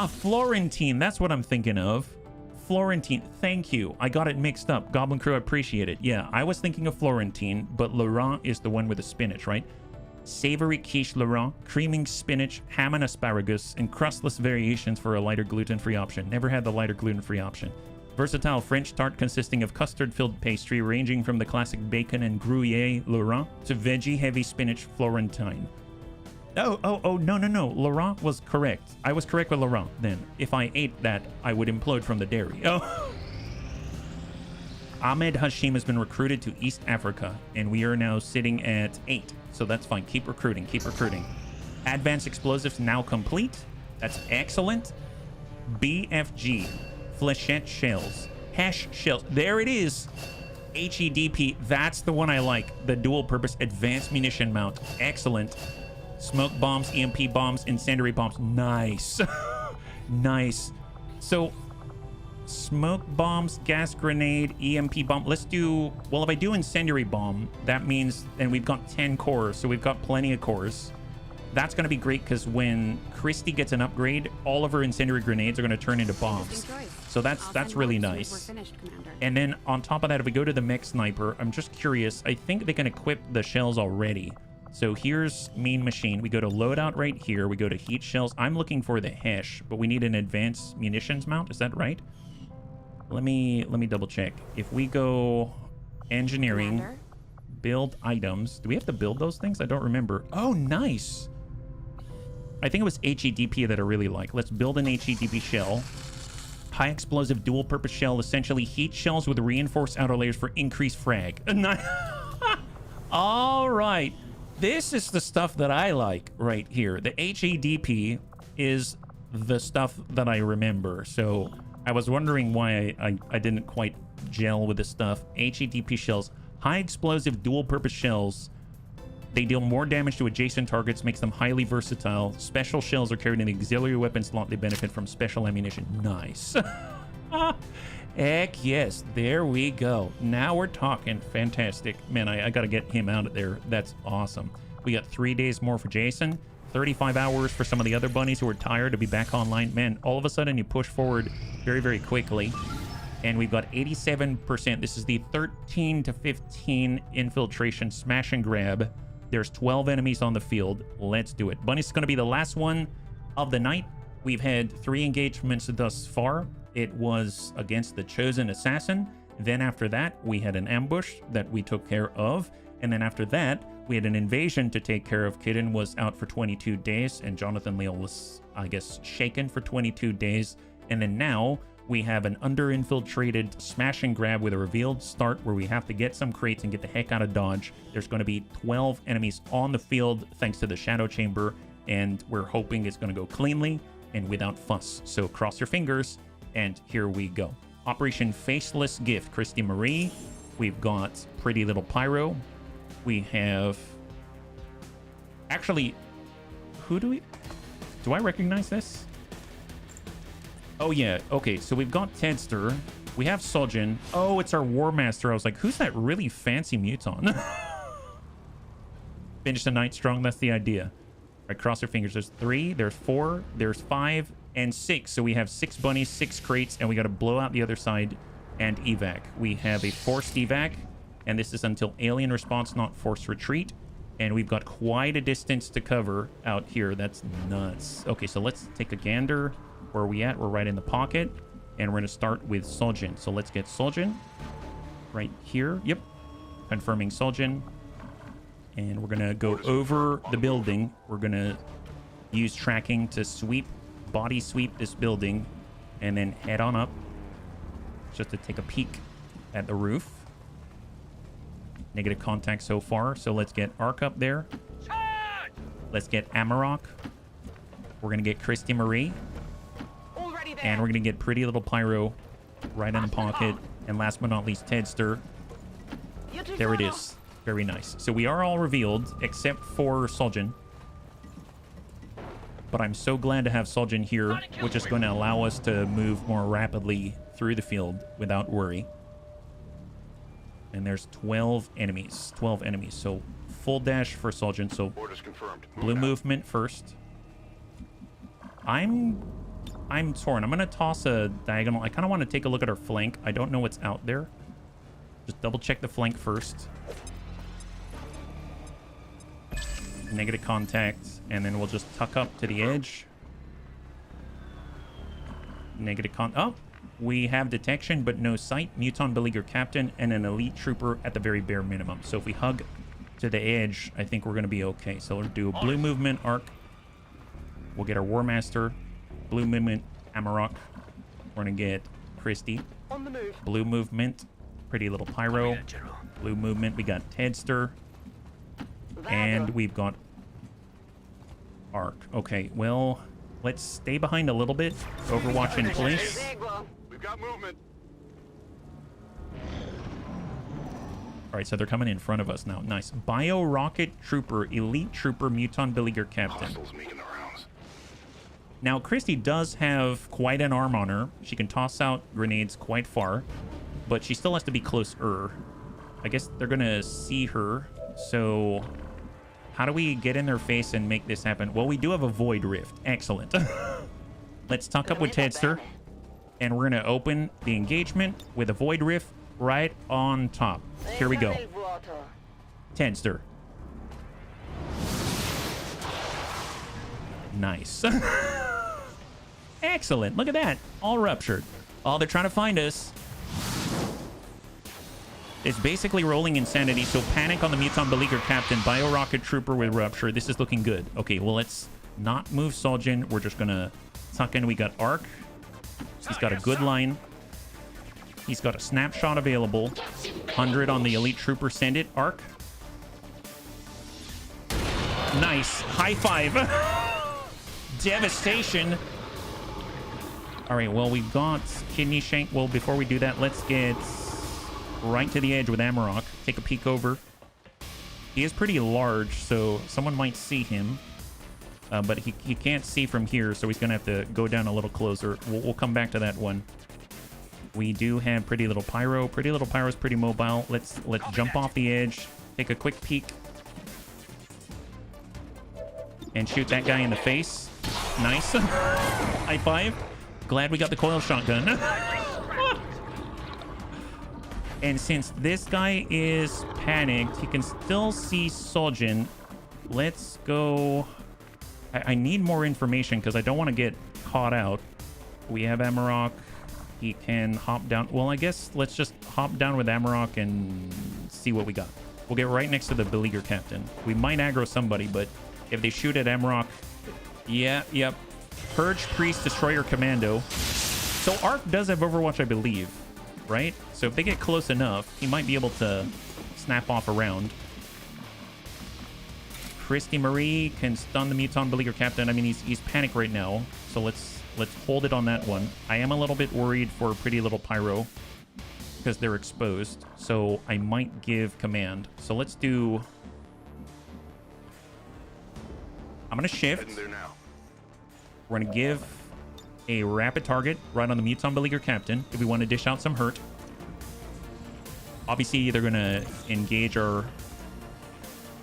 Florentine. That's what I'm thinking of. Florentine, thank you. I got it mixed up. Goblin Crew, I appreciate it. Yeah, I was thinking of Florentine, but Laurent is the one with the spinach, right? Savory quiche Laurent, creaming spinach, ham and asparagus, and crustless variations for a lighter gluten-free option. Never had the lighter gluten-free option. Versatile French tart consisting of custard-filled pastry ranging from the classic bacon and Gruyere Laurent to veggie-heavy spinach Florentine. Oh, no. Laurent was correct. I was correct with Laurent then. If I ate that, I would implode from the dairy. Oh. Ahmed Hashim has been recruited to East Africa, and we are now sitting at 8. So that's fine. Keep recruiting. Keep recruiting. Advanced explosives now complete. That's excellent. BFG. Flechette shells. Hash shells. There it is. HEDP. That's the one I like. The dual purpose advanced munition mount. Excellent. Smoke bombs, EMP bombs, incendiary bombs. Nice. Nice. So, smoke bombs, gas grenade, EMP bomb. Let's do... Well, if I do incendiary bomb, that means... And we've got 10 cores, so we've got plenty of cores. That's going to be great, because when Christy gets an upgrade, all of her incendiary grenades are going to turn into bombs. So that's really nice. And then, on top of that, if we go to the mech sniper, I'm just curious. I think they can equip the shells already. So here's Mean Machine. We go to loadout right here. We go to heat shells. I'm looking for the Hesh, but we need an advanced munitions mount. Is that right? Let me double check. If we go engineering, Commander. Build items. Do we have to build those things? I don't remember. Oh, nice. I think it was HEDP that I really like. Let's build an HEDP shell. High explosive dual purpose shell, essentially heat shells with reinforced outer layers for increased frag. All right. This is the stuff that I like right here. The HADP is the stuff that I remember. So I was wondering why I didn't quite gel with this stuff. HADP shells, high explosive dual purpose shells. They deal more damage to adjacent targets, makes them highly versatile. Special shells are carried in the auxiliary weapon slot. They benefit from special ammunition. Nice. Heck yes. There we go. Now we're talking. Fantastic. Man, I got to get him out of there. That's awesome. We got 3 days more for Jason. 35 hours for some of the other bunnies who are tired to be back online. Man, all of a sudden you push forward very, very quickly. And we've got 87%. This is the 13 to 15 infiltration smash and grab. There's 12 enemies on the field. Let's do it. Bunny's going to be the last one of the night. We've had 3 engagements thus far. It was against the Chosen Assassin. Then after that, we had an ambush that we took care of. And then after that, we had an invasion to take care of. Kitten was out for 22 days, and Jonathan Leal was, I guess, shaken for 22 days. And then now we have an under-infiltrated smash and grab with a revealed start where we have to get some crates and get the heck out of Dodge. There's going to be 12 enemies on the field thanks to the Shadow Chamber, and we're hoping it's going to go cleanly and without fuss. So cross your fingers, and here we go. Operation Faceless Gift, Christy Marie. We've got Pretty Little Pyro. We have... Actually, who do I recognize this? Oh, yeah. Okay, so we've got Tedster. We have Sojin. Oh, it's our War Master. I was like, who's that really fancy Muton? Finish the night strong. That's the idea. All right, cross your fingers. There's 3, there's 4, there's 5, and 6. So we have 6 bunnies, 6 crates, and we got to blow out the other side and evac. We have a forced evac, and this is until alien response, not forced retreat. And we've got quite a distance to cover out here. That's nuts. Okay, so let's take a gander. Where are we at? We're right in the pocket. And we're going to start with Sojin. So let's get Sojin right here. Yep. Confirming Sojin. And we're going to go over the building. We're going to use tracking to body sweep this building. And then head on up. Just to take a peek at the roof. Negative contact so far. So let's get Ark up there. Let's get Amarok. We're going to get Christy Marie. And we're going to get Pretty Little Pyro right in the pocket. And last but not least, Tedster. There it is. Very nice. So we are all revealed, except for Sojin. But I'm so glad to have Sojin here, which is going to allow us to move more rapidly through the field without worry. And there's 12 enemies. 12 enemies. So full dash for Sojin. So blue movement first. I'm torn. I'm going to toss a diagonal. I kind of want to take a look at our flank. I don't know what's out there. Just double check the flank first. Negative contact. And then we'll just tuck up to the edge. Negative oh, we have detection, but no sight. Muton Beleaguer Captain and an elite trooper at the very bare minimum. So if we hug to the edge, I think we're going to be okay. So we'll do a blue movement arc. We'll get our War Master. Blue movement, Amarok. We're going to get Christy. On the move. Blue movement, Pretty Little Pyro. Blue movement, we got Tedster. And we've got Ark. Okay, well, let's stay behind a little bit. Overwatch in place. We've got movement. All right, so they're coming in front of us now. Nice. Bio Rocket Trooper, Elite Trooper, Muton Beleaguer Captain. Now, Christy does have quite an arm on her. She can toss out grenades quite far, but she still has to be closer. I guess they're going to see her. So how do we get in their face and make this happen? Well, we do have a Void Rift. Excellent. Let's talk up with Tedster, and we're going to open the engagement with a Void Rift right on top. Here we go. Tedster. Nice. Excellent. Look at that. All ruptured. Oh, they're trying to find us. It's basically rolling insanity. So panic on the Muton Beleaguer Captain. Bio Rocket Trooper with rupture. This is looking good. Okay, well, let's not move Sojin. We're just going to tuck in. We got Ark. He's got a good line. He's got a snapshot available. 100 on the elite trooper. Send it, Arc. Nice. High five. Devastation. All right, well, we've got Kidney Shank. Well, before we do that, let's get right to the edge with Amarok. Take a peek over. He is pretty large, so someone might see him. But he can't see from here, so he's going to have to go down a little closer. We'll come back to that one. We do have Pretty Little Pyro. Pretty Little Pyro is pretty mobile. Let's jump off the edge. Take a quick peek. And shoot that guy in the face. Nice. High five. Glad we got the coil shotgun. And since this guy is panicked, he can still see Soljin. Let's go... I need more information because I don't want to get caught out. We have Amarok. He can hop down. Well, I guess let's just hop down with Amarok and see what we got. We'll get right next to the Beleaguer Captain. We might aggro somebody, but if they shoot at Amarok... Yeah, yep. Purge, Priest, Destroyer, Commando. So Arc does have Overwatch, I believe, right? So if they get close enough, he might be able to snap off a round. Christy Marie can stun the Muton Beleaguer Captain. I mean, he's panicked right now, so let's hold it on that one. I am a little bit worried for Pretty Little Pyro because they're exposed, so I might give command. So let's do... I'm going to shift. We're going to give a rapid target right on the Muton Beleaguer Captain if we want to dish out some hurt. Obviously, they're going to engage our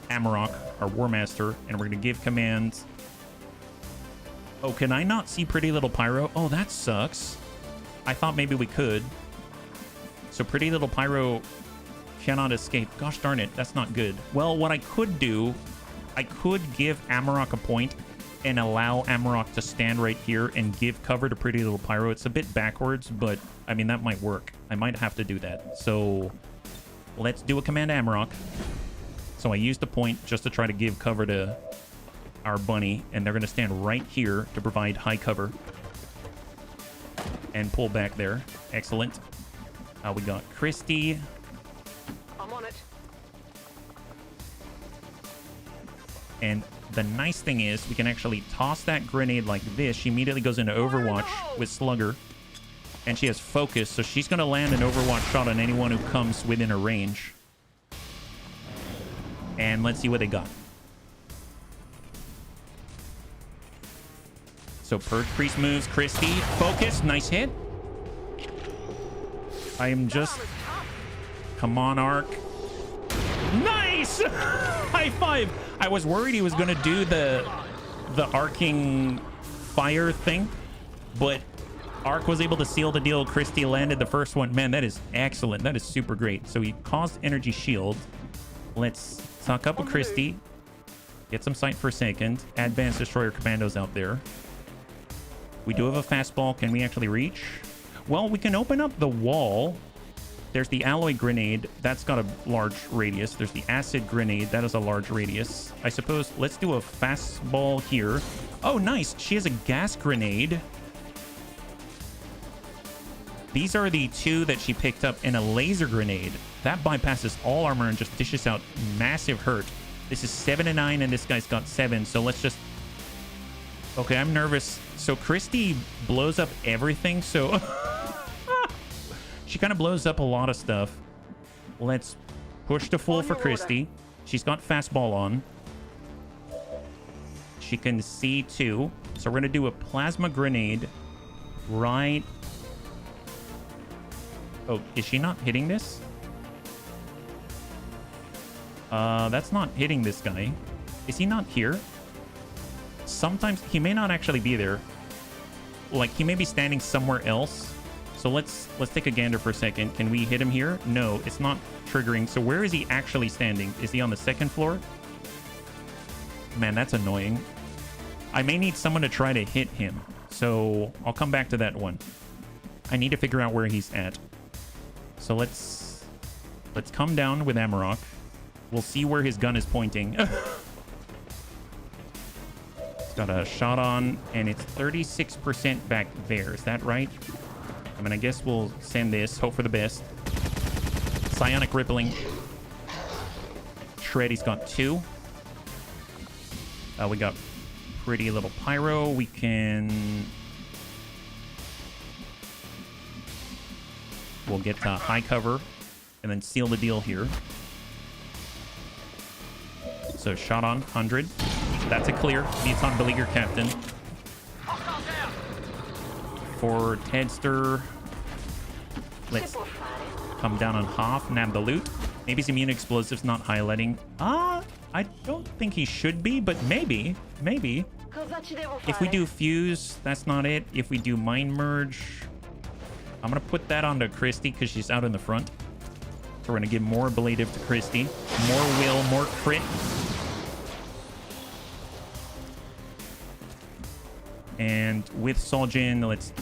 Amarok, our War Master, and we're going to give commands. Oh, can I not see Pretty Little Pyro? Oh, that sucks. I thought maybe we could. So Pretty Little Pyro cannot escape. Gosh darn it, that's not good. Well, what I could do, I could give Amarok a point and allow Amarok to stand right here and give cover to Pretty Little Pyro. It's a bit backwards, but I mean, that might work. I might have to do that. So let's do a command Amarok. So I used the point just to try to give cover to our bunny, and they're going to stand right here to provide high cover and pull back there. Excellent. We got Christy. I'm on it. And the nice thing is we can actually toss that grenade like this. She immediately goes into Overwatch with Slugger, and she has focus, so she's going to land an Overwatch shot on anyone who comes within her range. And let's see what they got. So Purge Priest moves. Christy. Focus. Nice hit. I am just... Come on, Arc. Nice! High five! I was worried he was going to do the arcing fire thing, but Arc was able to seal the deal. Christy landed the first one. Man, that is excellent. That is super great. So he caused energy shield. Let's tuck up a Christy. Get some sight for a second. Advanced Destroyer Commandos out there. We do have a fastball. Can we actually reach? Well, we can open up the wall. There's the alloy grenade. That's got a large radius. There's the acid grenade. That is a large radius. I suppose let's do a fastball here. Oh, nice. She has a gas grenade. These are the two that she picked up, in a laser grenade. That bypasses all armor and just dishes out massive hurt. This is 7 and 9, and this guy's got 7. So let's just... Okay, I'm nervous. So Christy blows up everything. So she kind of blows up a lot of stuff. Let's push to full for Christy. She's got fastball on. She can see too. So we're going to do a plasma grenade right... Oh, is she not hitting this? That's not hitting this guy. Is he not here? Sometimes he may not actually be there. Like, he may be standing somewhere else. So let's take a gander for a second. Can we hit him here? No, it's not triggering. So where is he actually standing? Is he on the second floor? Man, that's annoying. I may need someone to try to hit him. So I'll come back to that one. I need to figure out where he's at. So let's come down with Amarok. We'll see where his gun is pointing. It's got a shot on, and it's 36% back there. Is that right? I mean, I guess we'll send this. Hope for the best. Psionic Rippling. Shred, he's got 2. We got pretty little pyro. We can... We'll get high cover and then seal the deal here. So shot on 100. That's a clear. Muton Beleaguer Captain. For Tedster, let's come down on Hoff, nab the loot. Maybe some immune explosives not highlighting. I don't think he should be, but maybe. If we do fuse, that's not it. If we do mind merge, I'm gonna put that onto Christy because she's out in the front. So we're gonna give more ablative to Christy. More will, more crit. And with Soljin, let's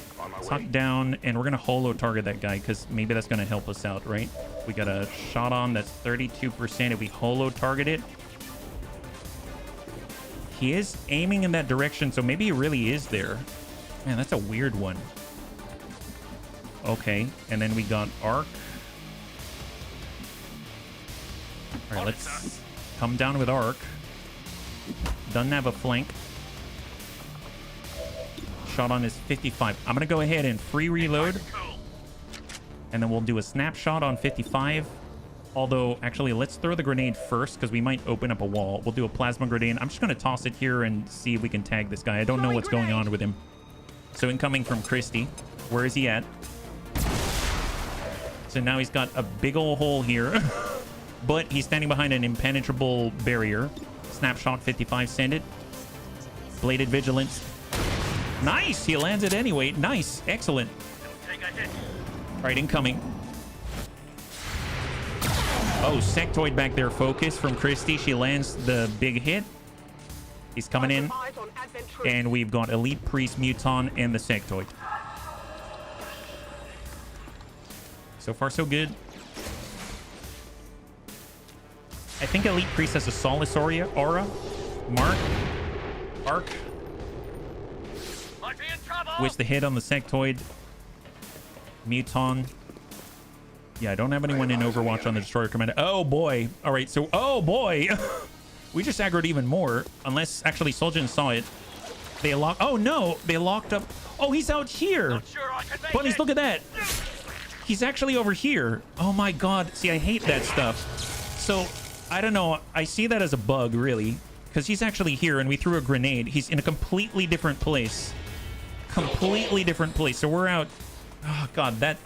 tuck down, and we're gonna holo target that guy because maybe that's gonna help us out, right? We got a shot on that's 32%. If we holo target it, he is aiming in that direction, so maybe he really is there. Man, that's a weird one. Okay, and then we got Arc. All right, let's come down with Arc. Doesn't have a flank. Shot on is 55. I'm gonna go ahead and free reload, and then we'll do a snapshot on 55. Although, actually, let's throw the grenade first because we might open up a wall. We'll do a plasma grenade. I'm just gonna toss it here and see if we can tag this guy. I don't know what's going on with him. So incoming from Christy. Where is he at? So now he's got a big old hole here, but he's standing behind an impenetrable barrier. Snapshot 55. Send it. Bladed Vigilance. Nice! He lands it anyway. Nice. Excellent. All right, incoming. Oh, Sectoid back there. Focus from Christy. She lands the big hit. He's coming in. And we've got Elite Priest, Muton, and the Sectoid. So far, so good. I think Elite Priest has a Solace aura. Mark. Arc. With the hit on the Sectoid. Muton. Yeah, I don't have anyone in Overwatch on the Destroyer Commander. Oh, boy. All right, so... Oh, boy. We just aggroed even more. Unless, actually, Soljin saw it. They locked... Oh, no. They locked up... Oh, he's out here. Bunnies, look at that. He's actually over here. Oh, my God. See, I hate that stuff. So, I don't know. I see that as a bug, really. Because he's actually here, and we threw a grenade. He's in a completely different place. Completely different place. So we're out. Oh, God, that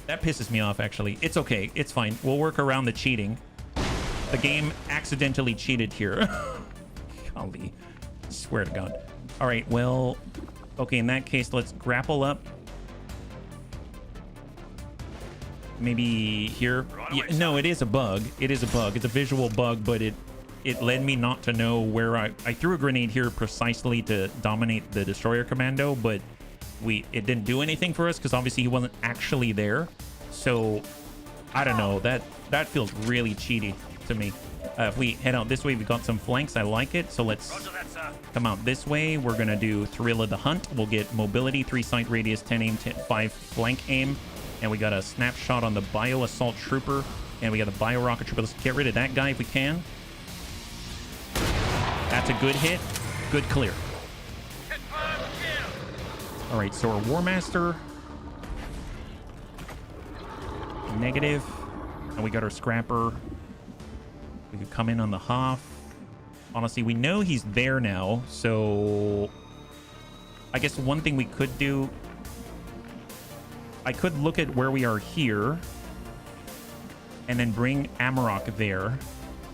pisses me off, actually. It's okay. It's fine. We'll work around the cheating. The game accidentally cheated here. Golly. Swear to God. All right, well... Okay, in that case, let's grapple up. Maybe here. Yeah, no, it is a bug. It is a bug. It's a visual bug, but it led me not to know where I threw a grenade here precisely to dominate the Destroyer Commando, but it didn't do anything for us because obviously he wasn't actually there. So I don't know. That feels really cheaty to me. If we head out this way, we got some flanks. I like it. So let's come out this way. We're gonna do Thrill of the Hunt. We'll get mobility, 3 sight radius, 10 aim, 5 flank aim, and we got a snapshot on the Bio Assault Trooper, and we got the Bio Rocket Trooper. Let's get rid of that guy if we can. That's a good hit. Good clear. All right, so our War Master. Negative. And we got our Scrapper. We could come in on the Hoff. Honestly, we know he's there now, so... I guess one thing we could do... I could look at where we are here. And then bring Amarok there.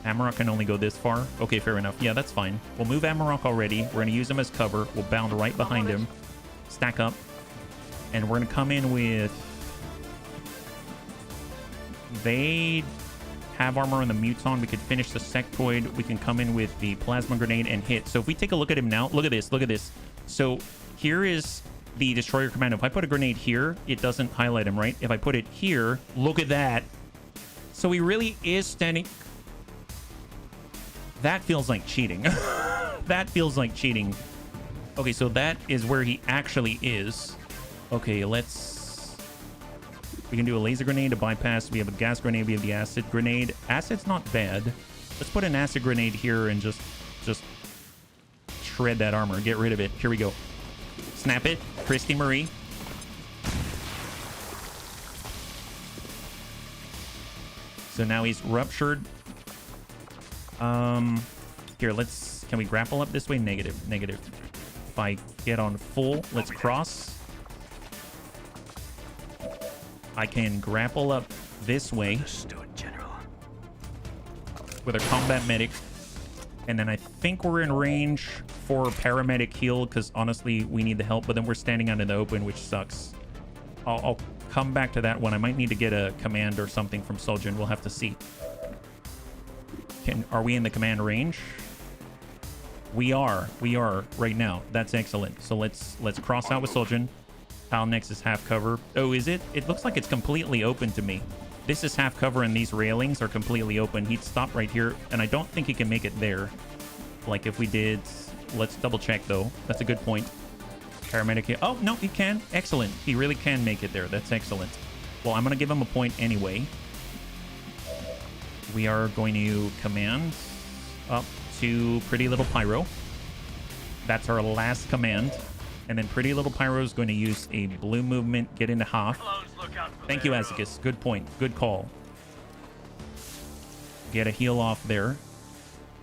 Amarok can only go this far. Okay, fair enough. Yeah, that's fine. We'll move Amarok already. We're going to use him as cover. We'll bound right behind him. Stack up. And we're going to come in with... They have armor on the Muton. We could finish the Sectoid. We can come in with the Plasma Grenade and hit. So if we take a look at him now... Look at this. Look at this. So here is the Destroyer Commando. If I put a grenade here, it doesn't highlight him, right? If I put it here, look at that. So he really is standing... That feels like cheating. That feels like cheating. Okay, so that is where he actually is. Okay, let's We can do a laser grenade, a bypass. We have a gas grenade. We have the acid grenade. Acid's not bad. Let's put an acid grenade here and just shred that armor. Get rid of it. Here we go. Snap it. Christy Marie. So now he's ruptured. Here, can we grapple up this way? Negative. If I get on full, let's cross. I can grapple up this way with a combat medic. And then I think we're in range for paramedic heal because honestly, we need the help. But then we're standing out in the open, which sucks. I'll come back to that one. I might need to get a command or something from Soljan. We'll have to see. Are we in the command range? We are right now. That's excellent. So let's cross out with Soljan. Pal next is half cover. Oh, is it? It looks like it's completely open to me. This is half cover and these railings are completely open. He'd stop right here and I don't think he can make it there. Like if we did, let's double check though. That's a good point. Paramedic here. Oh, no, he can. Excellent. He really can make it there. That's excellent. Well, I'm going to give him a point anyway. We are going to command up to Pretty Little Pyro. That's our last command. And then Pretty Little Pyro is going to use a blue movement, get into half. Thank you, Azicus. Good point. Good call. Get a heal off there.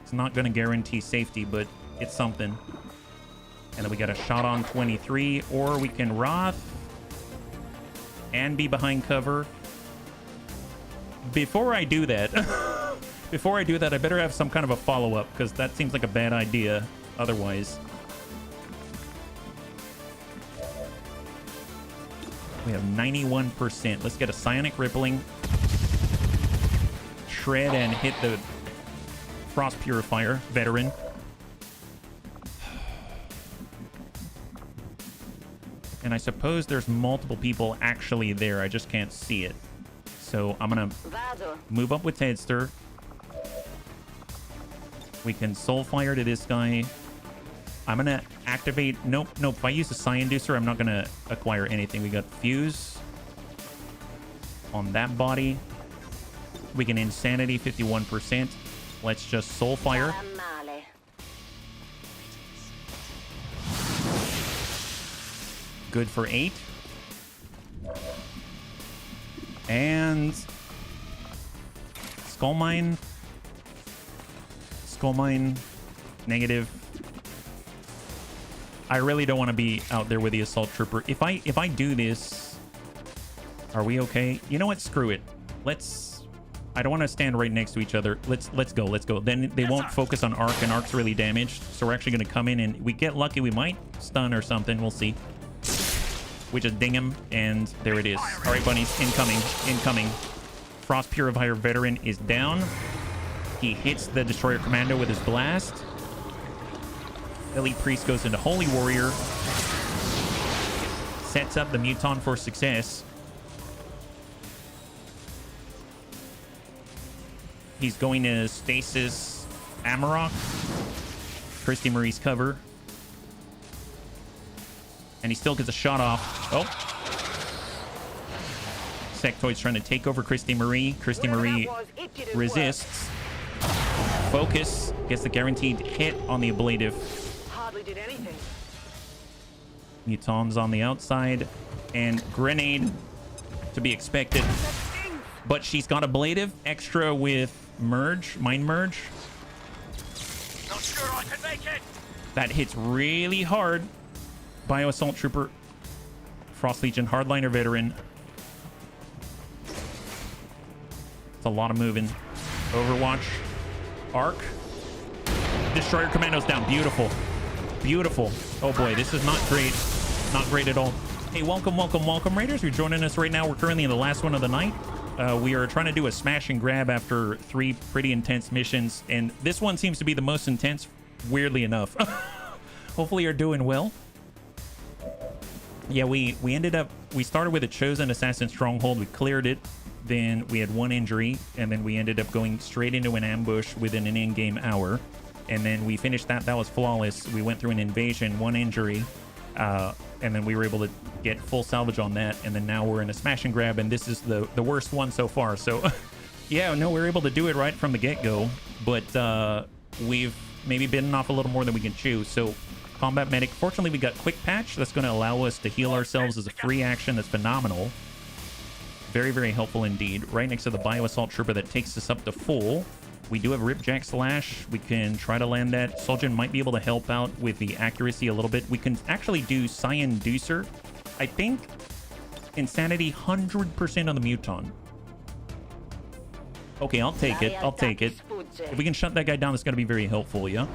It's not going to guarantee safety, but it's something. And then we got a shot on 23, or we can Roth and be behind cover. Before I do that, I better have some kind of a follow-up because that seems like a bad idea otherwise. We have 91%. Let's get a psionic rippling. Shred and hit the frost purifier, veteran. And I suppose there's multiple people actually there. I just can't see it. So I'm going to move up with Tedster. We can soul fire to this guy. I'm going to activate... Nope. If I use a Psi Inducer, I'm not going to acquire anything. We got Fuse on that body. We can Insanity 51%. Let's just soul fire. Good for 8. And Skull Mine, negative. I really don't want to be out there with the assault trooper. If I do this, are we okay? You know what? Screw it. I don't want to stand right next to each other. Let's go. Then they won't focus on Arc, and Arc's really damaged. So we're actually going to come in and we get lucky. We might stun or something. We'll see. We just ding him, and there it is. All right, bunnies, incoming. Frost Purifier veteran is down. He hits the Destroyer Commando with his blast. Elite Priest goes into Holy Warrior. Sets up the Muton for success. He's going to Stasis Amarok. Christy Marie's cover. And he still gets a shot off. Oh. Sectoid's trying to take over Christy Marie. Christy Marie resists. Focus gets the guaranteed hit on the ablative. Hardly did anything. Muton's on the outside. And grenade to be expected. But she's got ablative extra with merge, mind merge. Not sure I can make it. That hits really hard. Bio Assault Trooper, Frost Legion, Hardliner Veteran. It's a lot of moving. Overwatch, Arc. Destroyer Commando's down. Beautiful. Oh boy, this is not great. Not great at all. Hey, welcome, Raiders. You're joining us right now. We're currently in the last one of the night. We are trying to do a smash and grab after 3 pretty intense missions, and this one seems to be the most intense, weirdly enough. Hopefully you're doing well. Yeah, we started with a Chosen Assassin Stronghold. We cleared it. Then we had 1 injury, and then we ended up going straight into an ambush within an in-game hour. And then we finished that. That was flawless. We went through an invasion, 1 injury, And then we were able to get full salvage on that. And then now we're in a smash and grab, and this is the worst one so far. So yeah, no, we were able to do it right from the get-go, but we've maybe bitten off a little more than we can chew. So combat medic, fortunately we got quick patch. That's going to allow us to heal ourselves as a free action. That's phenomenal. Very, very helpful indeed. Right next to the bio assault trooper that takes us up to full. We do have Ripjack Slash. We can try to land that. Soljin might be able to help out with the accuracy a little bit. We can actually do Psi Inducer. I think Insanity 100% on the Muton. Okay, I'll take it. I'll take it. If we can shut that guy down, that's going to be very helpful, yeah?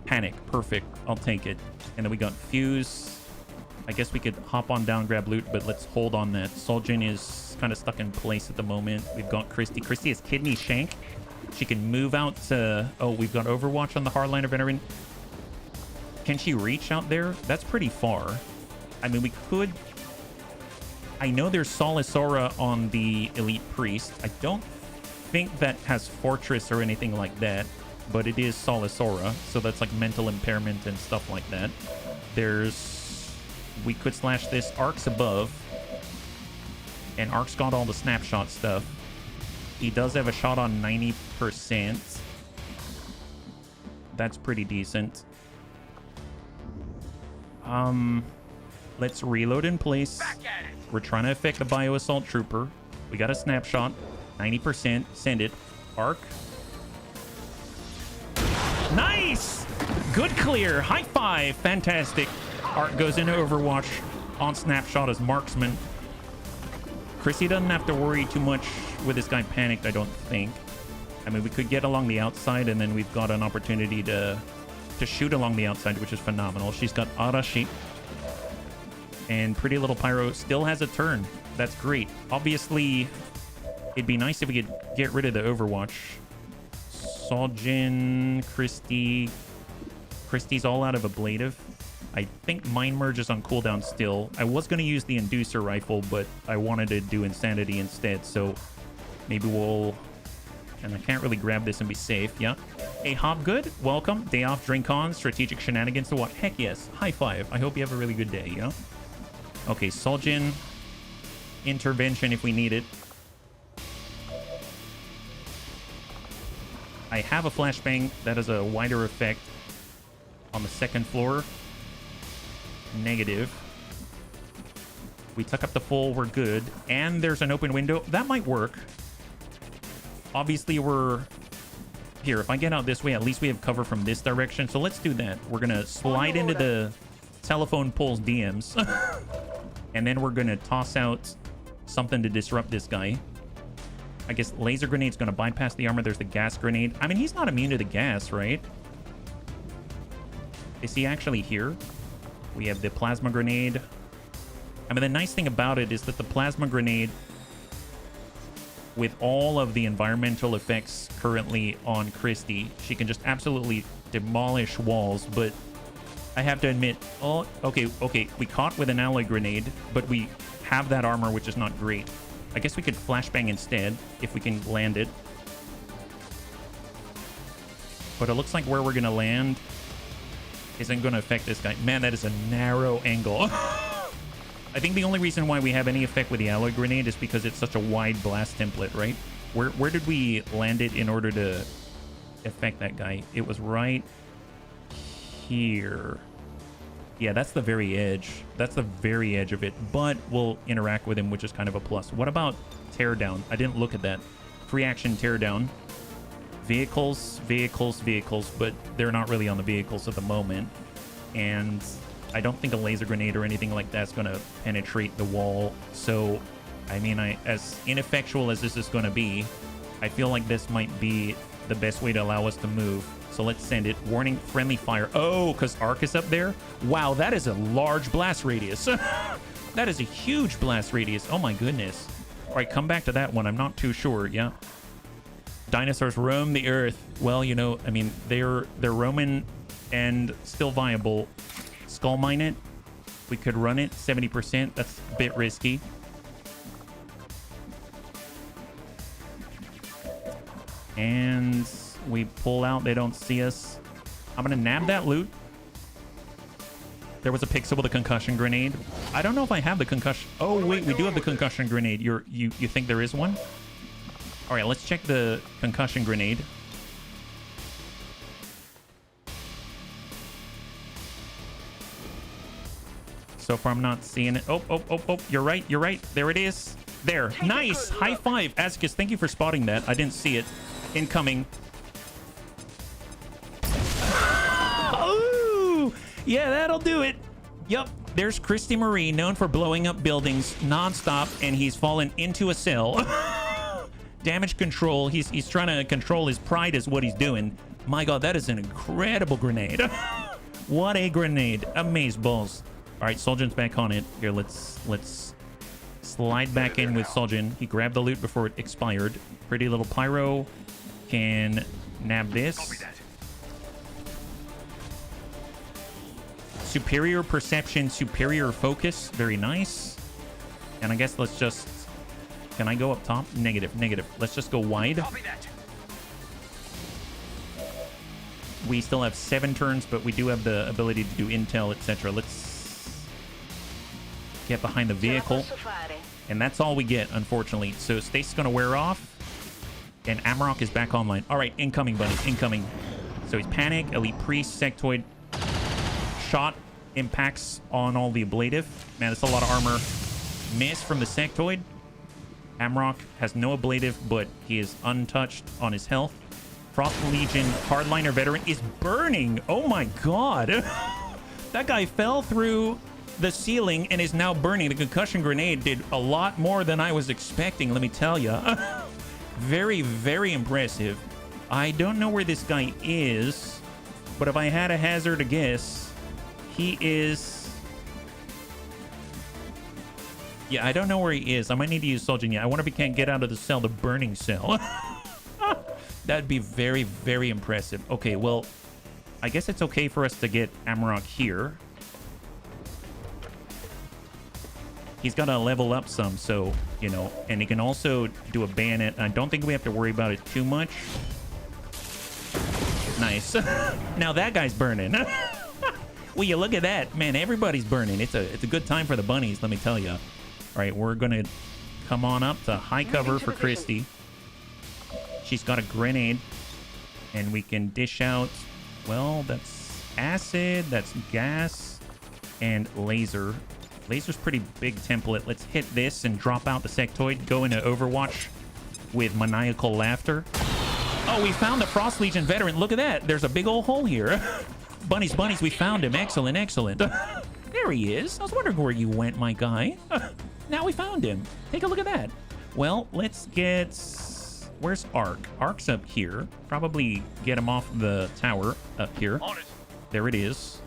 Panic. Perfect. I'll take it. And then we got Fuse. I guess we could hop on down, grab loot, but let's hold on that. Soljin is kind of stuck in place at the moment. We've got Christy. Christy has Kidney Shank. She can move out to... Oh, we've got Overwatch on the hardline of veteran. Can she reach out there? That's pretty far. I mean, we could... I know there's Solace Aura on the Elite Priest. I don't think that has Fortress or anything like that, but it is Solace Aura, so that's like mental impairment and stuff like that. There's... We could slash this. Ark's above. And Ark's got all the snapshot stuff. He does have a shot on 90%. That's pretty decent. Let's reload in place. We're trying to affect the bio assault trooper. We got a snapshot. 90%. Send it. Arc. Nice! Good clear. High five. Fantastic. Arc goes into Overwatch on snapshot as marksman. Chrissy doesn't have to worry too much with this guy panicked, I don't think. I mean, we could get along the outside, and then we've got an opportunity to shoot along the outside, which is phenomenal. She's got Arashi. And Pretty Little Pyro still has a turn. That's great. Obviously, it'd be nice if we could get rid of the Overwatch. Soljin, Christy. Christy's all out of ablative. I think Mind Merge is on cooldown still. I was going to use the Inducer Rifle, but I wanted to do Insanity instead, so maybe we'll... And I can't really grab this and be safe, yeah? Hey, Hobgood, welcome. Day off, drink on, strategic shenanigans to what? Heck yes. High five. I hope you have a really good day, yeah? Okay, Soljin. Intervention if we need it. I have a flashbang that has a wider effect on the second floor. Negative. We tuck up the full, we're good. And there's an open window. That might work. Obviously, we're... Here, if I get out this way, at least we have cover from this direction. So let's do that. We're going to slide into the telephone pole's DMs. And then we're going to toss out something to disrupt this guy. I guess laser grenade's going to bypass the armor. There's the gas grenade. I mean, he's not immune to the gas, right? Is he actually here? We have the plasma grenade. I mean, the nice thing about it is that the plasma grenade, with all of the environmental effects currently on Christy, she can just absolutely demolish walls. But I have to admit, oh, okay, we caught with an alloy grenade, but we have that armor, which is not great. I guess we could flashbang instead if we can land it. But it looks like where we're going to land isn't going to affect this guy. Man, that is a narrow angle. I think the only reason why we have any effect with the alloy grenade is because it's such a wide blast template, right? Where did we land it in order to affect that guy? It was right here. Yeah, that's the very edge. That's the very edge of it. But we'll interact with him, which is kind of a plus. What about teardown? I didn't look at that. Free action teardown. Vehicles, but they're not really on the vehicles at the moment. And I don't think a laser grenade or anything like that's going to penetrate the wall. So, I mean, as ineffectual as this is going to be, I feel like this might be the best way to allow us to move. So let's send it. Warning, friendly fire. Oh, because Arc is up there? Wow, that is a large blast radius. That is a huge blast radius. Oh my goodness. All right, come back to that one. I'm not too sure. Yeah. Dinosaurs roam the earth. Well, you know, I mean, they're roaming and still viable. Skull mine it. We could run it 70%. That's a bit risky. And we pull out. They don't see us. I'm gonna nab that loot. There was a pixel with a concussion grenade. I don't know if I have the concussion. Oh wait, we do have the concussion grenade. You think there is one? All right, let's check the concussion grenade. So far, I'm not seeing it. Oh, you're right. You're right. There it is. There. Nice. High five. Askus, thank you for spotting that. I didn't see it. Incoming. Oh, yeah, that'll do it. Yup. There's Christy Marie, known for blowing up buildings nonstop, and he's fallen into a cell. Damage control. He's trying to control his pride is what he's doing. My God, that is an incredible grenade. What a grenade. Amazeballs. All right, Soljan's back on it. Here, let's slide back in with Soljan. He grabbed the loot before it expired. Pretty little pyro can nab this. Superior perception, superior focus. Very nice. And I guess let's just... Can I go up top? Negative. Let's just go wide. We still have 7 turns, but we do have the ability to do intel, etc. Let's get behind the vehicle. And that's all we get, unfortunately. So Stace's going to wear off. And Amarok is back online. All right, incoming, Bunnies. Incoming. So he's Panic, Elite Priest, Sectoid. Shot impacts on all the ablative. Man, that's a lot of armor. Miss from the Sectoid. Amarok has no ablative, but he is untouched on his health. Frost Legion Hardliner Veteran is burning. Oh my God. That guy fell through the ceiling and is now burning. The concussion grenade did a lot more than I was expecting, let me tell you. Very, very impressive. I don't know where this guy is, but if I had a hazard to guess, he is... Yeah, I don't know where he is. I might need to use Soljan. Yeah, I wonder if he can't get out of the cell, the burning cell. That'd be very, very impressive. Okay, well, I guess it's okay for us to get Amarok here. He's got to level up some, so, you know, and he can also do a bayonet. I don't think we have to worry about it too much. Nice. Now that guy's burning. Well, you look at that. Man, everybody's burning. It's a good time for the Bunnies, let me tell you. All right, we're going to come on up to high cover for Christy. She's got a grenade, and we can dish out, well, that's acid, that's gas, and laser. Laser's pretty big template. Let's hit this and drop out the Sectoid, go into Overwatch with maniacal laughter. Oh, we found the Frost Legion Veteran. Look at that. There's a big old hole here. Bunnies, we found him. Excellent. There he is. I was wondering where you went, my guy. Now we found him. Take a look at that. Well, let's get... Where's Ark? Ark's up here. Probably get him off the tower up here. There it is.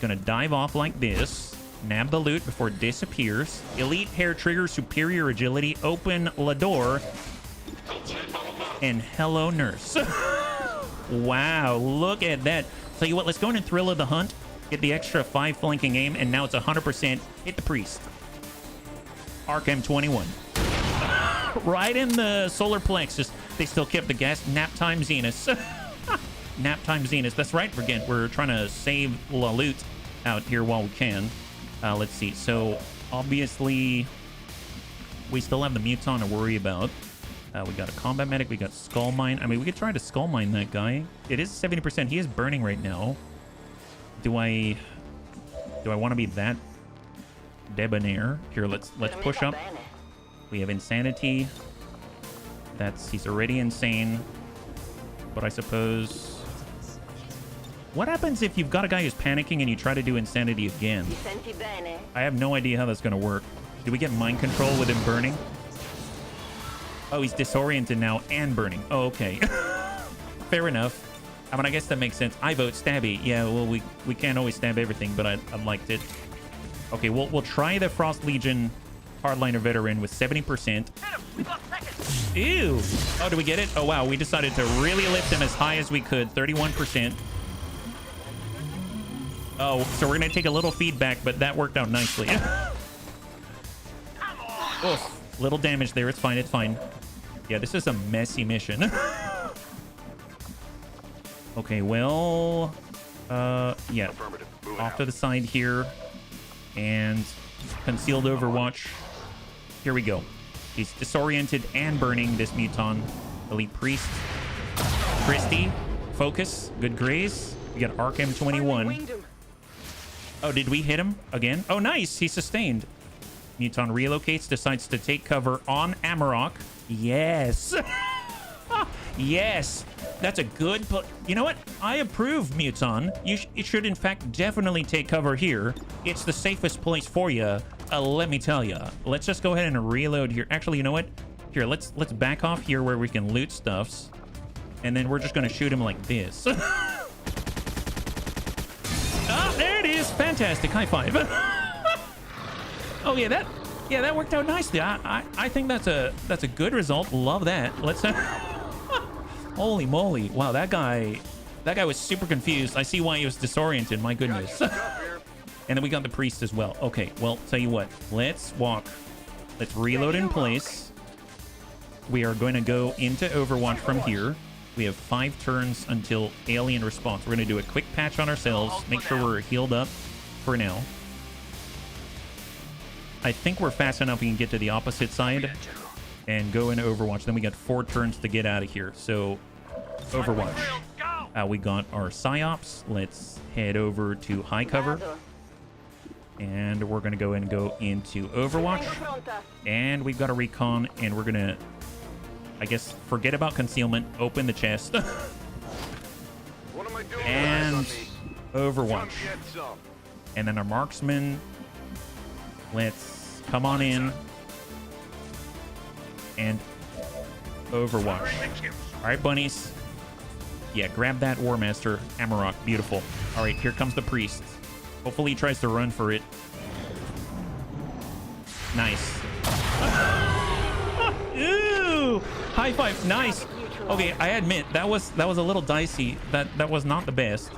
Gonna dive off like this. Nab the loot before it disappears. Elite hair trigger, superior agility. Open la door. And hello, nurse. Wow, look at that. Tell you what, let's go into Thrill of the Hunt. Get the extra 5 flanking aim, and now it's 100%. Hit the priest. Arc M21. Right in the solar plexus. They still kept the gas. Nap time Zenith. Nap time Zenith. That's right. We're trying to save la loot out here while we can. Let's see. So obviously we still have the Muton to worry about. We got a combat medic. We got skull mine. I mean, we could try to skull mine that guy. It is 70%. He is burning right now. Do I want to be that debonair? Here, let's push up. We have insanity. He's already insane. But I suppose... What happens if you've got a guy who's panicking and you try to do insanity again? I have no idea how that's going to work. Do we get mind control with him burning? Oh, he's disoriented now and burning. Oh, okay. Fair enough. I mean, I guess that makes sense. I vote stabby. Yeah, well, we can't always stab everything, but I liked it. Okay, we'll try the Frost Legion Hardliner Veteran with 70%. Ew. Oh, do we get it? Oh, wow. We decided to really lift him as high as we could. 31%. Oh, so we're going to take a little feedback, but that worked out nicely. Oh, little damage there. It's fine. It's fine. Yeah, this is a messy mission. Okay, well, Yeah. Affirmative. Moving Off out. to the side here. And concealed overwatch. Here we go. He's disoriented and burning this Muton. Elite Priest. Christie. Focus. Good graze. We got Arc M21. Winged him. Oh, did we hit him again? Oh, nice. He sustained. Muton relocates, decides to take cover on Amarok. Yes. Yes. That's a good... You know what? I approve, Muton. You should, in fact, definitely take cover here. It's the safest place for you. Let me tell you. Let's just go ahead and reload here. Actually, you know what? Here, let's back off here where we can loot stuffs. And then we're just going to shoot him like this. Ah, there it is. Fantastic. High five. Oh, yeah, that worked out nicely. I think that's a good result. Love that. Let's... Holy moly. Wow, that guy was super confused. I see why he was disoriented. My goodness. And then we got the priest as well. Okay, well, tell you what. Let's walk. Let's reload in place. We are going to go into Overwatch from here. We have 5 turns until alien response. We're going to do a quick patch on ourselves. Make sure we're healed up for now. I think we're fast enough we can get to the opposite side and go into Overwatch. Then we got 4 turns to get out of here. So, Overwatch. We got our Psyops. Let's head over to high cover. And we're going to go and go into Overwatch. And we've got a recon. And we're going to, I guess, forget about concealment. Open the chest. What am I doing? And Overwatch. Come get some. And then our marksman. Let's come on in. And Overwatch. All right, bunnies. Yeah, grab that War Master. Amarok. Beautiful. All right, here comes the priest. Hopefully he tries to run for it. Nice. Ooh! High five. Nice. Okay, I admit that was a little dicey. That was not the best.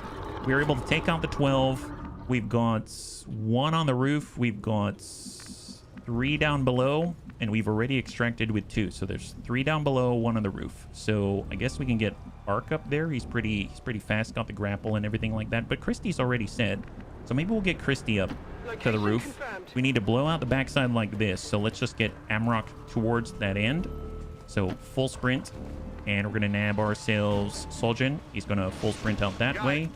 We were able to take out the 12. We've got 1 on the roof. We've got 3 down below, and we've already extracted with 2. So there's 3 down below, 1 on the roof. So I guess we can get Arc up there. He's pretty fast, got the grapple and everything like that. But Christie's already set, so maybe we'll get Christie up to the roof. We need to blow out the backside like this. So let's just get Amarok towards that end. So full sprint, and we're gonna nab ourselves Soljan. He's gonna full sprint out that way.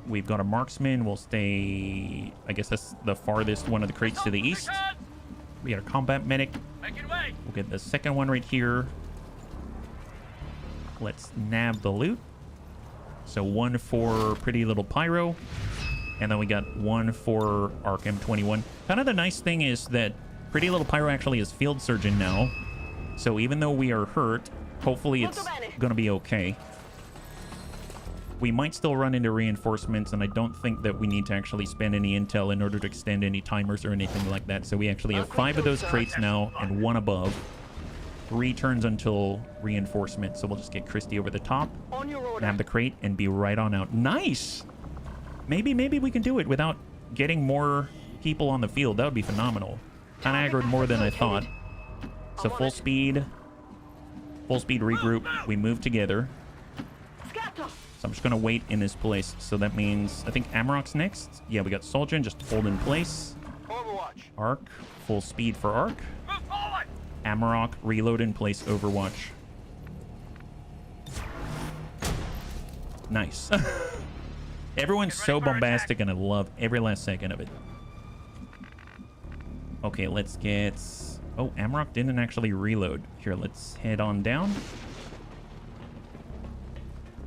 We've got a marksman. We'll stay... I guess that's the farthest one of the crates to the east. We got a combat medic. We'll get the second one right here. Let's nab the loot. So 1 for Pretty Little Pyro. And then we got 1 for Arc M21. Kind of the nice thing is that Pretty Little Pyro actually is Field Surgeon now. So even though we are hurt, hopefully it's going to be okay. We might still run into reinforcements, and I don't think that we need to actually spend any intel in order to extend any timers or anything like that. So we actually have 5 of those crates now and 1 above. 3 turns until reinforcement. So we'll just get Christie over the top, nab the crate, and be right on out. Nice! Maybe we can do it without getting more people on the field. That would be phenomenal. Kind of aggroed more than I thought. So full speed regroup. We move together. So I'm just going to wait in this place. So that means, I think Amarok's next. Yeah, we got Soljan, just hold in place. Overwatch. Arc, full speed for Arc. Amarok, reload in place, Overwatch. Nice. Everyone's so bombastic, and I love every last second of it. Okay, let's get... Oh, Amarok didn't actually reload. Here, let's head on down.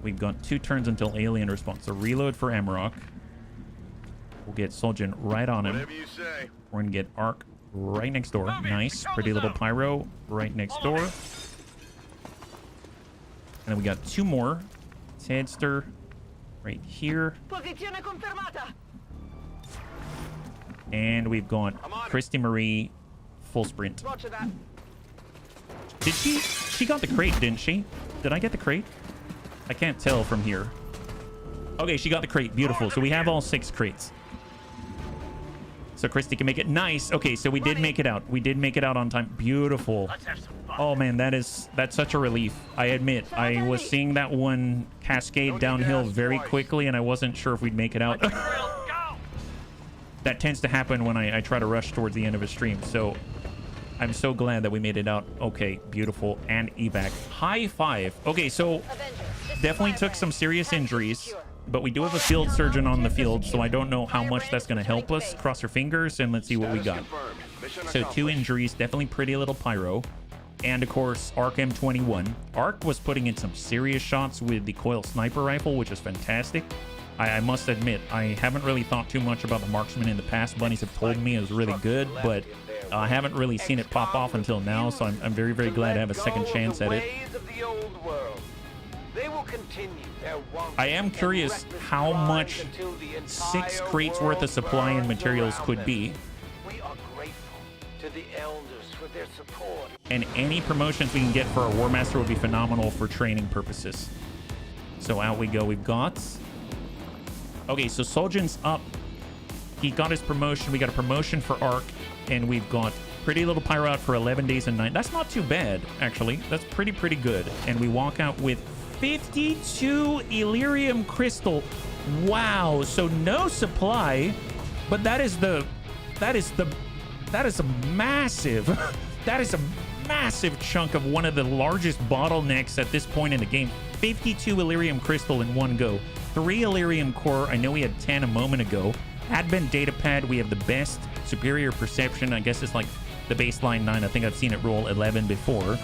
We've got 2 turns until alien response. So reload for Amarok. We'll get Soljan right on him. Whatever you say. We're gonna get Arc right next door. Nice. Pretty Little Pyro right next door. And then we got 2 more. Tedster right here. And we've got Christie Marie full sprint. Did she got the crate, didn't she? Did I get the crate? I can't tell from here. Okay, she got the crate. Beautiful. So we have all 6 crates. So Christie can make it. Nice. Okay, so we did make it out. We did make it out on time. Beautiful. Let's have some fun. Oh man, that's such a relief. I admit, I was seeing that one cascade downhill very quickly, and I wasn't sure if we'd make it out. That tends to happen when I try to rush towards the end of a stream, so I'm so glad that we made it out. Okay, beautiful. And evac. High five. Okay, so definitely took some serious injuries, but we do have a field surgeon on the field, so I don't know how much that's going to help us. Cross our fingers, and let's see what we got. So 2 injuries, definitely pretty little pyro. And of course, Arc M21. Arc was putting in some serious shots with the coil sniper rifle, which is fantastic. I must admit, I haven't really thought too much about the marksman in the past. Bunnies have told me it was really good, but I haven't really seen it pop off until now, so I'm very, very glad to have a second chance at it. I am curious how much 6 crates worth of supply and materials could be. We are grateful to the elders for their support. And any promotions we can get for our War Master would be phenomenal for training purposes. So out we go. We've got... Okay, so Soljan's up. He got his promotion. We got a promotion for Arc. And we've got pretty little pyro out for 11 days and 9. That's not too bad, actually. That's pretty good. And we walk out with 52 Illyrium Crystal. Wow. So no supply. But that is a massive... That is a massive chunk of one of the largest bottlenecks at this point in the game. 52 Illyrium Crystal in one go. 3 Illyrium Core. I know we had 10 a moment ago. Advent Datapad. We have the best. Superior Perception. I guess it's like the baseline 9. I think I've seen it roll 11 before.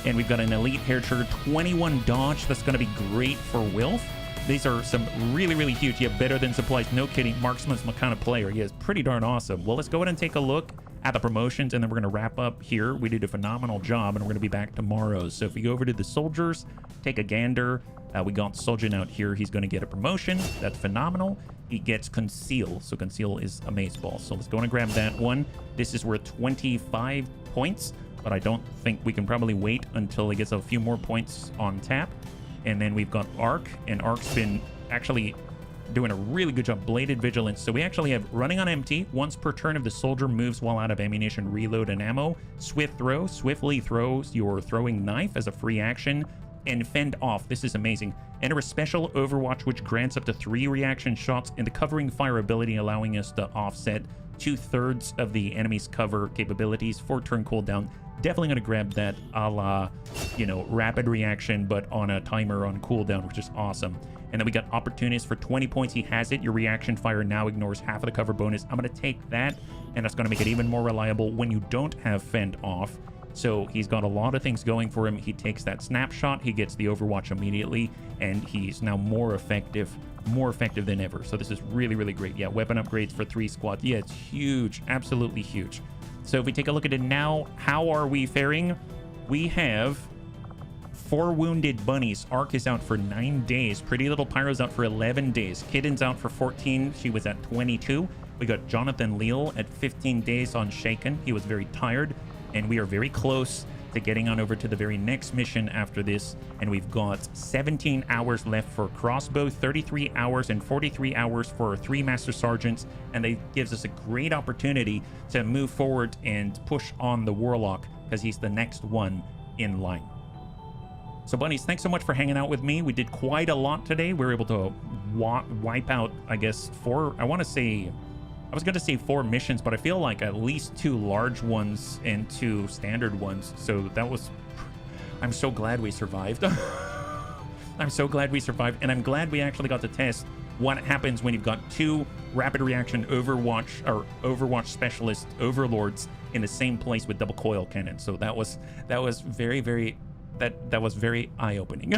And we've got an Elite Hair Trigger. 21 Dodge. That's going to be great for Wilf. These are some really huge. Yeah, better than supplies. No kidding. Marksman's my kind of player. He is pretty darn awesome. Well, let's go ahead and take a look at the promotions, and then we're going to wrap up here. We did a phenomenal job, and we're going to be back tomorrow. So if we go over to the soldiers, take a gander. We got Soljan out here. He's going to get a promotion. That's phenomenal. He gets Conceal. So Conceal is amazeballs. So let's go and grab that one. This is worth 25 points, but I don't think we can probably wait until he gets a few more points on tap. And then we've got Arc, and Arc's been actually doing a really good job. Bladed Vigilance. So we actually have running on empty. Once per turn, if the soldier moves while out of ammunition, reload, and ammo. Swift Throw. Swiftly throws your throwing knife as a free action. And Fend Off. This is amazing. Enter a special Overwatch which grants up to 3 reaction shots in the covering fire ability, allowing us to offset 2/3 of the enemy's cover capabilities. 4-turn cooldown. Definitely going to grab that a la, you know, rapid reaction, but on a timer on cooldown, which is awesome. And then we got Opportunist for 20 points. He has it. Your reaction fire now ignores half of the cover bonus. I'm going to take that, and that's going to make it even more reliable when you don't have Fend Off. So he's got a lot of things going for him. He takes that snapshot. He gets the Overwatch immediately, and he's now more effective than ever. So this is really great. Yeah, weapon upgrades for 3 squads. Yeah, it's huge. Absolutely huge. So if we take a look at it now, how are we faring? We have 4 wounded bunnies. Arc is out for 9 days. Pretty Little Pyro's out for 11 days. Kidden's out for 14. She was at 22. We got Jonathan Leal at 15 days on Shaken. He was very tired. And we are very close to getting on over to the very next mission after this. And we've got 17 hours left for Crossbow, 33 hours and 43 hours for our 3 Master Sergeants. And that gives us a great opportunity to move forward and push on the Warlock, because he's the next one in line. So bunnies, thanks so much for hanging out with me. We did quite a lot today. We were able to wipe out, I guess, 4, I was going to say 4 missions, but I feel like at least 2 large ones and 2 standard ones. So that was... I'm so glad we survived. I'm so glad we survived, and I'm glad we actually got to test what happens when you've got 2 rapid reaction Overwatch specialist overlords in the same place with double coil cannon. So that was very eye-opening.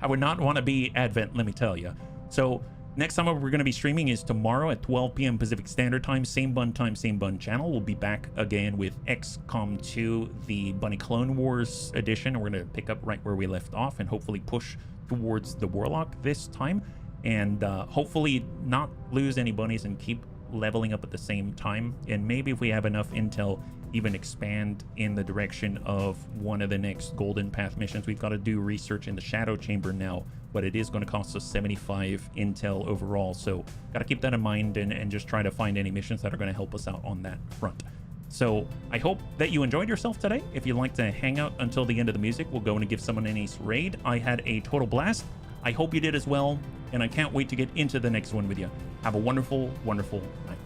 I would not want to be Advent, let me tell you. So next time we're going to be streaming is tomorrow at 12 p.m. Pacific Standard Time. Same bun time, same bun channel. We'll be back again with XCOM 2, the Bunny Clone Wars edition. We're going to pick up right where we left off and hopefully push towards the Warlock this time. And hopefully not lose any bunnies and keep leveling up at the same time. And maybe if we have enough intel, even expand in the direction of one of the next Golden Path missions. We've got to do research in the Shadow Chamber now, but it is going to cost us 75 intel overall. So got to keep that in mind and just try to find any missions that are going to help us out on that front. So I hope that you enjoyed yourself today. If you'd like to hang out until the end of the music, we'll go in and give someone an ace raid. I had a total blast. I hope you did as well, and I can't wait to get into the next one with you. Have a wonderful, wonderful night.